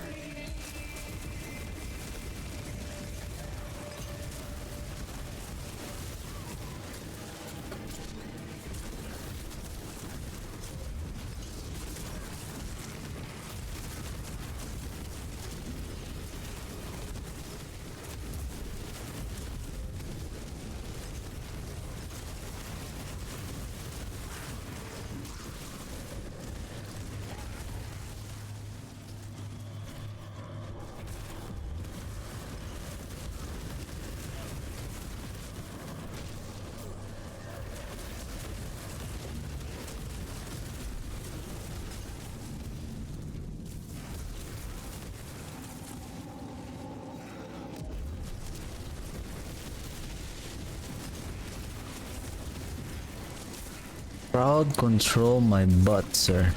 Crowd control my butt, sir.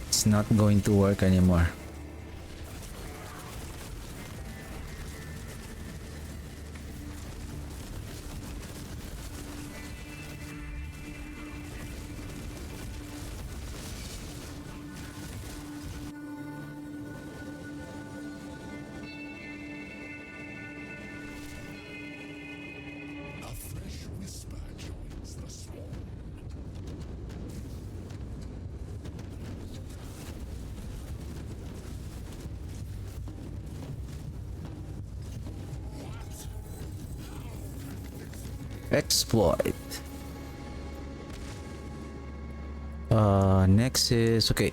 It's not going to work anymore. A fresh whisper joins the swarm. Exploit. Next is okay.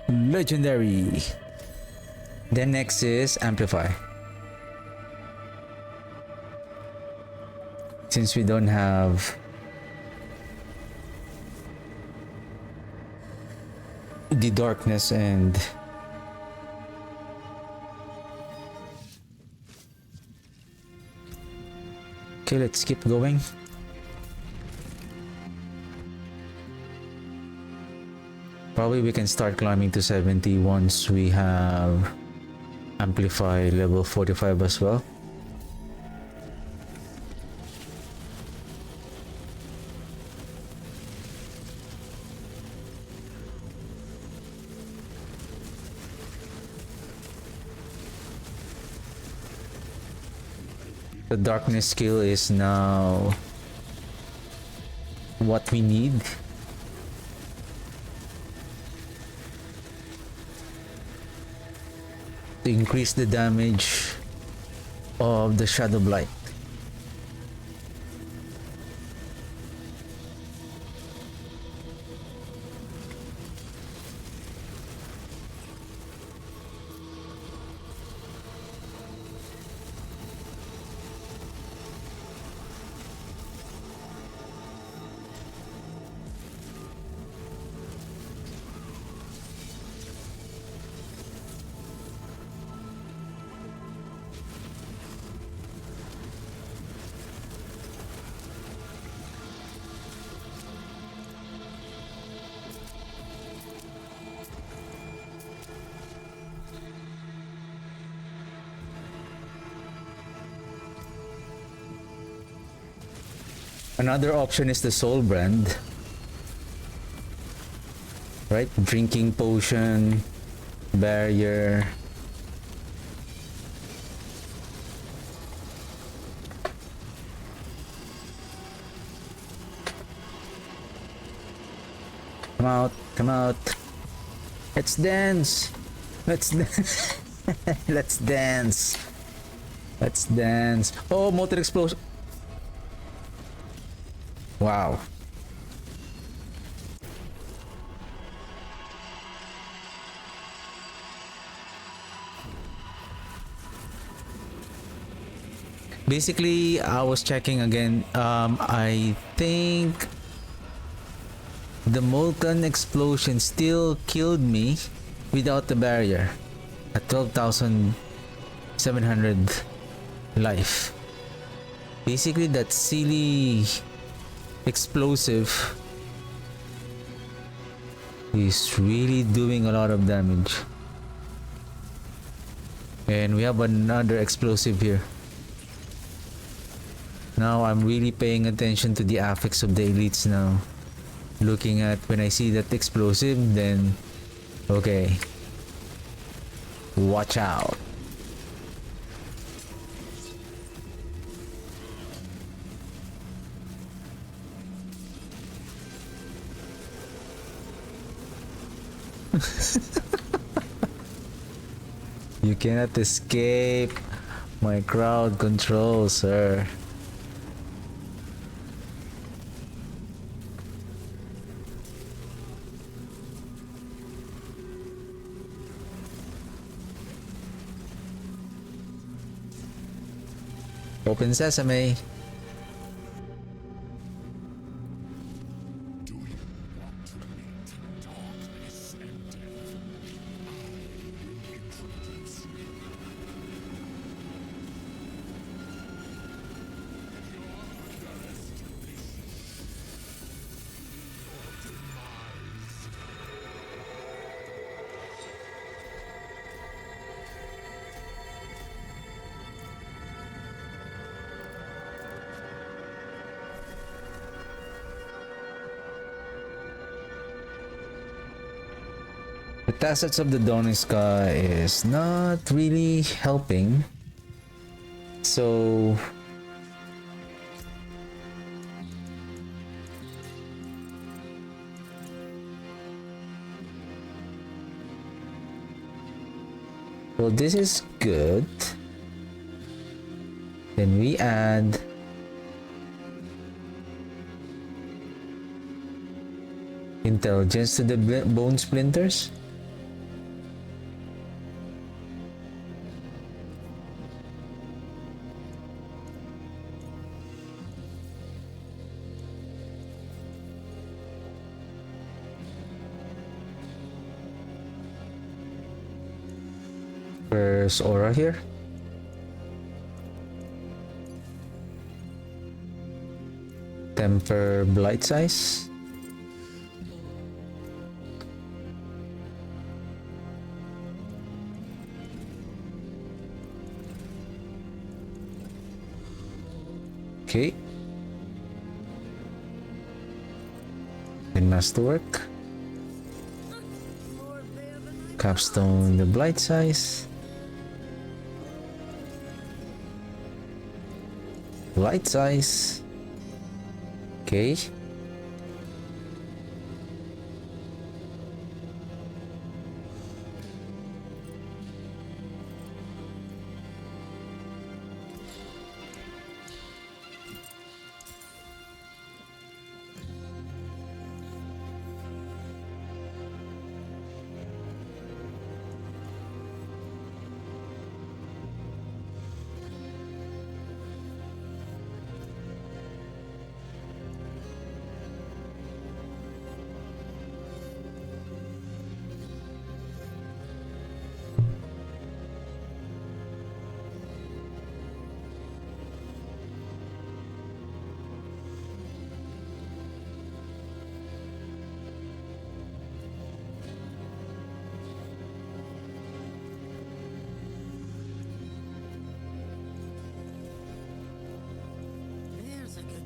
Legendary. Then next is amplify. Since we don't have the darkness and okay, let's keep going. Probably we can start climbing to 70 once we have amplify level 45 as well. The darkness skill is now what we need. to increase the damage of the Shadowblight. Another option is the soul brand. Right? Drinking potion, barrier. Come out, come out. Let's dance. Let's dance. Let's dance. Let's dance. Oh, motor explosion. Wow. Basically, I was checking again. I think the molten explosion still killed me without the barrier at 12,700 life. Basically, that silly explosive is really doing a lot of damage. And we have another explosive here. Now I'm really paying attention to the affix of the elites now. Looking at when I see that explosive, then okay, watch out. You cannot escape my crowd control, sir. Open sesame. Do you want to meet darkness and death? I will introduce you. The Tassets of the Dawning Sky is not really helping. So well, this is good. Then we add intelligence to the bone splinters. There's aura here. Temper blight size. Okay. Then masterwork. Capstone the blight size. Blight size. Okay.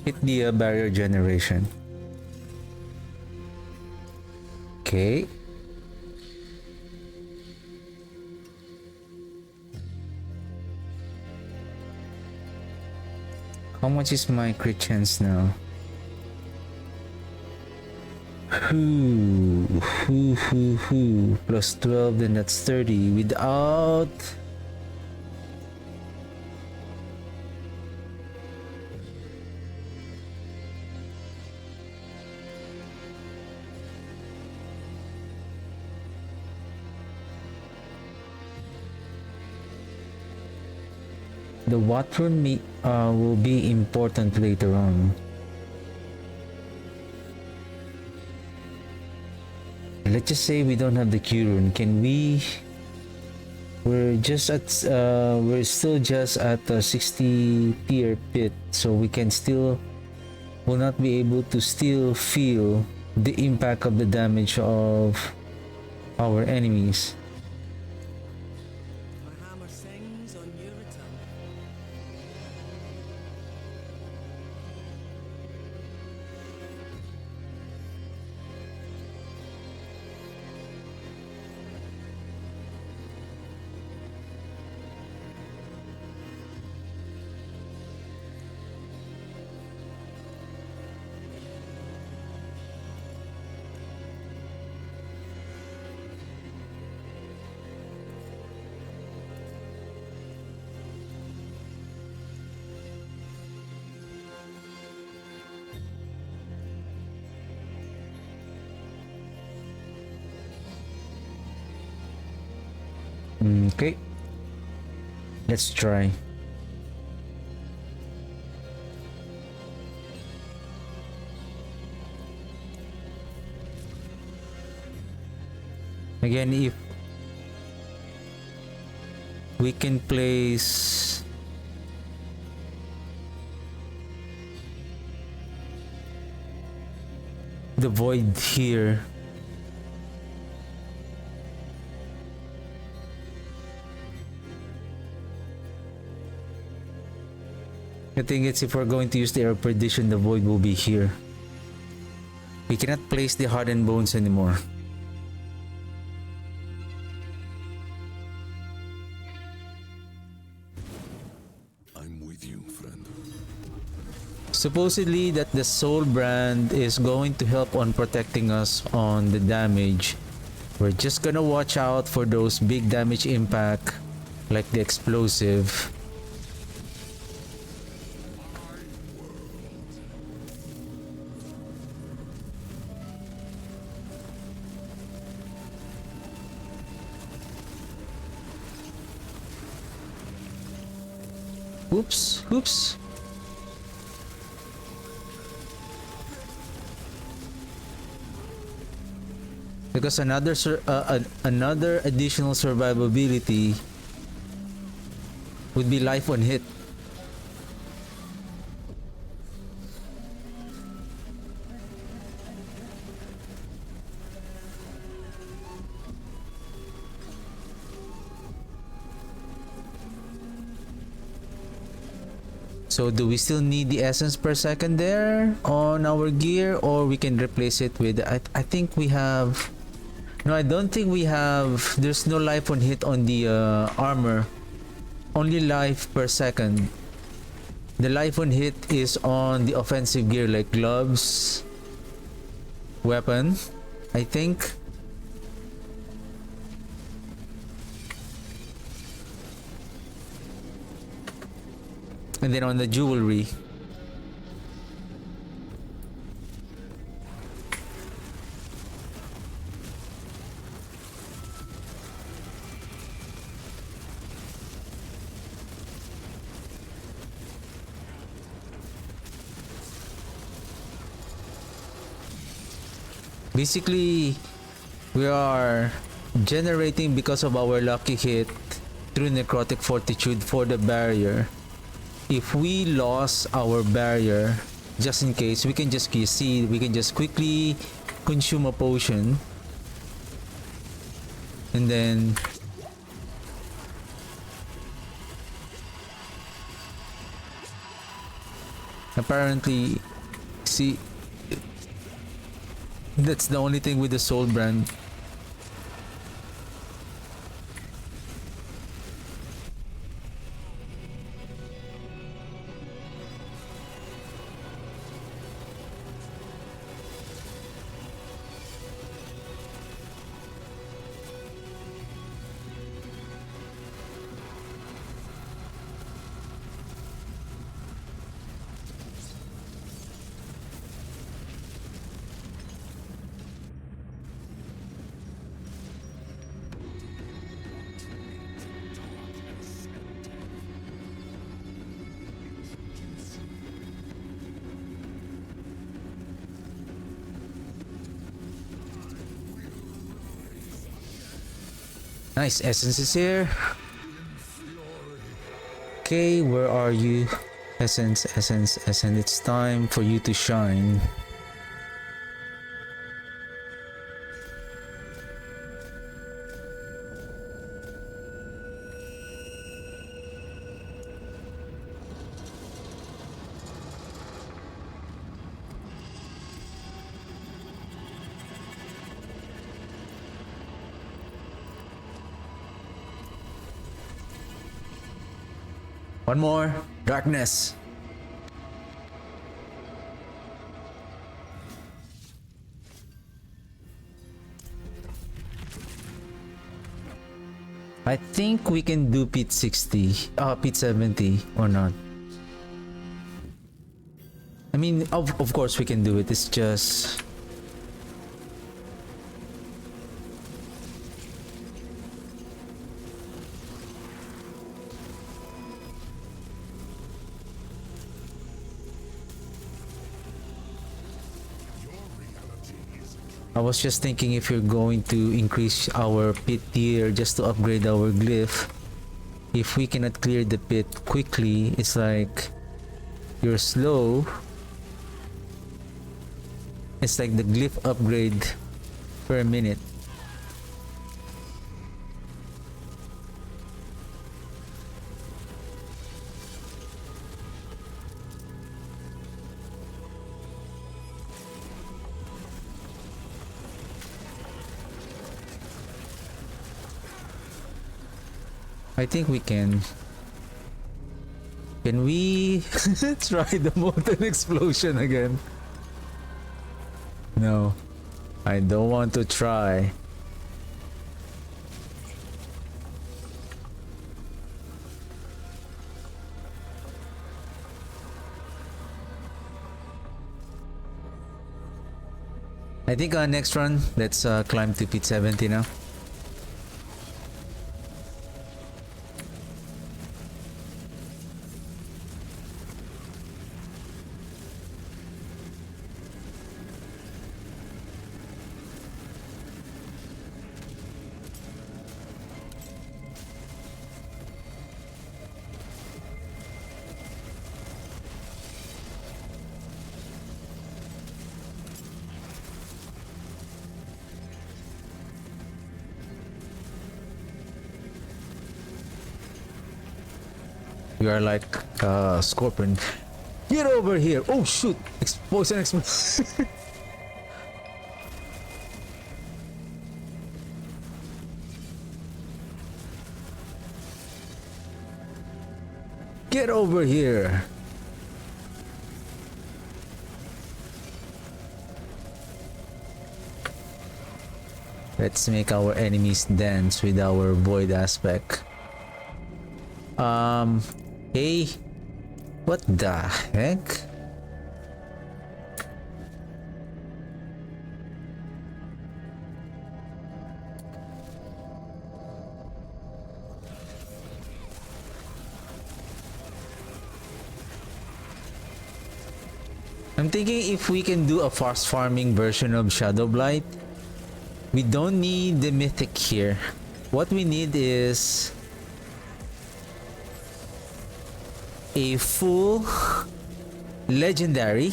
hit the barrier generation. Okay. How much is my crit chance now? Plus 12, then that's 30 without the water will be important later on. Let's just say we don't have the Q-rune. Can we? We're still just at a 60 tier pit, so we can still will not be able to still feel the impact of the damage of our enemies. My hammer sings on your return. Okay, let's try. Again, if we can place the void here, I think it's if we're going to use the air perdition, the void will be here. We cannot place the hardened bones anymore. I'm with you, friend. Supposedly that the soul brand is going to help on protecting us on the damage. We're just gonna watch out for those big damage impact like the explosive. Oops, oops. Because another additional survivability would be life on hit. So do we still need the essence per second there on our gear, or we can replace it with I think we have. No, I don't think we have. There's no life on hit on the armor. Only life per second. The life on hit is on the offensive gear like gloves, weapon, I think. And then on the jewelry. Basically, we are generating because of our lucky hit through necrotic fortitude for the barrier. If we lost our barrier, just in case, we can just see, we can just quickly consume a potion and then Apparently, see, that's the only thing with the soul brand. Nice, Essence is here. Okay, where are you? Essence, Essence, Essence. It's time for you to shine. One more. Darkness. I think we can do pit 60. Pit 70 or not. I mean, of course we can do it. It's just... I was just thinking if you're going to increase our pit tier just to upgrade our glyph, if we cannot clear the pit quickly, it's like you're slow. It's like the glyph upgrade per minute. I think we can. Can we try the molten explosion again? No, I don't want to try. I think next run, let's climb to pit 70 now. We are like Scorpion. Get over here! Oh shoot! Poison explosion. Get over here! Let's make our enemies dance with our void aspect. Hey, what the heck? I'm thinking if we can do a fast farming version of Shadowblight, we don't need the mythic here. What we need is a full legendary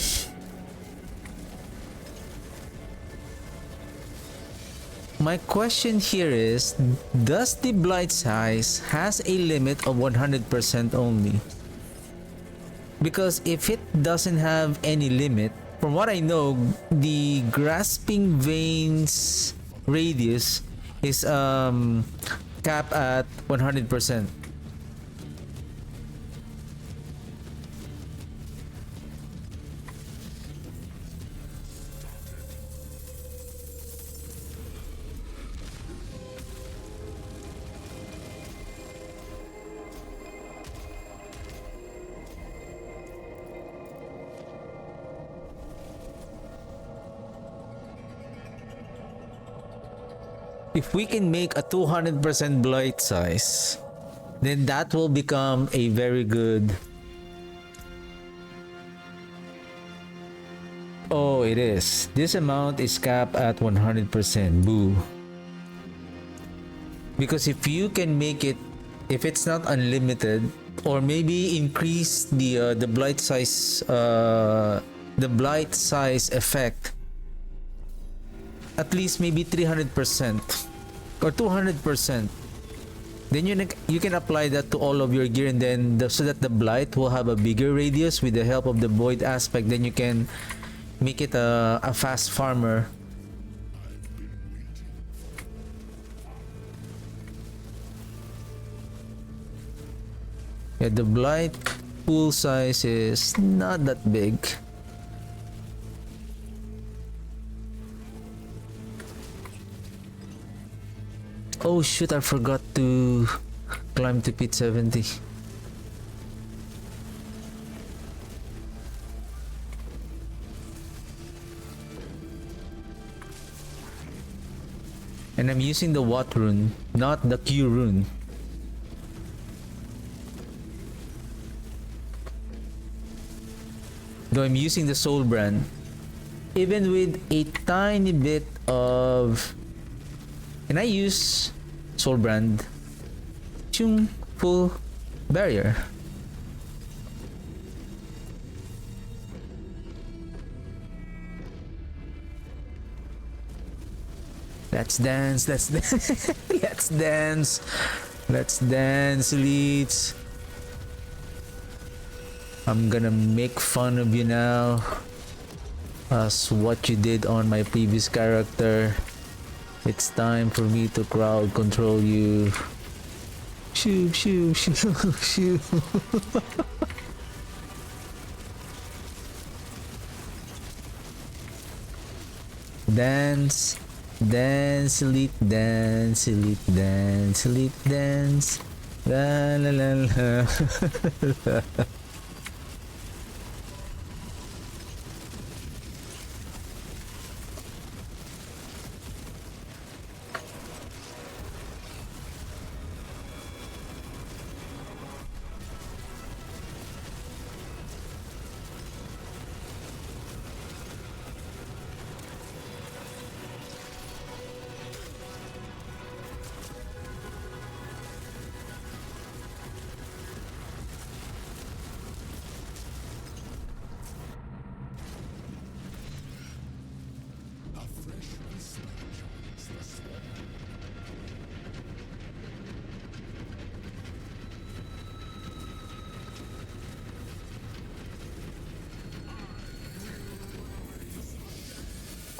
My question here is, does the blight size has a limit of 100% only? Because if it doesn't have any limit, from what I know, the grasping veins radius is capped at 100%. If we can make a 200% blight size, then that will become a very good... Oh, it is. This amount is capped at 100%. Boo. Because if you can make it, if it's not unlimited, or maybe increase the blight size, the blight size effect, at least maybe 300% or 200%, then you can apply that to all of your gear, and then so that the blight will have a bigger radius with the help of the void aspect. Then you can make it a fast farmer. Yeah, the blight pool size is not that big. Oh shoot, I forgot to climb to pit 70. And I'm using the What rune, not the Q rune. Though I'm using the Soul Brand. Even with a tiny bit of... Can I use Soul Brand? Chung, full barrier. Let's dance, let's dance, let's dance, let's dance, elites. I'm gonna make fun of you now as what you did on my previous character. It's time for me to crowd control you. Shoo, shoo, shoo, shoo. Dance, dance, elite, dance, elite, dance, elite, dance. La la la la.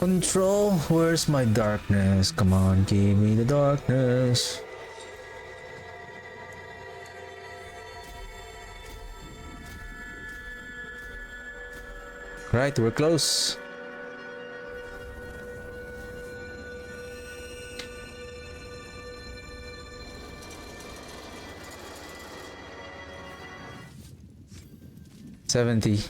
Control, where's my darkness? Come on, give me the darkness. Right, we're close. $70.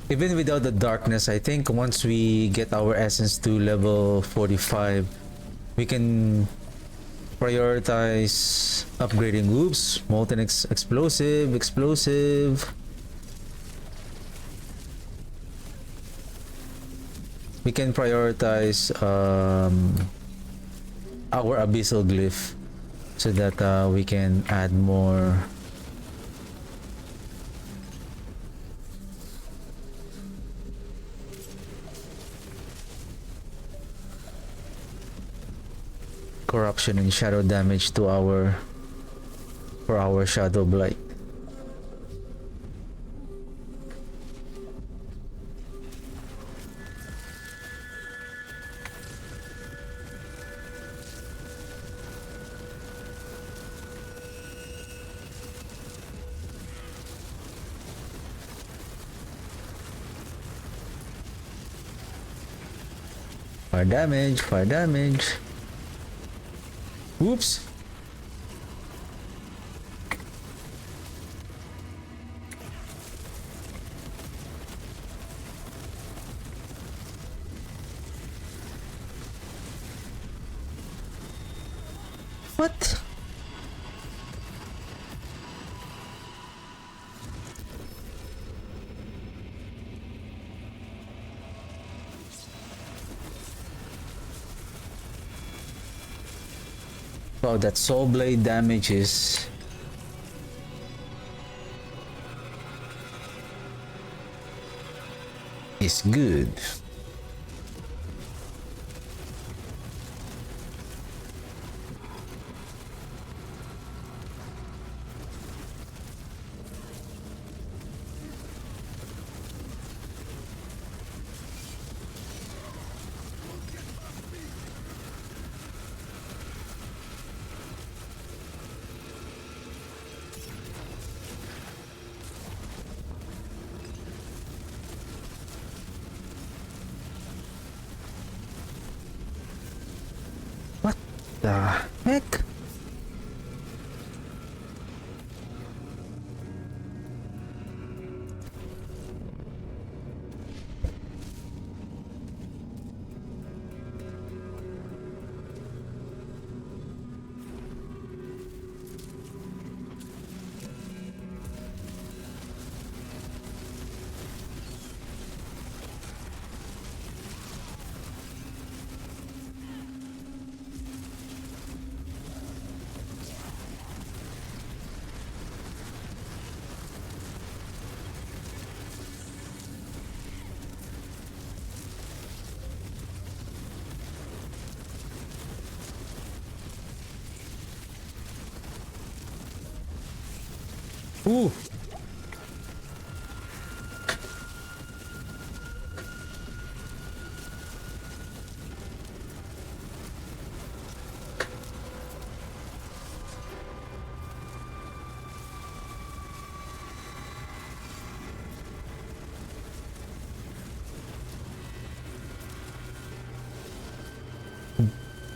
Even without the darkness, I think once we get our essence to level 45, we can prioritize upgrading. Oops, molten explosive. We can prioritize our abyssal glyph so that we can add more. Corruption and shadow damage to our Shadowblight. Fire damage. Oops. What? Wow, that soul blade damage is good. The heck? Ooh.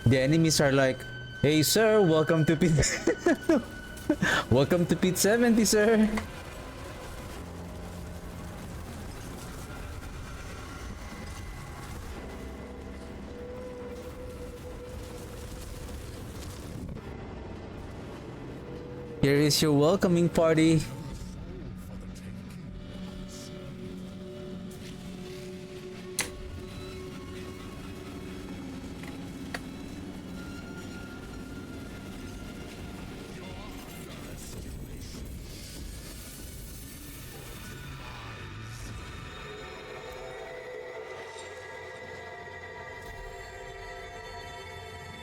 The enemies are like, "Hey sir, welcome to Pit welcome to Pit 70, sir." Here is your welcoming party.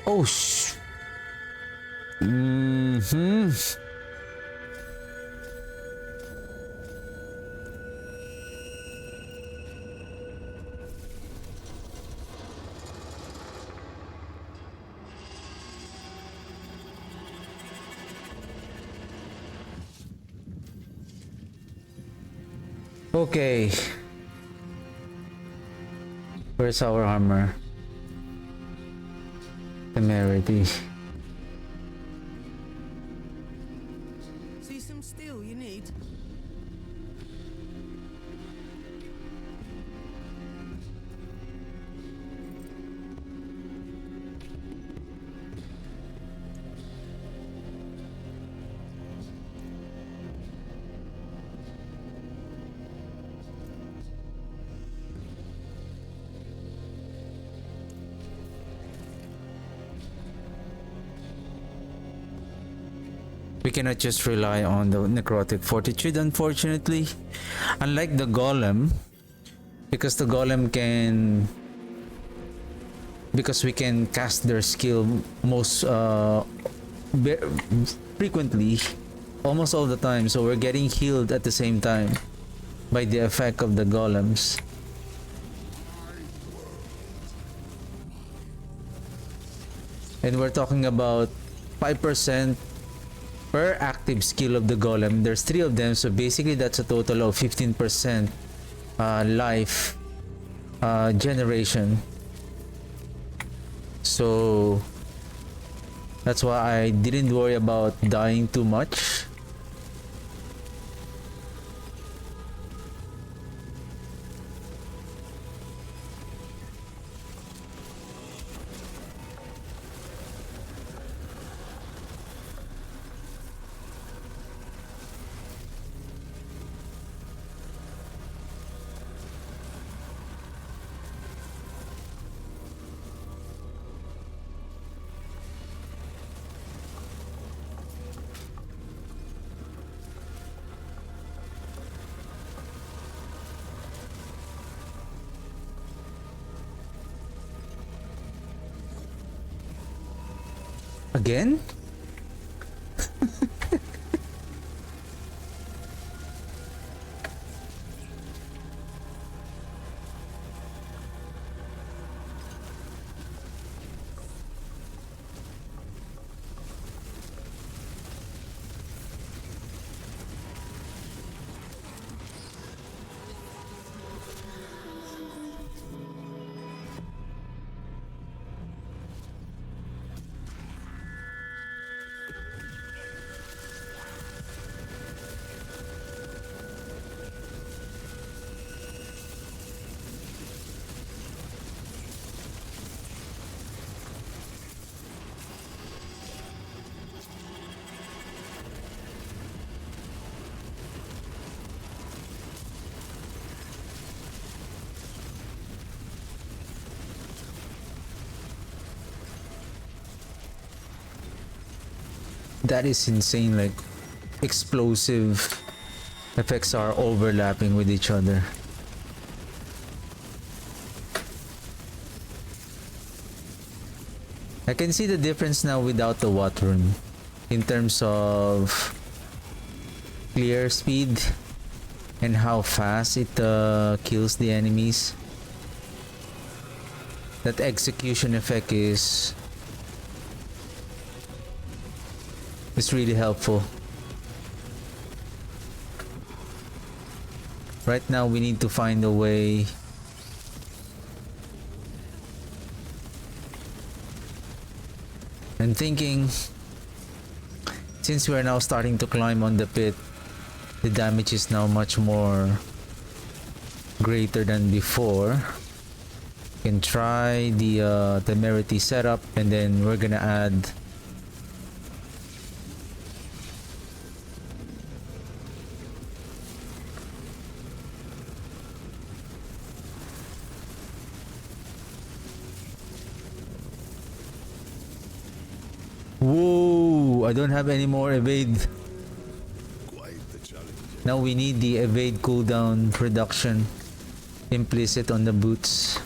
Oh Okay. Where's our armor? Temerity. See some steel you need? We cannot just rely on the necrotic fortitude, unfortunately. Unlike the golem, because the golem can, because we can cast their skill most frequently, almost all the time, so we're getting healed at the same time by the effect of the golems. And we're talking about 5% per active skill of the golem. There's 3 of them, so basically that's a total of 15% life generation. So that's why I didn't worry about dying too much. Again? That is insane, like explosive effects are overlapping with each other. I can see the difference now without the water rune in terms of clear speed and how fast it kills the enemies. That execution effect is really helpful. Right now we need to find a way I'm thinking, since we are now starting to climb on the pit, the damage is now much more greater than before. We can try the temerity setup, and then we're gonna add Whoa, I don't have any more evade. Now we need the evade cooldown reduction implicit on the boots.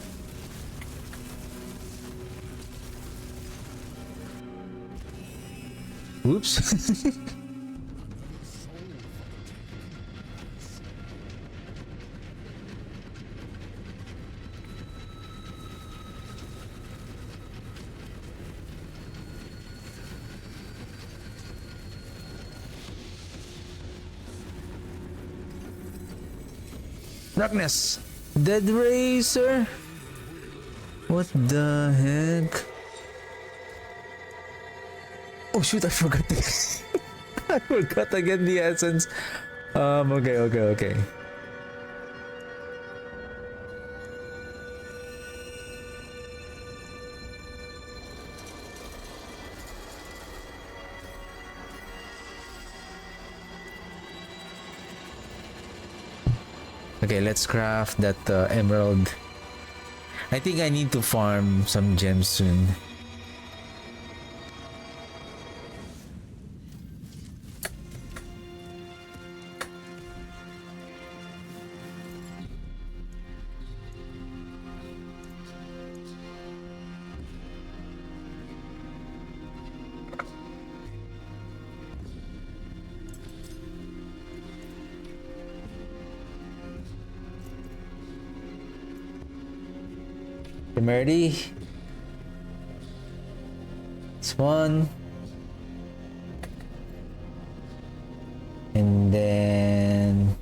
Whoops. Darkness! Dead Racer? What the heck? Oh shoot, I forgot to I forgot to get the essence. Okay. Okay, let's craft that emerald. I think I need to farm some gems soon. I'm ready. This one. And then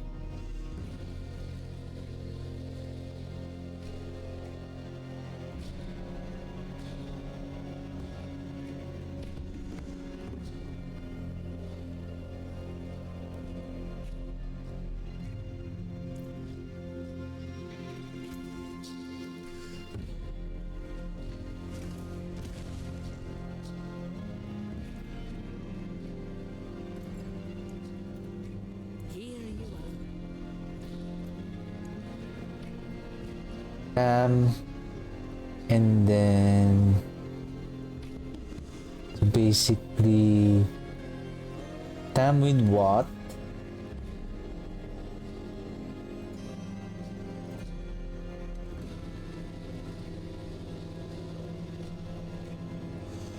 Here you are. and then so basically Tam with what?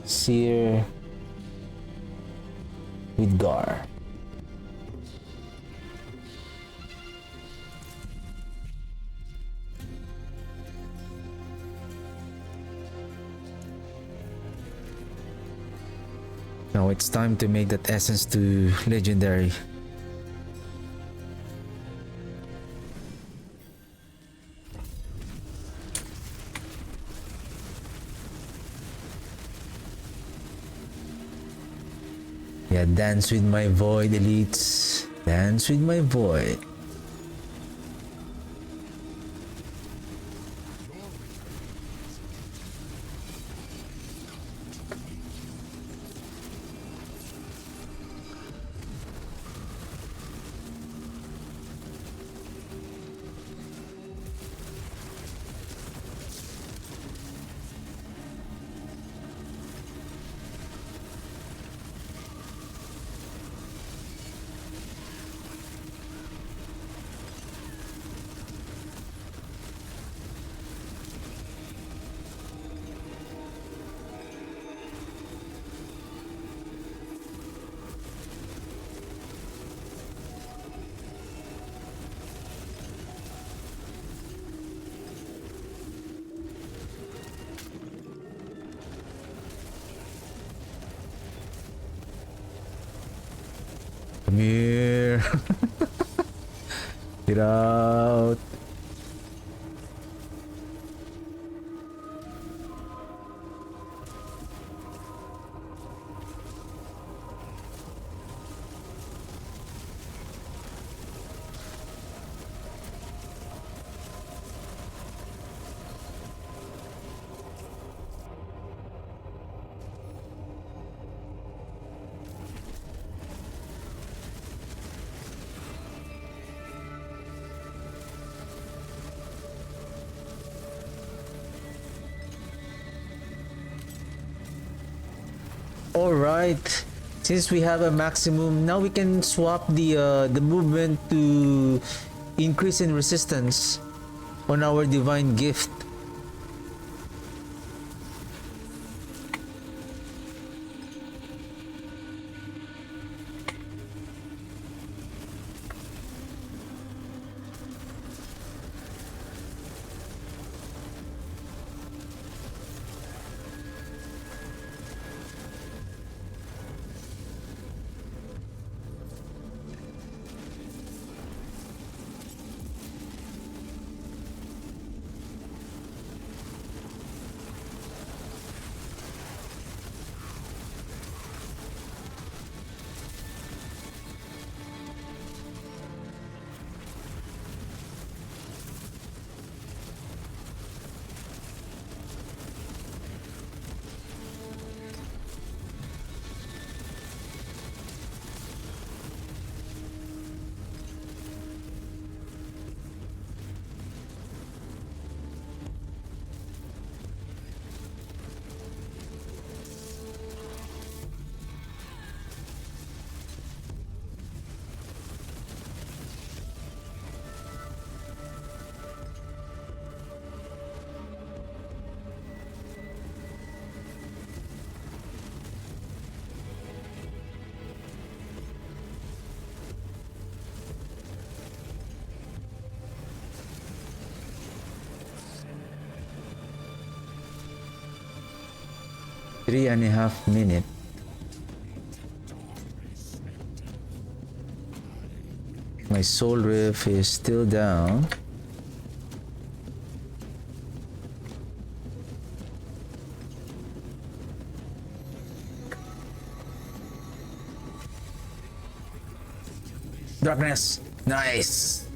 Seer with Gar. Now it's time to make that essence to legendary. Yeah, dance with my void, elites. Dance with my void. Come here. Get out. All right. Since we have a maximum, now we can swap the movement to increase in resistance on our divine gift. 3.5 minutes. My soul riff is still down. Darkness! Nice!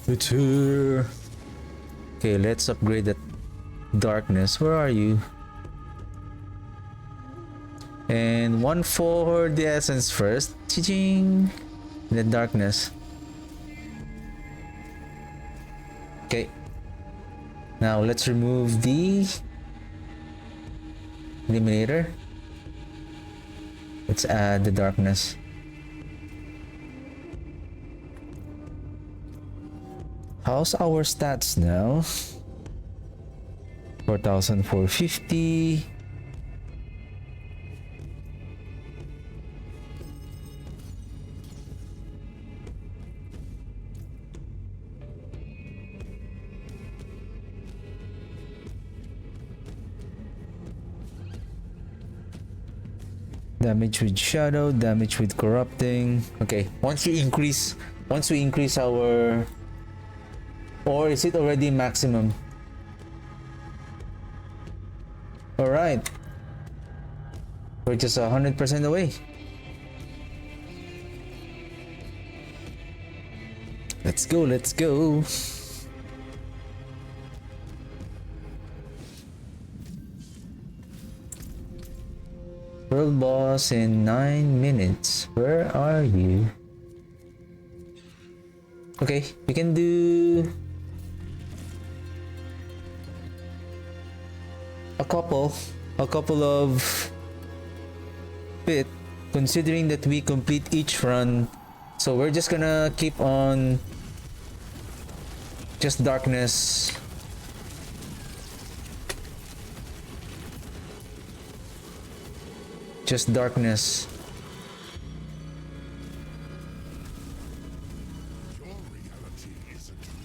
It's here! Okay, let's upgrade that darkness. Where are you? And one for the essence first. Ching! The darkness. Okay. Now let's remove the eliminator. Let's add the darkness. How's our stats now? 4,450. Damage with shadow, damage with corrupting. Okay, once we increase our, or is it already maximum? All right, we're just 100% away. Let's go, let's go. World boss in 9 minutes. Where are you? Okay, we can do a couple of bit, considering that we complete each run. So we're just gonna keep on just darkness. Just darkness. Your reality is a dream.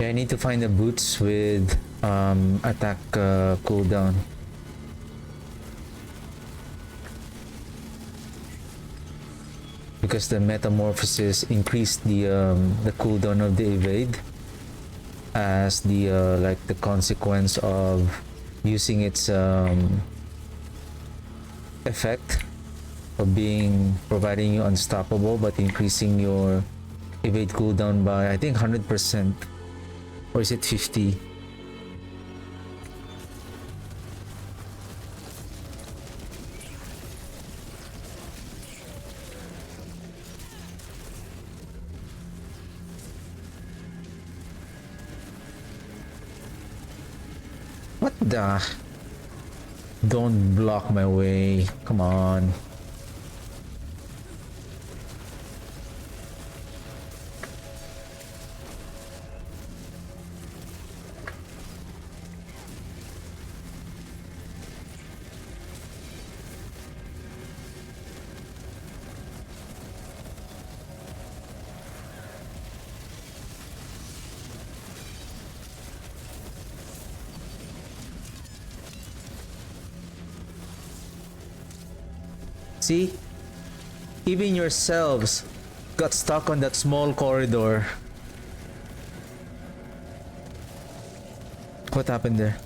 Yeah, I need to find the boots with attack cooldown. Because the metamorphosis increased the cooldown of the evade as the like the consequence of using its effect of providing you unstoppable, but increasing your evade cooldown by I think 100%. Or is it 50? What the? Don't block my way. Come on. See? Even yourselves got stuck on that small corridor. What happened there?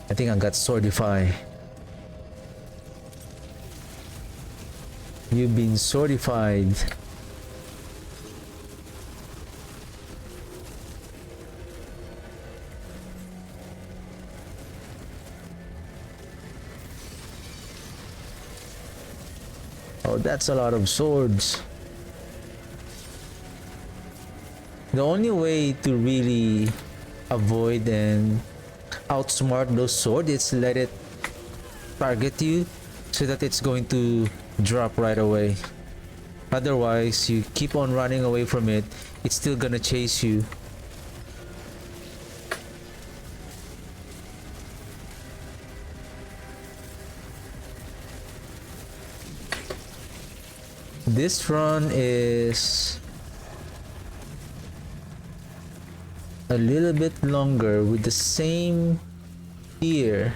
I think I got swordify. You've been sortified. Oh, that's a lot of swords. The only way to really avoid and outsmart those swords is let it target you so that it's going to drop right away. Otherwise, you keep on running away from it, it's still gonna chase you. This run is a little bit longer with the same gear.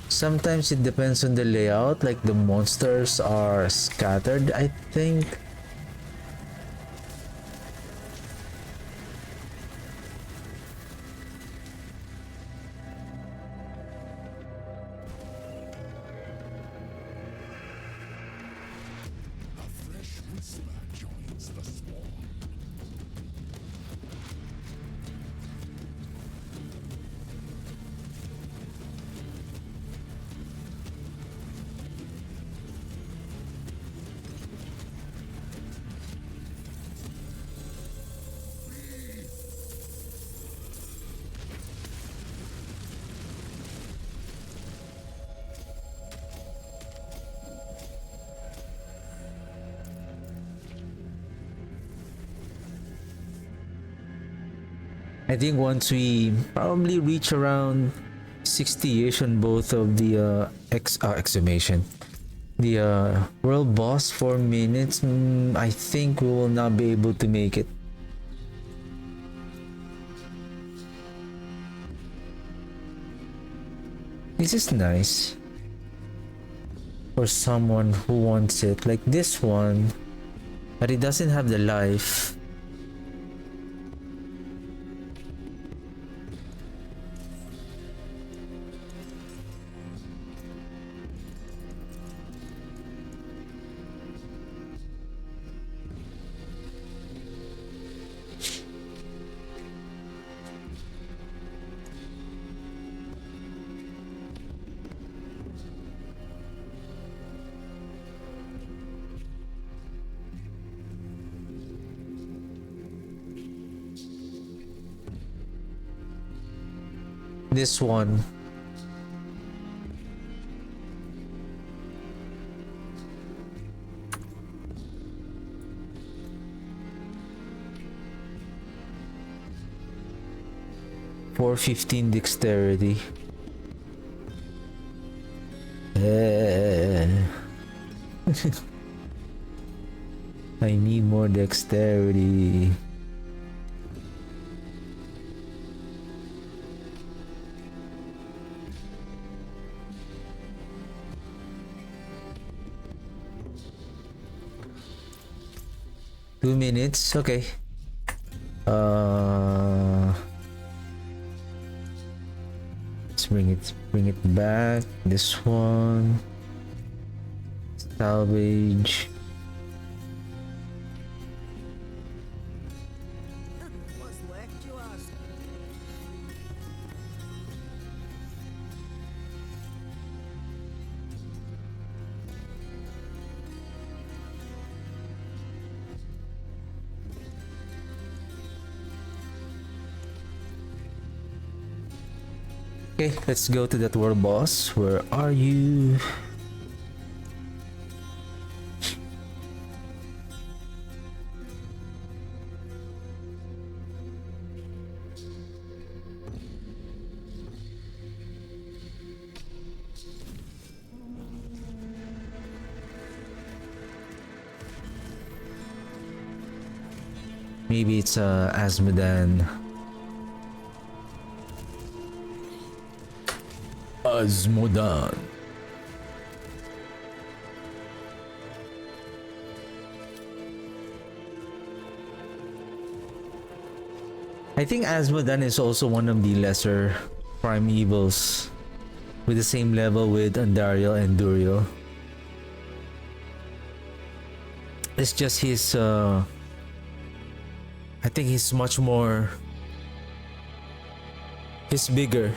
Sometimes it depends on the layout, like the monsters are scattered, I think. A fresh whisper joins the swarm. I think once we probably reach around 60-ish on both of the exclamation, the world boss 4 minutes, I think we will not be able to make it. This is nice for someone who wants it, like this one, but it doesn't have the life. This one. .415 dexterity. I need more dexterity. Two minutes, okay. Let's bring it back. This one. Salvage. What's left, you ask? Okay, let's go to that world boss. Where are you? Maybe it's Asmodan. Asmodan. I think Asmodan is also one of the lesser primevals with the same level with Andariel and Duriel. It's just his I think he's much more, he's bigger.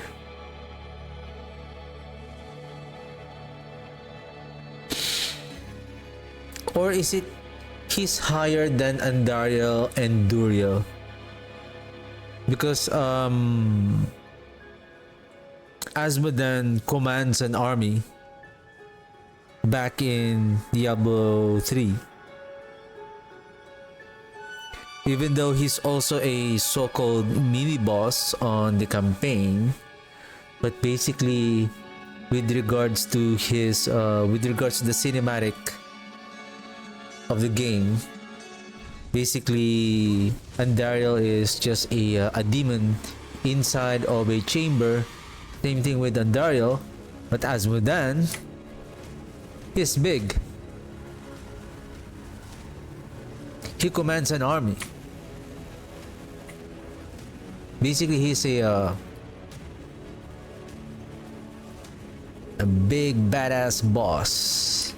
Or is it he's higher than Andariel and Duriel? Because Asmodan commands an army back in Diablo 3. Even though he's also a so-called mini-boss on the campaign, but basically with regards to his with regards to the cinematic of the game, basically Andariel is just a demon inside of a chamber. Same thing with Andariel, but Asmodan is big. He commands an army. Basically, he's a big badass boss.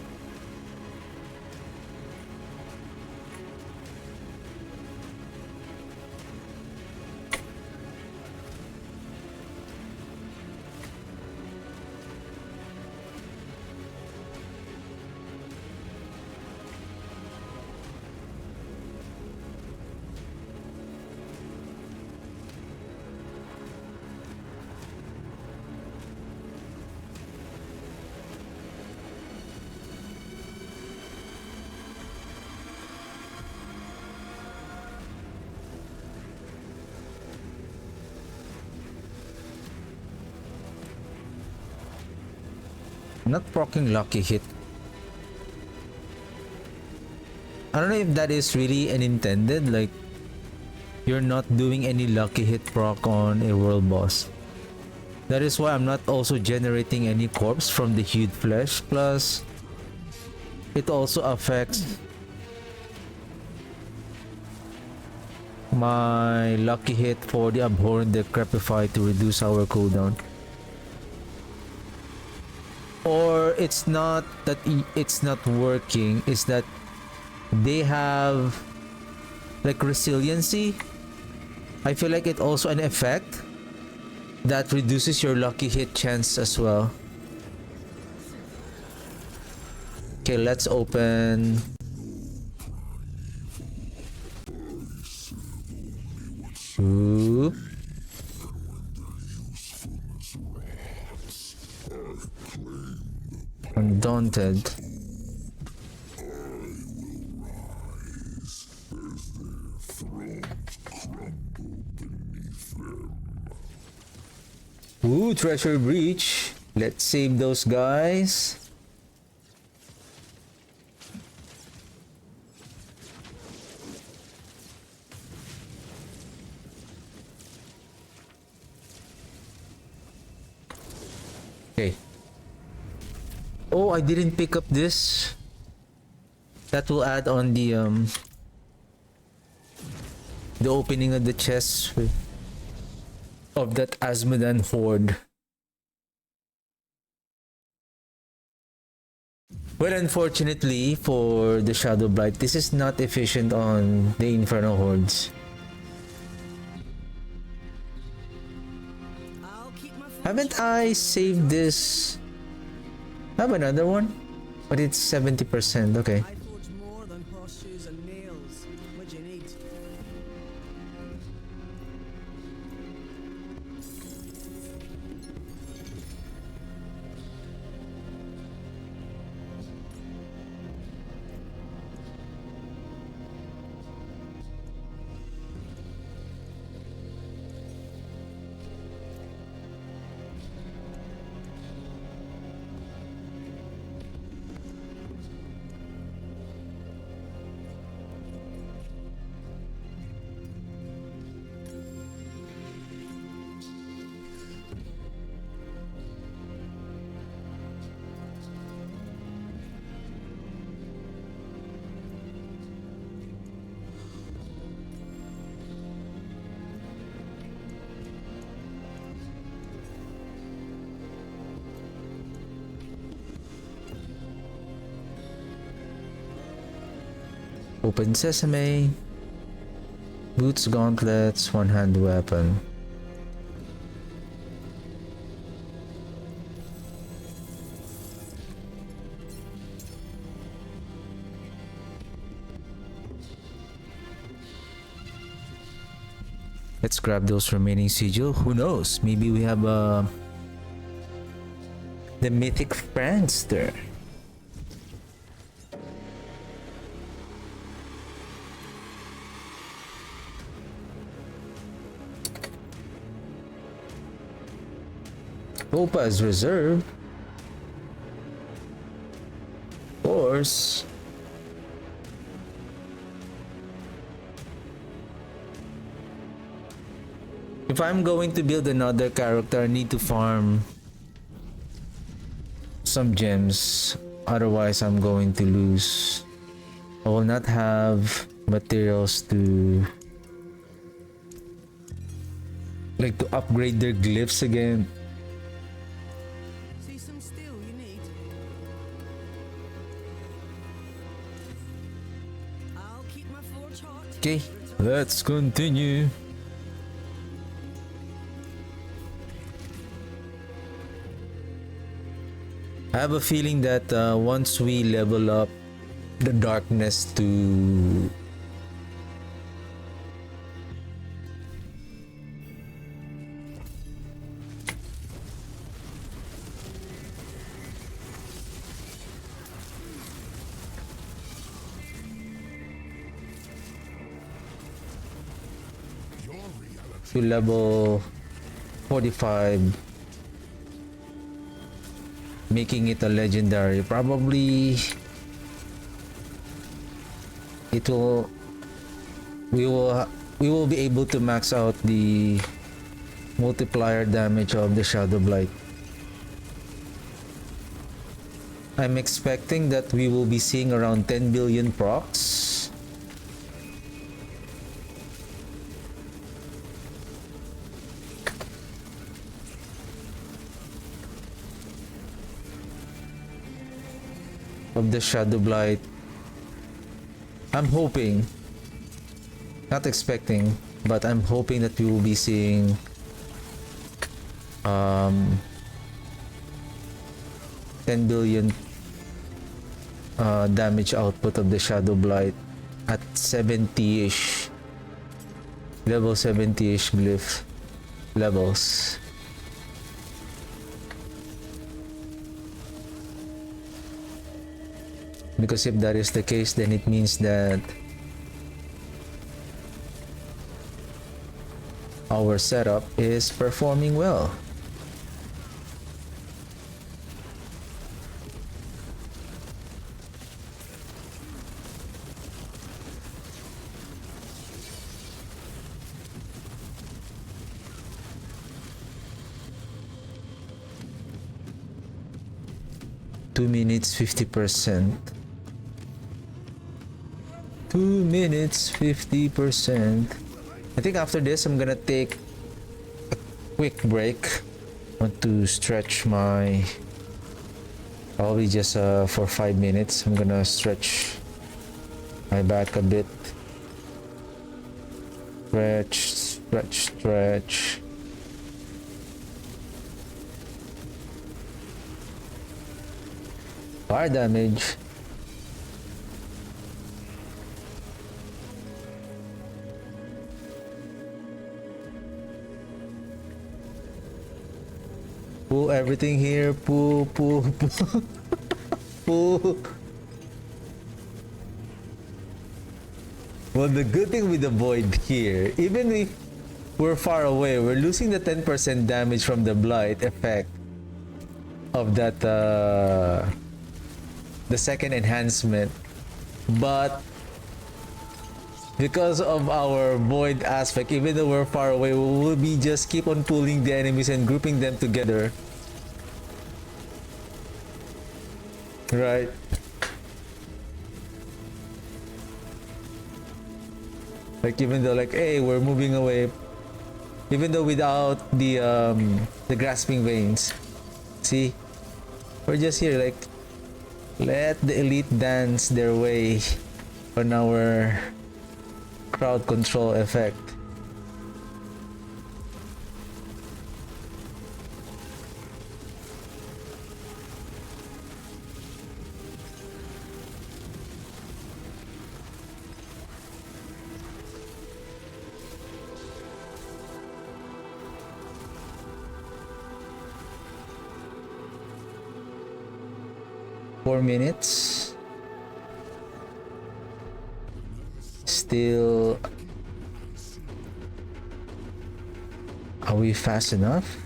Not proccing lucky hit. I don't know if that is really an intended, like you're not doing any lucky hit proc on a world boss. That is why I'm not also generating any corpse from the hued flesh. Plus, it also affects my lucky hit for the abhorrent decrepify to reduce our cooldown. Or it's not that it's not working, it's that they have like resiliency. I feel like it also an effect that reduces your lucky hit chance as well. Okay, let's open. Ooh. Undaunted. Ooh, treasure breach. Let's save those guys. Okay. Oh, I didn't pick up this. That will add on the opening of the chest of that Asmodan horde. Well, unfortunately for the Shadowblight, this is not efficient on the Inferno hordes. I'll keep my Haven't I saved this? I have another one, but it's 70%. Okay. I forge more than horseshoes and nails. What do you need? Open sesame. Boots, gauntlets, one-hand weapon. Let's grab those remaining sigil. Who knows? Maybe we have the mythic Friendster. Opa's reserve. Of course. If I'm going to build another character, I need to farm some gems. Otherwise, I'm going to lose. I will not have materials to upgrade their glyphs again. See some steel you need? I'll keep my forge hot. Okay, let's continue. I have a feeling that once we level up the darkness to level 45, making it a legendary, probably we will be able to max out the multiplier damage of the Shadowblight. I'm expecting that we will be seeing around 10 billion procs. Of the Shadowblight. I'm hoping, not expecting, but I'm hoping that we will be seeing 10 billion damage output of the Shadowblight at 70-ish, level 70-ish glyph levels. Because if that is the case, then it means that our setup is performing well. Two minutes 50%. 2 minutes 50%. I think after this I'm gonna take a quick break. I want to stretch my, probably just for 5 minutes. I'm gonna stretch my back a bit. Stretch. Fire damage. Pull everything here. Pull. Pull. Well, the good thing with the void here, even if we're far away, we're losing the 10% damage from the blight effect of that the second enhancement, but because of our void aspect, even though we're far away, we will be just keep on pulling the enemies and grouping them together, right? Like even though like, hey, we're moving away, even though without the grasping veins, see, we're just here like, let the elite dance their way on our crowd control effect. Four minutes. Still, are we fast enough?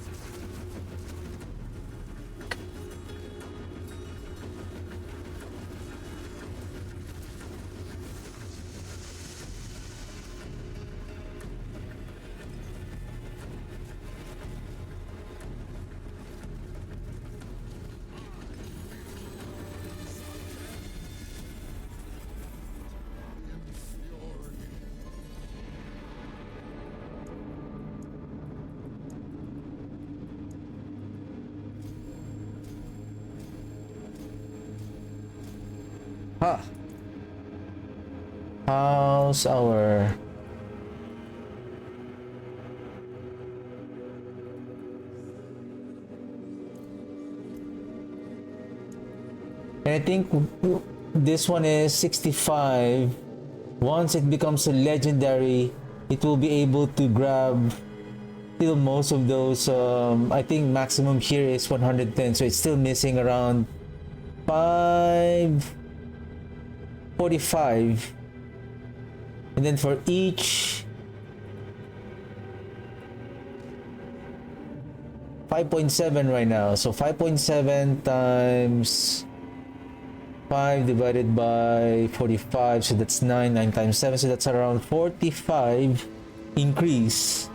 Huh. How's our... And I think this one is 65. Once it becomes a legendary, it will be able to grab still most of those. I think maximum here is 110, so it's still missing around 545. And then for each 5.7 right now, so 5.7 times 5 divided by 45, so that's 9 times 7, so that's around 45 increase.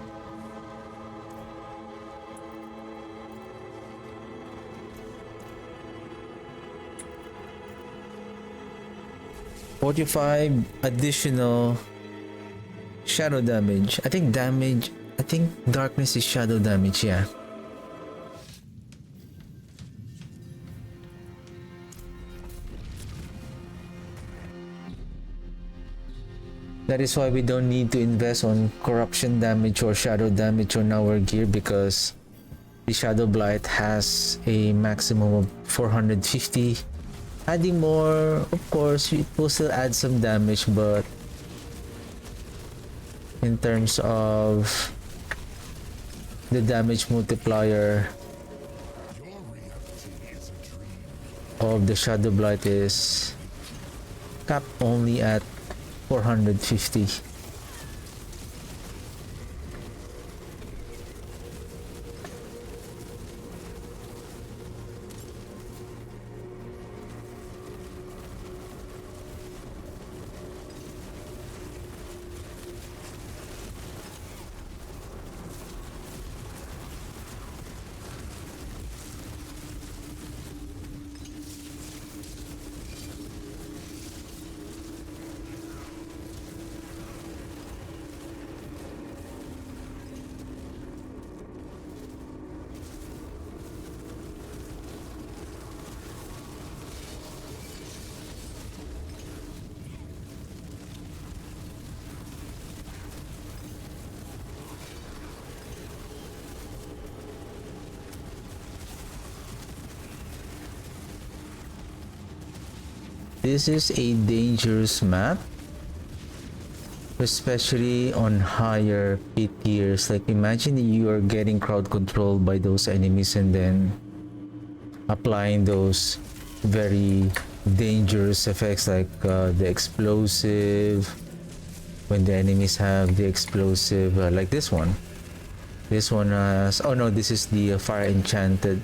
$45 additional shadow damage. I think darkness is shadow damage, yeah. That is why we don't need to invest on corruption damage or shadow damage on our gear, because the Shadowblight has a maximum of 450. Adding more, of course, it will still add some damage, but in terms of the damage multiplier of the Shadowblight is capped only at 450. This is a dangerous map, especially on higher pit tiers. Like, imagine you are getting crowd controlled by those enemies and then applying those very dangerous effects like the explosive, when the enemies have the explosive, like this one. This one has, oh no, this is the fire enchanted.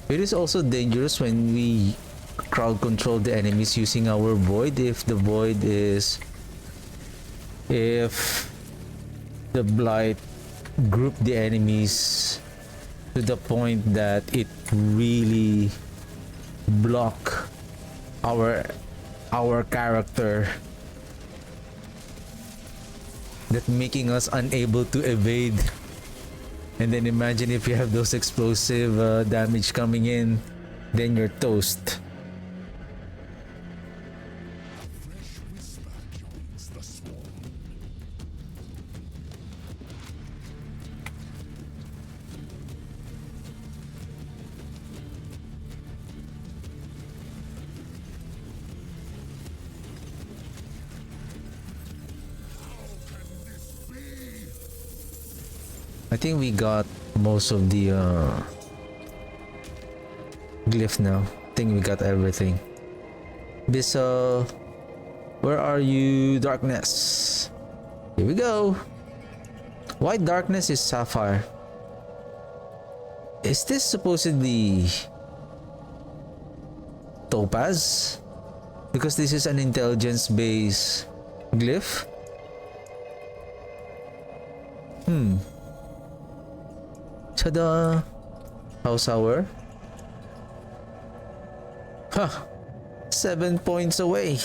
It is also dangerous when we crowd control the enemies using our void. If the blight group the enemies to the point that it really block our character, that making us unable to evade. And then imagine if you have those explosive damage coming in, then you're toast. Fresh whisper joins the swarm. I think we got most of the glyph now. I think we got everything. Bissell, where are you? Darkness. Here we go. Why darkness is sapphire? Is this supposedly topaz? Because this is an intelligence based glyph. Ta-da! House hour. Huh. 7 points away.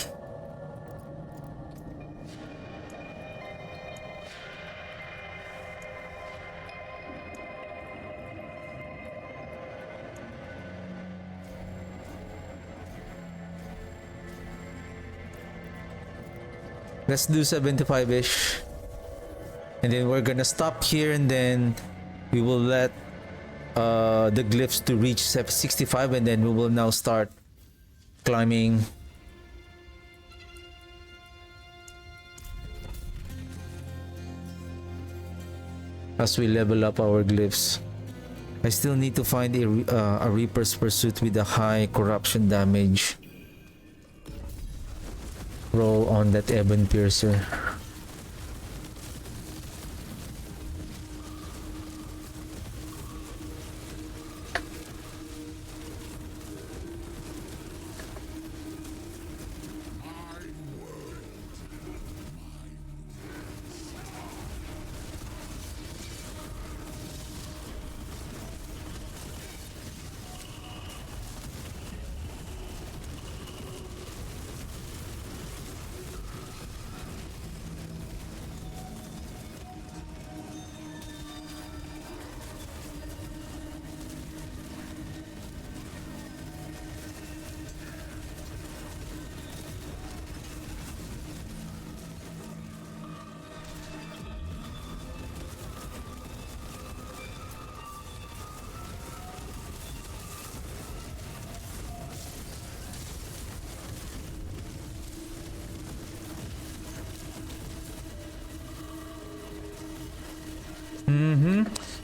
Let's do 75-ish. And then we're gonna stop here, and then we will let the glyphs to reach 65, and then we will now start climbing. As we level up our glyphs. I still need to find a Reaper's Pursuit with a high corruption damage roll on that Ebon Piercer.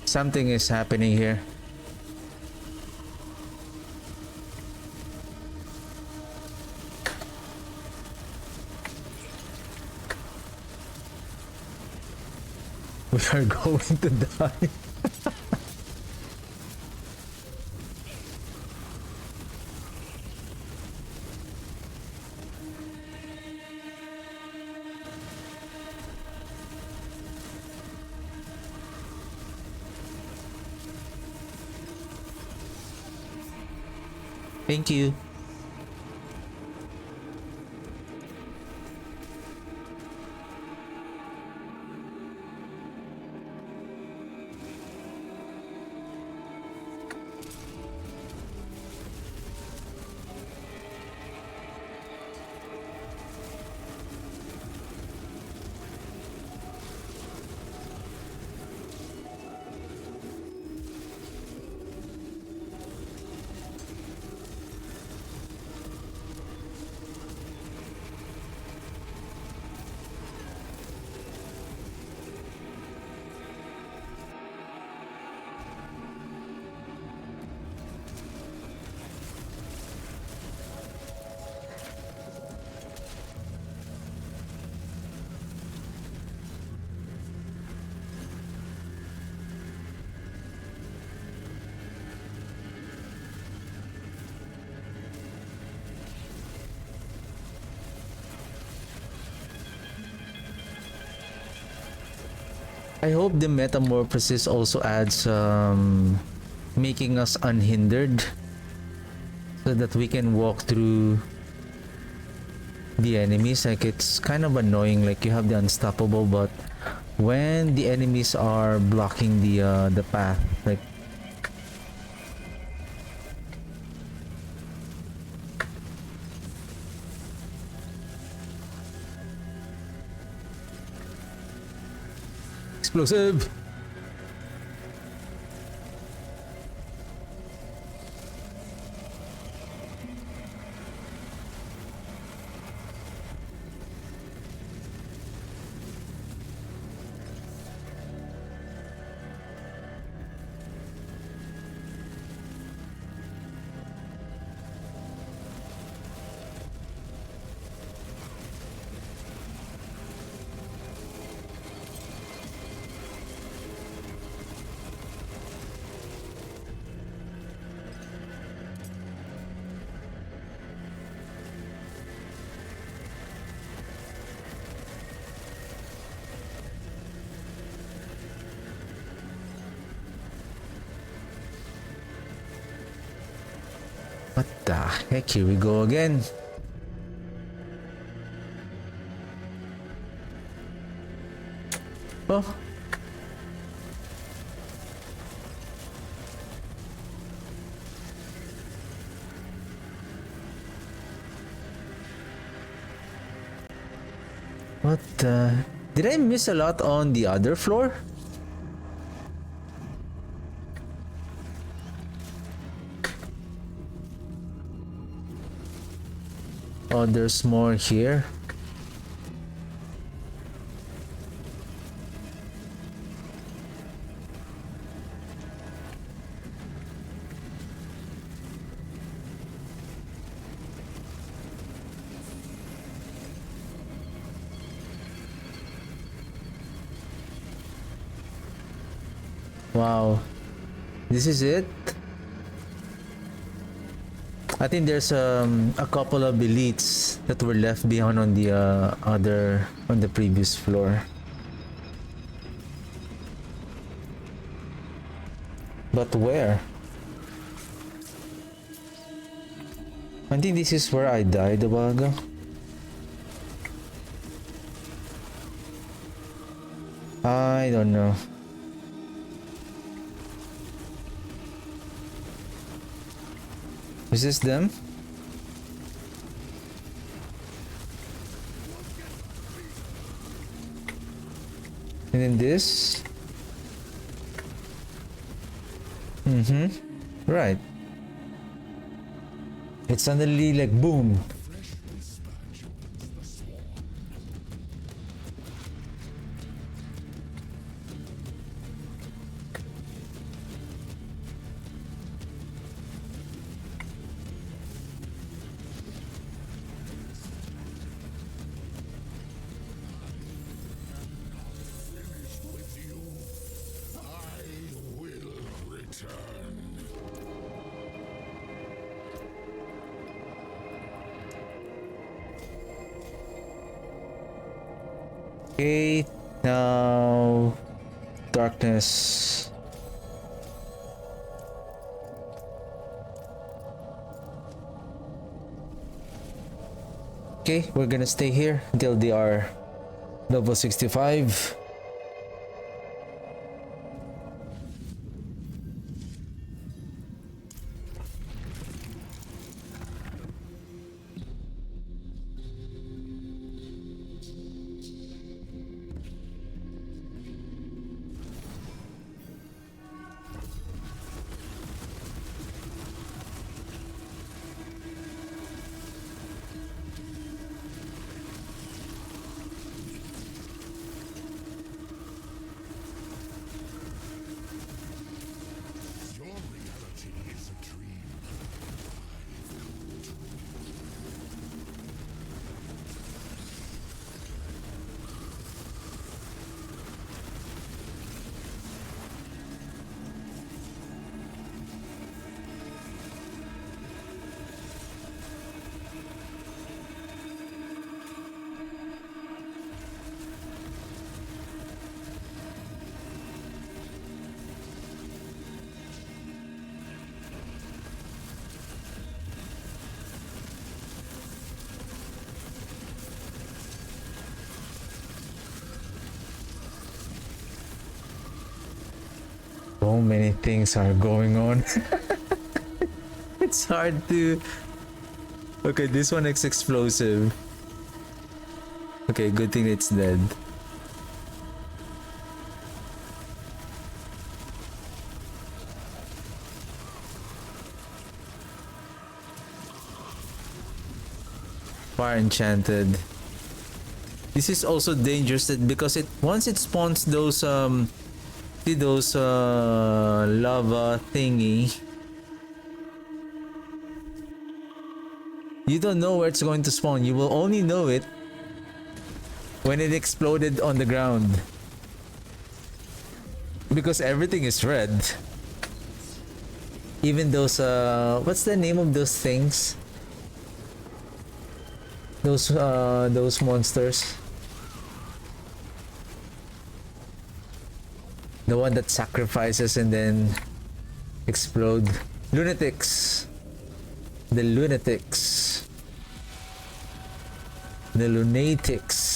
Something is happening here. We are going to die. Thank you. I hope the metamorphosis also adds making us unhindered so that we can walk through the enemies. Like, it's kind of annoying, like you have the unstoppable, but when the enemies are blocking the path, like, explosive. What the heck? Here we go again. Oh. What the... Did I miss a lot on the other floor? Oh, there's more here. Wow. This is it? I think there's a couple of elites that were left behind on the on the previous floor. But where? I think this is where I died a while ago. I don't know. Is this them? And then this? Right. It's suddenly like boom. Okay, now darkness. Okay, we're gonna stay here until they are level 65. So many things are going on. It's hard to... Okay, this one is explosive. Okay, good thing it's dead. Fire enchanted. This is also dangerous because it once it spawns those lava thingy, you don't know where it's going to spawn. You will only know it when it exploded on the ground, because everything is red. Even those what's the name of those things? Those monsters. The one that sacrifices and then explode. Lunatics. The lunatics. The lunatics.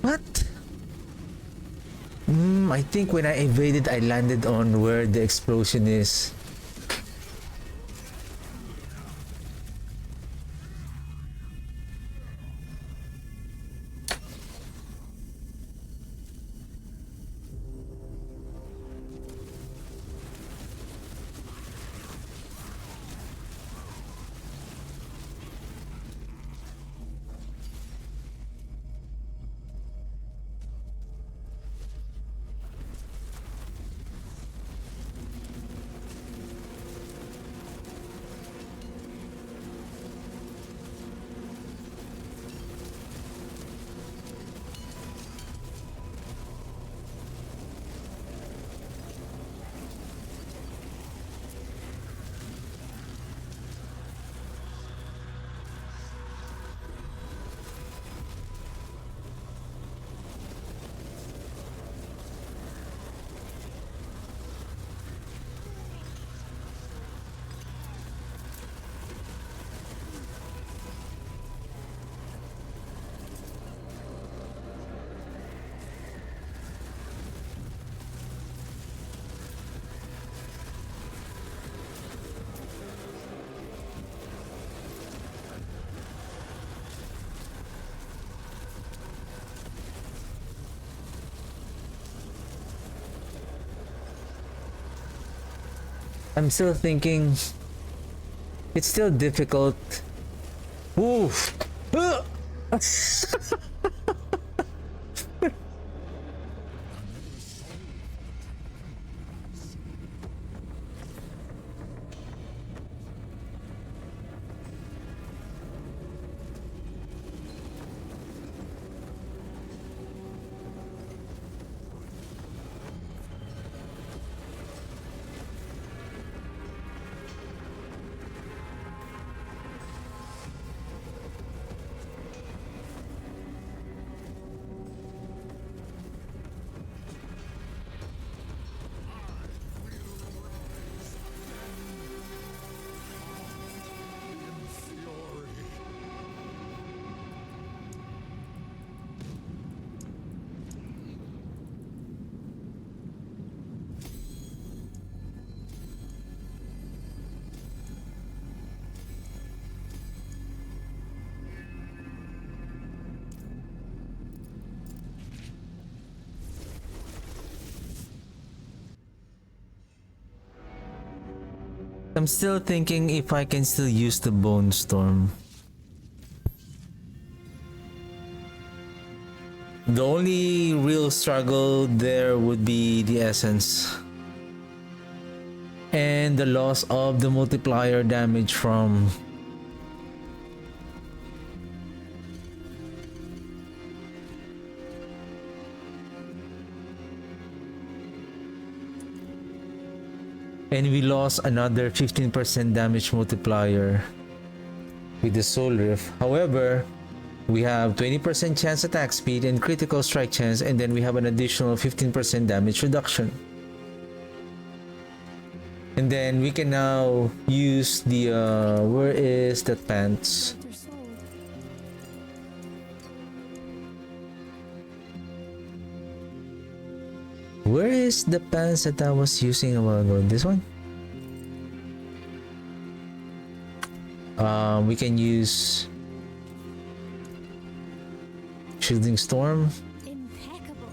What? I think when I evaded, I landed on where the explosion is. I'm still thinking. It's still difficult. Oof. I'm still thinking if I can still use the Bone Storm. The only real struggle there would be the essence and the loss of the multiplier damage from and we lost another 15% damage multiplier with the Soul Rift. However, We have 20% chance attack speed and critical strike chance, and then we have an additional 15% damage reduction. And then we can now use the where is that pants? They're sold. Where is the pants that I was using a while ago? This one? We can use Shielding Storm. Impeccable.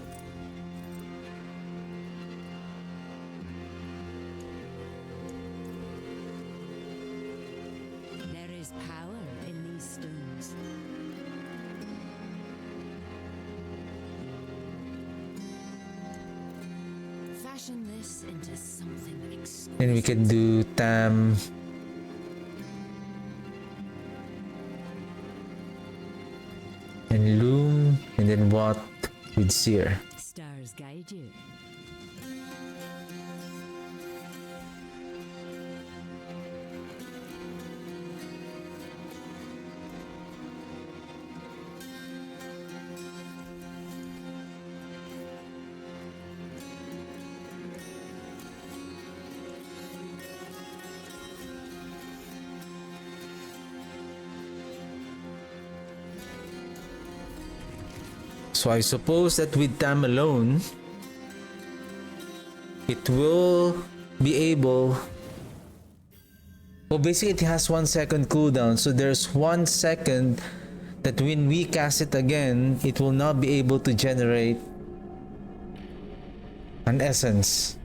There is power in these stones. Fashion this into something exquisite. And we can do Tam. And Loom. And then what with Seer. Stars guide you. So I suppose that with Tam alone, it will be able... Well, basically it has 1 second cooldown, so there's 1 second that when we cast it again, it will not be able to generate an essence.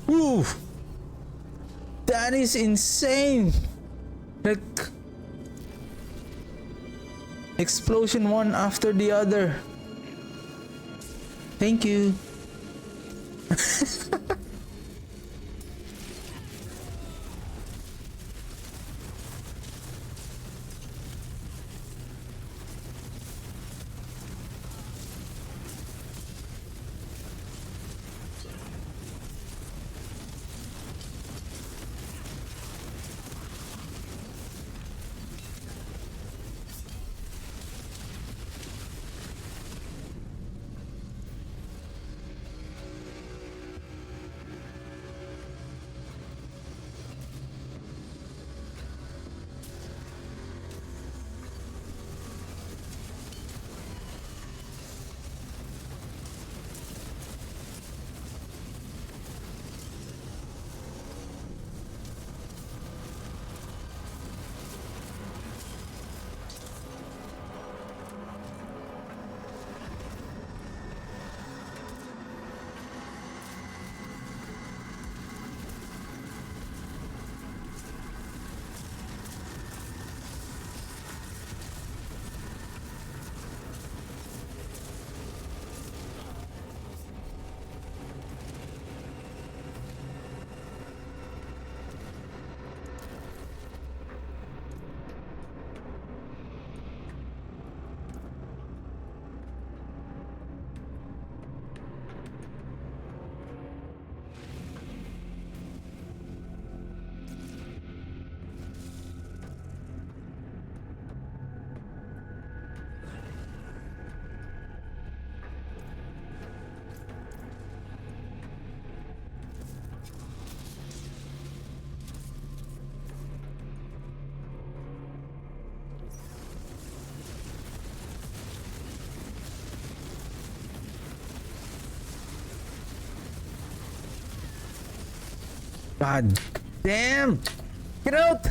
Woo! That is insane! Like... explosion one after the other. Thank you. God damn! Get out!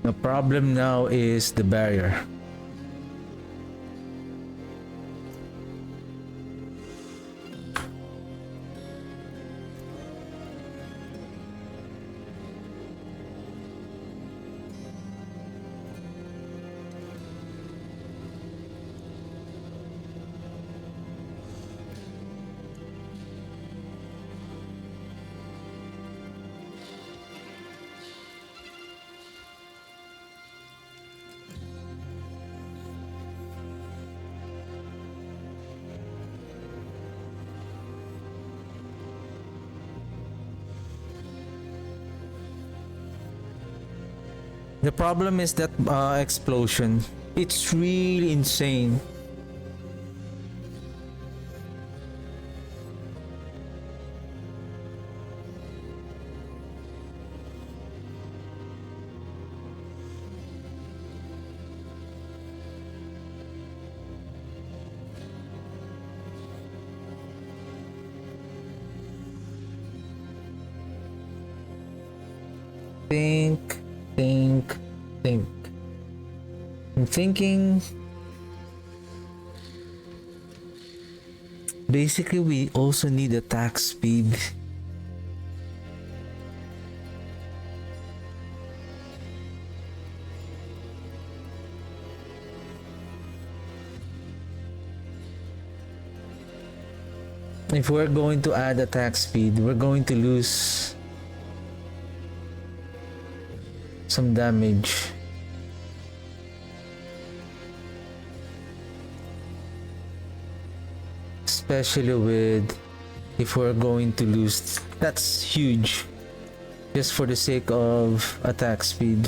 The problem now is the barrier. The problem is that explosion. It's really insane. Think. I'm thinking. Basically, we also need attack speed. If we're going to add attack speed, we're going to lose some damage. Especially with if we're going to lose, that's huge, just for the sake of attack speed.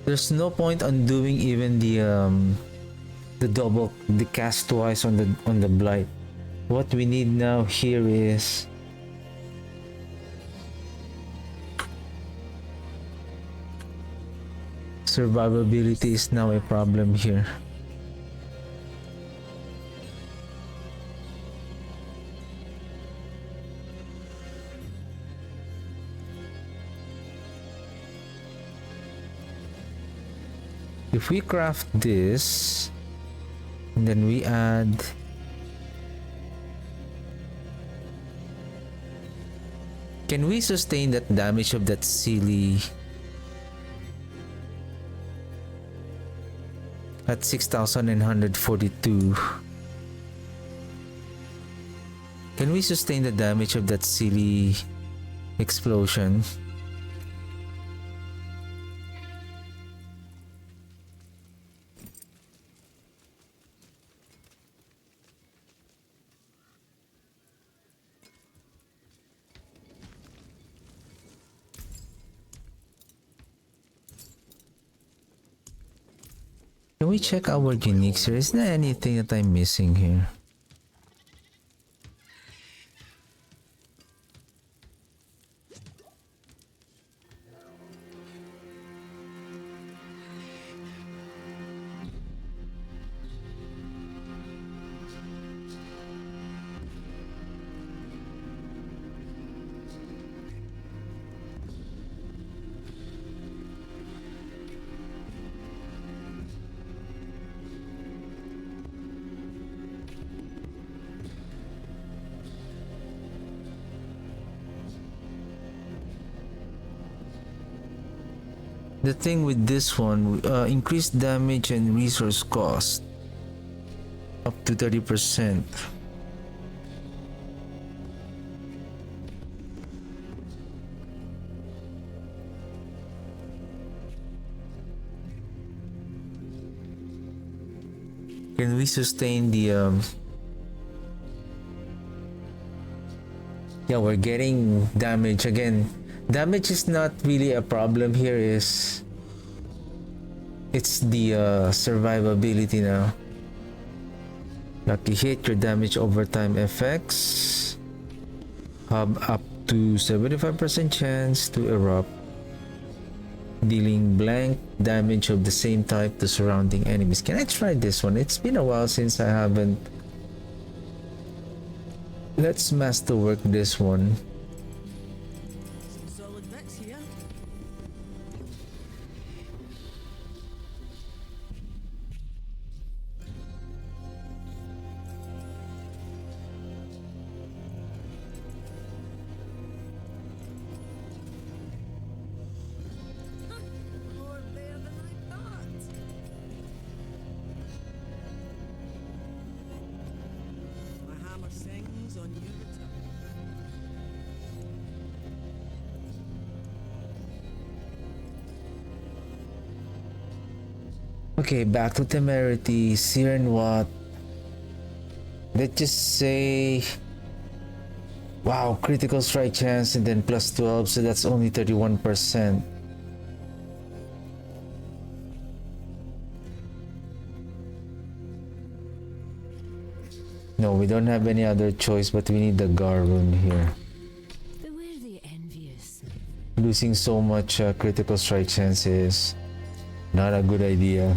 There's no point on doing even the cast twice on the blight. What we need now here is survivability is now a problem here. If we craft this and then we add Can we sustain that damage of that silly at 6,942? Can we sustain the damage of that silly explosion? Can we check our uniques here? Is there anything that I'm missing here? The thing with this one, increased damage and resource cost up to 30%. Can we sustain the yeah, we're getting damage again. Damage is not really a problem here, it's the survivability now. Lucky hit, your damage over time effects have up to 75% chance to erupt, dealing blank damage of the same type to surrounding enemies. Can I try this one? It's been a while since I haven't. Let's masterwork this one. Solid bits here. More there than I thought. My hammer sings on your return. Okay, back to temerity. Seer and what? Let's just say, wow, critical strike chance and then plus 12, so that's only 31%. No, we don't have any other choice, but we need the Gar rune here. Beware the envious. Losing so much critical strike chance is not a good idea.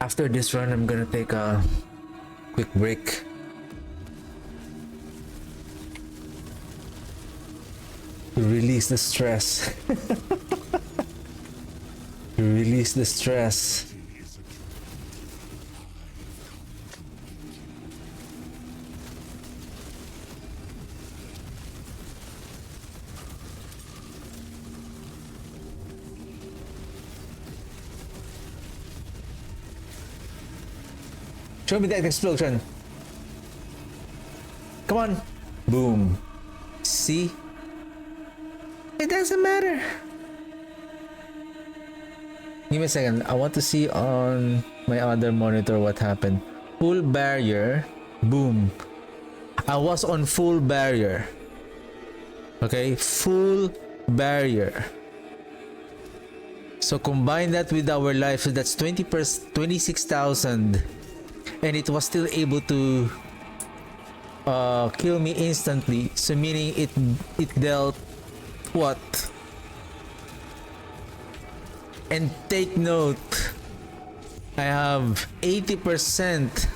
After this run, I'm gonna take a quick break. To release the stress. To release the stress. Show me that explosion. Come on. Boom. See? It doesn't matter. Give me a second. I want to see on my other monitor what happened. Full barrier. Boom. I was on full barrier. Okay? Full barrier. So combine that with our life. So that's 26,000. And it was still able to kill me instantly. So meaning it dealt what? And take note, I have 80%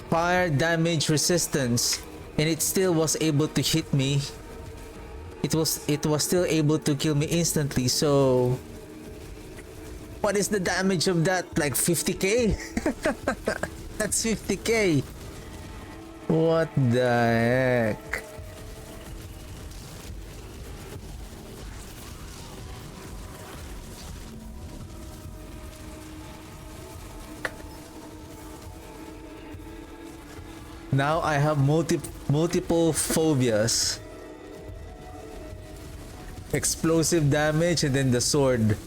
fire damage resistance and it still was able to hit me it was still able to kill me instantly. So what is the damage of that? Like 50k? That's 50k. What the heck? Now I have multiple phobias. Explosive damage and then the sword.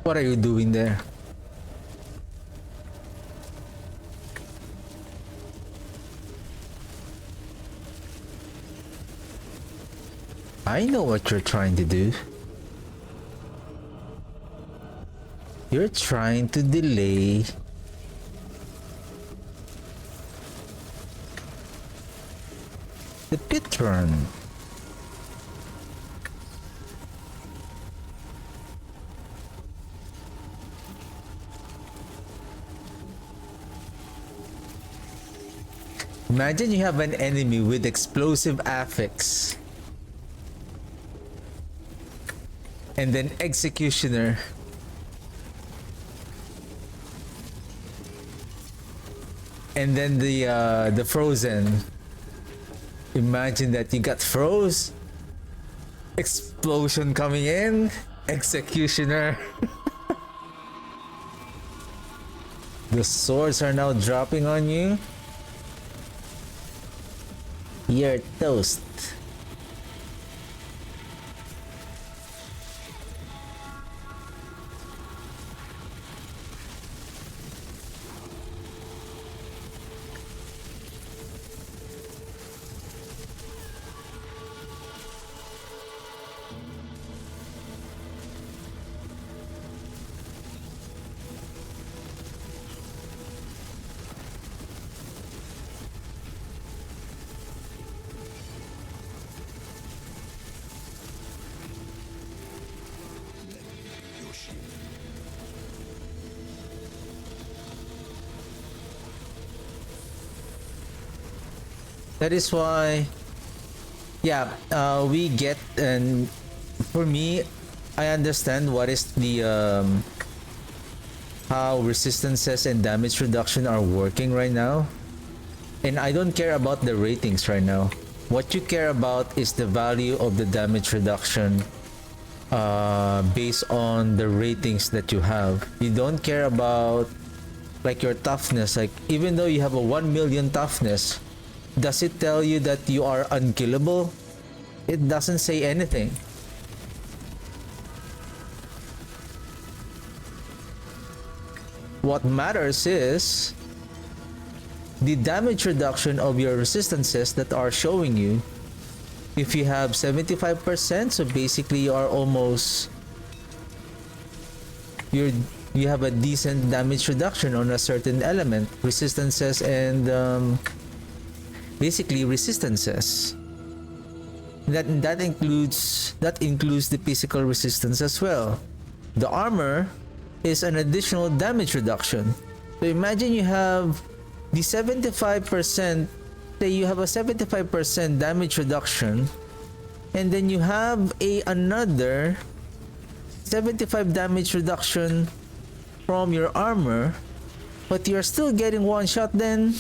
What are you doing there? I know what you're trying to do. You're trying to delay the pit run. Imagine you have an enemy with explosive affix and then executioner. And then the frozen. Imagine that you got froze. Explosion coming in. Executioner. The swords are now dropping on you. You're toast. That is why, yeah, we get, and for me, I understand what is the how resistances and damage reduction are working right now, and I don't care about the ratings right now. What you care about is the value of the damage reduction based on the ratings that you have. You don't care about like your toughness. Like even though you have a 1 million toughness, does it tell you that you are unkillable? It doesn't say anything. What matters is the damage reduction of your resistances that are showing you. If you have 75%, so basically you are almost you have a decent damage reduction on a certain element, resistances and basically resistances. That includes the physical resistance as well. The armor is an additional damage reduction. So imagine you have the 75%, say you have a 75% damage reduction, and then you have another 75 damage reduction from your armor, but you're still getting one shot. Then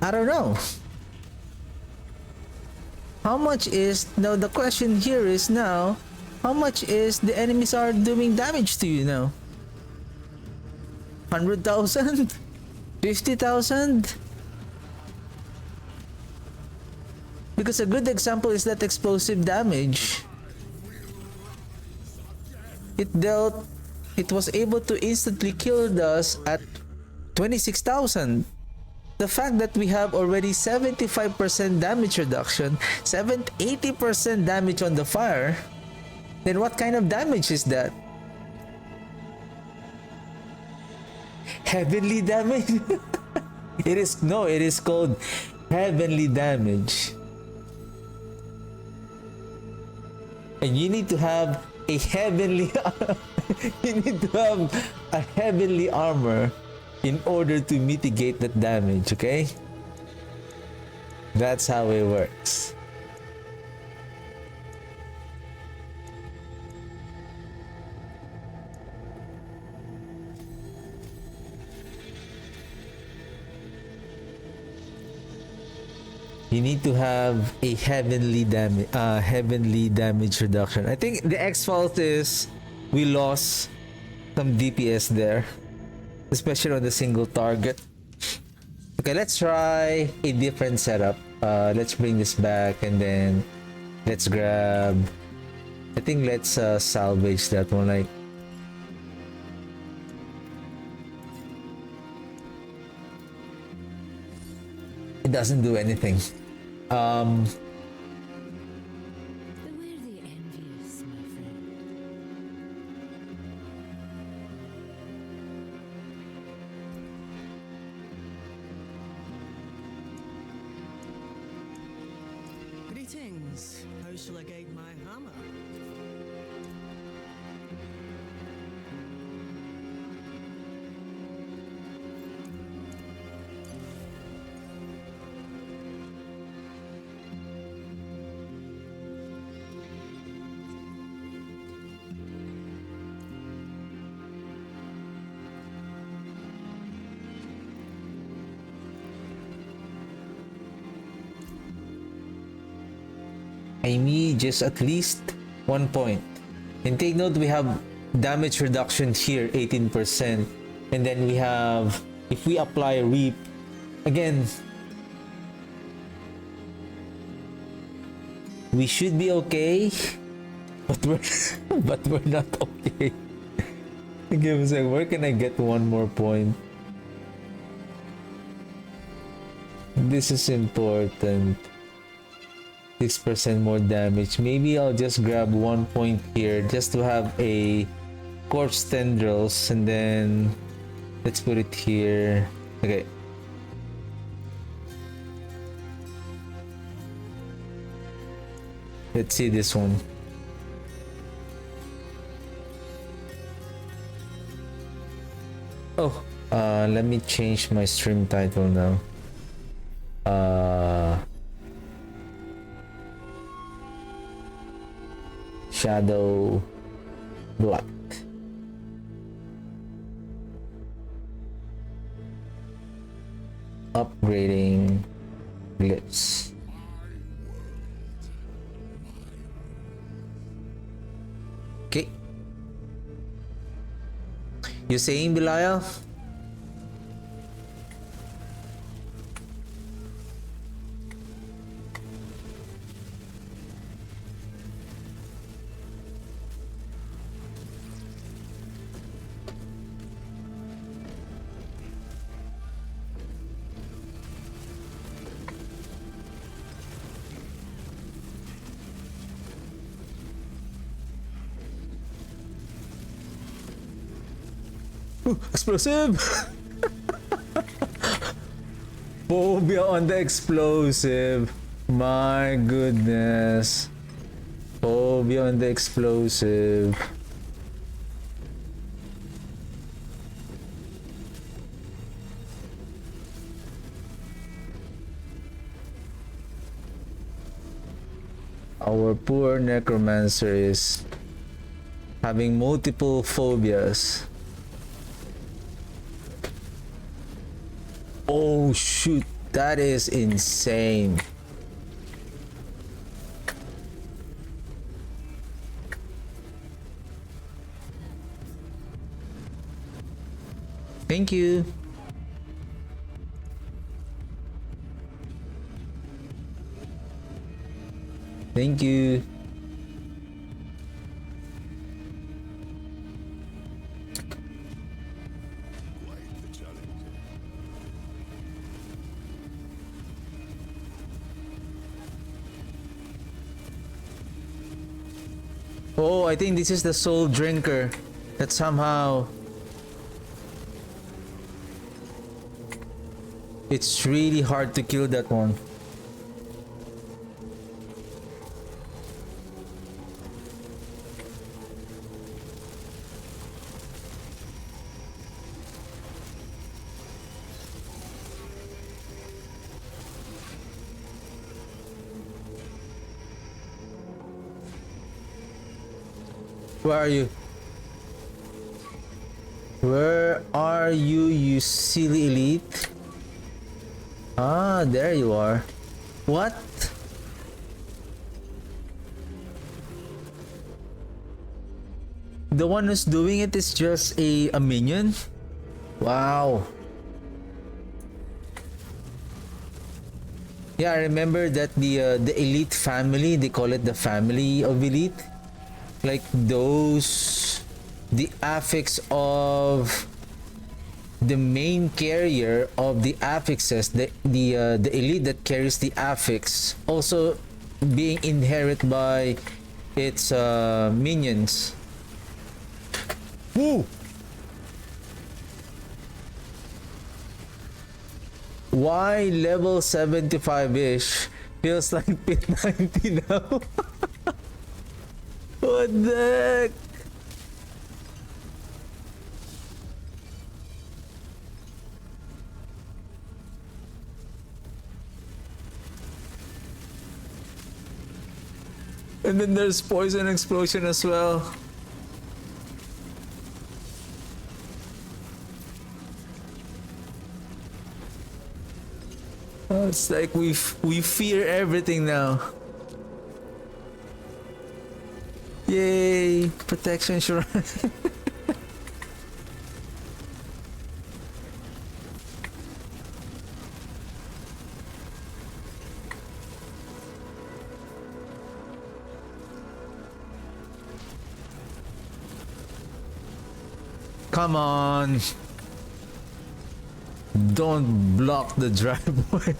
I don't know. How much is, now the question here is now, how much is the enemies are doing damage to you now? 100,000? 50,000? Because a good example is that explosive damage. It dealt it was able to instantly kill us at 26,000. The fact that we have already 75% damage reduction, 80% damage on the fire, then what kind of damage is that? Heavenly damage? It is called heavenly damage. And you need to have a heavenly you need to have a heavenly armor in order to mitigate that damage, okay? That's how it works. You need to have a heavenly damage reduction. I think the X fault is we lost some DPS there, especially on the single target. Okay, let's try a different setup. Let's bring this back and then let's grab. I think let's salvage that one. Like, it doesn't do anything. Beware the envious, my friend. Greetings. How shall I guide my hammer? I need just at least 1 point. And take note, we have damage reduction here, 18%. And then we have, if we apply Reap, again, we should be okay, but we're not okay. Give me a second, where can I get 1 more point? This is important. 6% more damage. Maybe I'll just grab 1 point here just to have a corpse tendrils, and then let's put it here. Okay. Let's see this one. Oh, let me change my stream title now. Shadowblight. Upgrading glitch. Okay. You saying, Belial? Explosive! Phobia on the explosive. My goodness. Phobia on the explosive. Our poor necromancer is having multiple phobias. Oh shoot, that is insane. Thank you. Thank you. Oh, I think this is the soul drinker that somehow it's really hard to kill that one. Where are you? Where are you, you silly elite? Ah, there you are. What? The one who's doing it is just a minion? Wow. Yeah, I remember that the elite family, they call it the family of elite. Like those, the affix of the main carrier of the affixes, the elite that carries the affix, also being inherited by its minions. Woo! Why level 75-ish feels like pit 90 now? What the heck? And then there's poison explosion as well. Oh, it's like we fear everything now. Yay! Protection shrine. Come on. Don't block the driveway.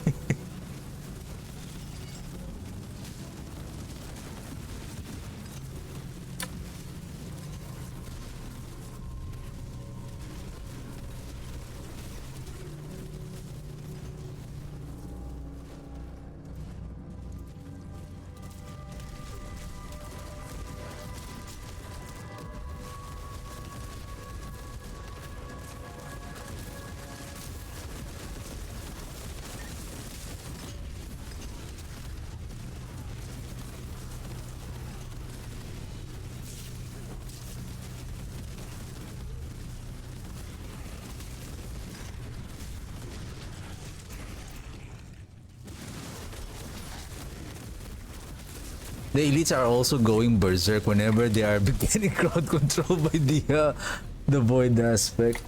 The elites are also going berserk whenever they are getting crowd control by the void aspect.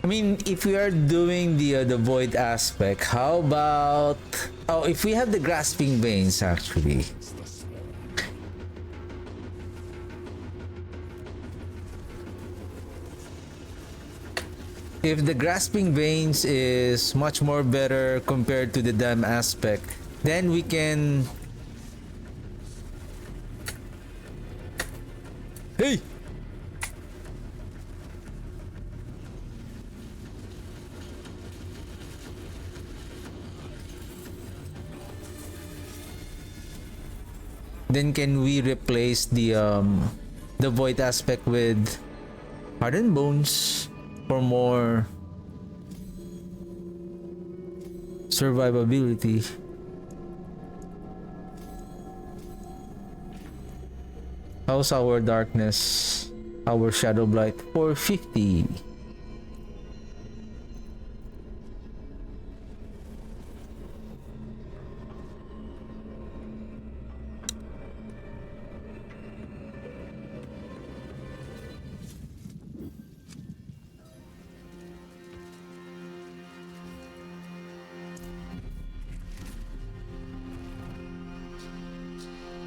I mean, if we are doing the void aspect, how about if we have the grasping veins actually? If the grasping veins is much more better compared to the dam aspect, then we can... Hey! Then can we replace the void aspect with hardened bones for more survivability? How's our darkness? Our Shadowblight 450.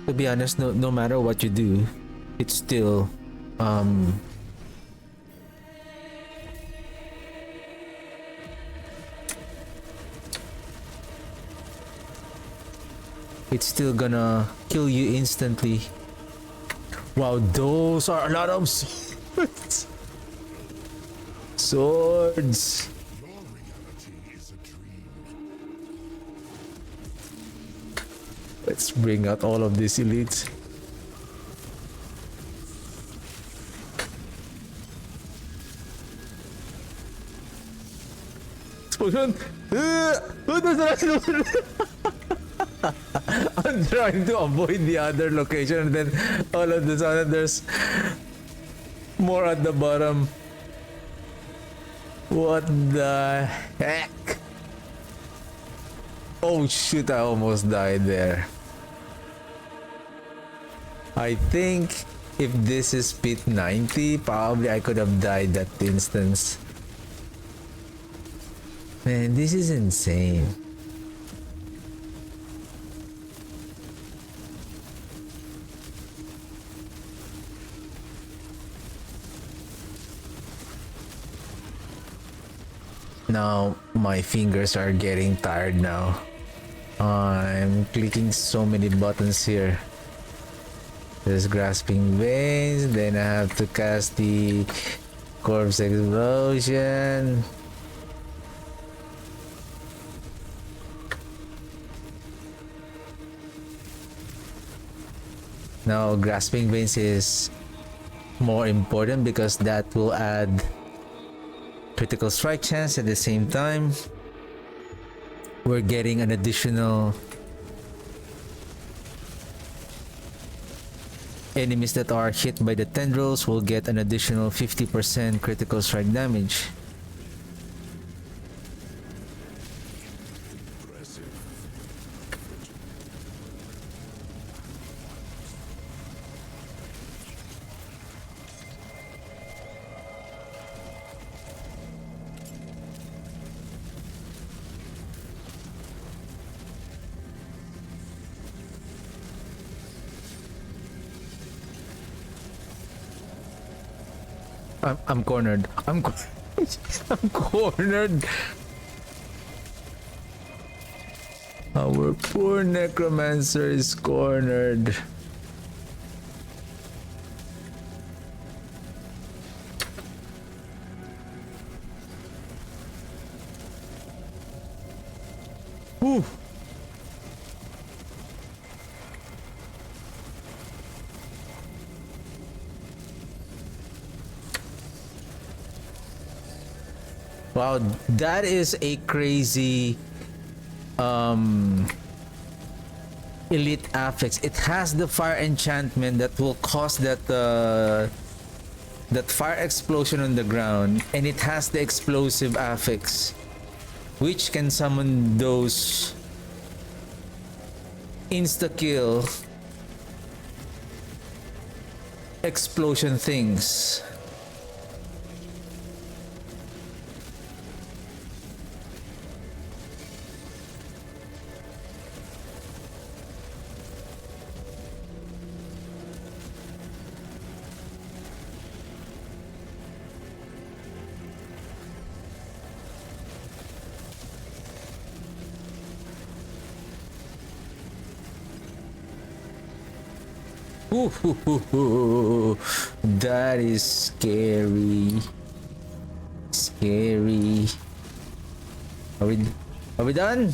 To be honest, no matter what you do, it's still it's still gonna kill you instantly. Wow, those are a lot of swords. Swords. Your reality is a dream. Let's bring out all of these elites. Explosion! I'm trying to avoid the other location, and then all of the sudden there's more at the bottom. What the heck? Oh shoot, I almost died there. I think if this is pit 90, probably I could have died that instance. Man, this is insane. Now my fingers are getting tired now. I'm clicking so many buttons here. There's grasping veins, then I have to cast the corpse explosion. Now grasping veins is more important because that will add critical strike chance. At the same time, we're getting an additional enemies that are hit by the tendrils will get an additional 50% critical strike damage. I'm cornered. I'm cornered. Our poor necromancer is cornered. Whew. Wow, that is a crazy elite affix. It has the fire enchantment that will cause that that fire explosion on the ground, and it has the explosive affix, which can summon those insta-kill explosion things. Ooh, that is scary. Scary. Are we done?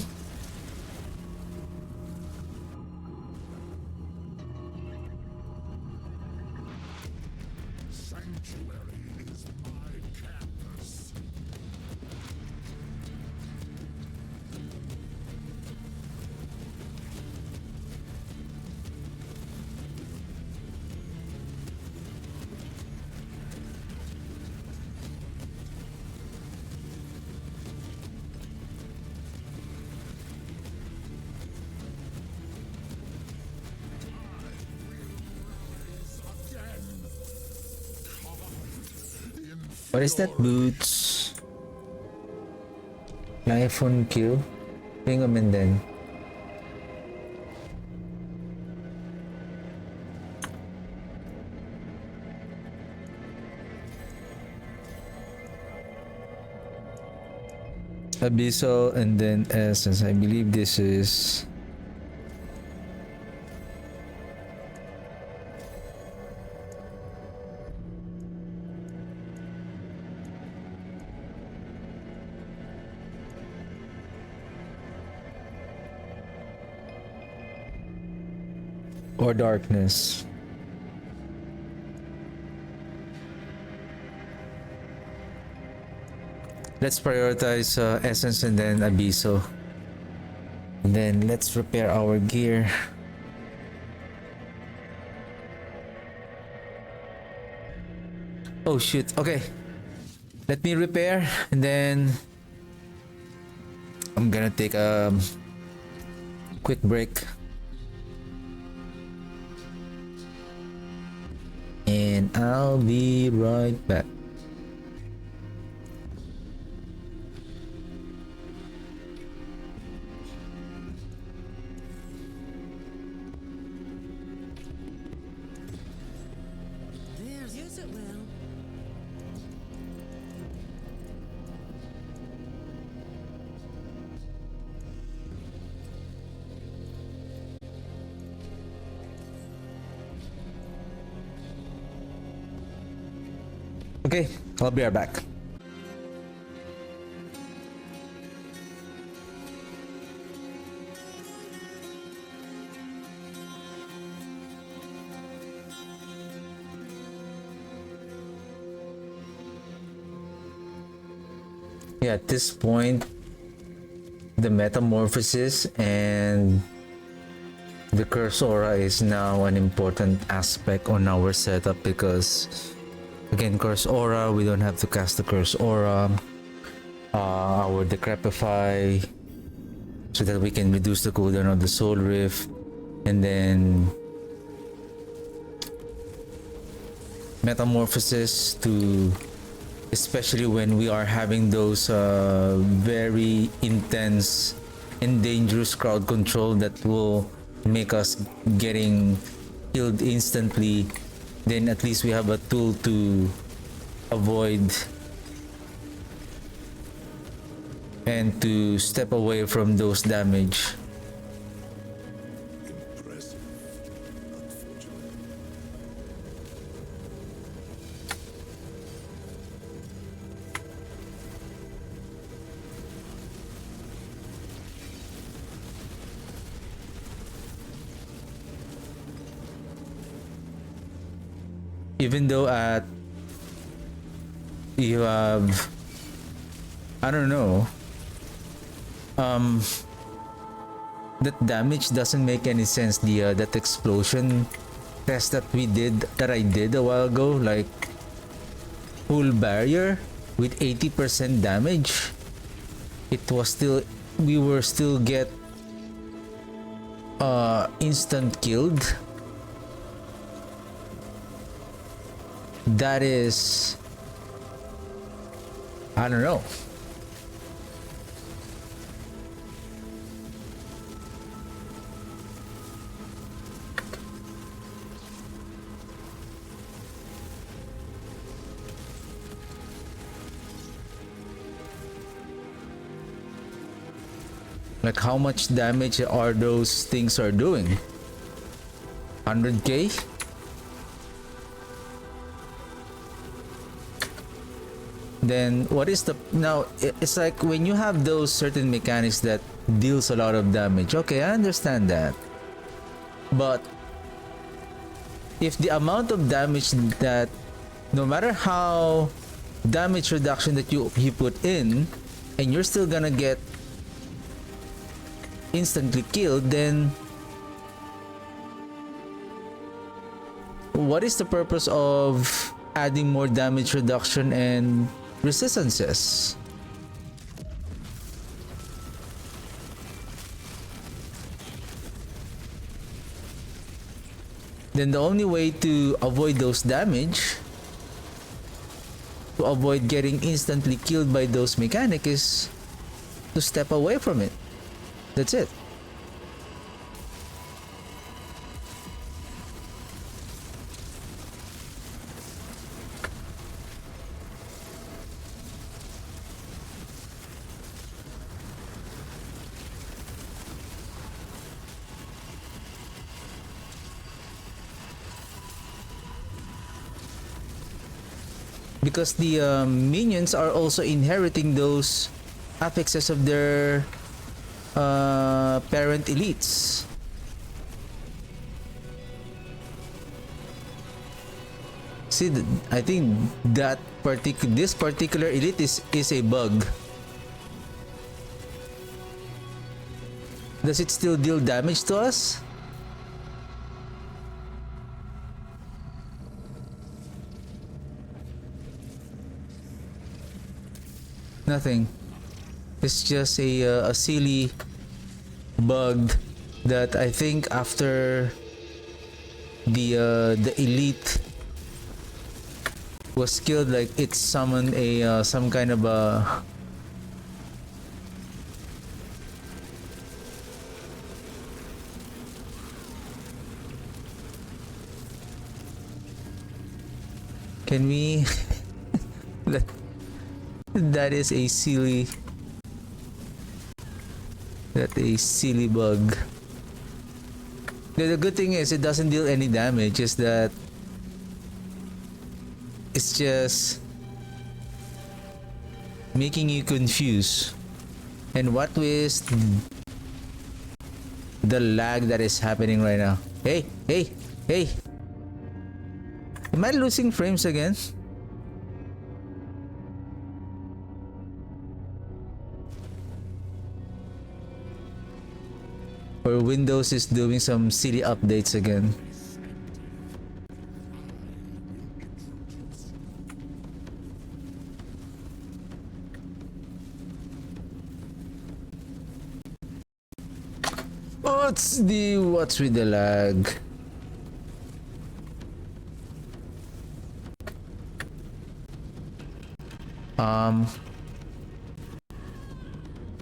Sanctuary is my campus. What is that? Boots. Life on kill. Bring them in then. Abyssal and then Essence. I believe this is or darkness. Let's prioritize Essence and then Abysso. And then let's repair our gear. Oh shoot, okay. Let me repair and then I'm gonna take a quick break. And I'll be right back. There's use it well. Okay, I'll be right back. Yeah, at this point, the metamorphosis and the curse aura is now an important aspect on our setup because again, curse aura, we don't have to cast the curse aura. Our decrepify so that we can reduce the cooldown of the soul rift, and then metamorphosis to, especially when we are having those very intense and dangerous crowd control that will make us getting killed instantly, then at least we have a tool to avoid and to step away from those damage. Impressive, unfortunately. Even though you have, I don't know, that damage doesn't make any sense. The that explosion test that I did a while ago, like full barrier with 80% damage, we were still get instant killed. That is, I don't know. Like how much damage are those things are doing? 100k? Then what is the, now it's like when you have those certain mechanics that deals a lot of damage, okay, I understand that, but if the amount of damage that, no matter how damage reduction that you put in, and you're still gonna get instantly killed, then what is the purpose of adding more damage reduction and resistances? Then the only way to avoid those damage, to avoid getting instantly killed by those mechanics, is to step away from it. That's it. Because the minions are also inheriting those affixes of their parent elites. See, I think that this particular elite is a bug. Does it still deal damage to us? Nothing. It's just a silly bug that I think after the elite was killed, like it summoned a some kind of a can we that is a silly bug. The good thing is it doesn't deal any damage, is that it's just making you confused. And what is the lag that is happening right now? Hey! Am I losing frames again? Or Windows is doing some silly updates again? What's with the lag?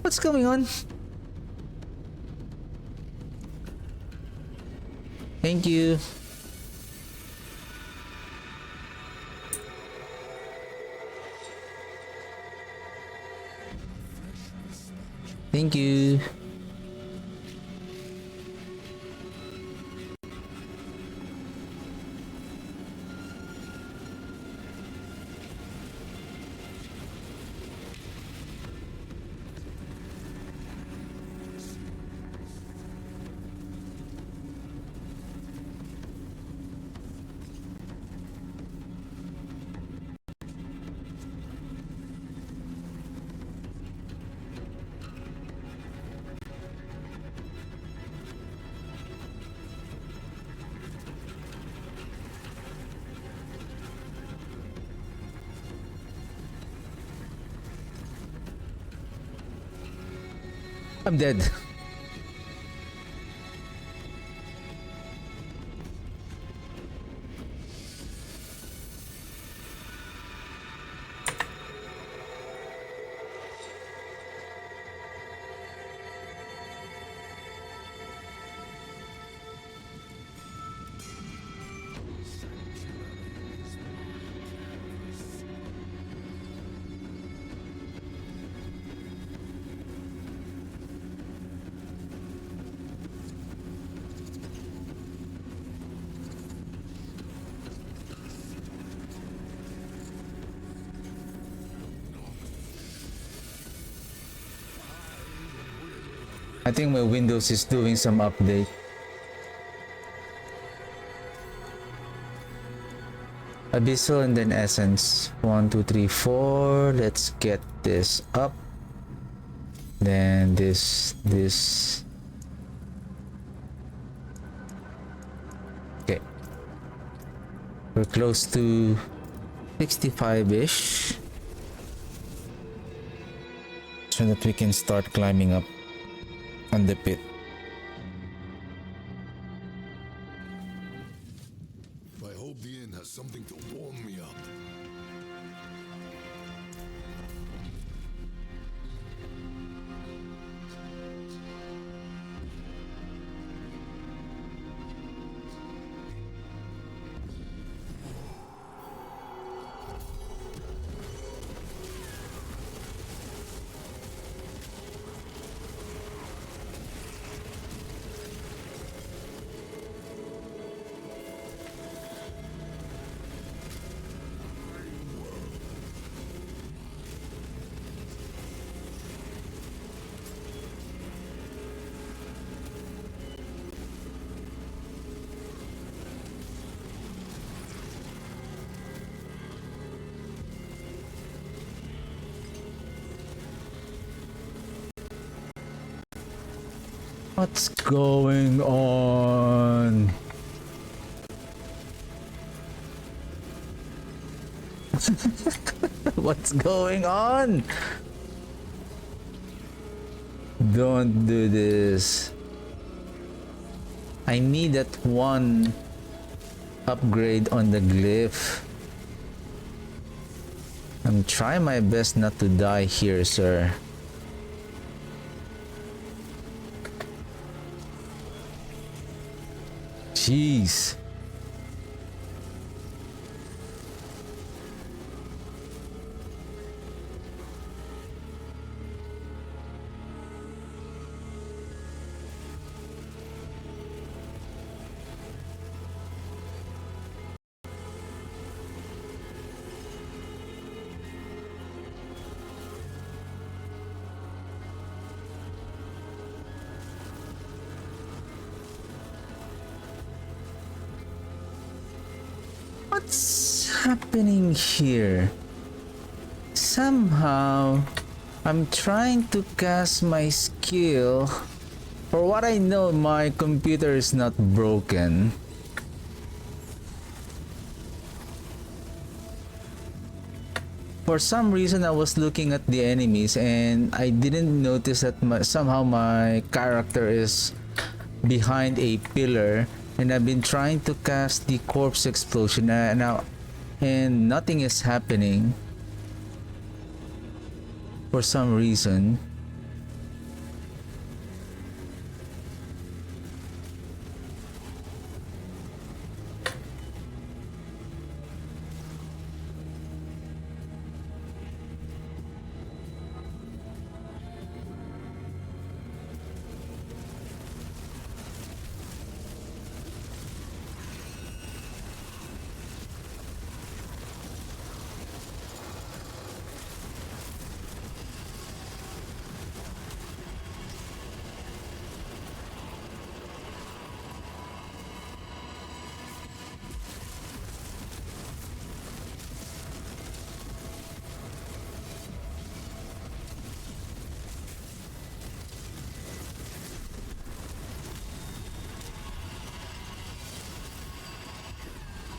What's going on? Thank you. Thank you. I'm dead. I think my Windows is doing some update. Abyssal and then Essence. 1, 2, 3, 4. Let's get this up. Then this. Okay. We're close to 65-ish. So that we can start climbing up on the pit. I hope the inn has something to warm me up. What's going on? What's going on? Don't do this. I need that one upgrade on the glyph. I'm trying my best not to die here, sir. Jeez. What's happening here? Somehow, I'm trying to cast my skill. For what I know, my computer is not broken. For some reason, I was looking at the enemies and I didn't notice that somehow my character is behind a pillar. And I've been trying to cast the corpse explosion now, and nothing is happening for some reason.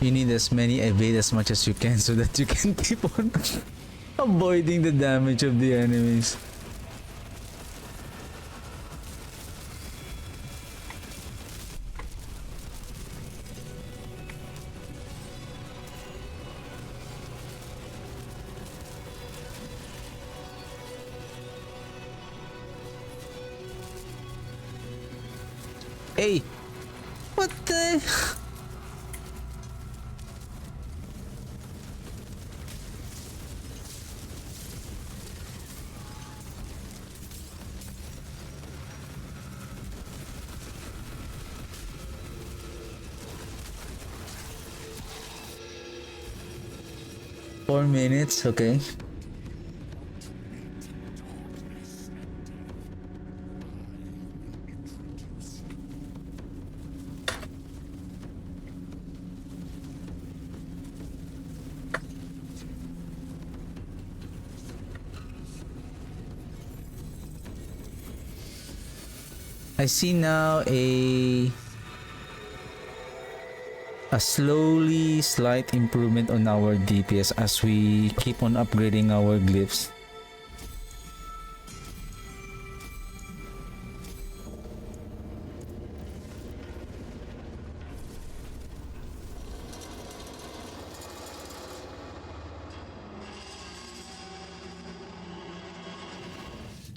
You need as many evade as much as you can so that you can keep on avoiding the damage of the enemies. Hey! What the... 4 minutes, okay. I see now a slowly slight improvement on our DPS as we keep on upgrading our glyphs.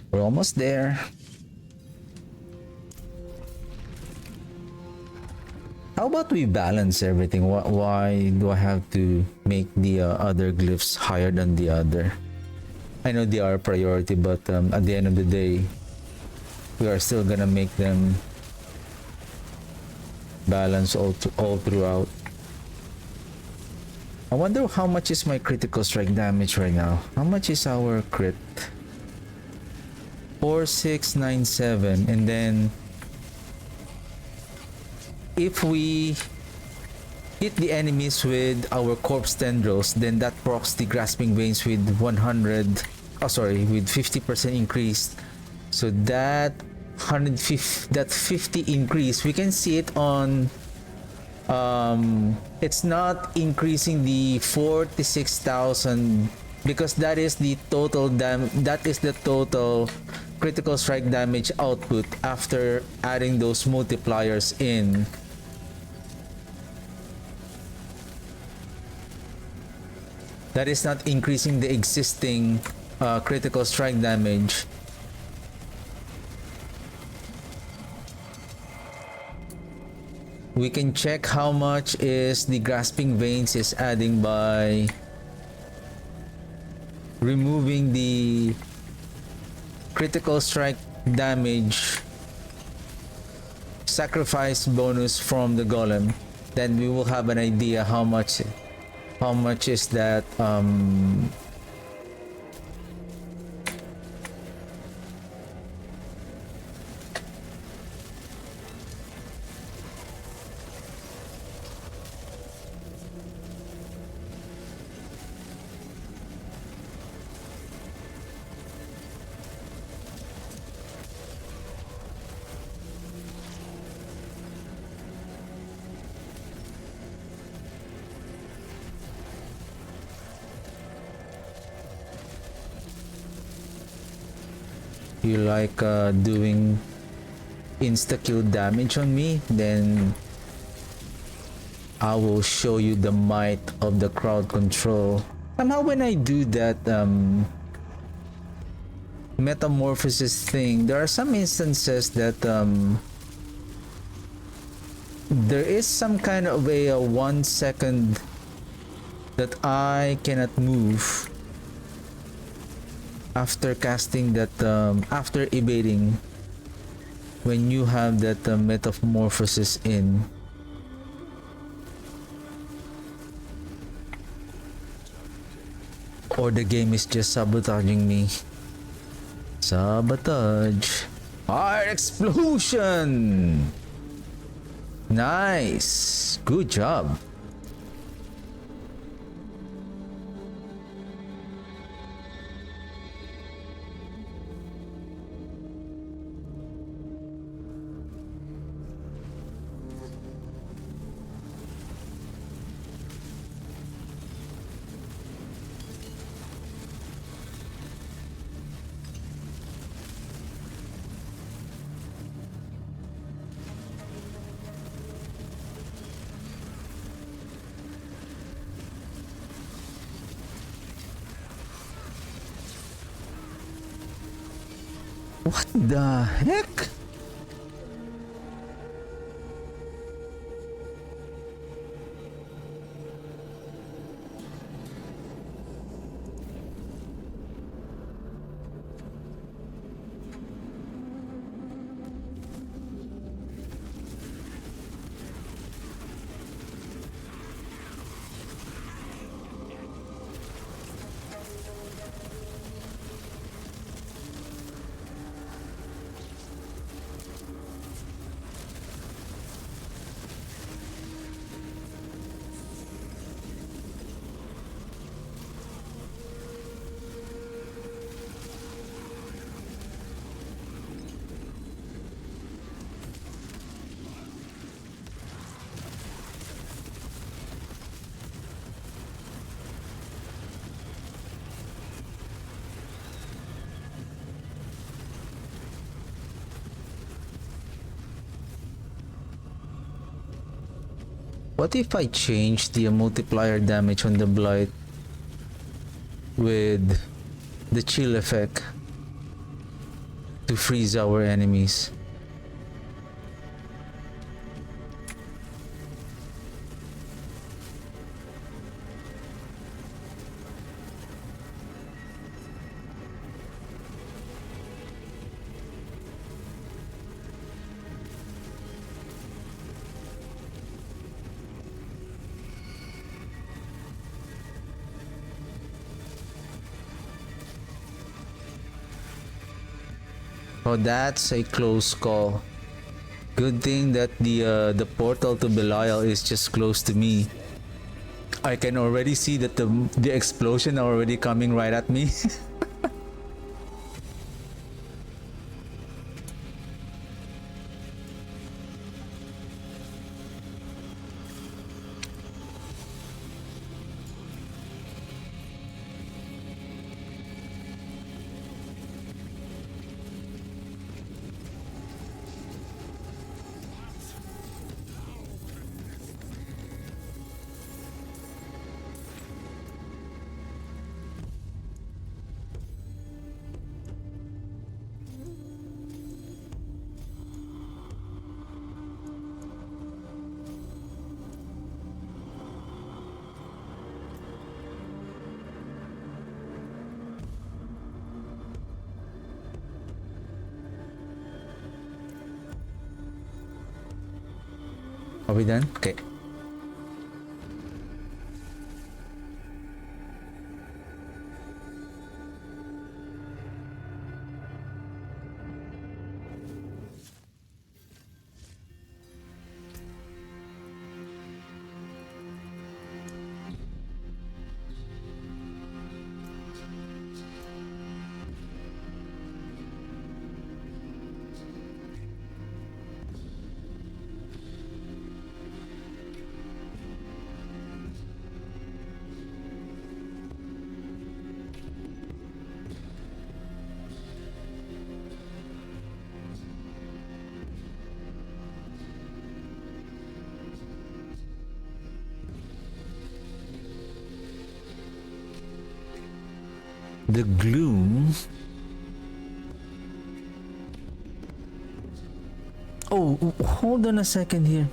We're almost there. How about we balance everything? Why do I have to make the other glyphs higher than the other? I know they are a priority, but at the end of the day, we are still gonna make them balance all throughout. I wonder how much is my critical strike damage right now. How much is our crit? 4697, and then if we hit the enemies with our corpse tendrils, then that procs the grasping veins with 50% increase. So that 150, that 50 increase, we can see it on it's not increasing the 46,000 because that is the total critical strike damage output after adding those multipliers in. That is not increasing the existing critical strike damage. We can check how much is the grasping veins is adding by removing the critical strike damage sacrifice bonus from the golem. Then we will have an idea how much is that you like doing insta-kill damage on me, then I will show you the might of the crowd control. Somehow when I do that metamorphosis thing, there are some instances that there is some kind of a 1 second that I cannot move after casting that after evading when you have that metamorphosis in. Or the game is just sabotaging me. Sabotage. Fire explosion. Nice. Good job. What the heck? What if I change the multiplier damage on the blight with the chill effect to freeze our enemies? Oh, that's a close call. Good thing that the portal to Belial is just close to me. I can already see that the explosion are already coming right at me. Are we done? Okay. The gloom. Oh, hold on a second here.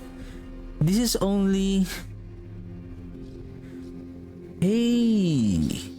This is only... Hey!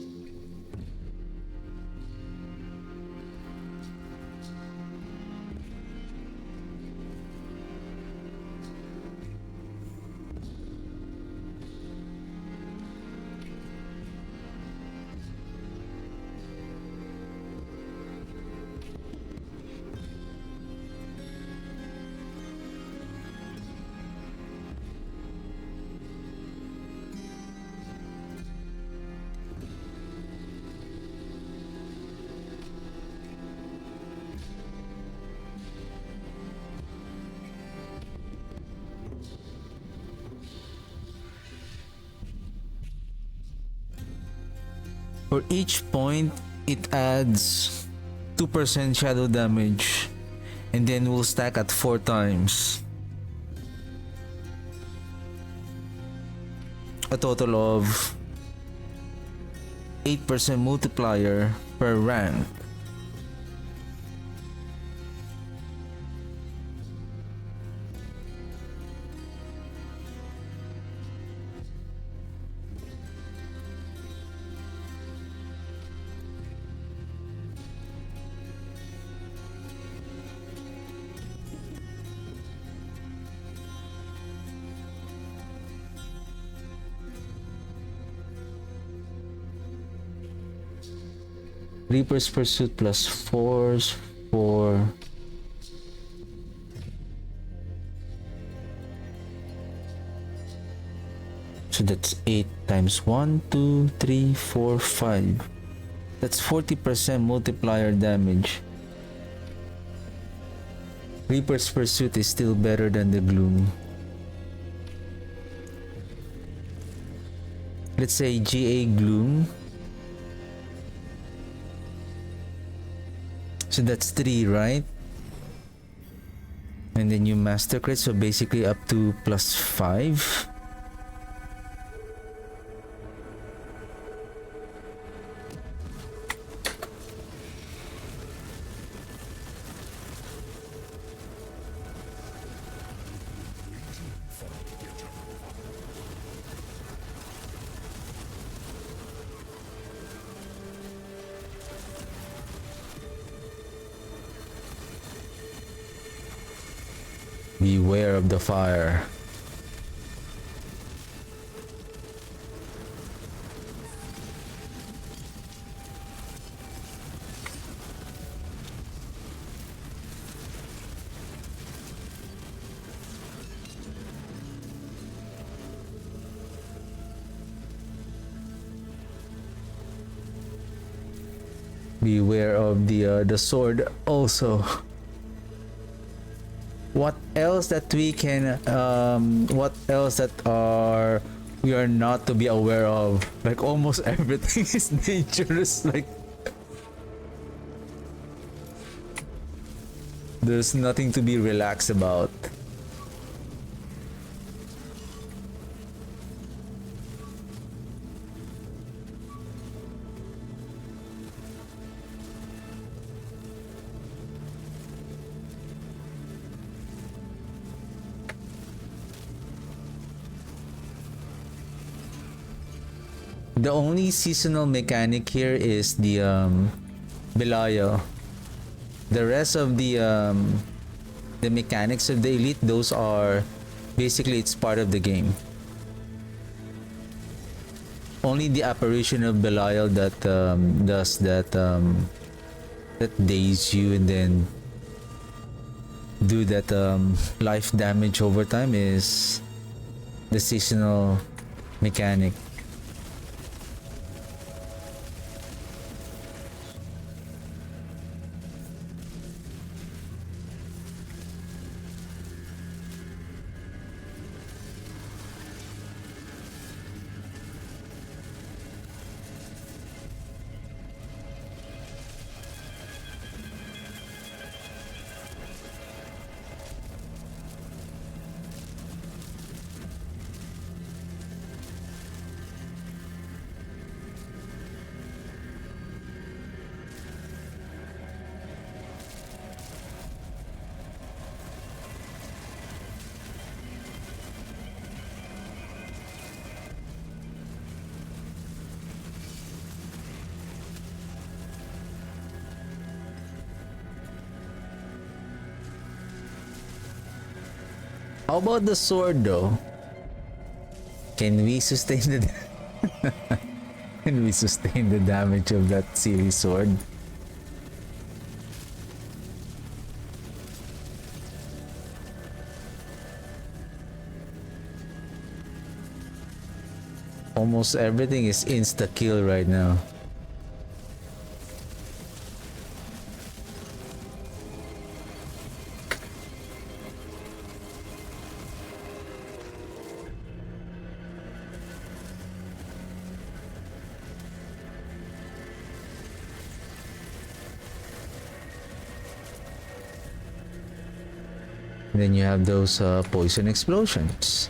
For each point, it adds 2% shadow damage, and then will stack at 4 times. A total of 8% multiplier per rank. Reaper's Pursuit plus 4s for... So that's 8 times 1, 2, 3, 4, 5. That's 40% multiplier damage. Reaper's Pursuit is still better than the Gloom. Let's say GA Gloom. So that's 3, right? And then you master crit, so basically up to plus 5. Beware of the fire. Beware of the sword also. What else that we can what else that we are not to be aware of? Like almost everything is dangerous. Like there's nothing to be relaxed about. The only seasonal mechanic here is the Belial. The rest of the mechanics of the elite, those are Basically, it's part of the game. Only the apparition of Belial that does that that daze you and then do that life damage over time is the seasonal mechanic. How about the sword though? Can we sustain the can we sustain the damage of that series sword? Almost everything is insta kill right now. Then you have those poison explosions.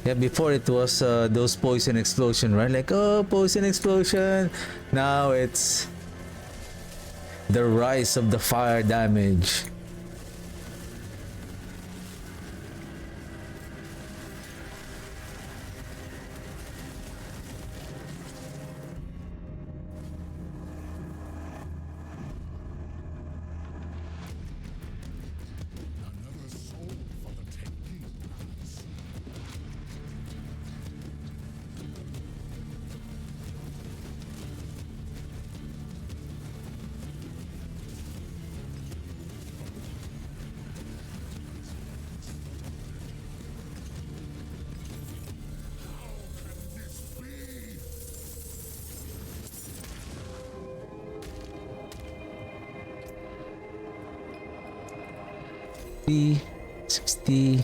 Yeah, before it was those poison explosion, right? Like, oh, poison explosion. Now it's the rise of the fire damage. Another soul for the taking. Be 60,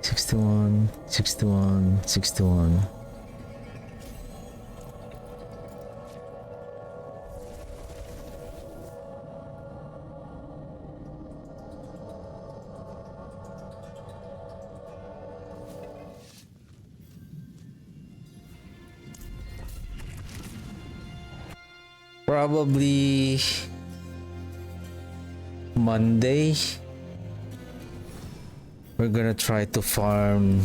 61, 61, 61. Probably Monday. We're gonna try to farm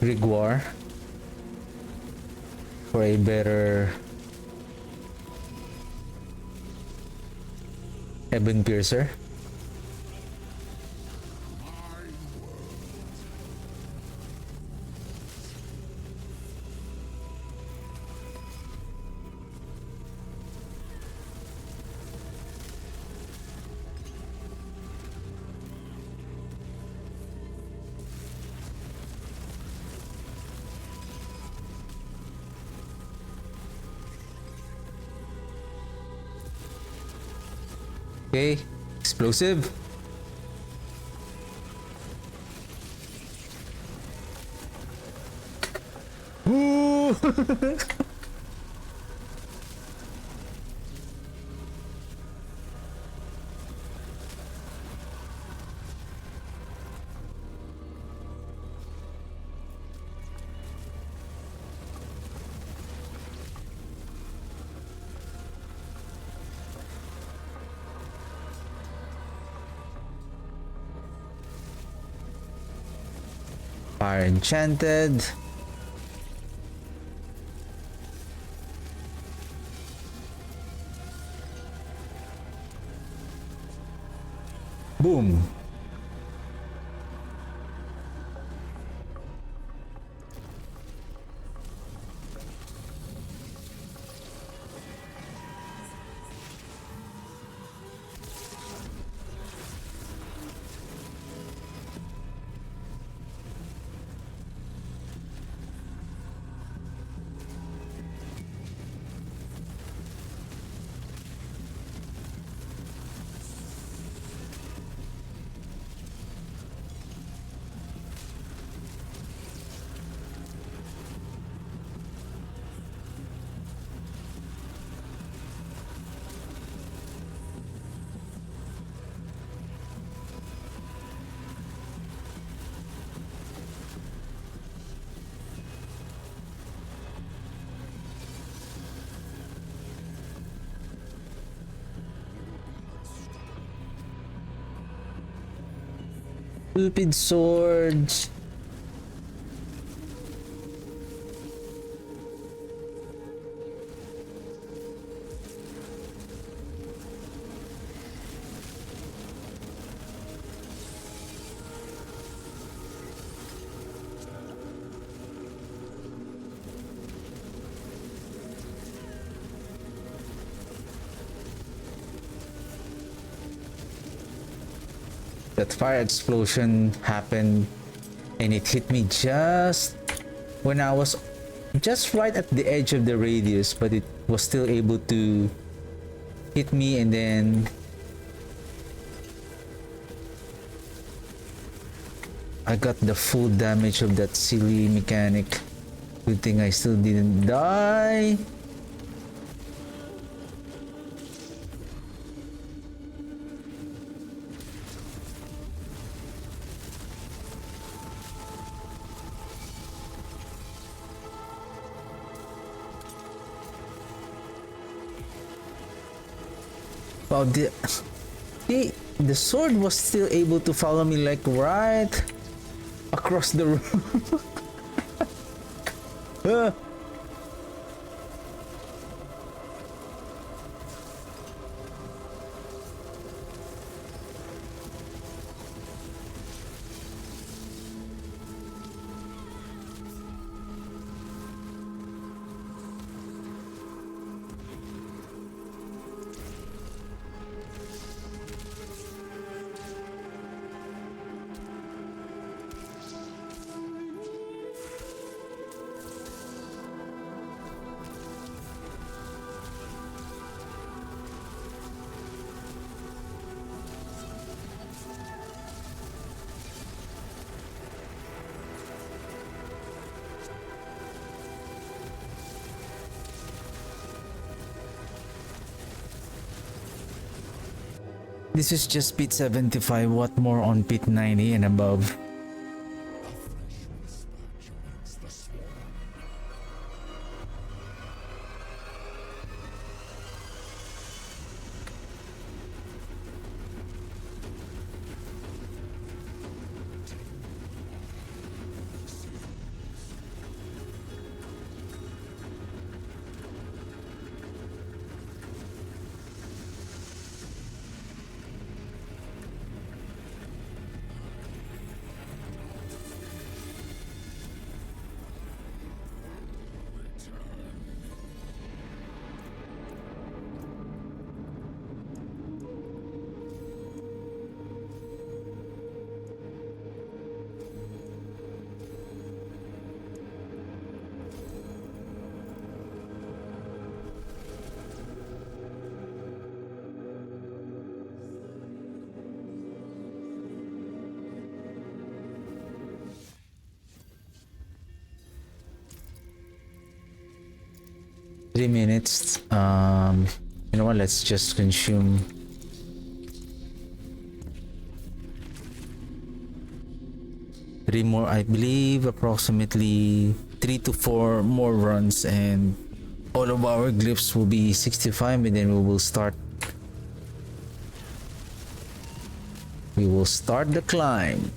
Riguar for a better Ebon Piercer. Okay, explosive. Ooh. Fire enchanted. Boom. Stupid swords. That fire explosion happened and it hit me just when I was just right at the edge of the radius, but it was still able to hit me, and then I got the full damage of that silly mechanic. Good thing I still didn't die. Wow, the sword was still able to follow me like right across the room. Ah. This is just pit 75, what more on pit 90 and above? Minutes. You know what, let's just consume three more, I believe approximately 3 to 4 more runs, and all of our glyphs will be 65, and then we will start the climb.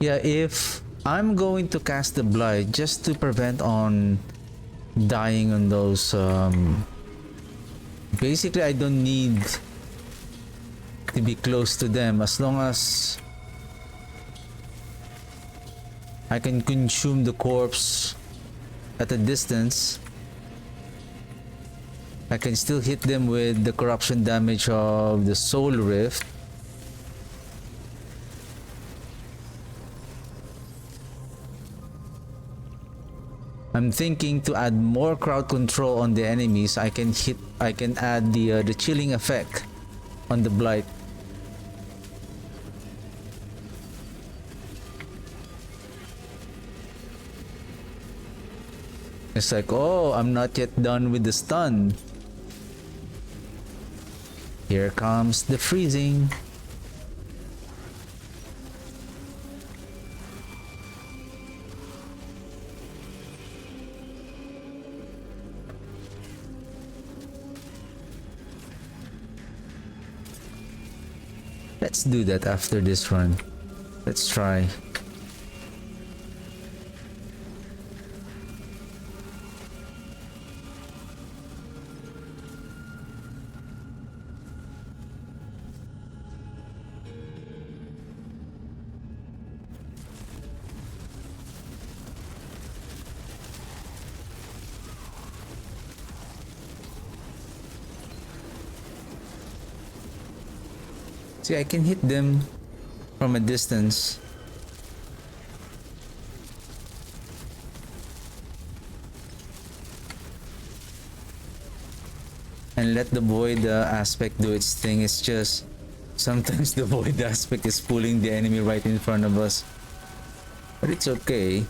Yeah, if I'm going to cast the blight just to prevent on dying on those basically I don't need to be close to them as long as I can consume the corpse at a distance. I can still hit them with the corruption damage of the soul rift. I'm thinking to add more crowd control on the enemies. I can add the chilling effect on the blight. It's like, oh, I'm not yet done with the stun. Here comes the freezing. Let's do that after this run. Let's try. See, I can hit them from a distance. And let the void aspect do its thing. It's just sometimes the void aspect is pulling the enemy right in front of us. But it's okay.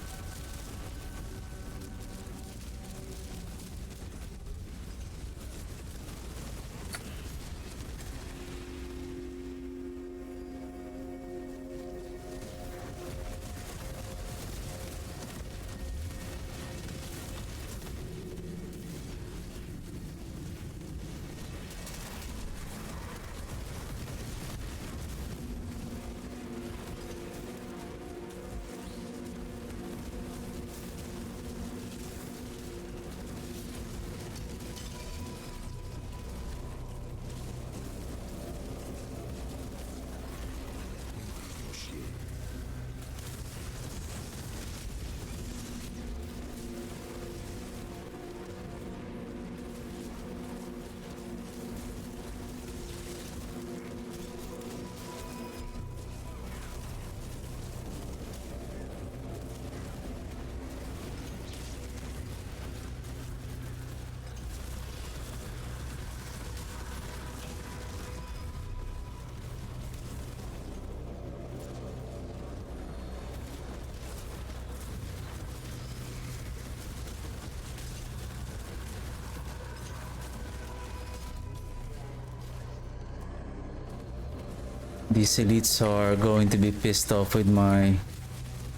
These elites are going to be pissed off with my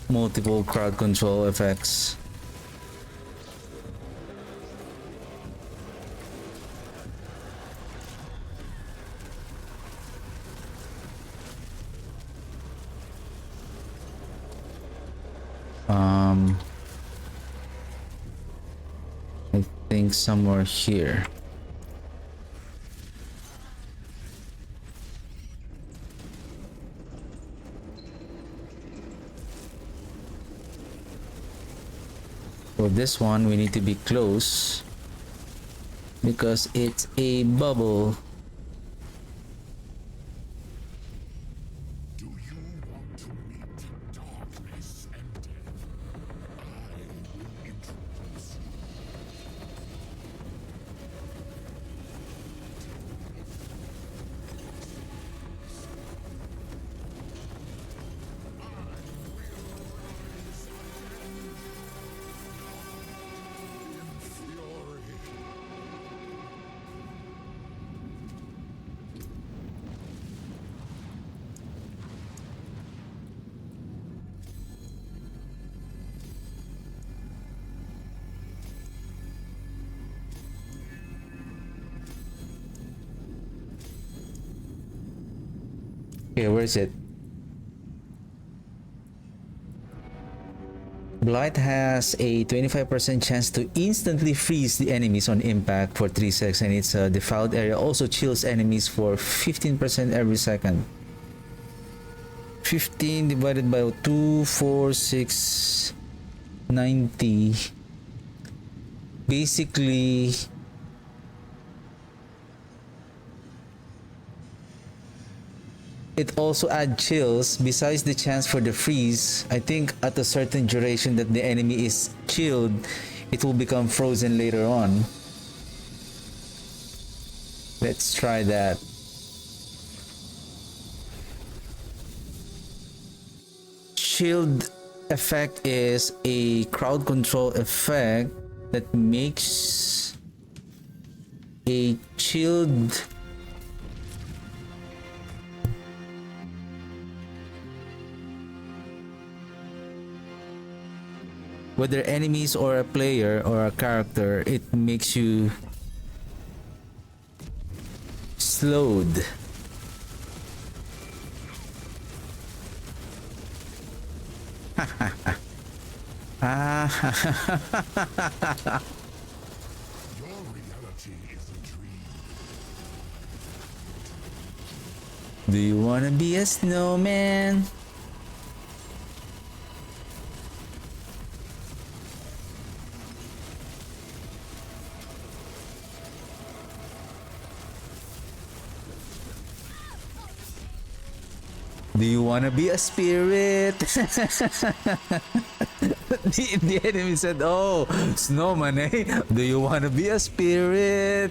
multiple crowd control effects. I think somewhere here. For this one, we need to be close because it's a bubble. Do you want to meet darkness and death? I will introduce you. Okay, where is it? Blight has a 25% chance to instantly freeze the enemies on impact for 3 seconds, and its defiled area also chills enemies for 15% every second. 15 divided by 2, 4, 6, 90. Basically, it also adds chills. Besides the chance for the freeze, I think at a certain duration that the enemy is chilled, it will become frozen later on. Let's try that. Shield effect is a crowd control effect that makes a chilled whether enemies or a player or a character, it makes you slowed. Your reality is a dream. Do you wanna be a snowman? Do you wanna be a spirit? the enemy said, "Oh, snowman, eh? Do you wanna be a spirit?"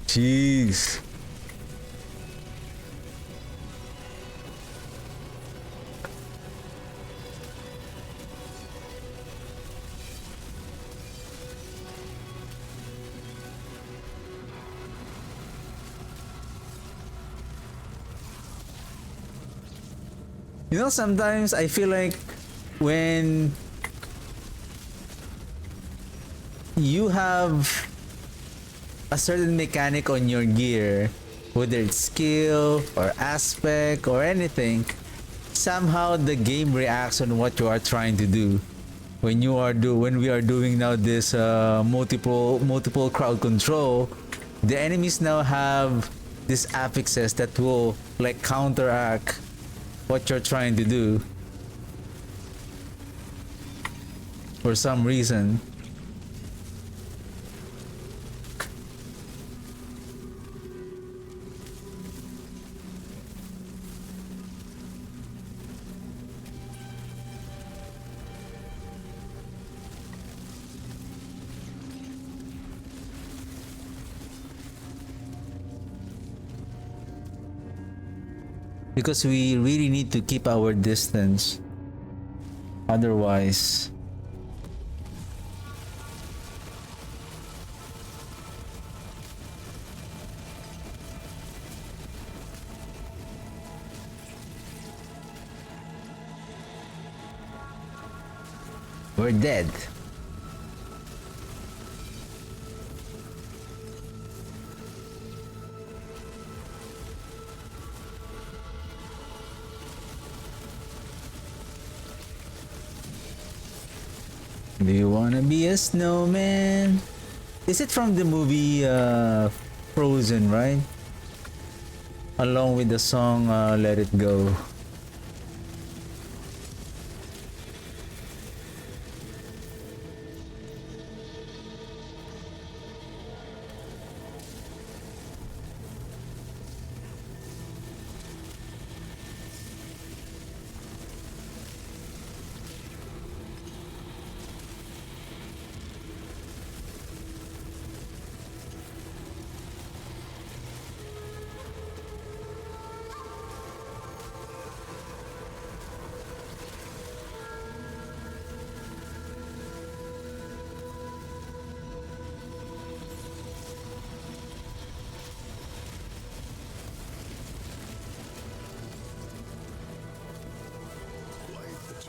Jeez. You know, sometimes I feel like when you have a certain mechanic on your gear, whether it's skill or aspect or anything, somehow the game reacts on what you are trying to do. When we are doing now this multiple crowd control, the enemies now have these affixes that will like counteract what you're trying to do for some reason. Because we really need to keep our distance. Otherwise, we're dead. Do you wanna be a snowman? Is it from the movie Frozen, right? Along with the song Let It Go.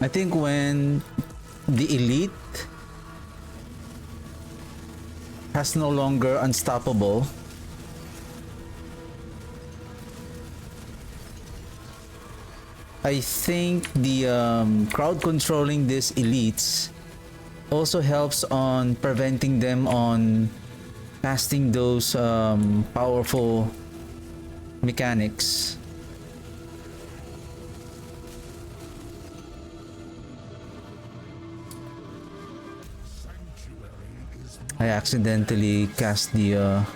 I think when the elite has no longer unstoppable, I think the crowd controlling these elites also helps on preventing them on casting those powerful mechanics. I accidentally cast the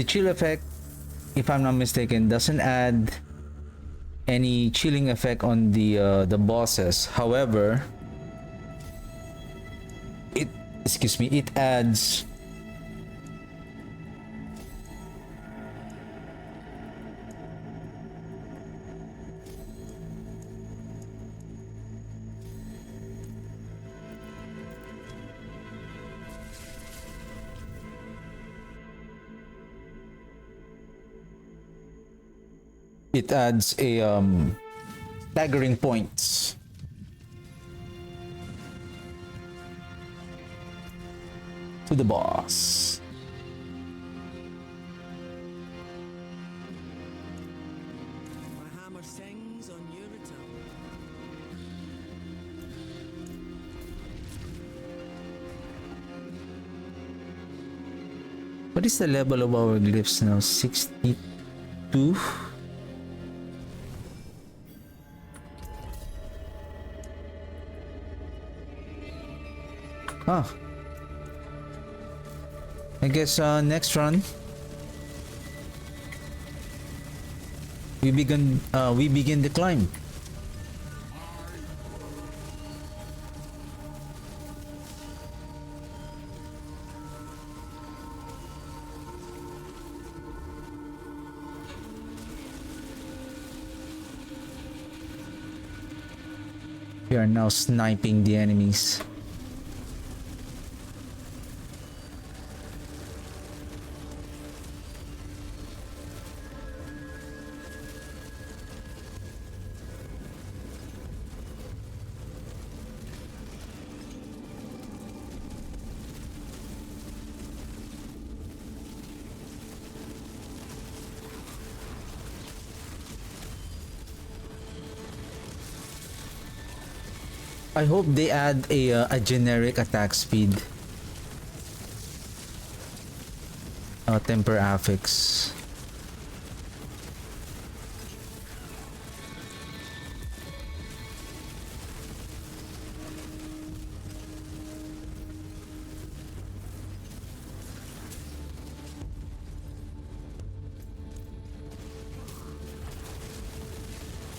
chill effect, if I'm not mistaken, doesn't add any chilling effect on the bosses. However, it it adds a staggering points to the boss. My hammer sings on your return. What is the level of our glyphs now? 62? Huh. I guess next run we begin the climb. We are now sniping the enemies. I hope they add a generic attack speed. Temper affix.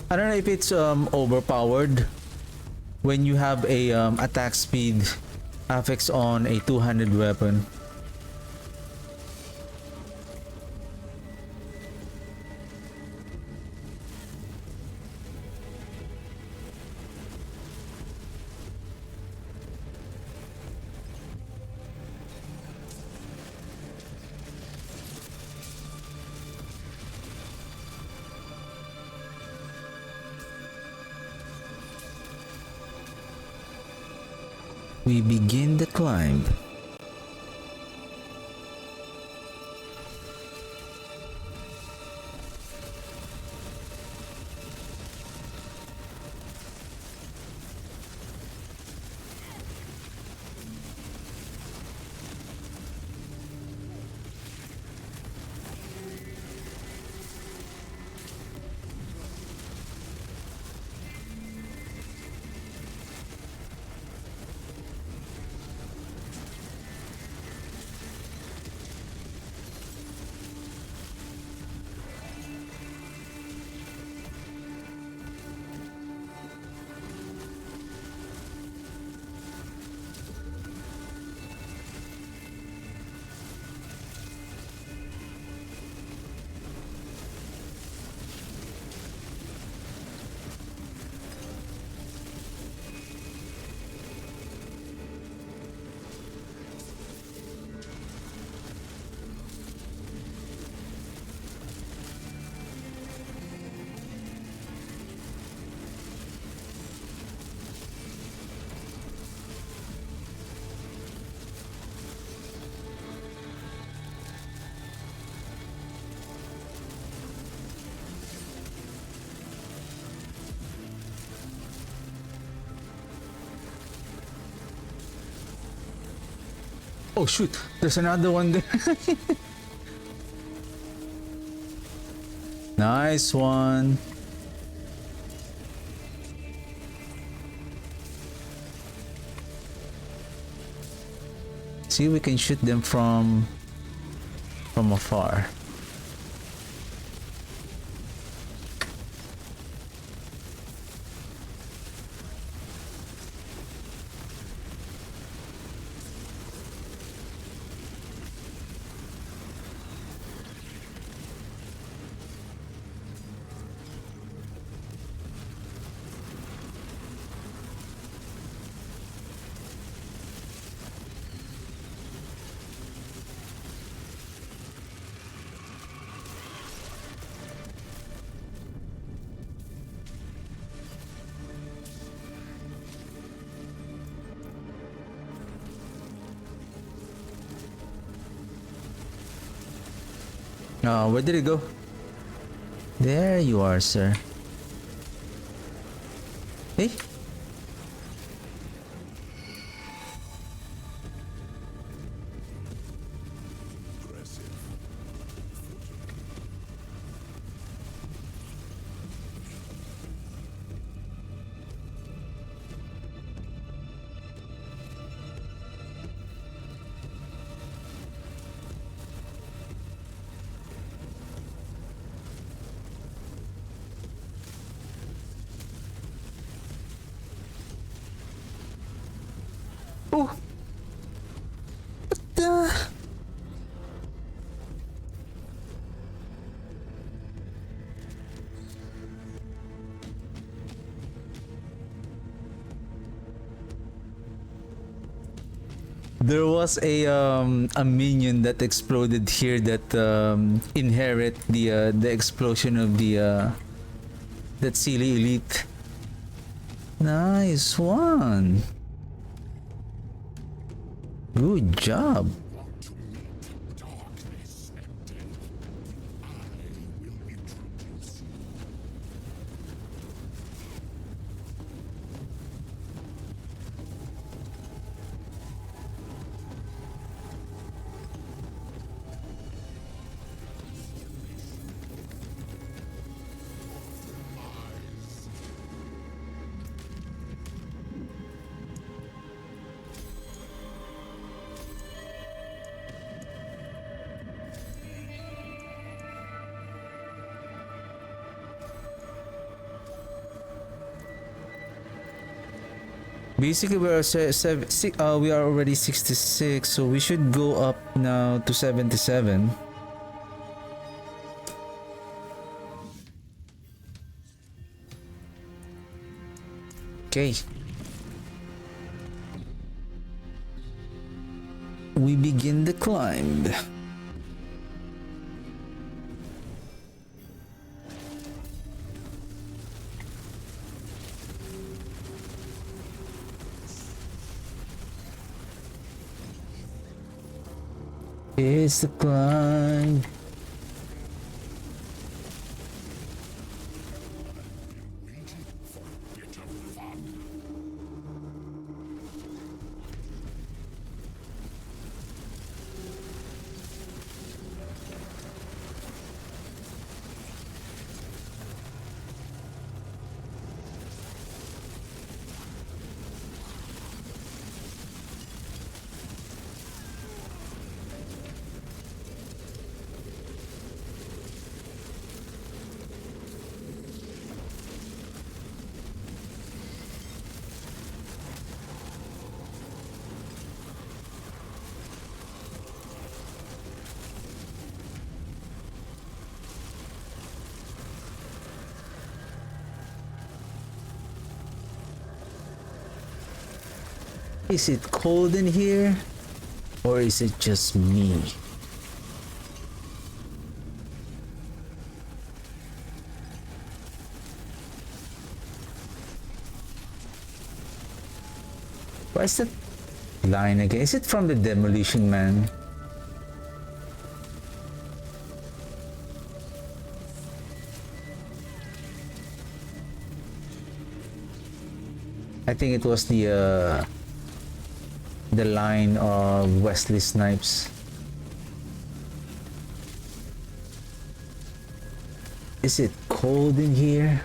I don't know if it's overpowered when you have a attack speed affix on a two-handed weapon. We begin the climb. Oh shoot, there's another one there. Nice one. See, we can shoot them from afar. Oh, where did it go? There you are, sir. Hey. Oh. What the? There was a minion that exploded here that inherit the explosion of the that silly elite. Nice one. Good job. Want to meet darkness and death? I will introduce you. Basically, we are already 66, so we should go up now to 77. Okay. We begin the climb. It's the climb. Waiting for a bit of fun. Is it cold in here? Or is it just me? What's that line again? Is it from the Demolition Man? I think it was the line of Wesley Snipes. Is it cold in here?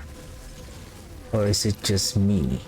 Or is it just me?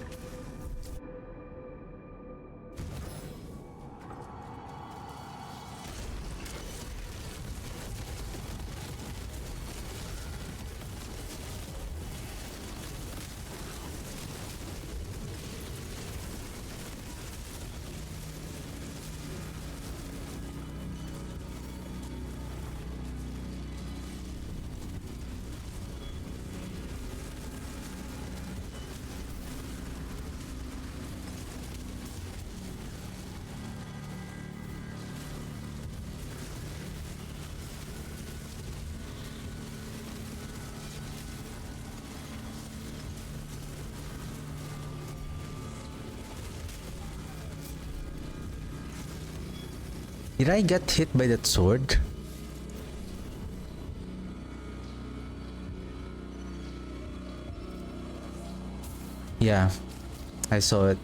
Did I get hit by that sword? Yeah, I saw it.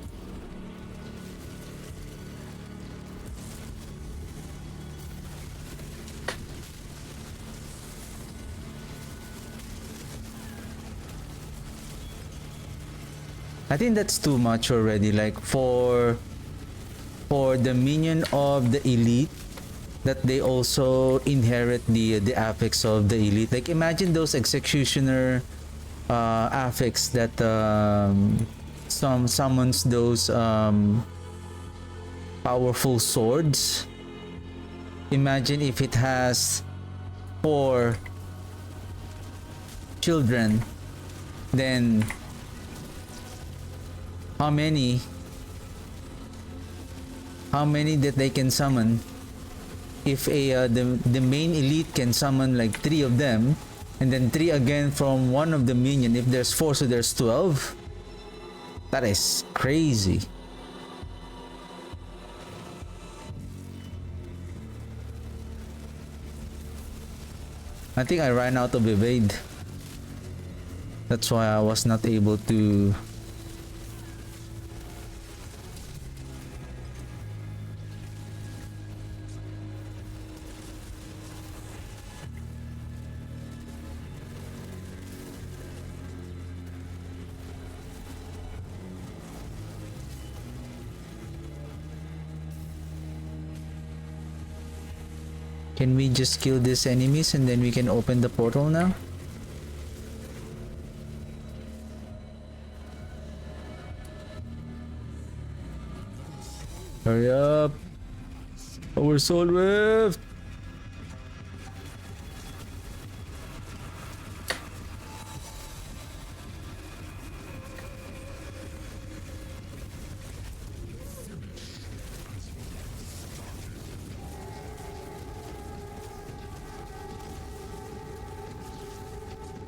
I think that's too much already, like for the minion of the elite, that they also inherit the affix of the elite. Like imagine those executioner affix that summons those powerful swords. Imagine if it has 4 children, then how many that they can summon? If the main elite can summon like 3 of them, and then 3 again from one of the minion, if there's 4, so there's 12. That is crazy. I think I ran out of evade. That's why I was not able to. Can we just kill these enemies and then we can open the portal now? Hurry up! Our soul rift!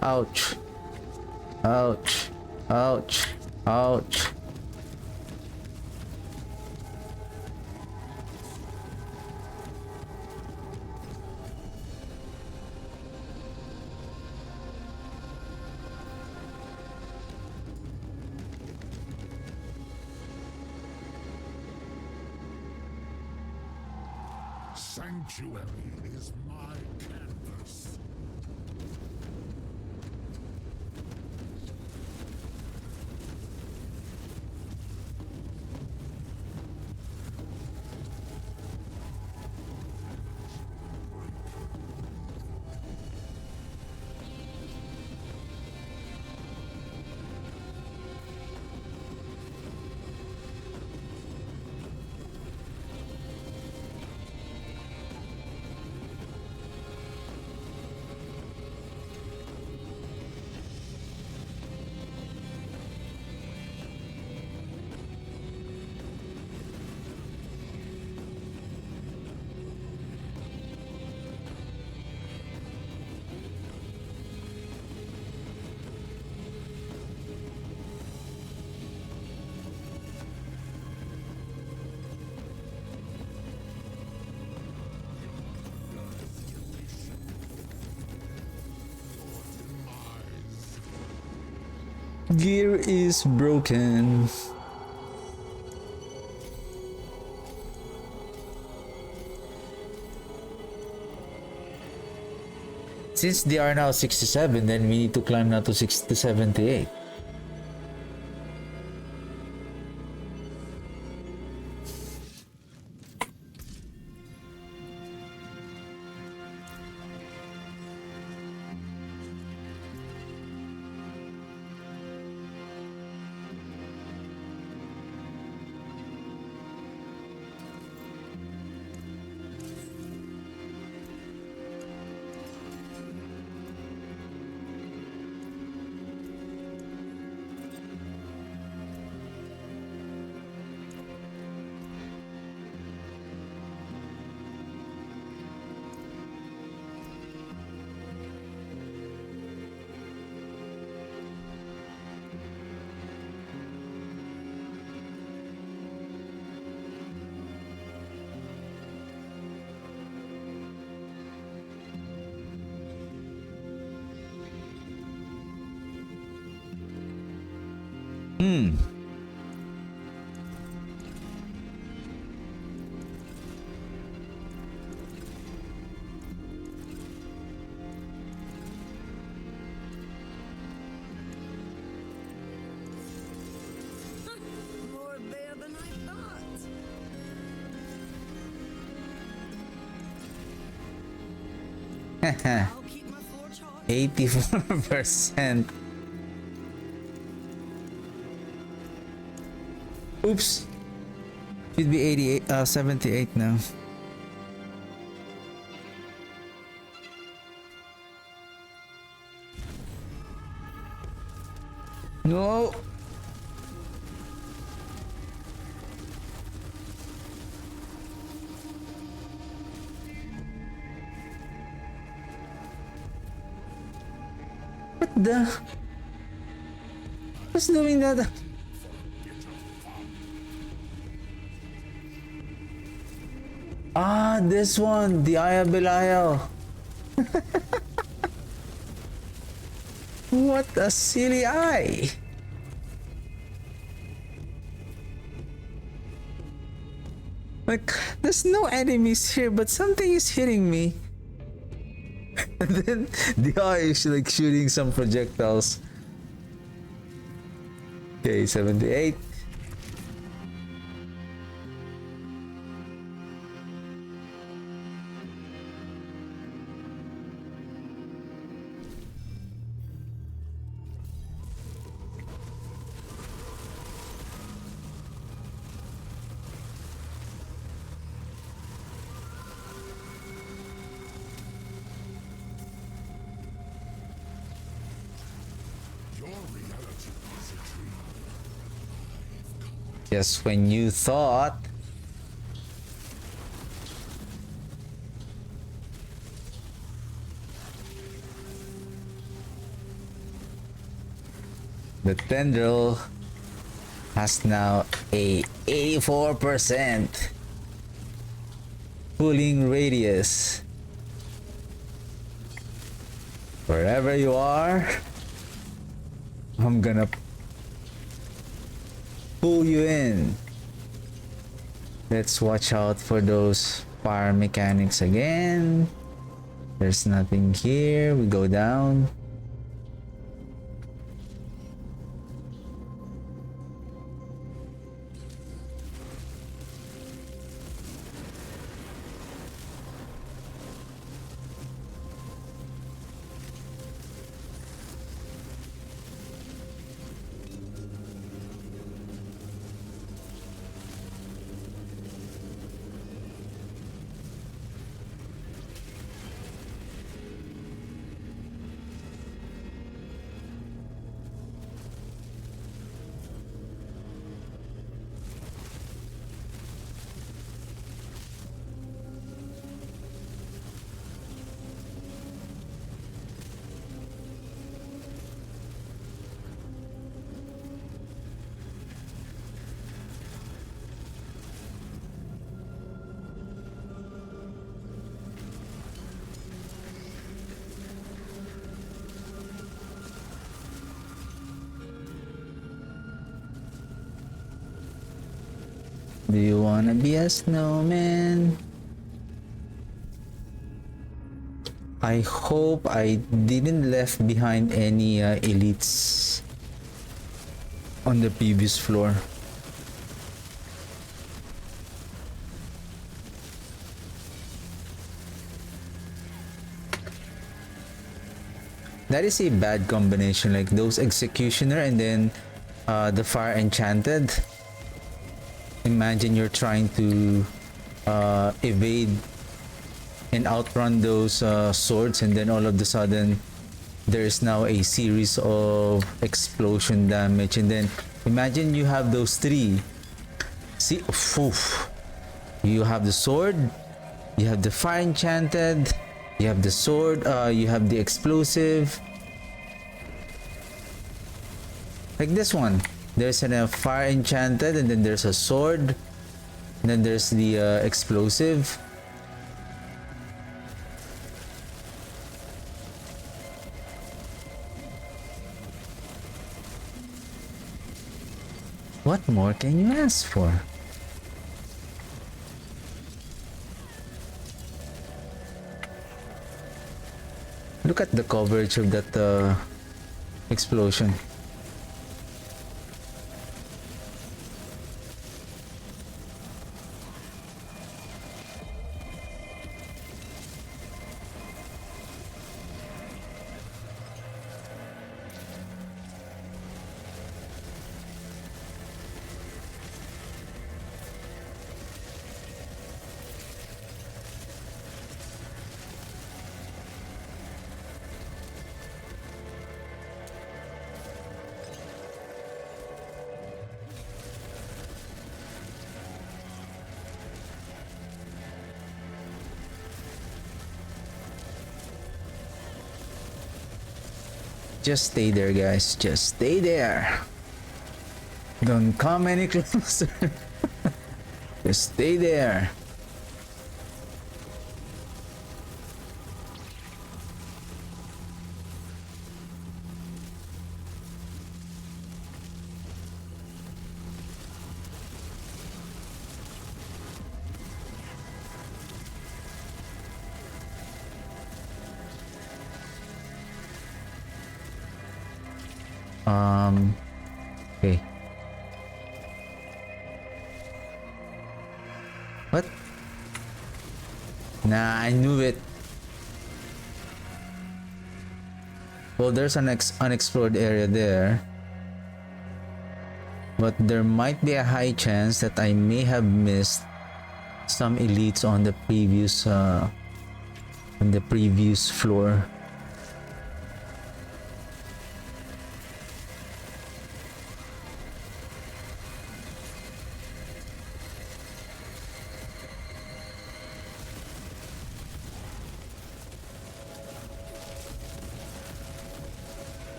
Ouch. Ouch. Ouch. Ouch. Sanctuary is my canvas. Gear is broken. Since they are now 67, then we need to climb now to 78. More there than I thought. 84%. Oops. Should be 78 now. No. What the? Who's doing that? Ah, this one, the Aya Belial. What a silly eye. Like, there's no enemies here, but something is hitting me. And then the eye is like shooting some projectiles. Okay, 78. Just when you thought. The tendril has now a 84% pulling radius. Wherever you are, I'm gonna pull you in. Let's watch out for those fire mechanics again. There's nothing here. We go down. Do you wanna be a snowman? I hope I didn't left behind any elites on the previous floor. That is a bad combination, like those executioner and then the fire enchanted. Imagine you're trying to evade and outrun those swords, and then all of a sudden there is now a series of explosion damage, and then imagine you have those three. See, oof. You have the sword, you have the fire enchanted, you have the sword, you have the explosive. Like this one, there's a fire enchanted, and then there's a sword, and then there's the explosive. What more can you ask for? Look at the coverage of that explosion. Just stay there, guys. Just stay there. Don't come any closer. Just stay there. Okay. What? Nah, I knew it. Well, there's an unexplored area there. But there might be a high chance that I may have missed some elites on the previous floor.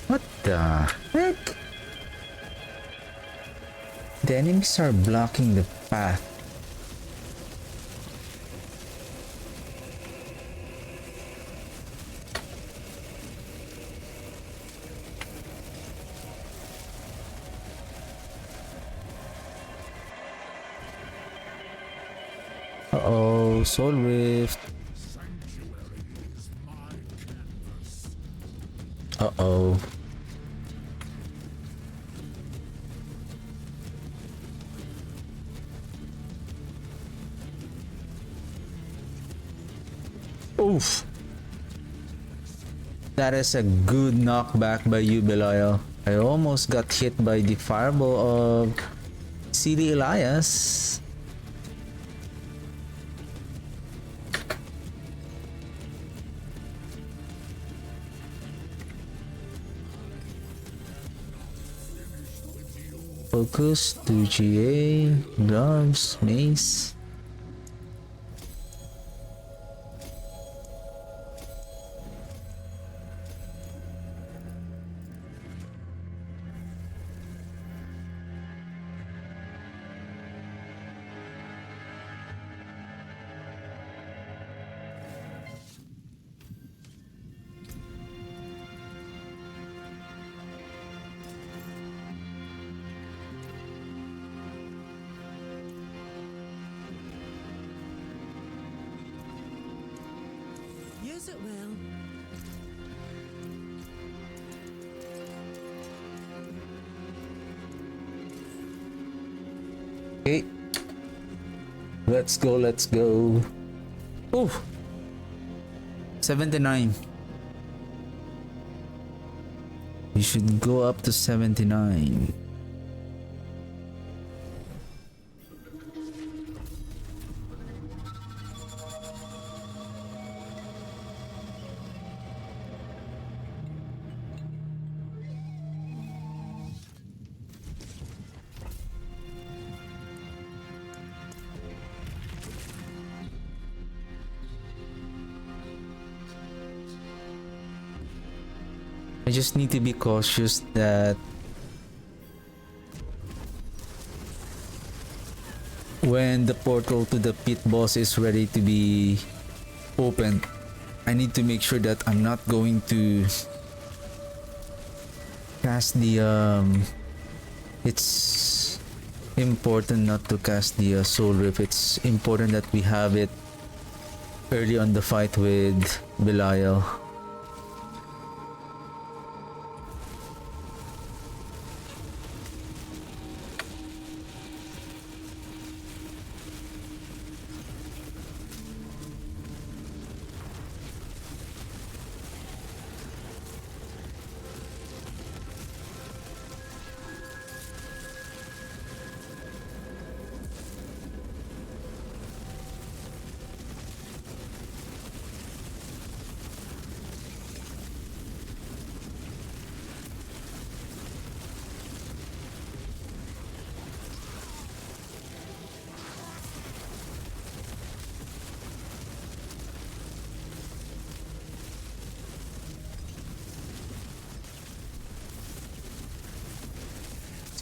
What the heck? The enemies are blocking the path. Uh-oh, Soul Rift. Uh-oh. Oof. That is a good knockback by you, Belial. I almost got hit by the fireball of CD Elias. Focus, 2GA, gloves, mace. Use it well. Okay. Let's go, let's go. Ooh. 79. You should go up to 79. I just need to be cautious that when the portal to the pit boss is ready to be opened, I need to make sure that I'm not going to cast the it's important not to cast the soul rift. It's important that we have it early on the fight with Belial.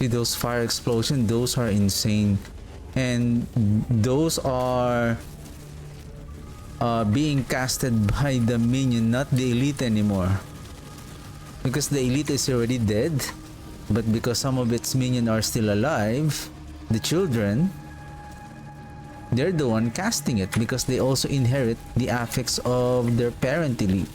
See those fire explosions? Those are insane. And those are being casted by the minion, not the elite anymore. Because the elite is already dead. But because some of its minions are still alive, the children, they're the one casting it because they also inherit the affects of their parent elite.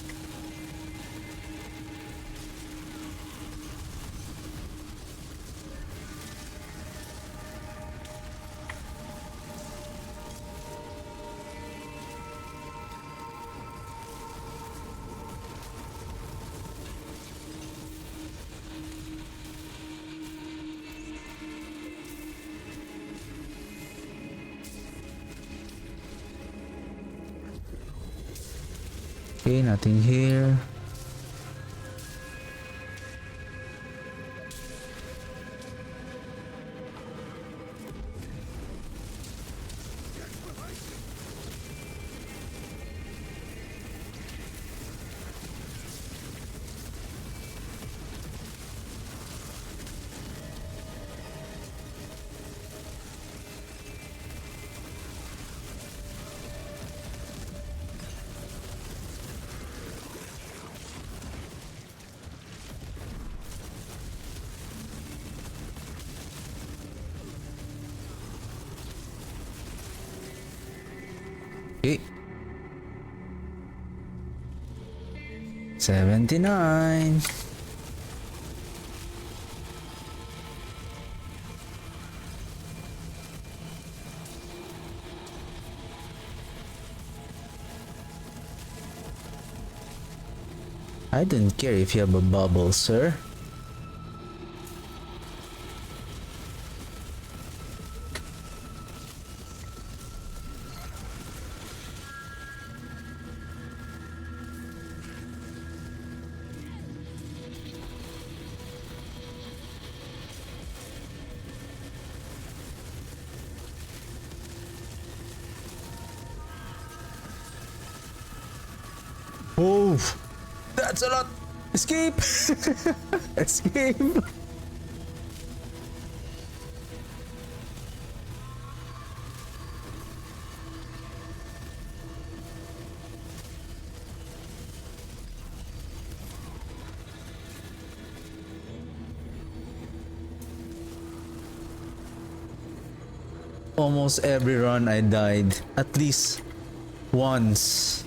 Okay, nothing here. Okay. 79. I don't care if you have a bubble, sir. Oh, that's a lot. Escape. Escape. Almost every run I died at least once.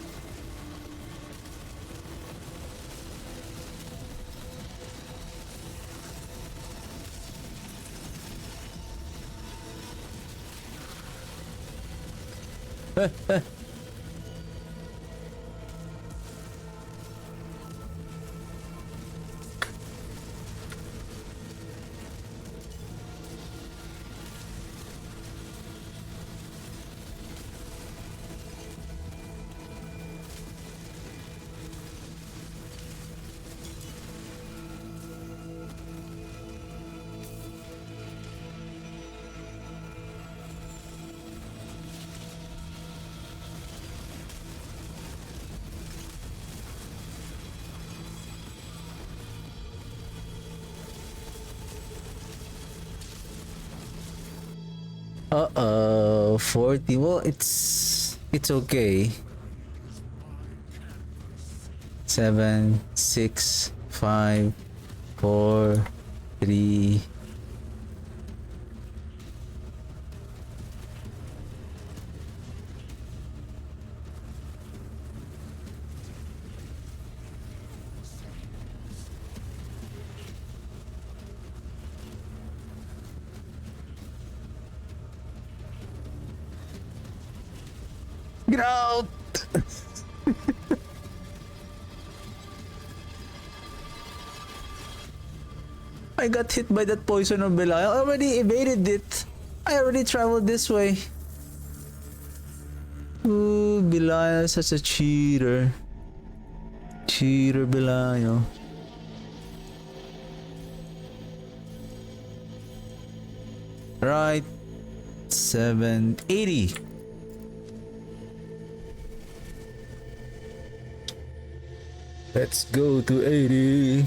Uh-oh, 40. Well, it's okay. 7, 6, 5, 4, 3. Get out! I got hit by that poison of Belial. I already evaded it. I already traveled this way. Ooh, Belial is such a cheater. Cheater Belial. Right. 780. Let's go to 80.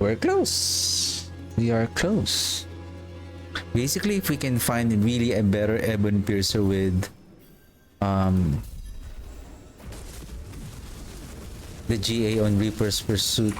We're close. We are close. Basically, if we can find really a better Ebon Piercer with the GA on Reaper's Pursuit.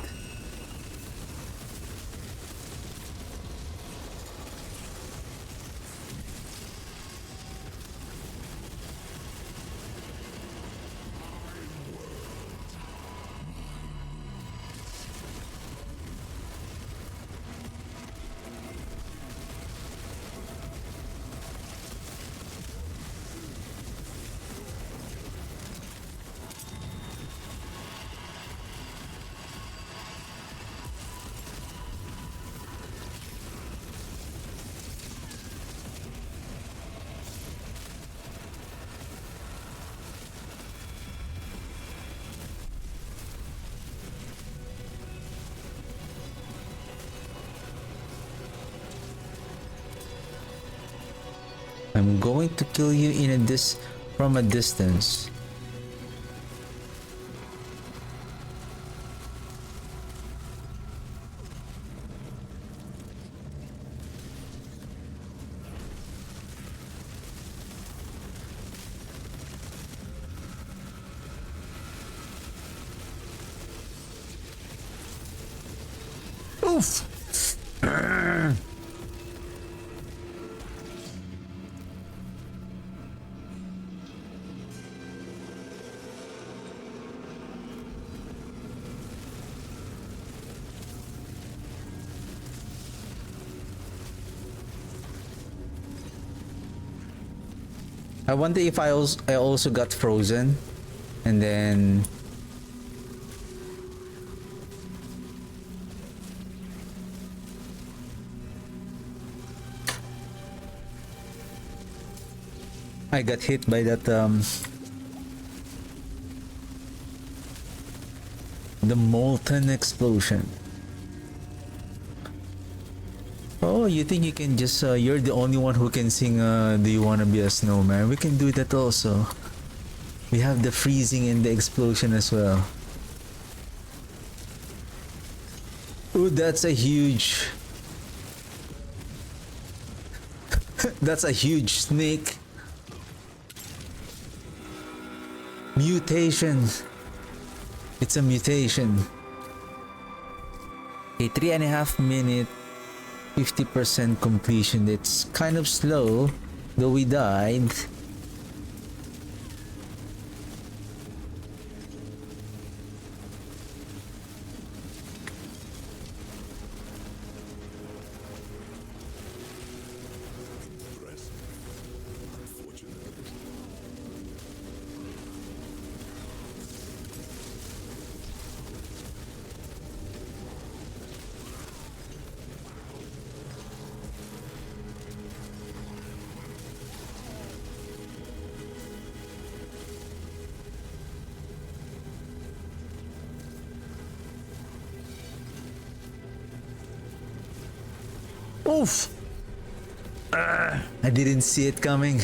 I'm going to kill you from a distance. Oof. I wonder if I also got frozen and then I got hit by that the molten explosion. Oh, you think you can just you're the only one who can sing Do You Wanna Be a Snowman? We can do that also. We have the freezing and the explosion as well. Ooh, that's a huge that's a huge snake. Mutation. It's a mutation. A 3.5 minute, 50% completion. That's kind of slow, though we died. Oof! I didn't see it coming.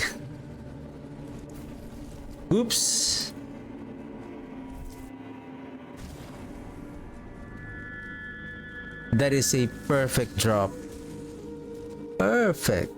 Oops! That is a perfect drop. Perfect.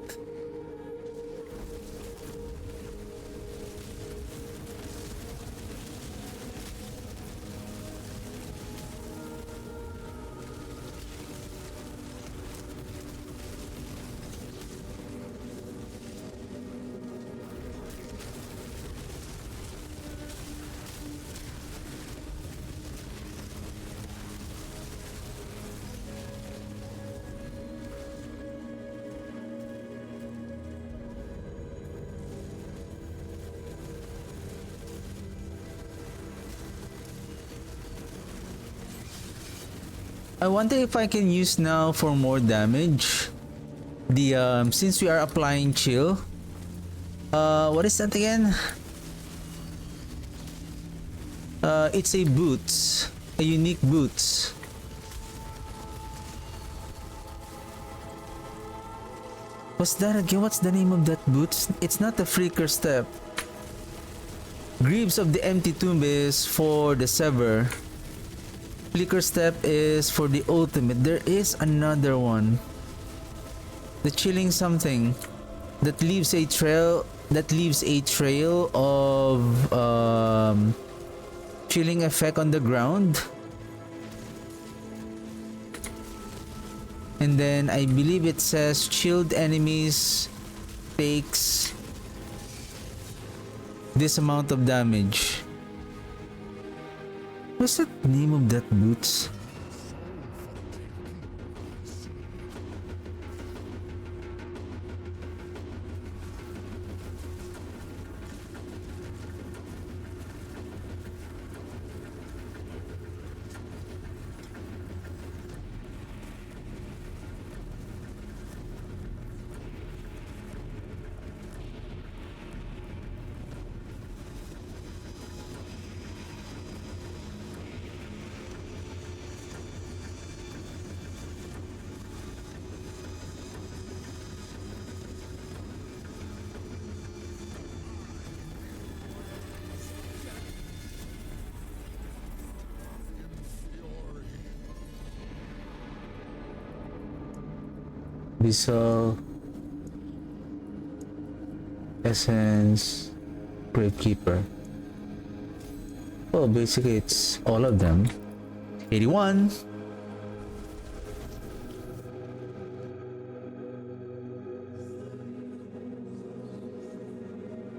I wonder if I can use now for more damage. The since we are applying chill. What is that again? It's a boots, a unique boots. What's that again? What's the name of that boots? It's not the Freaker Step. Greaves of the Empty Tomb is for the Sever. Flicker Step is for the ultimate. There is another one. The chilling something that leaves a trail. That leaves a trail of chilling effect on the ground. And then I believe it says chilled enemies takes this amount of damage. What's the name of that boots? Visual Essence Gravekeeper. Well, basically it's all of them. 81.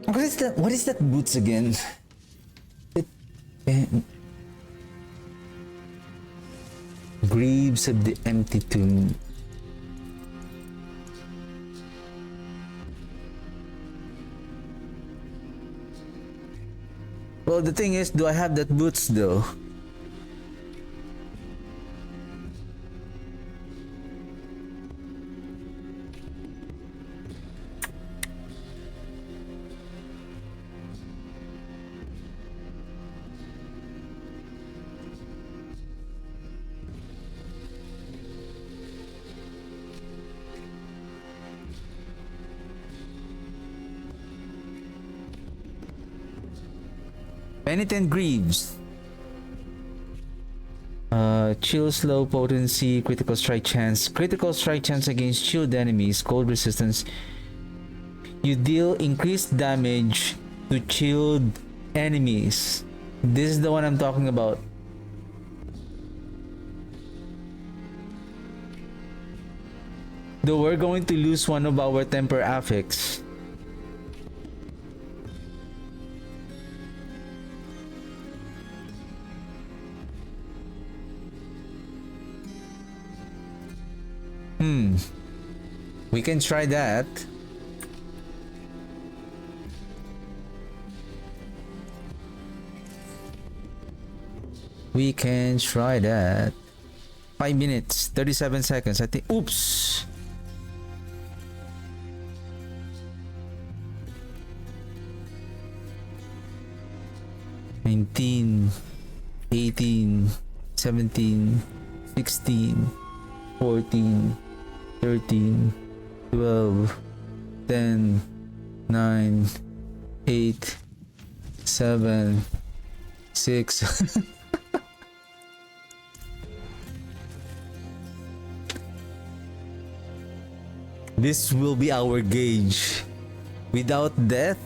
What is that? What is that boots again? Greaves of the Empty Tomb. Well, the thing is, do I have that boots though? Penitent Greaves. Chill, slow, potency, critical strike chance. Critical strike chance against chilled enemies, cold resistance. You deal increased damage to chilled enemies. This is the one I'm talking about. Though we're going to lose one of our temper affix. We can try that. We can try that. 5 minutes, 37 seconds. I think. Oops. $19, $18, $17, $16, $14, $13, $12, $10, $9, $8, $7, $6. This will be our gauge. Without death,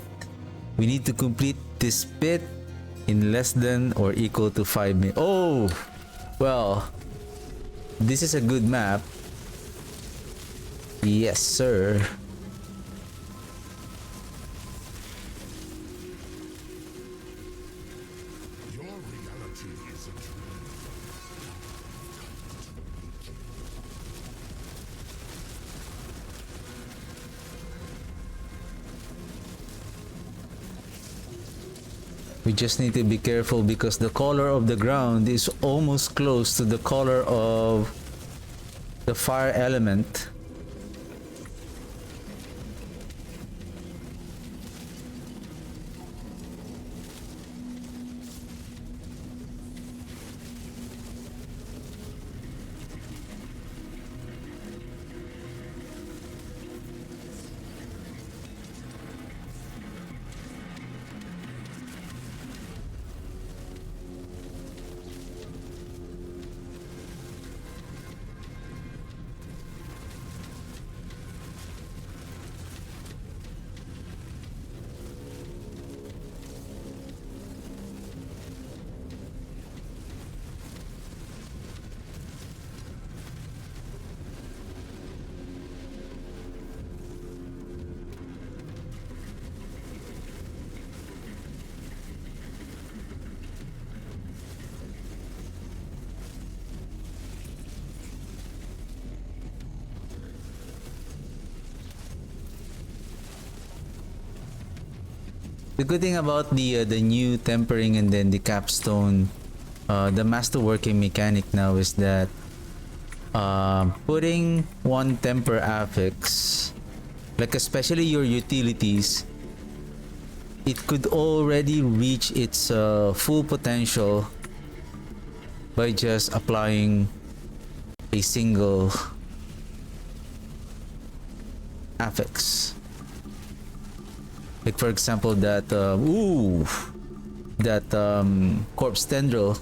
we need to complete this pit in less than or equal to 5 minutes. Oh! Well, this is a good map. Yes, sir. Your reality is a dream. We just need to be careful because the color of the ground is almost close to the color of the fire element. The good thing about the new tempering and then the capstone, the masterworking mechanic now is that putting one temper affix, like especially your utilities, it could already reach its full potential by just applying a single affix. Like for example that corpse tendril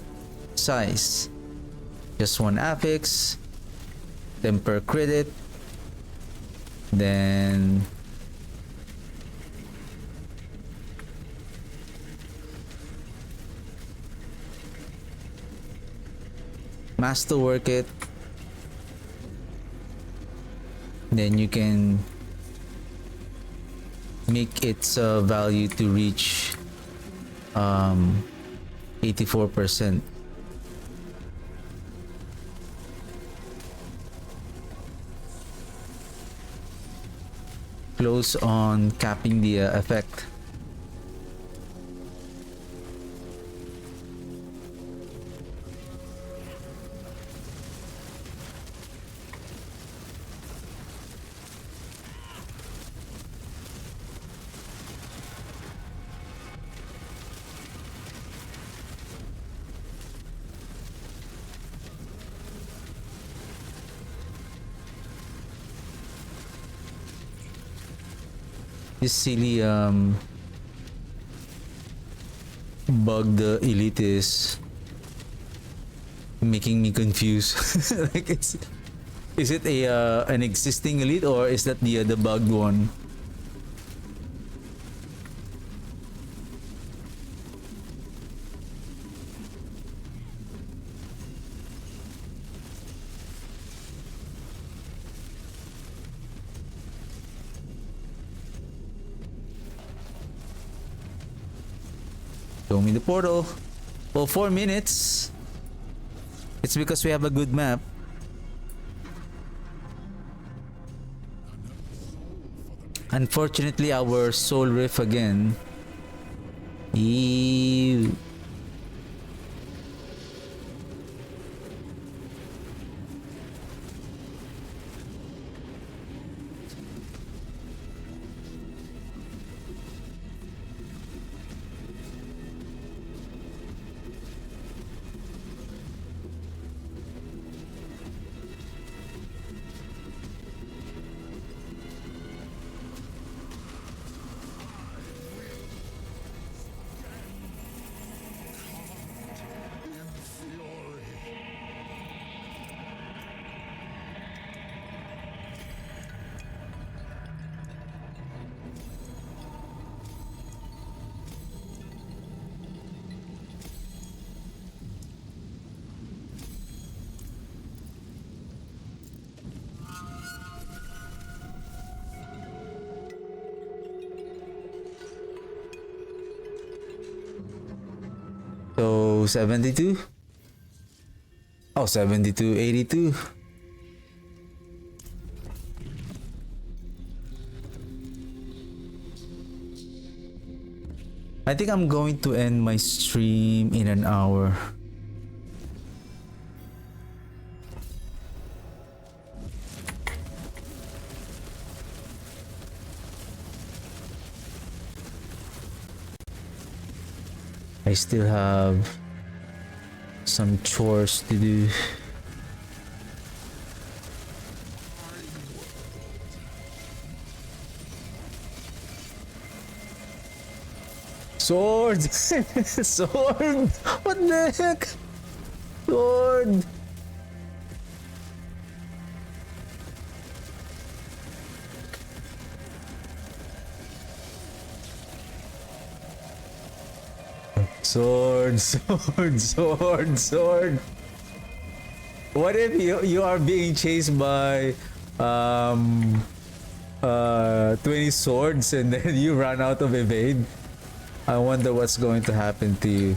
size, just one affix, temper crit it, then masterwork it, then you can make its value to reach 84%. Close on capping the effect. This silly bug the elite is making me confused. Like is it a an existing elite or is that the bugged one? Show me the portal. Well, 4 minutes. It's because we have a good map. Unfortunately, our soul riff again. Ew. So 72? Oh, 72, 82. I think I'm going to end my stream in an hour. I still have some chores to do. Sword! Sword! What the heck? Sword! Sword, sword, sword, sword. What if you are being chased by 20 swords and then you run out of evade? I wonder what's going to happen to you.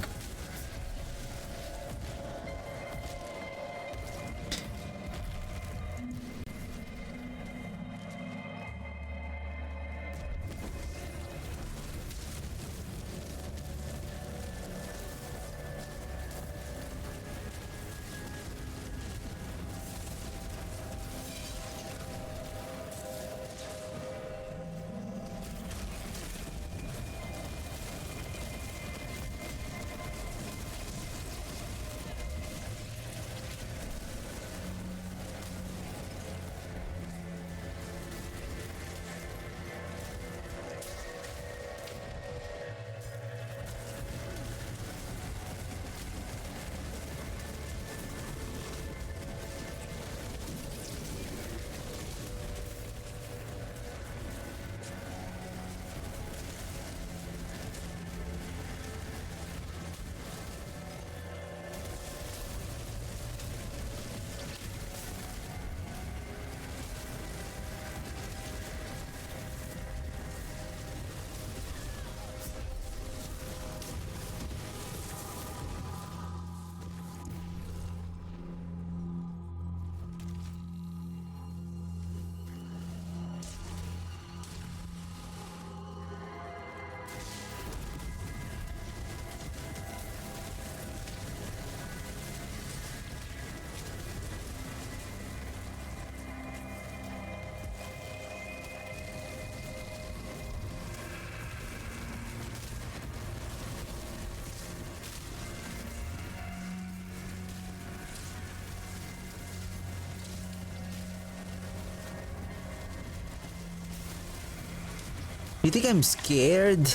You think I'm scared?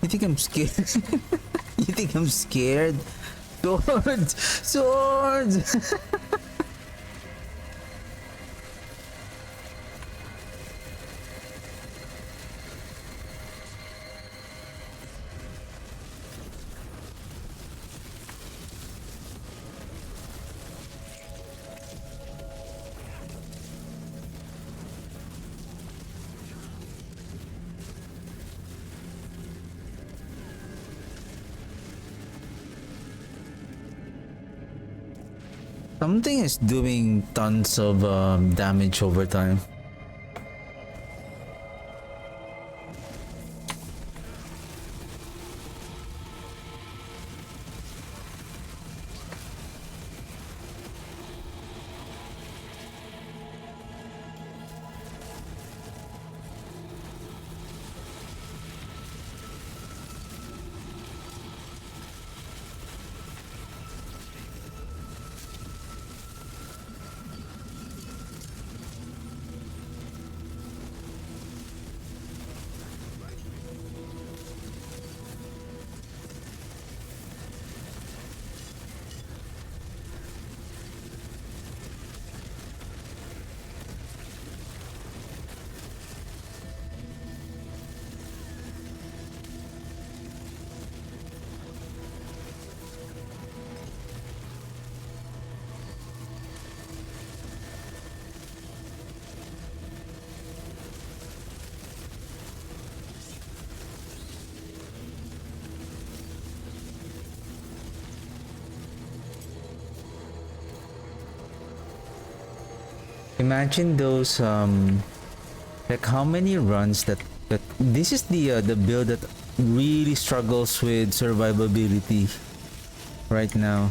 You think I'm scared? You think I'm scared? Sword! Sword! Something is doing tons of damage over time. Imagine those like how many runs that this is the build that really struggles with survivability right now.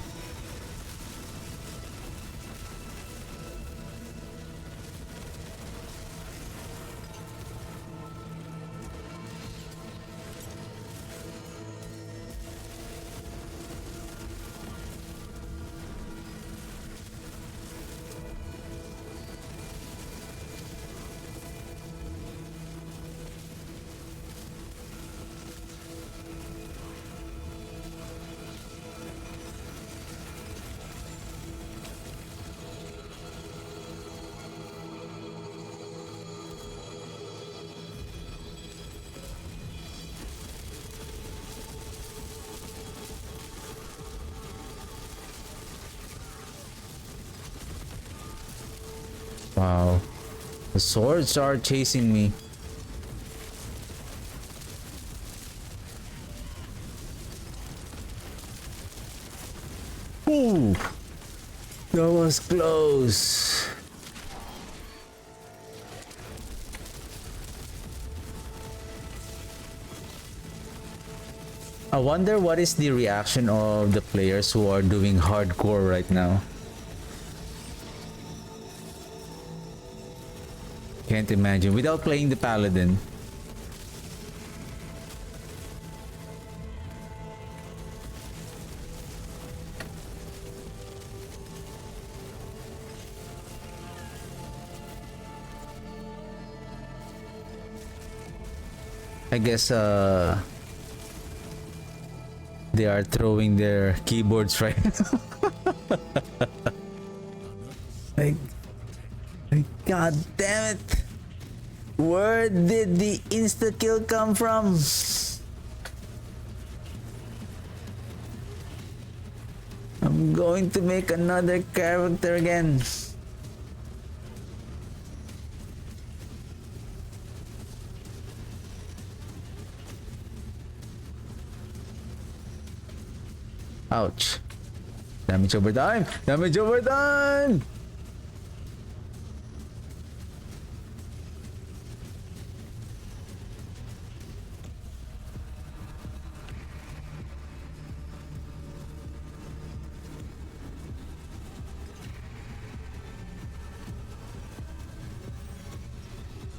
Wow. The swords are chasing me. Ooh. That was close. I wonder what is the reaction of the players who are doing hardcore right now. Can't imagine without playing the paladin. I guess they are throwing their keyboards right now. God damn it! Where did the insta kill come from? I'm going to make another character again. Ouch. Damage over time! Damage over time!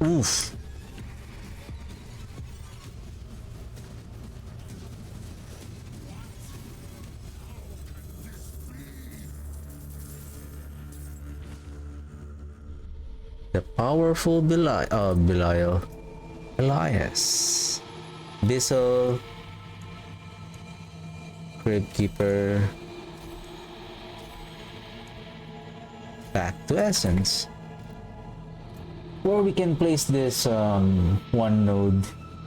Oof. The powerful Belial. Elias. Bissell. Gravekeeper. Back to Essence. Where we can place this one node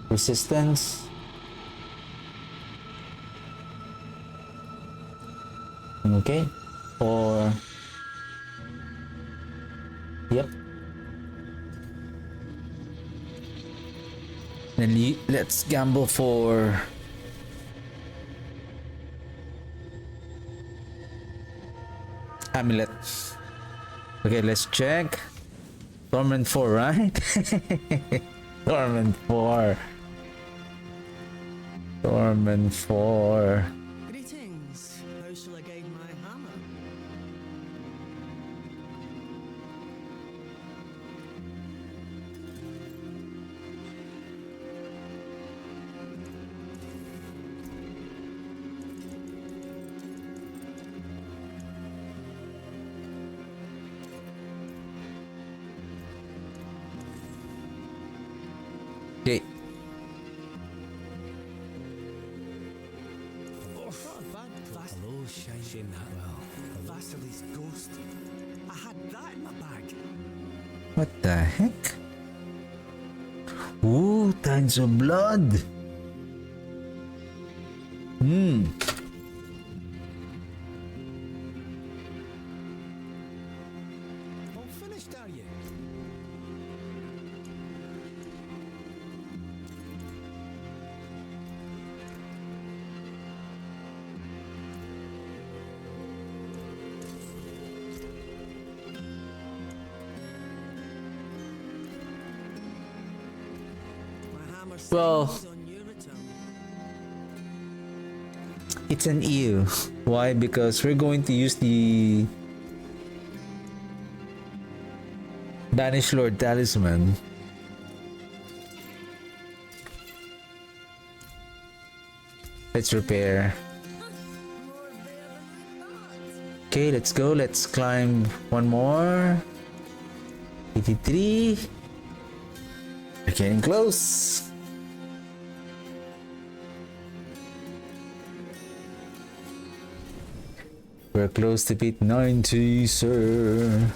resistance. Okay. Or yep. Then let's gamble for Amulet. Okay, let's check. Torment 4, right? Torment 4. Torment 4. Greetings. How shall I guide my hammer? Okay. Not a bad Vas- Hello, shine that well. Vasily's ghost. I had that in my bag. What the heck? Ooh, tons of blood. All finished, are you? My hammer Well- sings on your return. It's an ew. Why? Because we're going to use the Banished Lord Talisman. Let's repair. Okay, let's go. Let's climb one more. 83. We're getting close. We're close to beat 90, sir.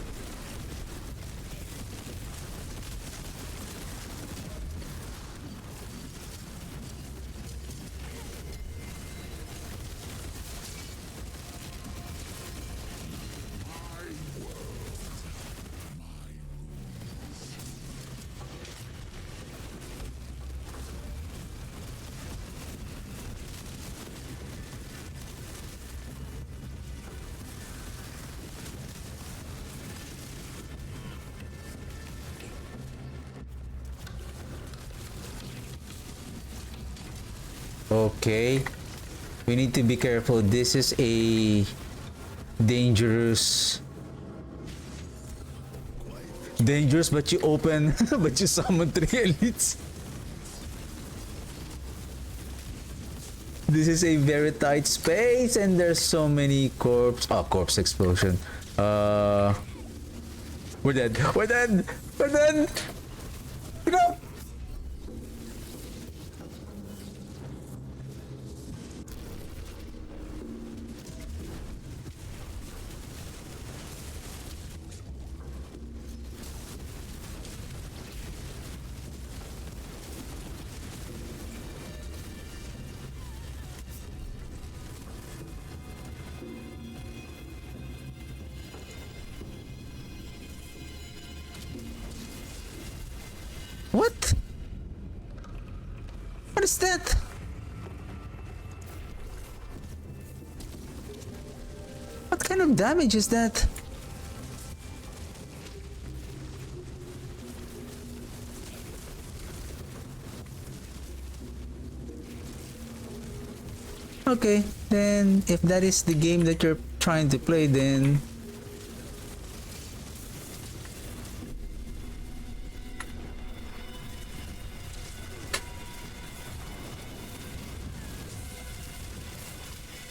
Okay, we need to be careful. This is a dangerous, but you open, but you summon 3 elites. This is a very tight space, and there's so many corpse. Oh, corpse explosion. We're dead. We're dead. We're dead. No. What? What is that? What kind of damage is that? Okay, then if that is the game that you're trying to play, then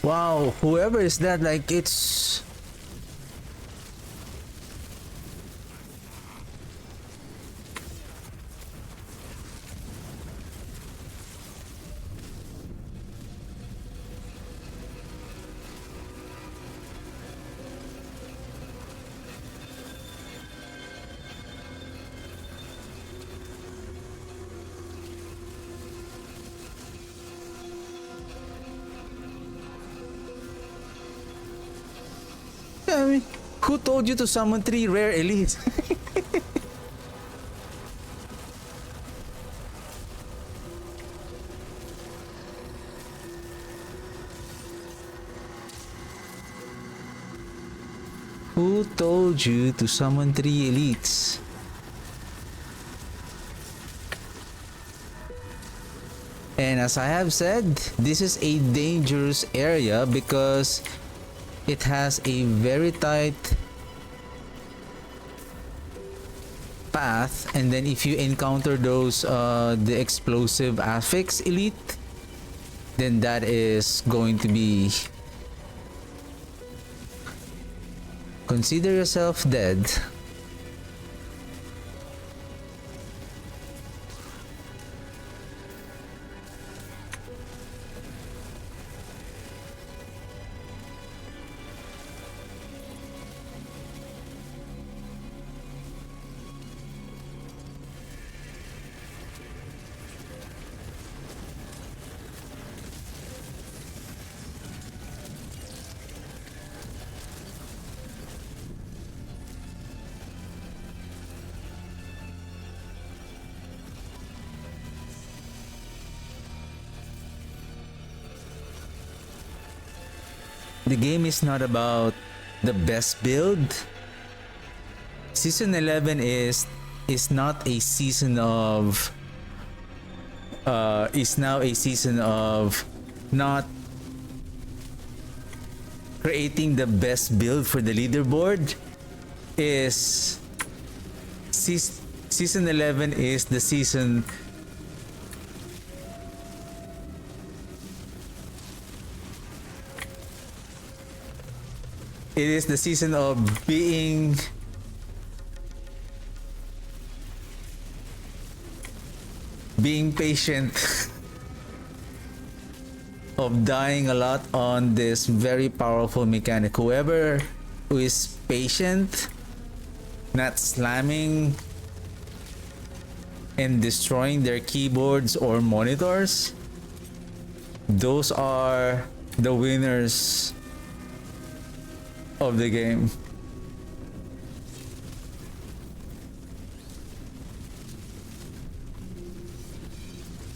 wow, whoever is that, like, it's I mean, who told you to summon 3 rare elites? Who told you to summon 3 elites? And as I have said, this is a dangerous area because it has a very tight path, and then if you encounter those the explosive affix elite, then that is going to be, consider yourself dead. The game is not about the best build. Season 11 is not a season of is now a season of not creating the best build for the leaderboard. Is season 11 is the season of being patient, of dying a lot on this very powerful mechanic. Whoever who is patient, not slamming and destroying their keyboards or monitors, those are the winners of the game.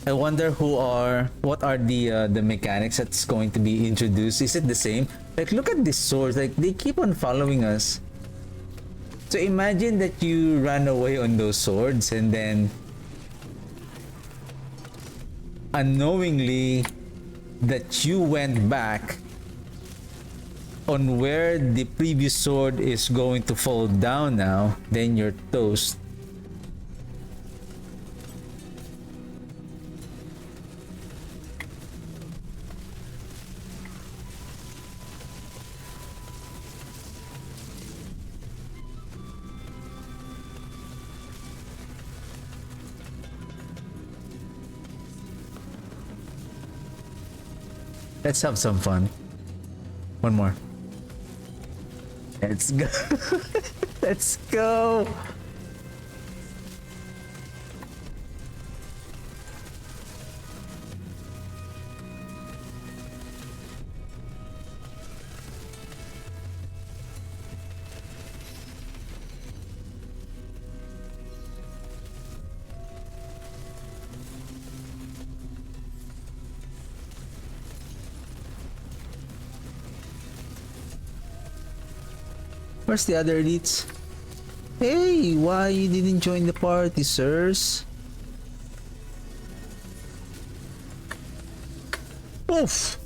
I wonder what are the mechanics that's going to be introduced. Is it the same? Like, look at these swords, like they keep on following us. So imagine that you ran away on those swords and then unknowingly that you went back on where the previous sword is going to fall down now, then you're toast. Let's have some fun. One more. Let's go. Let's go. Where's the other elites? Hey, why you didn't join the party, sirs? Oof!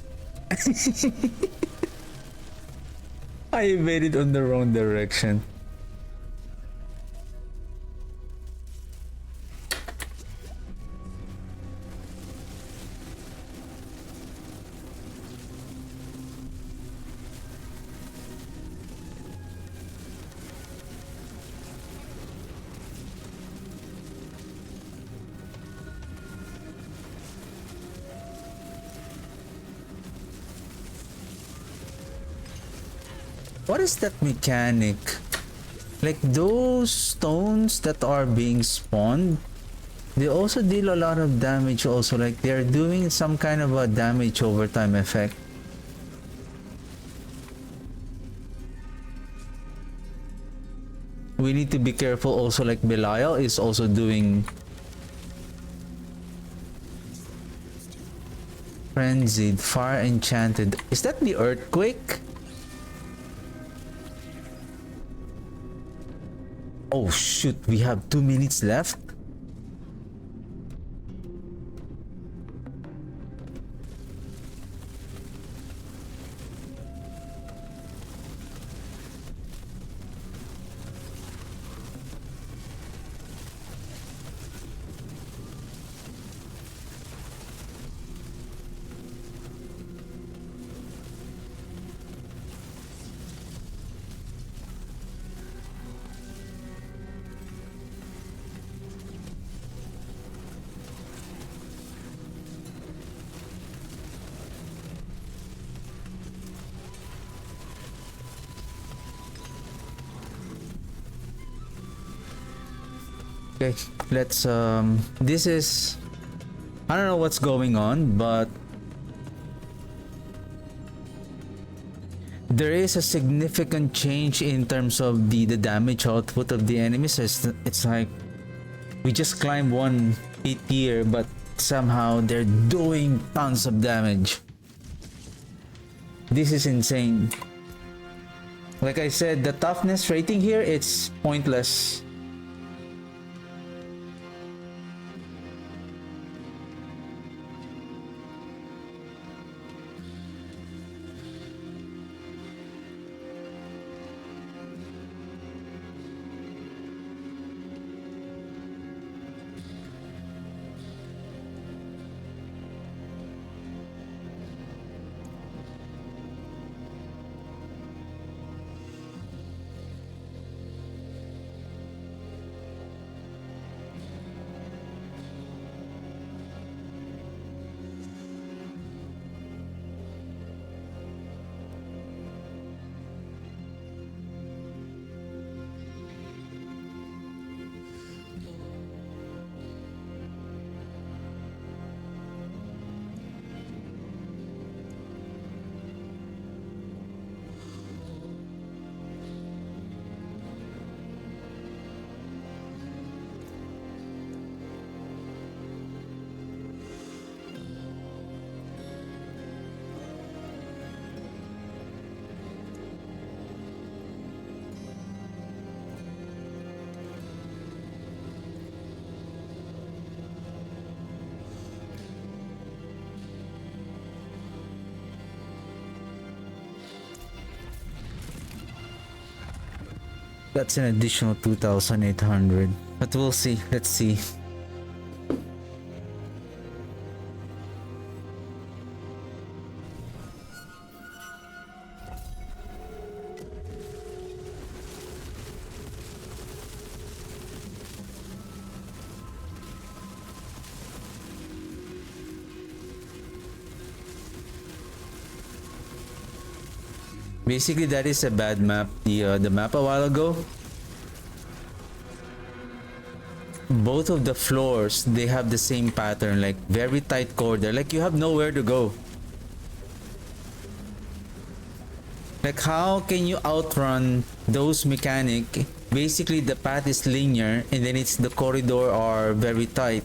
I evaded on the wrong direction. What is that mechanic? Like those stones that are being spawned, they also deal a lot of damage also. Like they're doing some kind of a damage over time effect. We need to be careful also, like Belial is also doing frenzied, fire enchanted. Is that the earthquake? Oh shoot, we have 2 minutes left. Okay, let's this is, I don't know what's going on, but there is a significant change in terms of the damage output of the enemies. It's like we just climbed 1 feet here, but somehow they're doing tons of damage. This is insane. Like I said, the toughness rating here, it's pointless. That's an additional 2,800. But we'll see. Let's see. Basically, that is a bad map. The map a while ago, both of the floors, they have the same pattern, like very tight corridor, like you have nowhere to go. Like how can you outrun those mechanic? Basically the path is linear and then it's the corridor are very tight.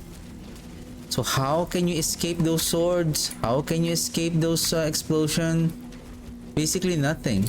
So how can you escape those swords? How can you escape those explosion? Basically nothing.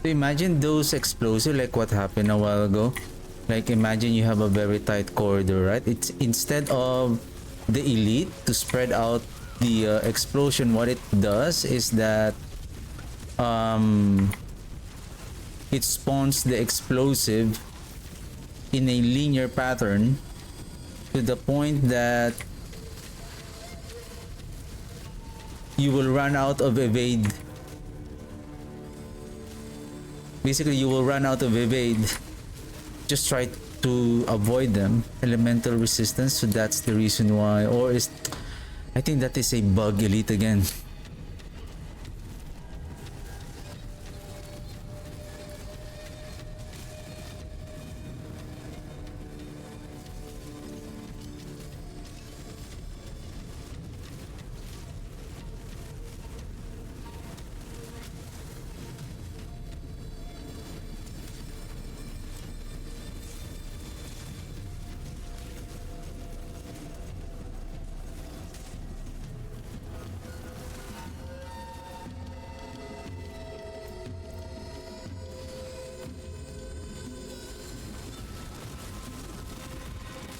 Imagine those explosive, like what happened a while ago. Like imagine you have a very tight corridor, right? It's instead of the elite to spread out the explosion, what it does is that it spawns the explosive in a linear pattern to the point that you will run out of evade. Basically, you will run out of evade. Just try to avoid them. Elemental resistance, so that's the reason why. Or is, I think that is a bug elite again.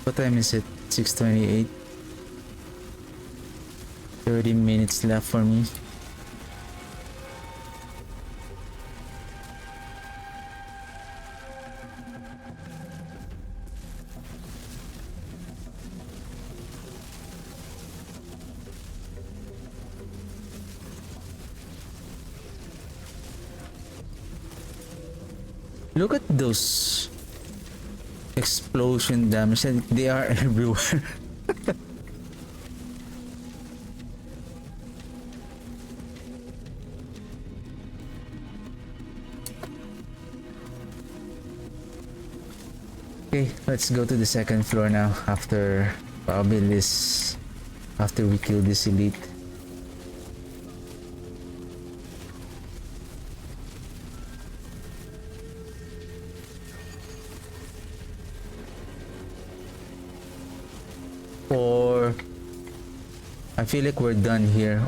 What time is it? 6:28. 30 minutes left for me. Look at those explosion damage, and they are everywhere. Okay, let's go to the second floor now after probably this, after we kill this elite. Or I feel like we're done here.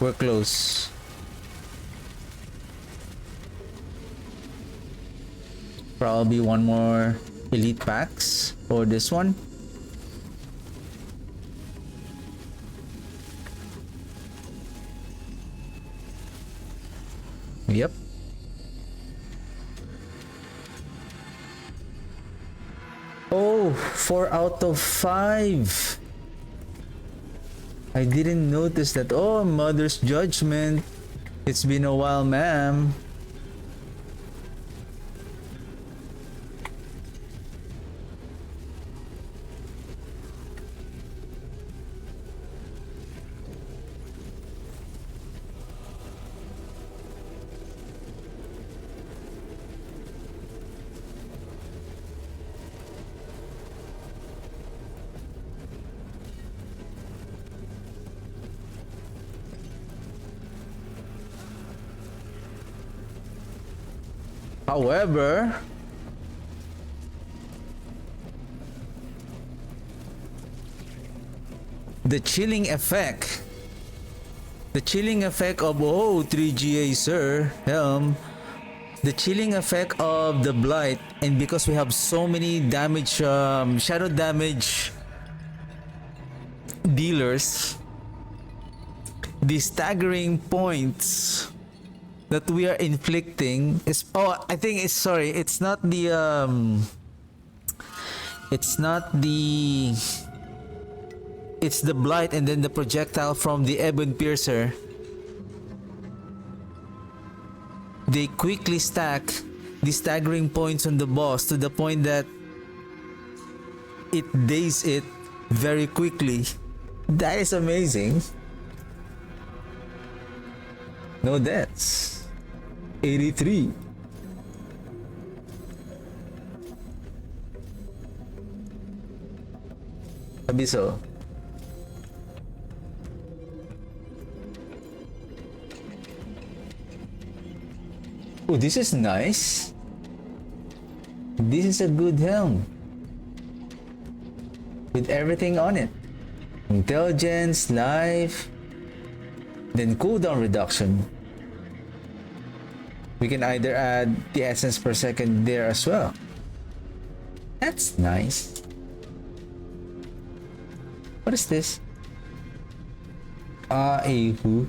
We're close. Probably one more elite packs or this one. Yep. Oh, 4 out of 5. I didn't notice that. Oh, Mother's Judgment. It's been a while, ma'am. However, the chilling effect of, oh, 3GA sir, Helm, the chilling effect of the blight, and because we have so many damage, shadow damage dealers, the staggering points that we are inflicting is, oh, I think it's, sorry, it's not the it's the blight and then the projectile from the Ebon Piercer. They quickly stack the staggering points on the boss to the point that it dazes it very quickly. That is amazing. No deaths. 83. Abiso. Oh, this is nice. This is a good helm. With everything on it. Intelligence, life, then cooldown reduction. We can either add the essence per second there as well. That's nice. What is this? A who?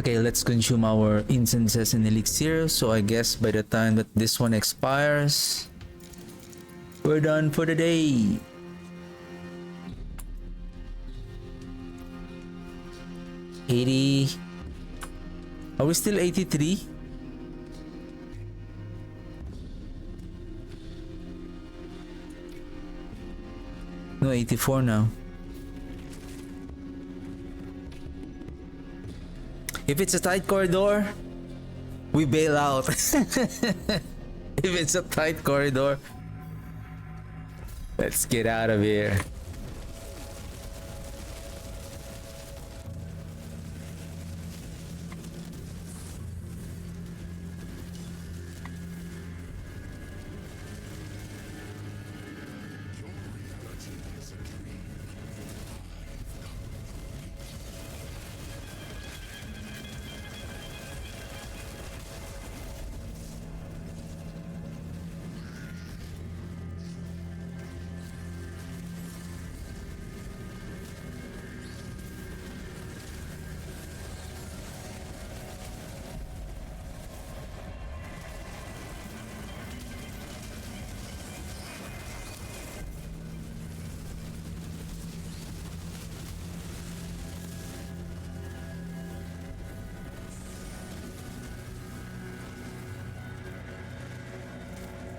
Okay, let's consume our incenses and elixir. So I guess by the time that this one expires, we're done for the day. Are we still 83? No, 84 now. If it's a tight corridor, we bail out. If it's a tight corridor, let's get out of here.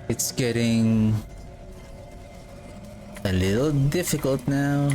It's getting a little difficult now.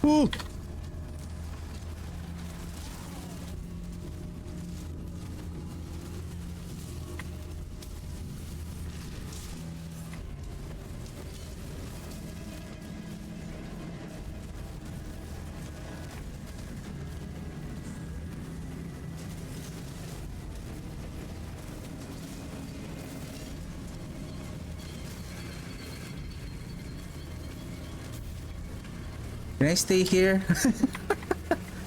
Ooh. Can I stay here?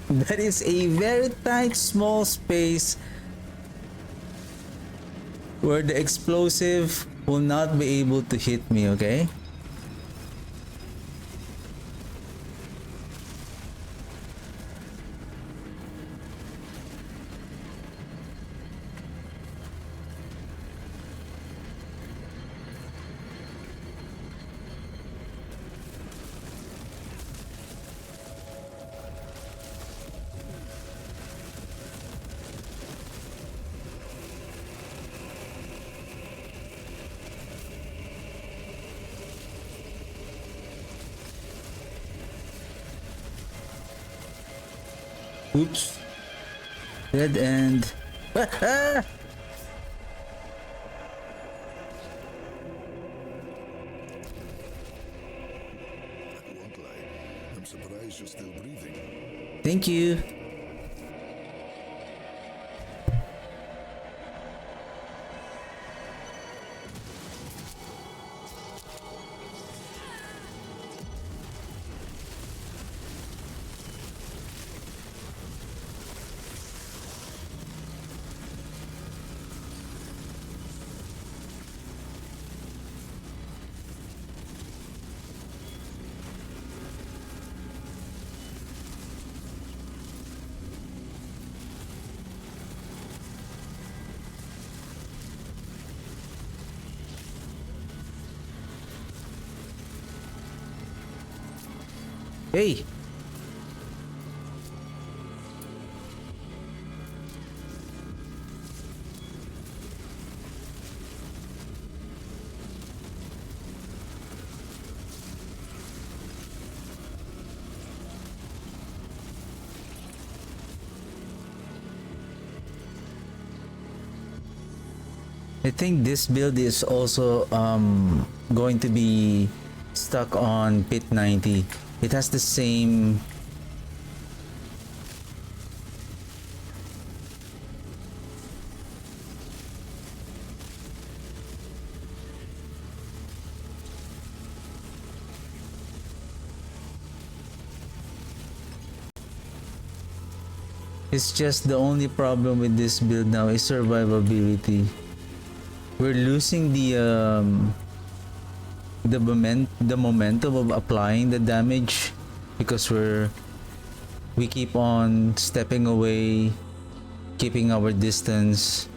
That is a very tight, small space where the explosive will not be able to hit me, okay? Oops. Dead end. I won't lie. I'm surprised you're still breathing. Thank you. Hey! I think this build is also going to be stuck on pit 90. It has the same It's just the only problem with this build now is survivability. We're losing the momentum of applying the damage because we keep on stepping away, keeping our distance.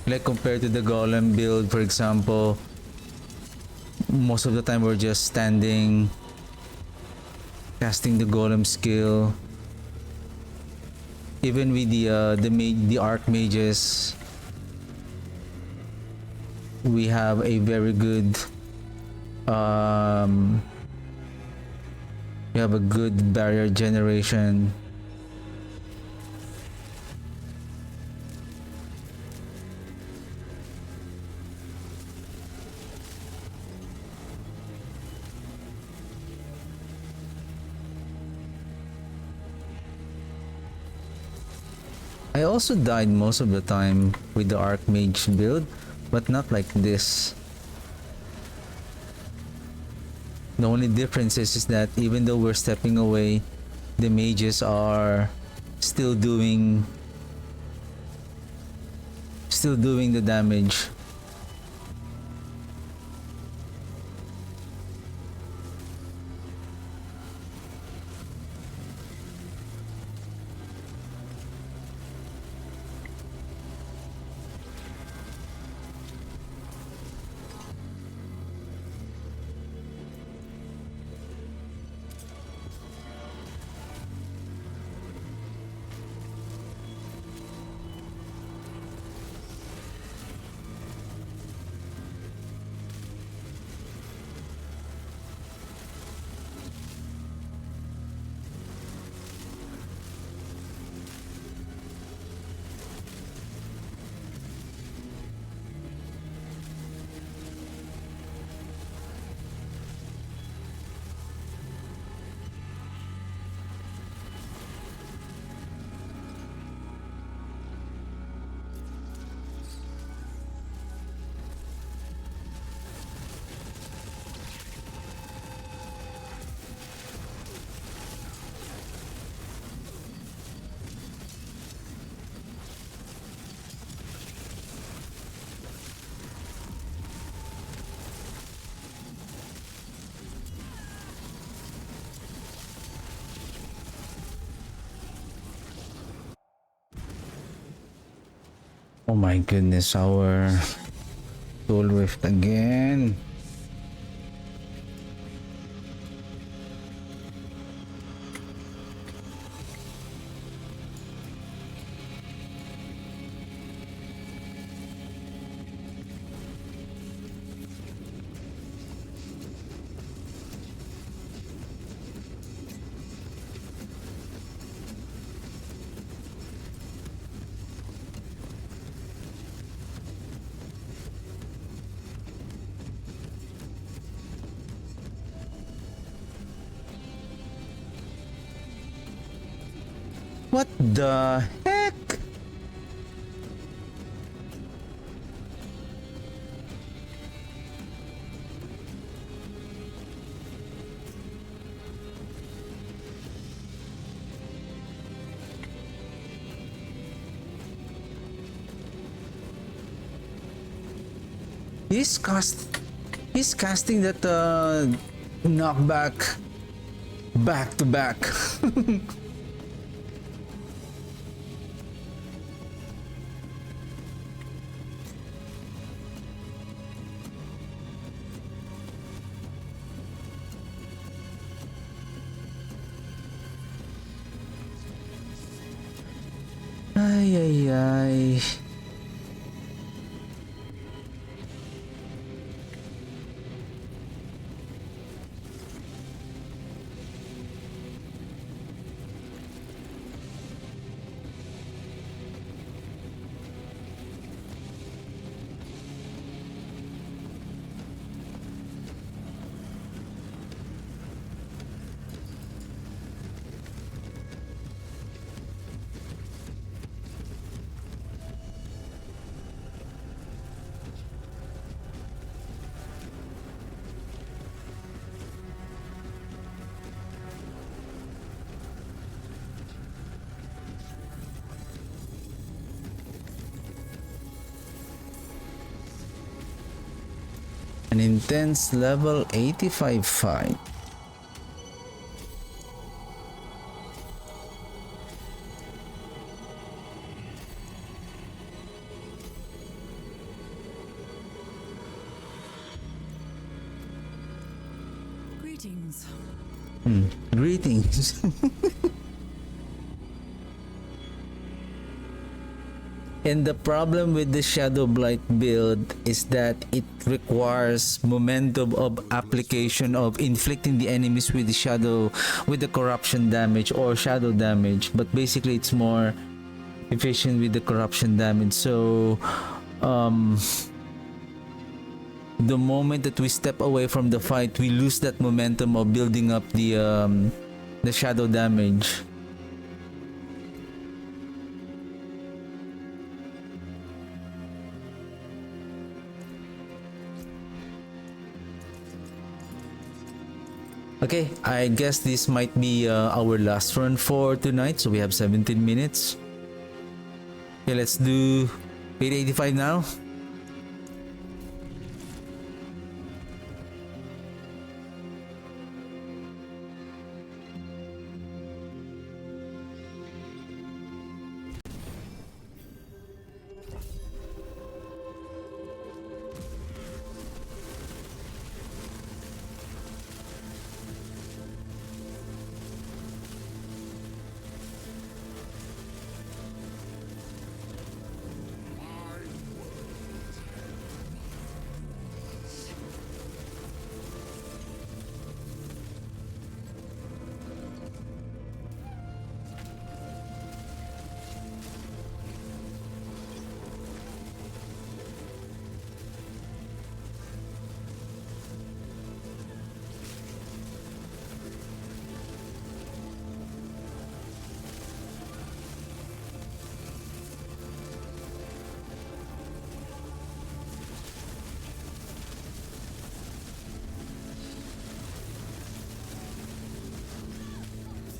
Like compared to the Golem build, for example, most of the time we're just standing, casting the Golem skill. Even with the archmages, we have a very good we have a good barrier generation. I also died most of the time with the Archmage build, but not like this. The only difference is that even though we're stepping away, the mages are still doing the damage. Oh my goodness, our Soul Rift again. What the heck? He's casting that knockback back to back. Ay, ay, ay. An intense level 85 fight. Greetings. Greetings. And the problem with the Shadowblight build is that it requires momentum of application of inflicting the enemies with the corruption damage or shadow damage, but basically it's more efficient with the corruption damage. So the moment that we step away from the fight, we lose that momentum of building up the shadow damage. Okay, I guess this might be our last run for tonight, so we have 17 minutes. Okay, let's do 885 now.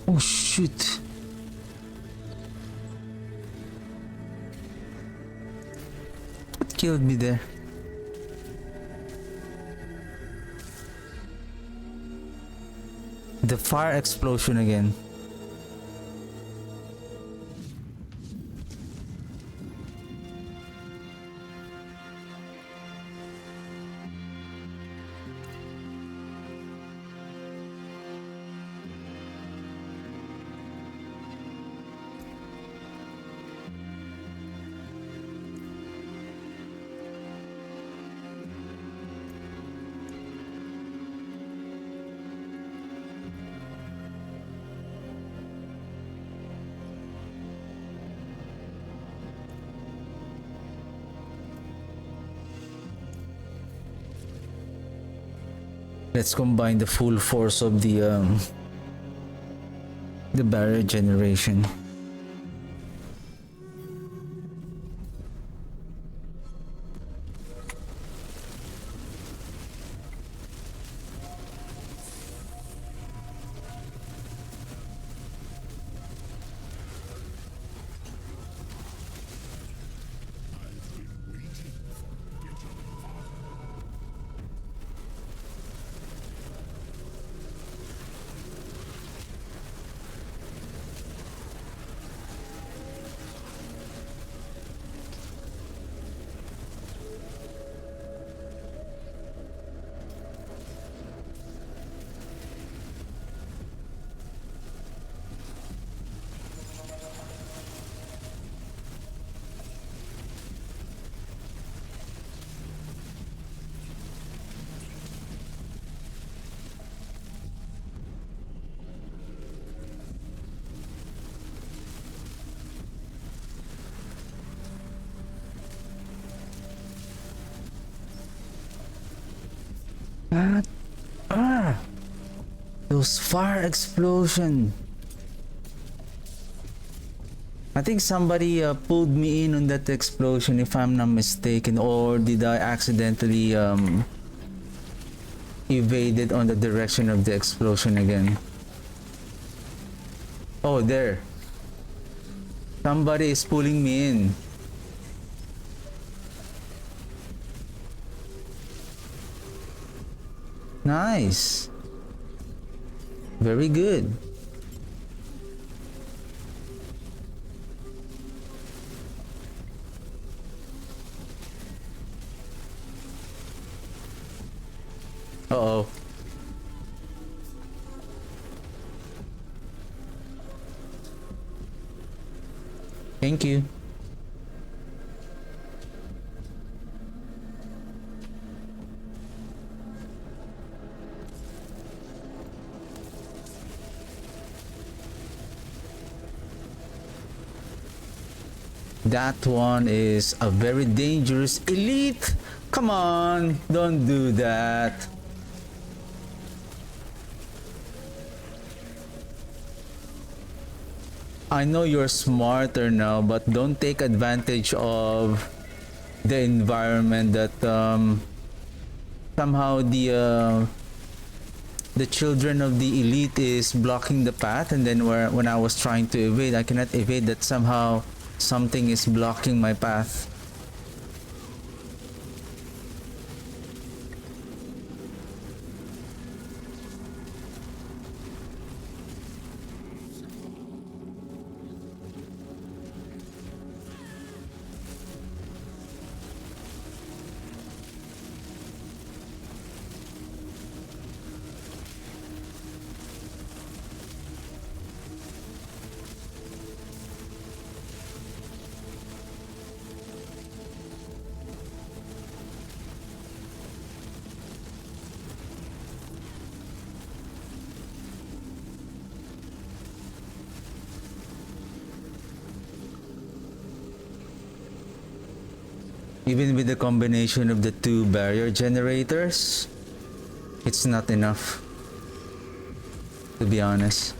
Oh shoot. What killed me there? The fire explosion again. Let's combine the full force of the barrier generation. What? Ah! Those fire explosion. I think somebody pulled me in on that explosion, if I'm not mistaken, or did I accidentally evaded on the direction of the explosion again? Oh, there. Somebody is pulling me in. Nice. Very good. Uh-oh. Thank you. That one is a very dangerous elite. Come on, don't do that. I know you're smarter now, but don't take advantage of the environment that somehow the children of the elite is blocking the path, and then when I was trying to evade, I cannot evade. That somehow something is blocking my path. Even with the combination of the two barrier generators, it's not enough, to be honest.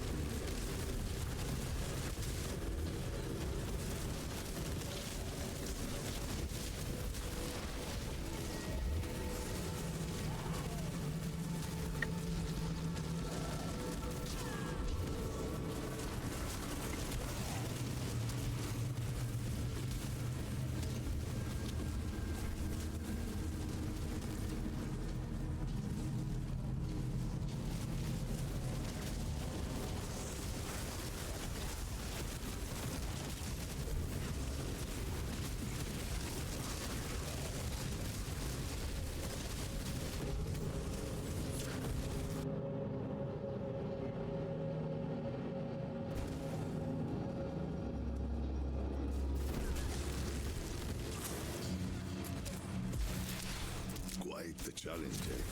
Quite the challenge, eh?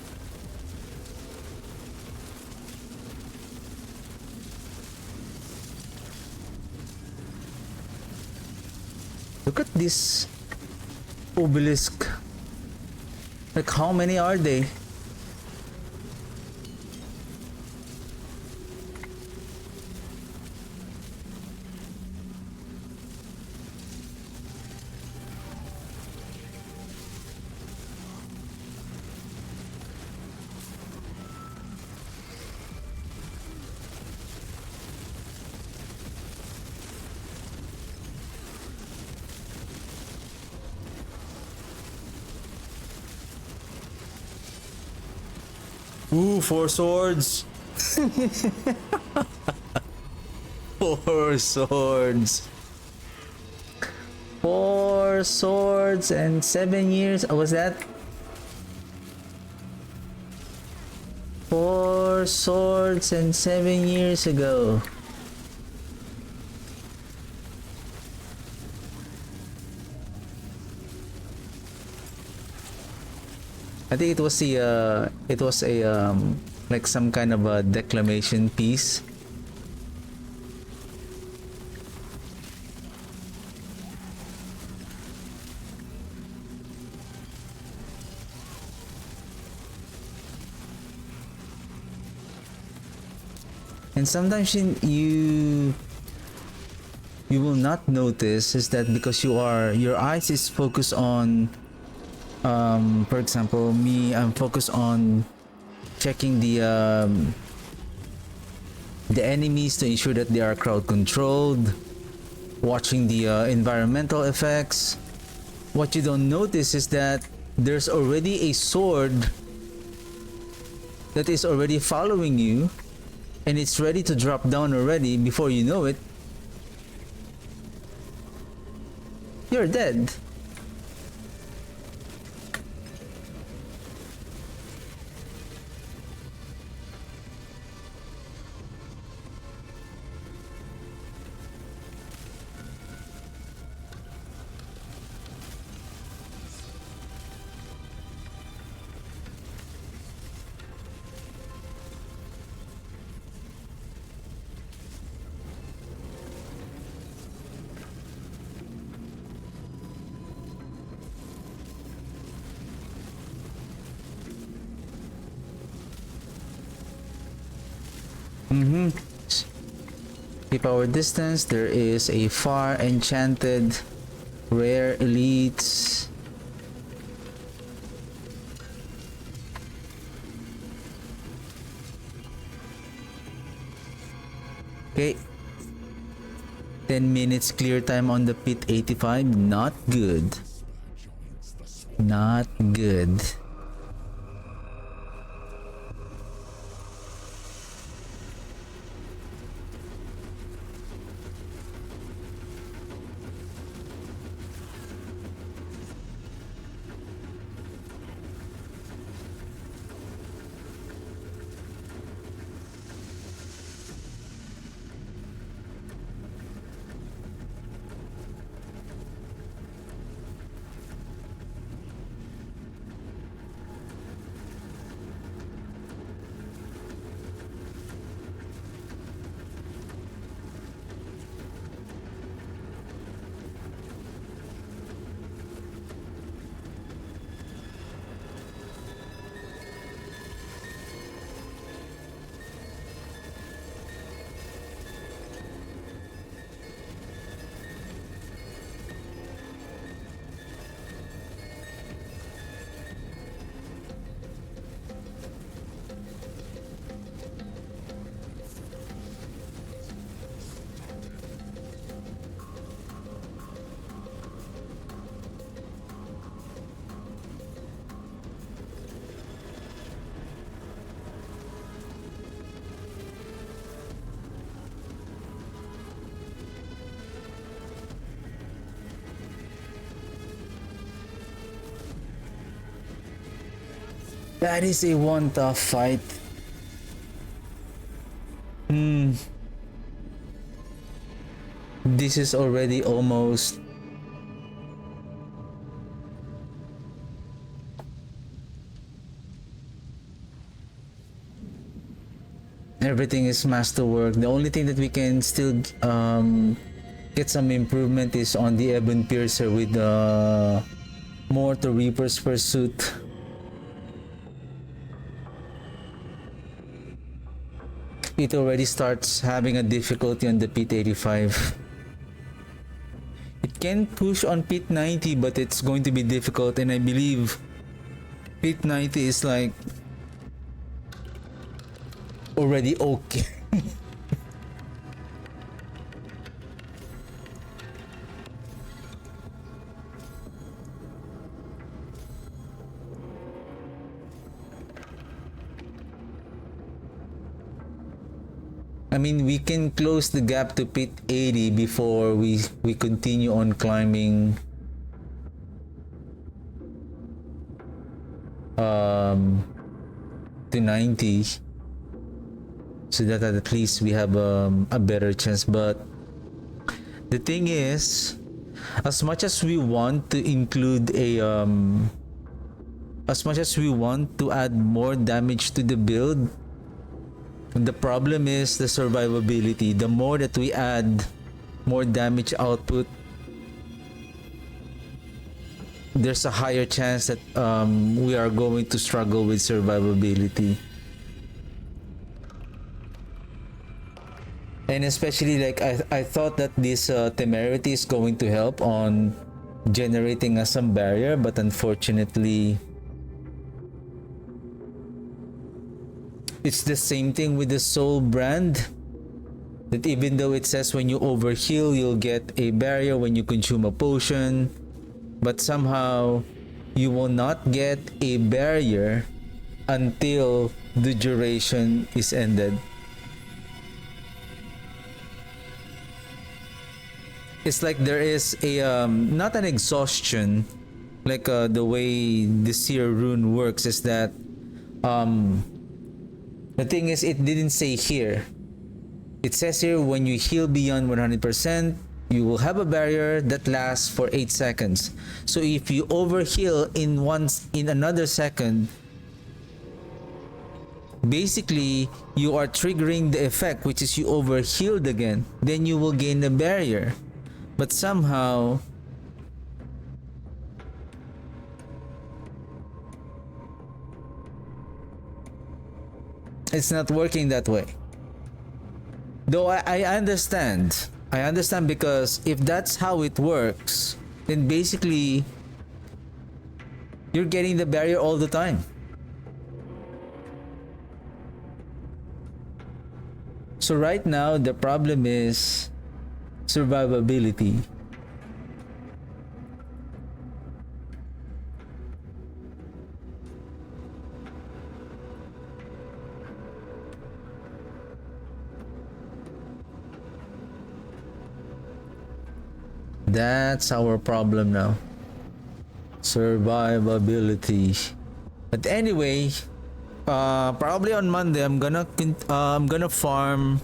Look at this obelisk. Like, how many are they? Ooh, 4 swords. 4 swords. 4 swords and 7 years. Was that? 4 swords and 7 years ago. I think it was a like some kind of a declamation piece. And sometimes you will not notice is that because your eyes is focused on for example me, I'm focused on checking the enemies to ensure that they are crowd controlled, watching the environmental effects. What you don't notice is that there's already a sword that is already following you, and it's ready to drop down already. Before you know it, you're dead. Keep our distance. There is a far enchanted rare elites. Okay. 10 minutes clear time on the pit 85. Not good. Not good. That is a one tough fight. This is already almost everything is masterwork. The only thing that we can still get some improvement is on the Ebon Piercer with the Mortar Reaper's Pursuit. It already starts having a difficulty on the pit 85. It can push on pit 90, but it's going to be difficult, and I believe pit 90 is like already okay. I mean, we can close the gap to pit 80 before we continue on climbing to 90, so that at least we have a better chance. But the thing is, as much as we want to include a as much as we want to add more damage to the build, the problem is the survivability. The more that we add more damage output, there's a higher chance that we are going to struggle with survivability. And especially like I thought that this temerity is going to help on generating some barrier, but unfortunately it's the same thing with the soul brand, that even though it says when you overheal you'll get a barrier when you consume a potion, but somehow you will not get a barrier until the duration is ended. It's like there is a not an exhaustion, like the way the seer rune works is that the thing is, it didn't say here. It says here when you heal beyond 100%, you will have a barrier that lasts for 8 seconds. So if you overheal in another second, basically you are triggering the effect, which is you overhealed again. Then you will gain the barrier. But somehow it's not working that way. Though I understand. I understand, because if that's how it works, then basically you're getting the barrier all the time. So right now the problem is survivability. That's our problem now. Survivability. But anyway, probably on Monday I'm gonna farm.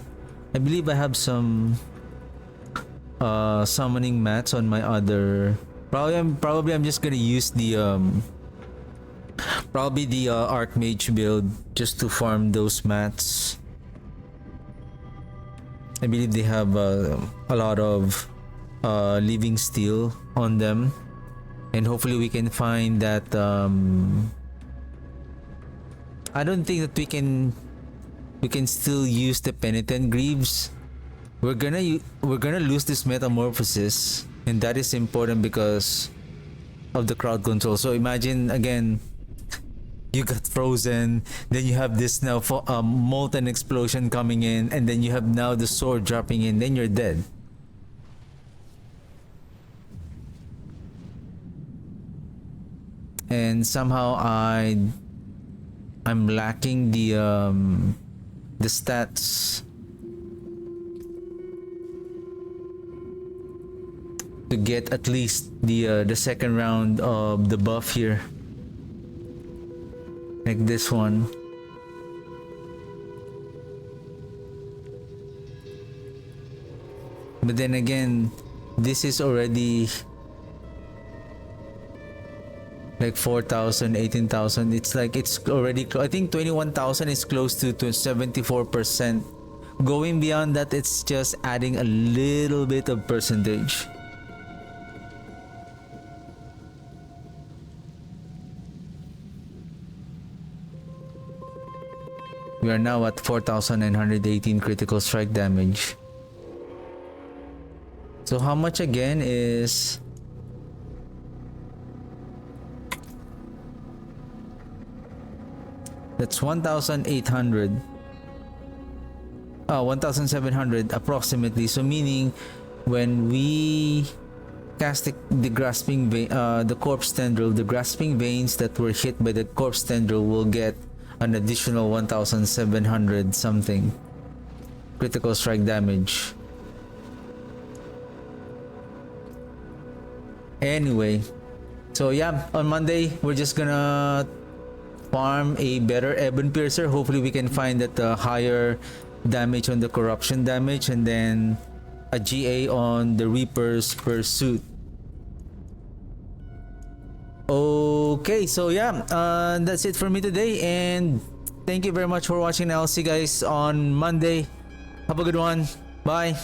I believe I have some summoning mats on my other. Probably I'm just gonna use the Archmage build just to farm those mats. I believe they have a lot of living steel on them, and hopefully we can find that. I don't think that we can still use the penitent greaves. We're gonna lose this metamorphosis, and that is important because of the crowd control. So imagine again, you got frozen, then you have this now for molten explosion coming in, and then you have now the sword dropping in, then you're dead. And somehow I'm lacking the stats to get at least the second round of the buff here, like this one. But then again, this is already like 4,000, 18,000. It's like it's already, I think 21,000 is close to 74%. Going beyond that, it's just adding a little bit of percentage. We are now at 4,918 critical strike damage. So how much again is... That's 1,800. 1,700 approximately. So meaning when we cast the grasping vein, the corpse tendril, the grasping veins that were hit by the corpse tendril will get an additional 1,700 something critical strike damage. Anyway, so yeah, on Monday we're just gonna farm a better Ebon Piercer. Hopefully we can find that higher damage on the corruption damage, and then a GA on the Reaper's Pursuit. Okay, so yeah, that's it for me today, and thank you very much for watching. I'll see you guys on Monday. Have a good one. Bye.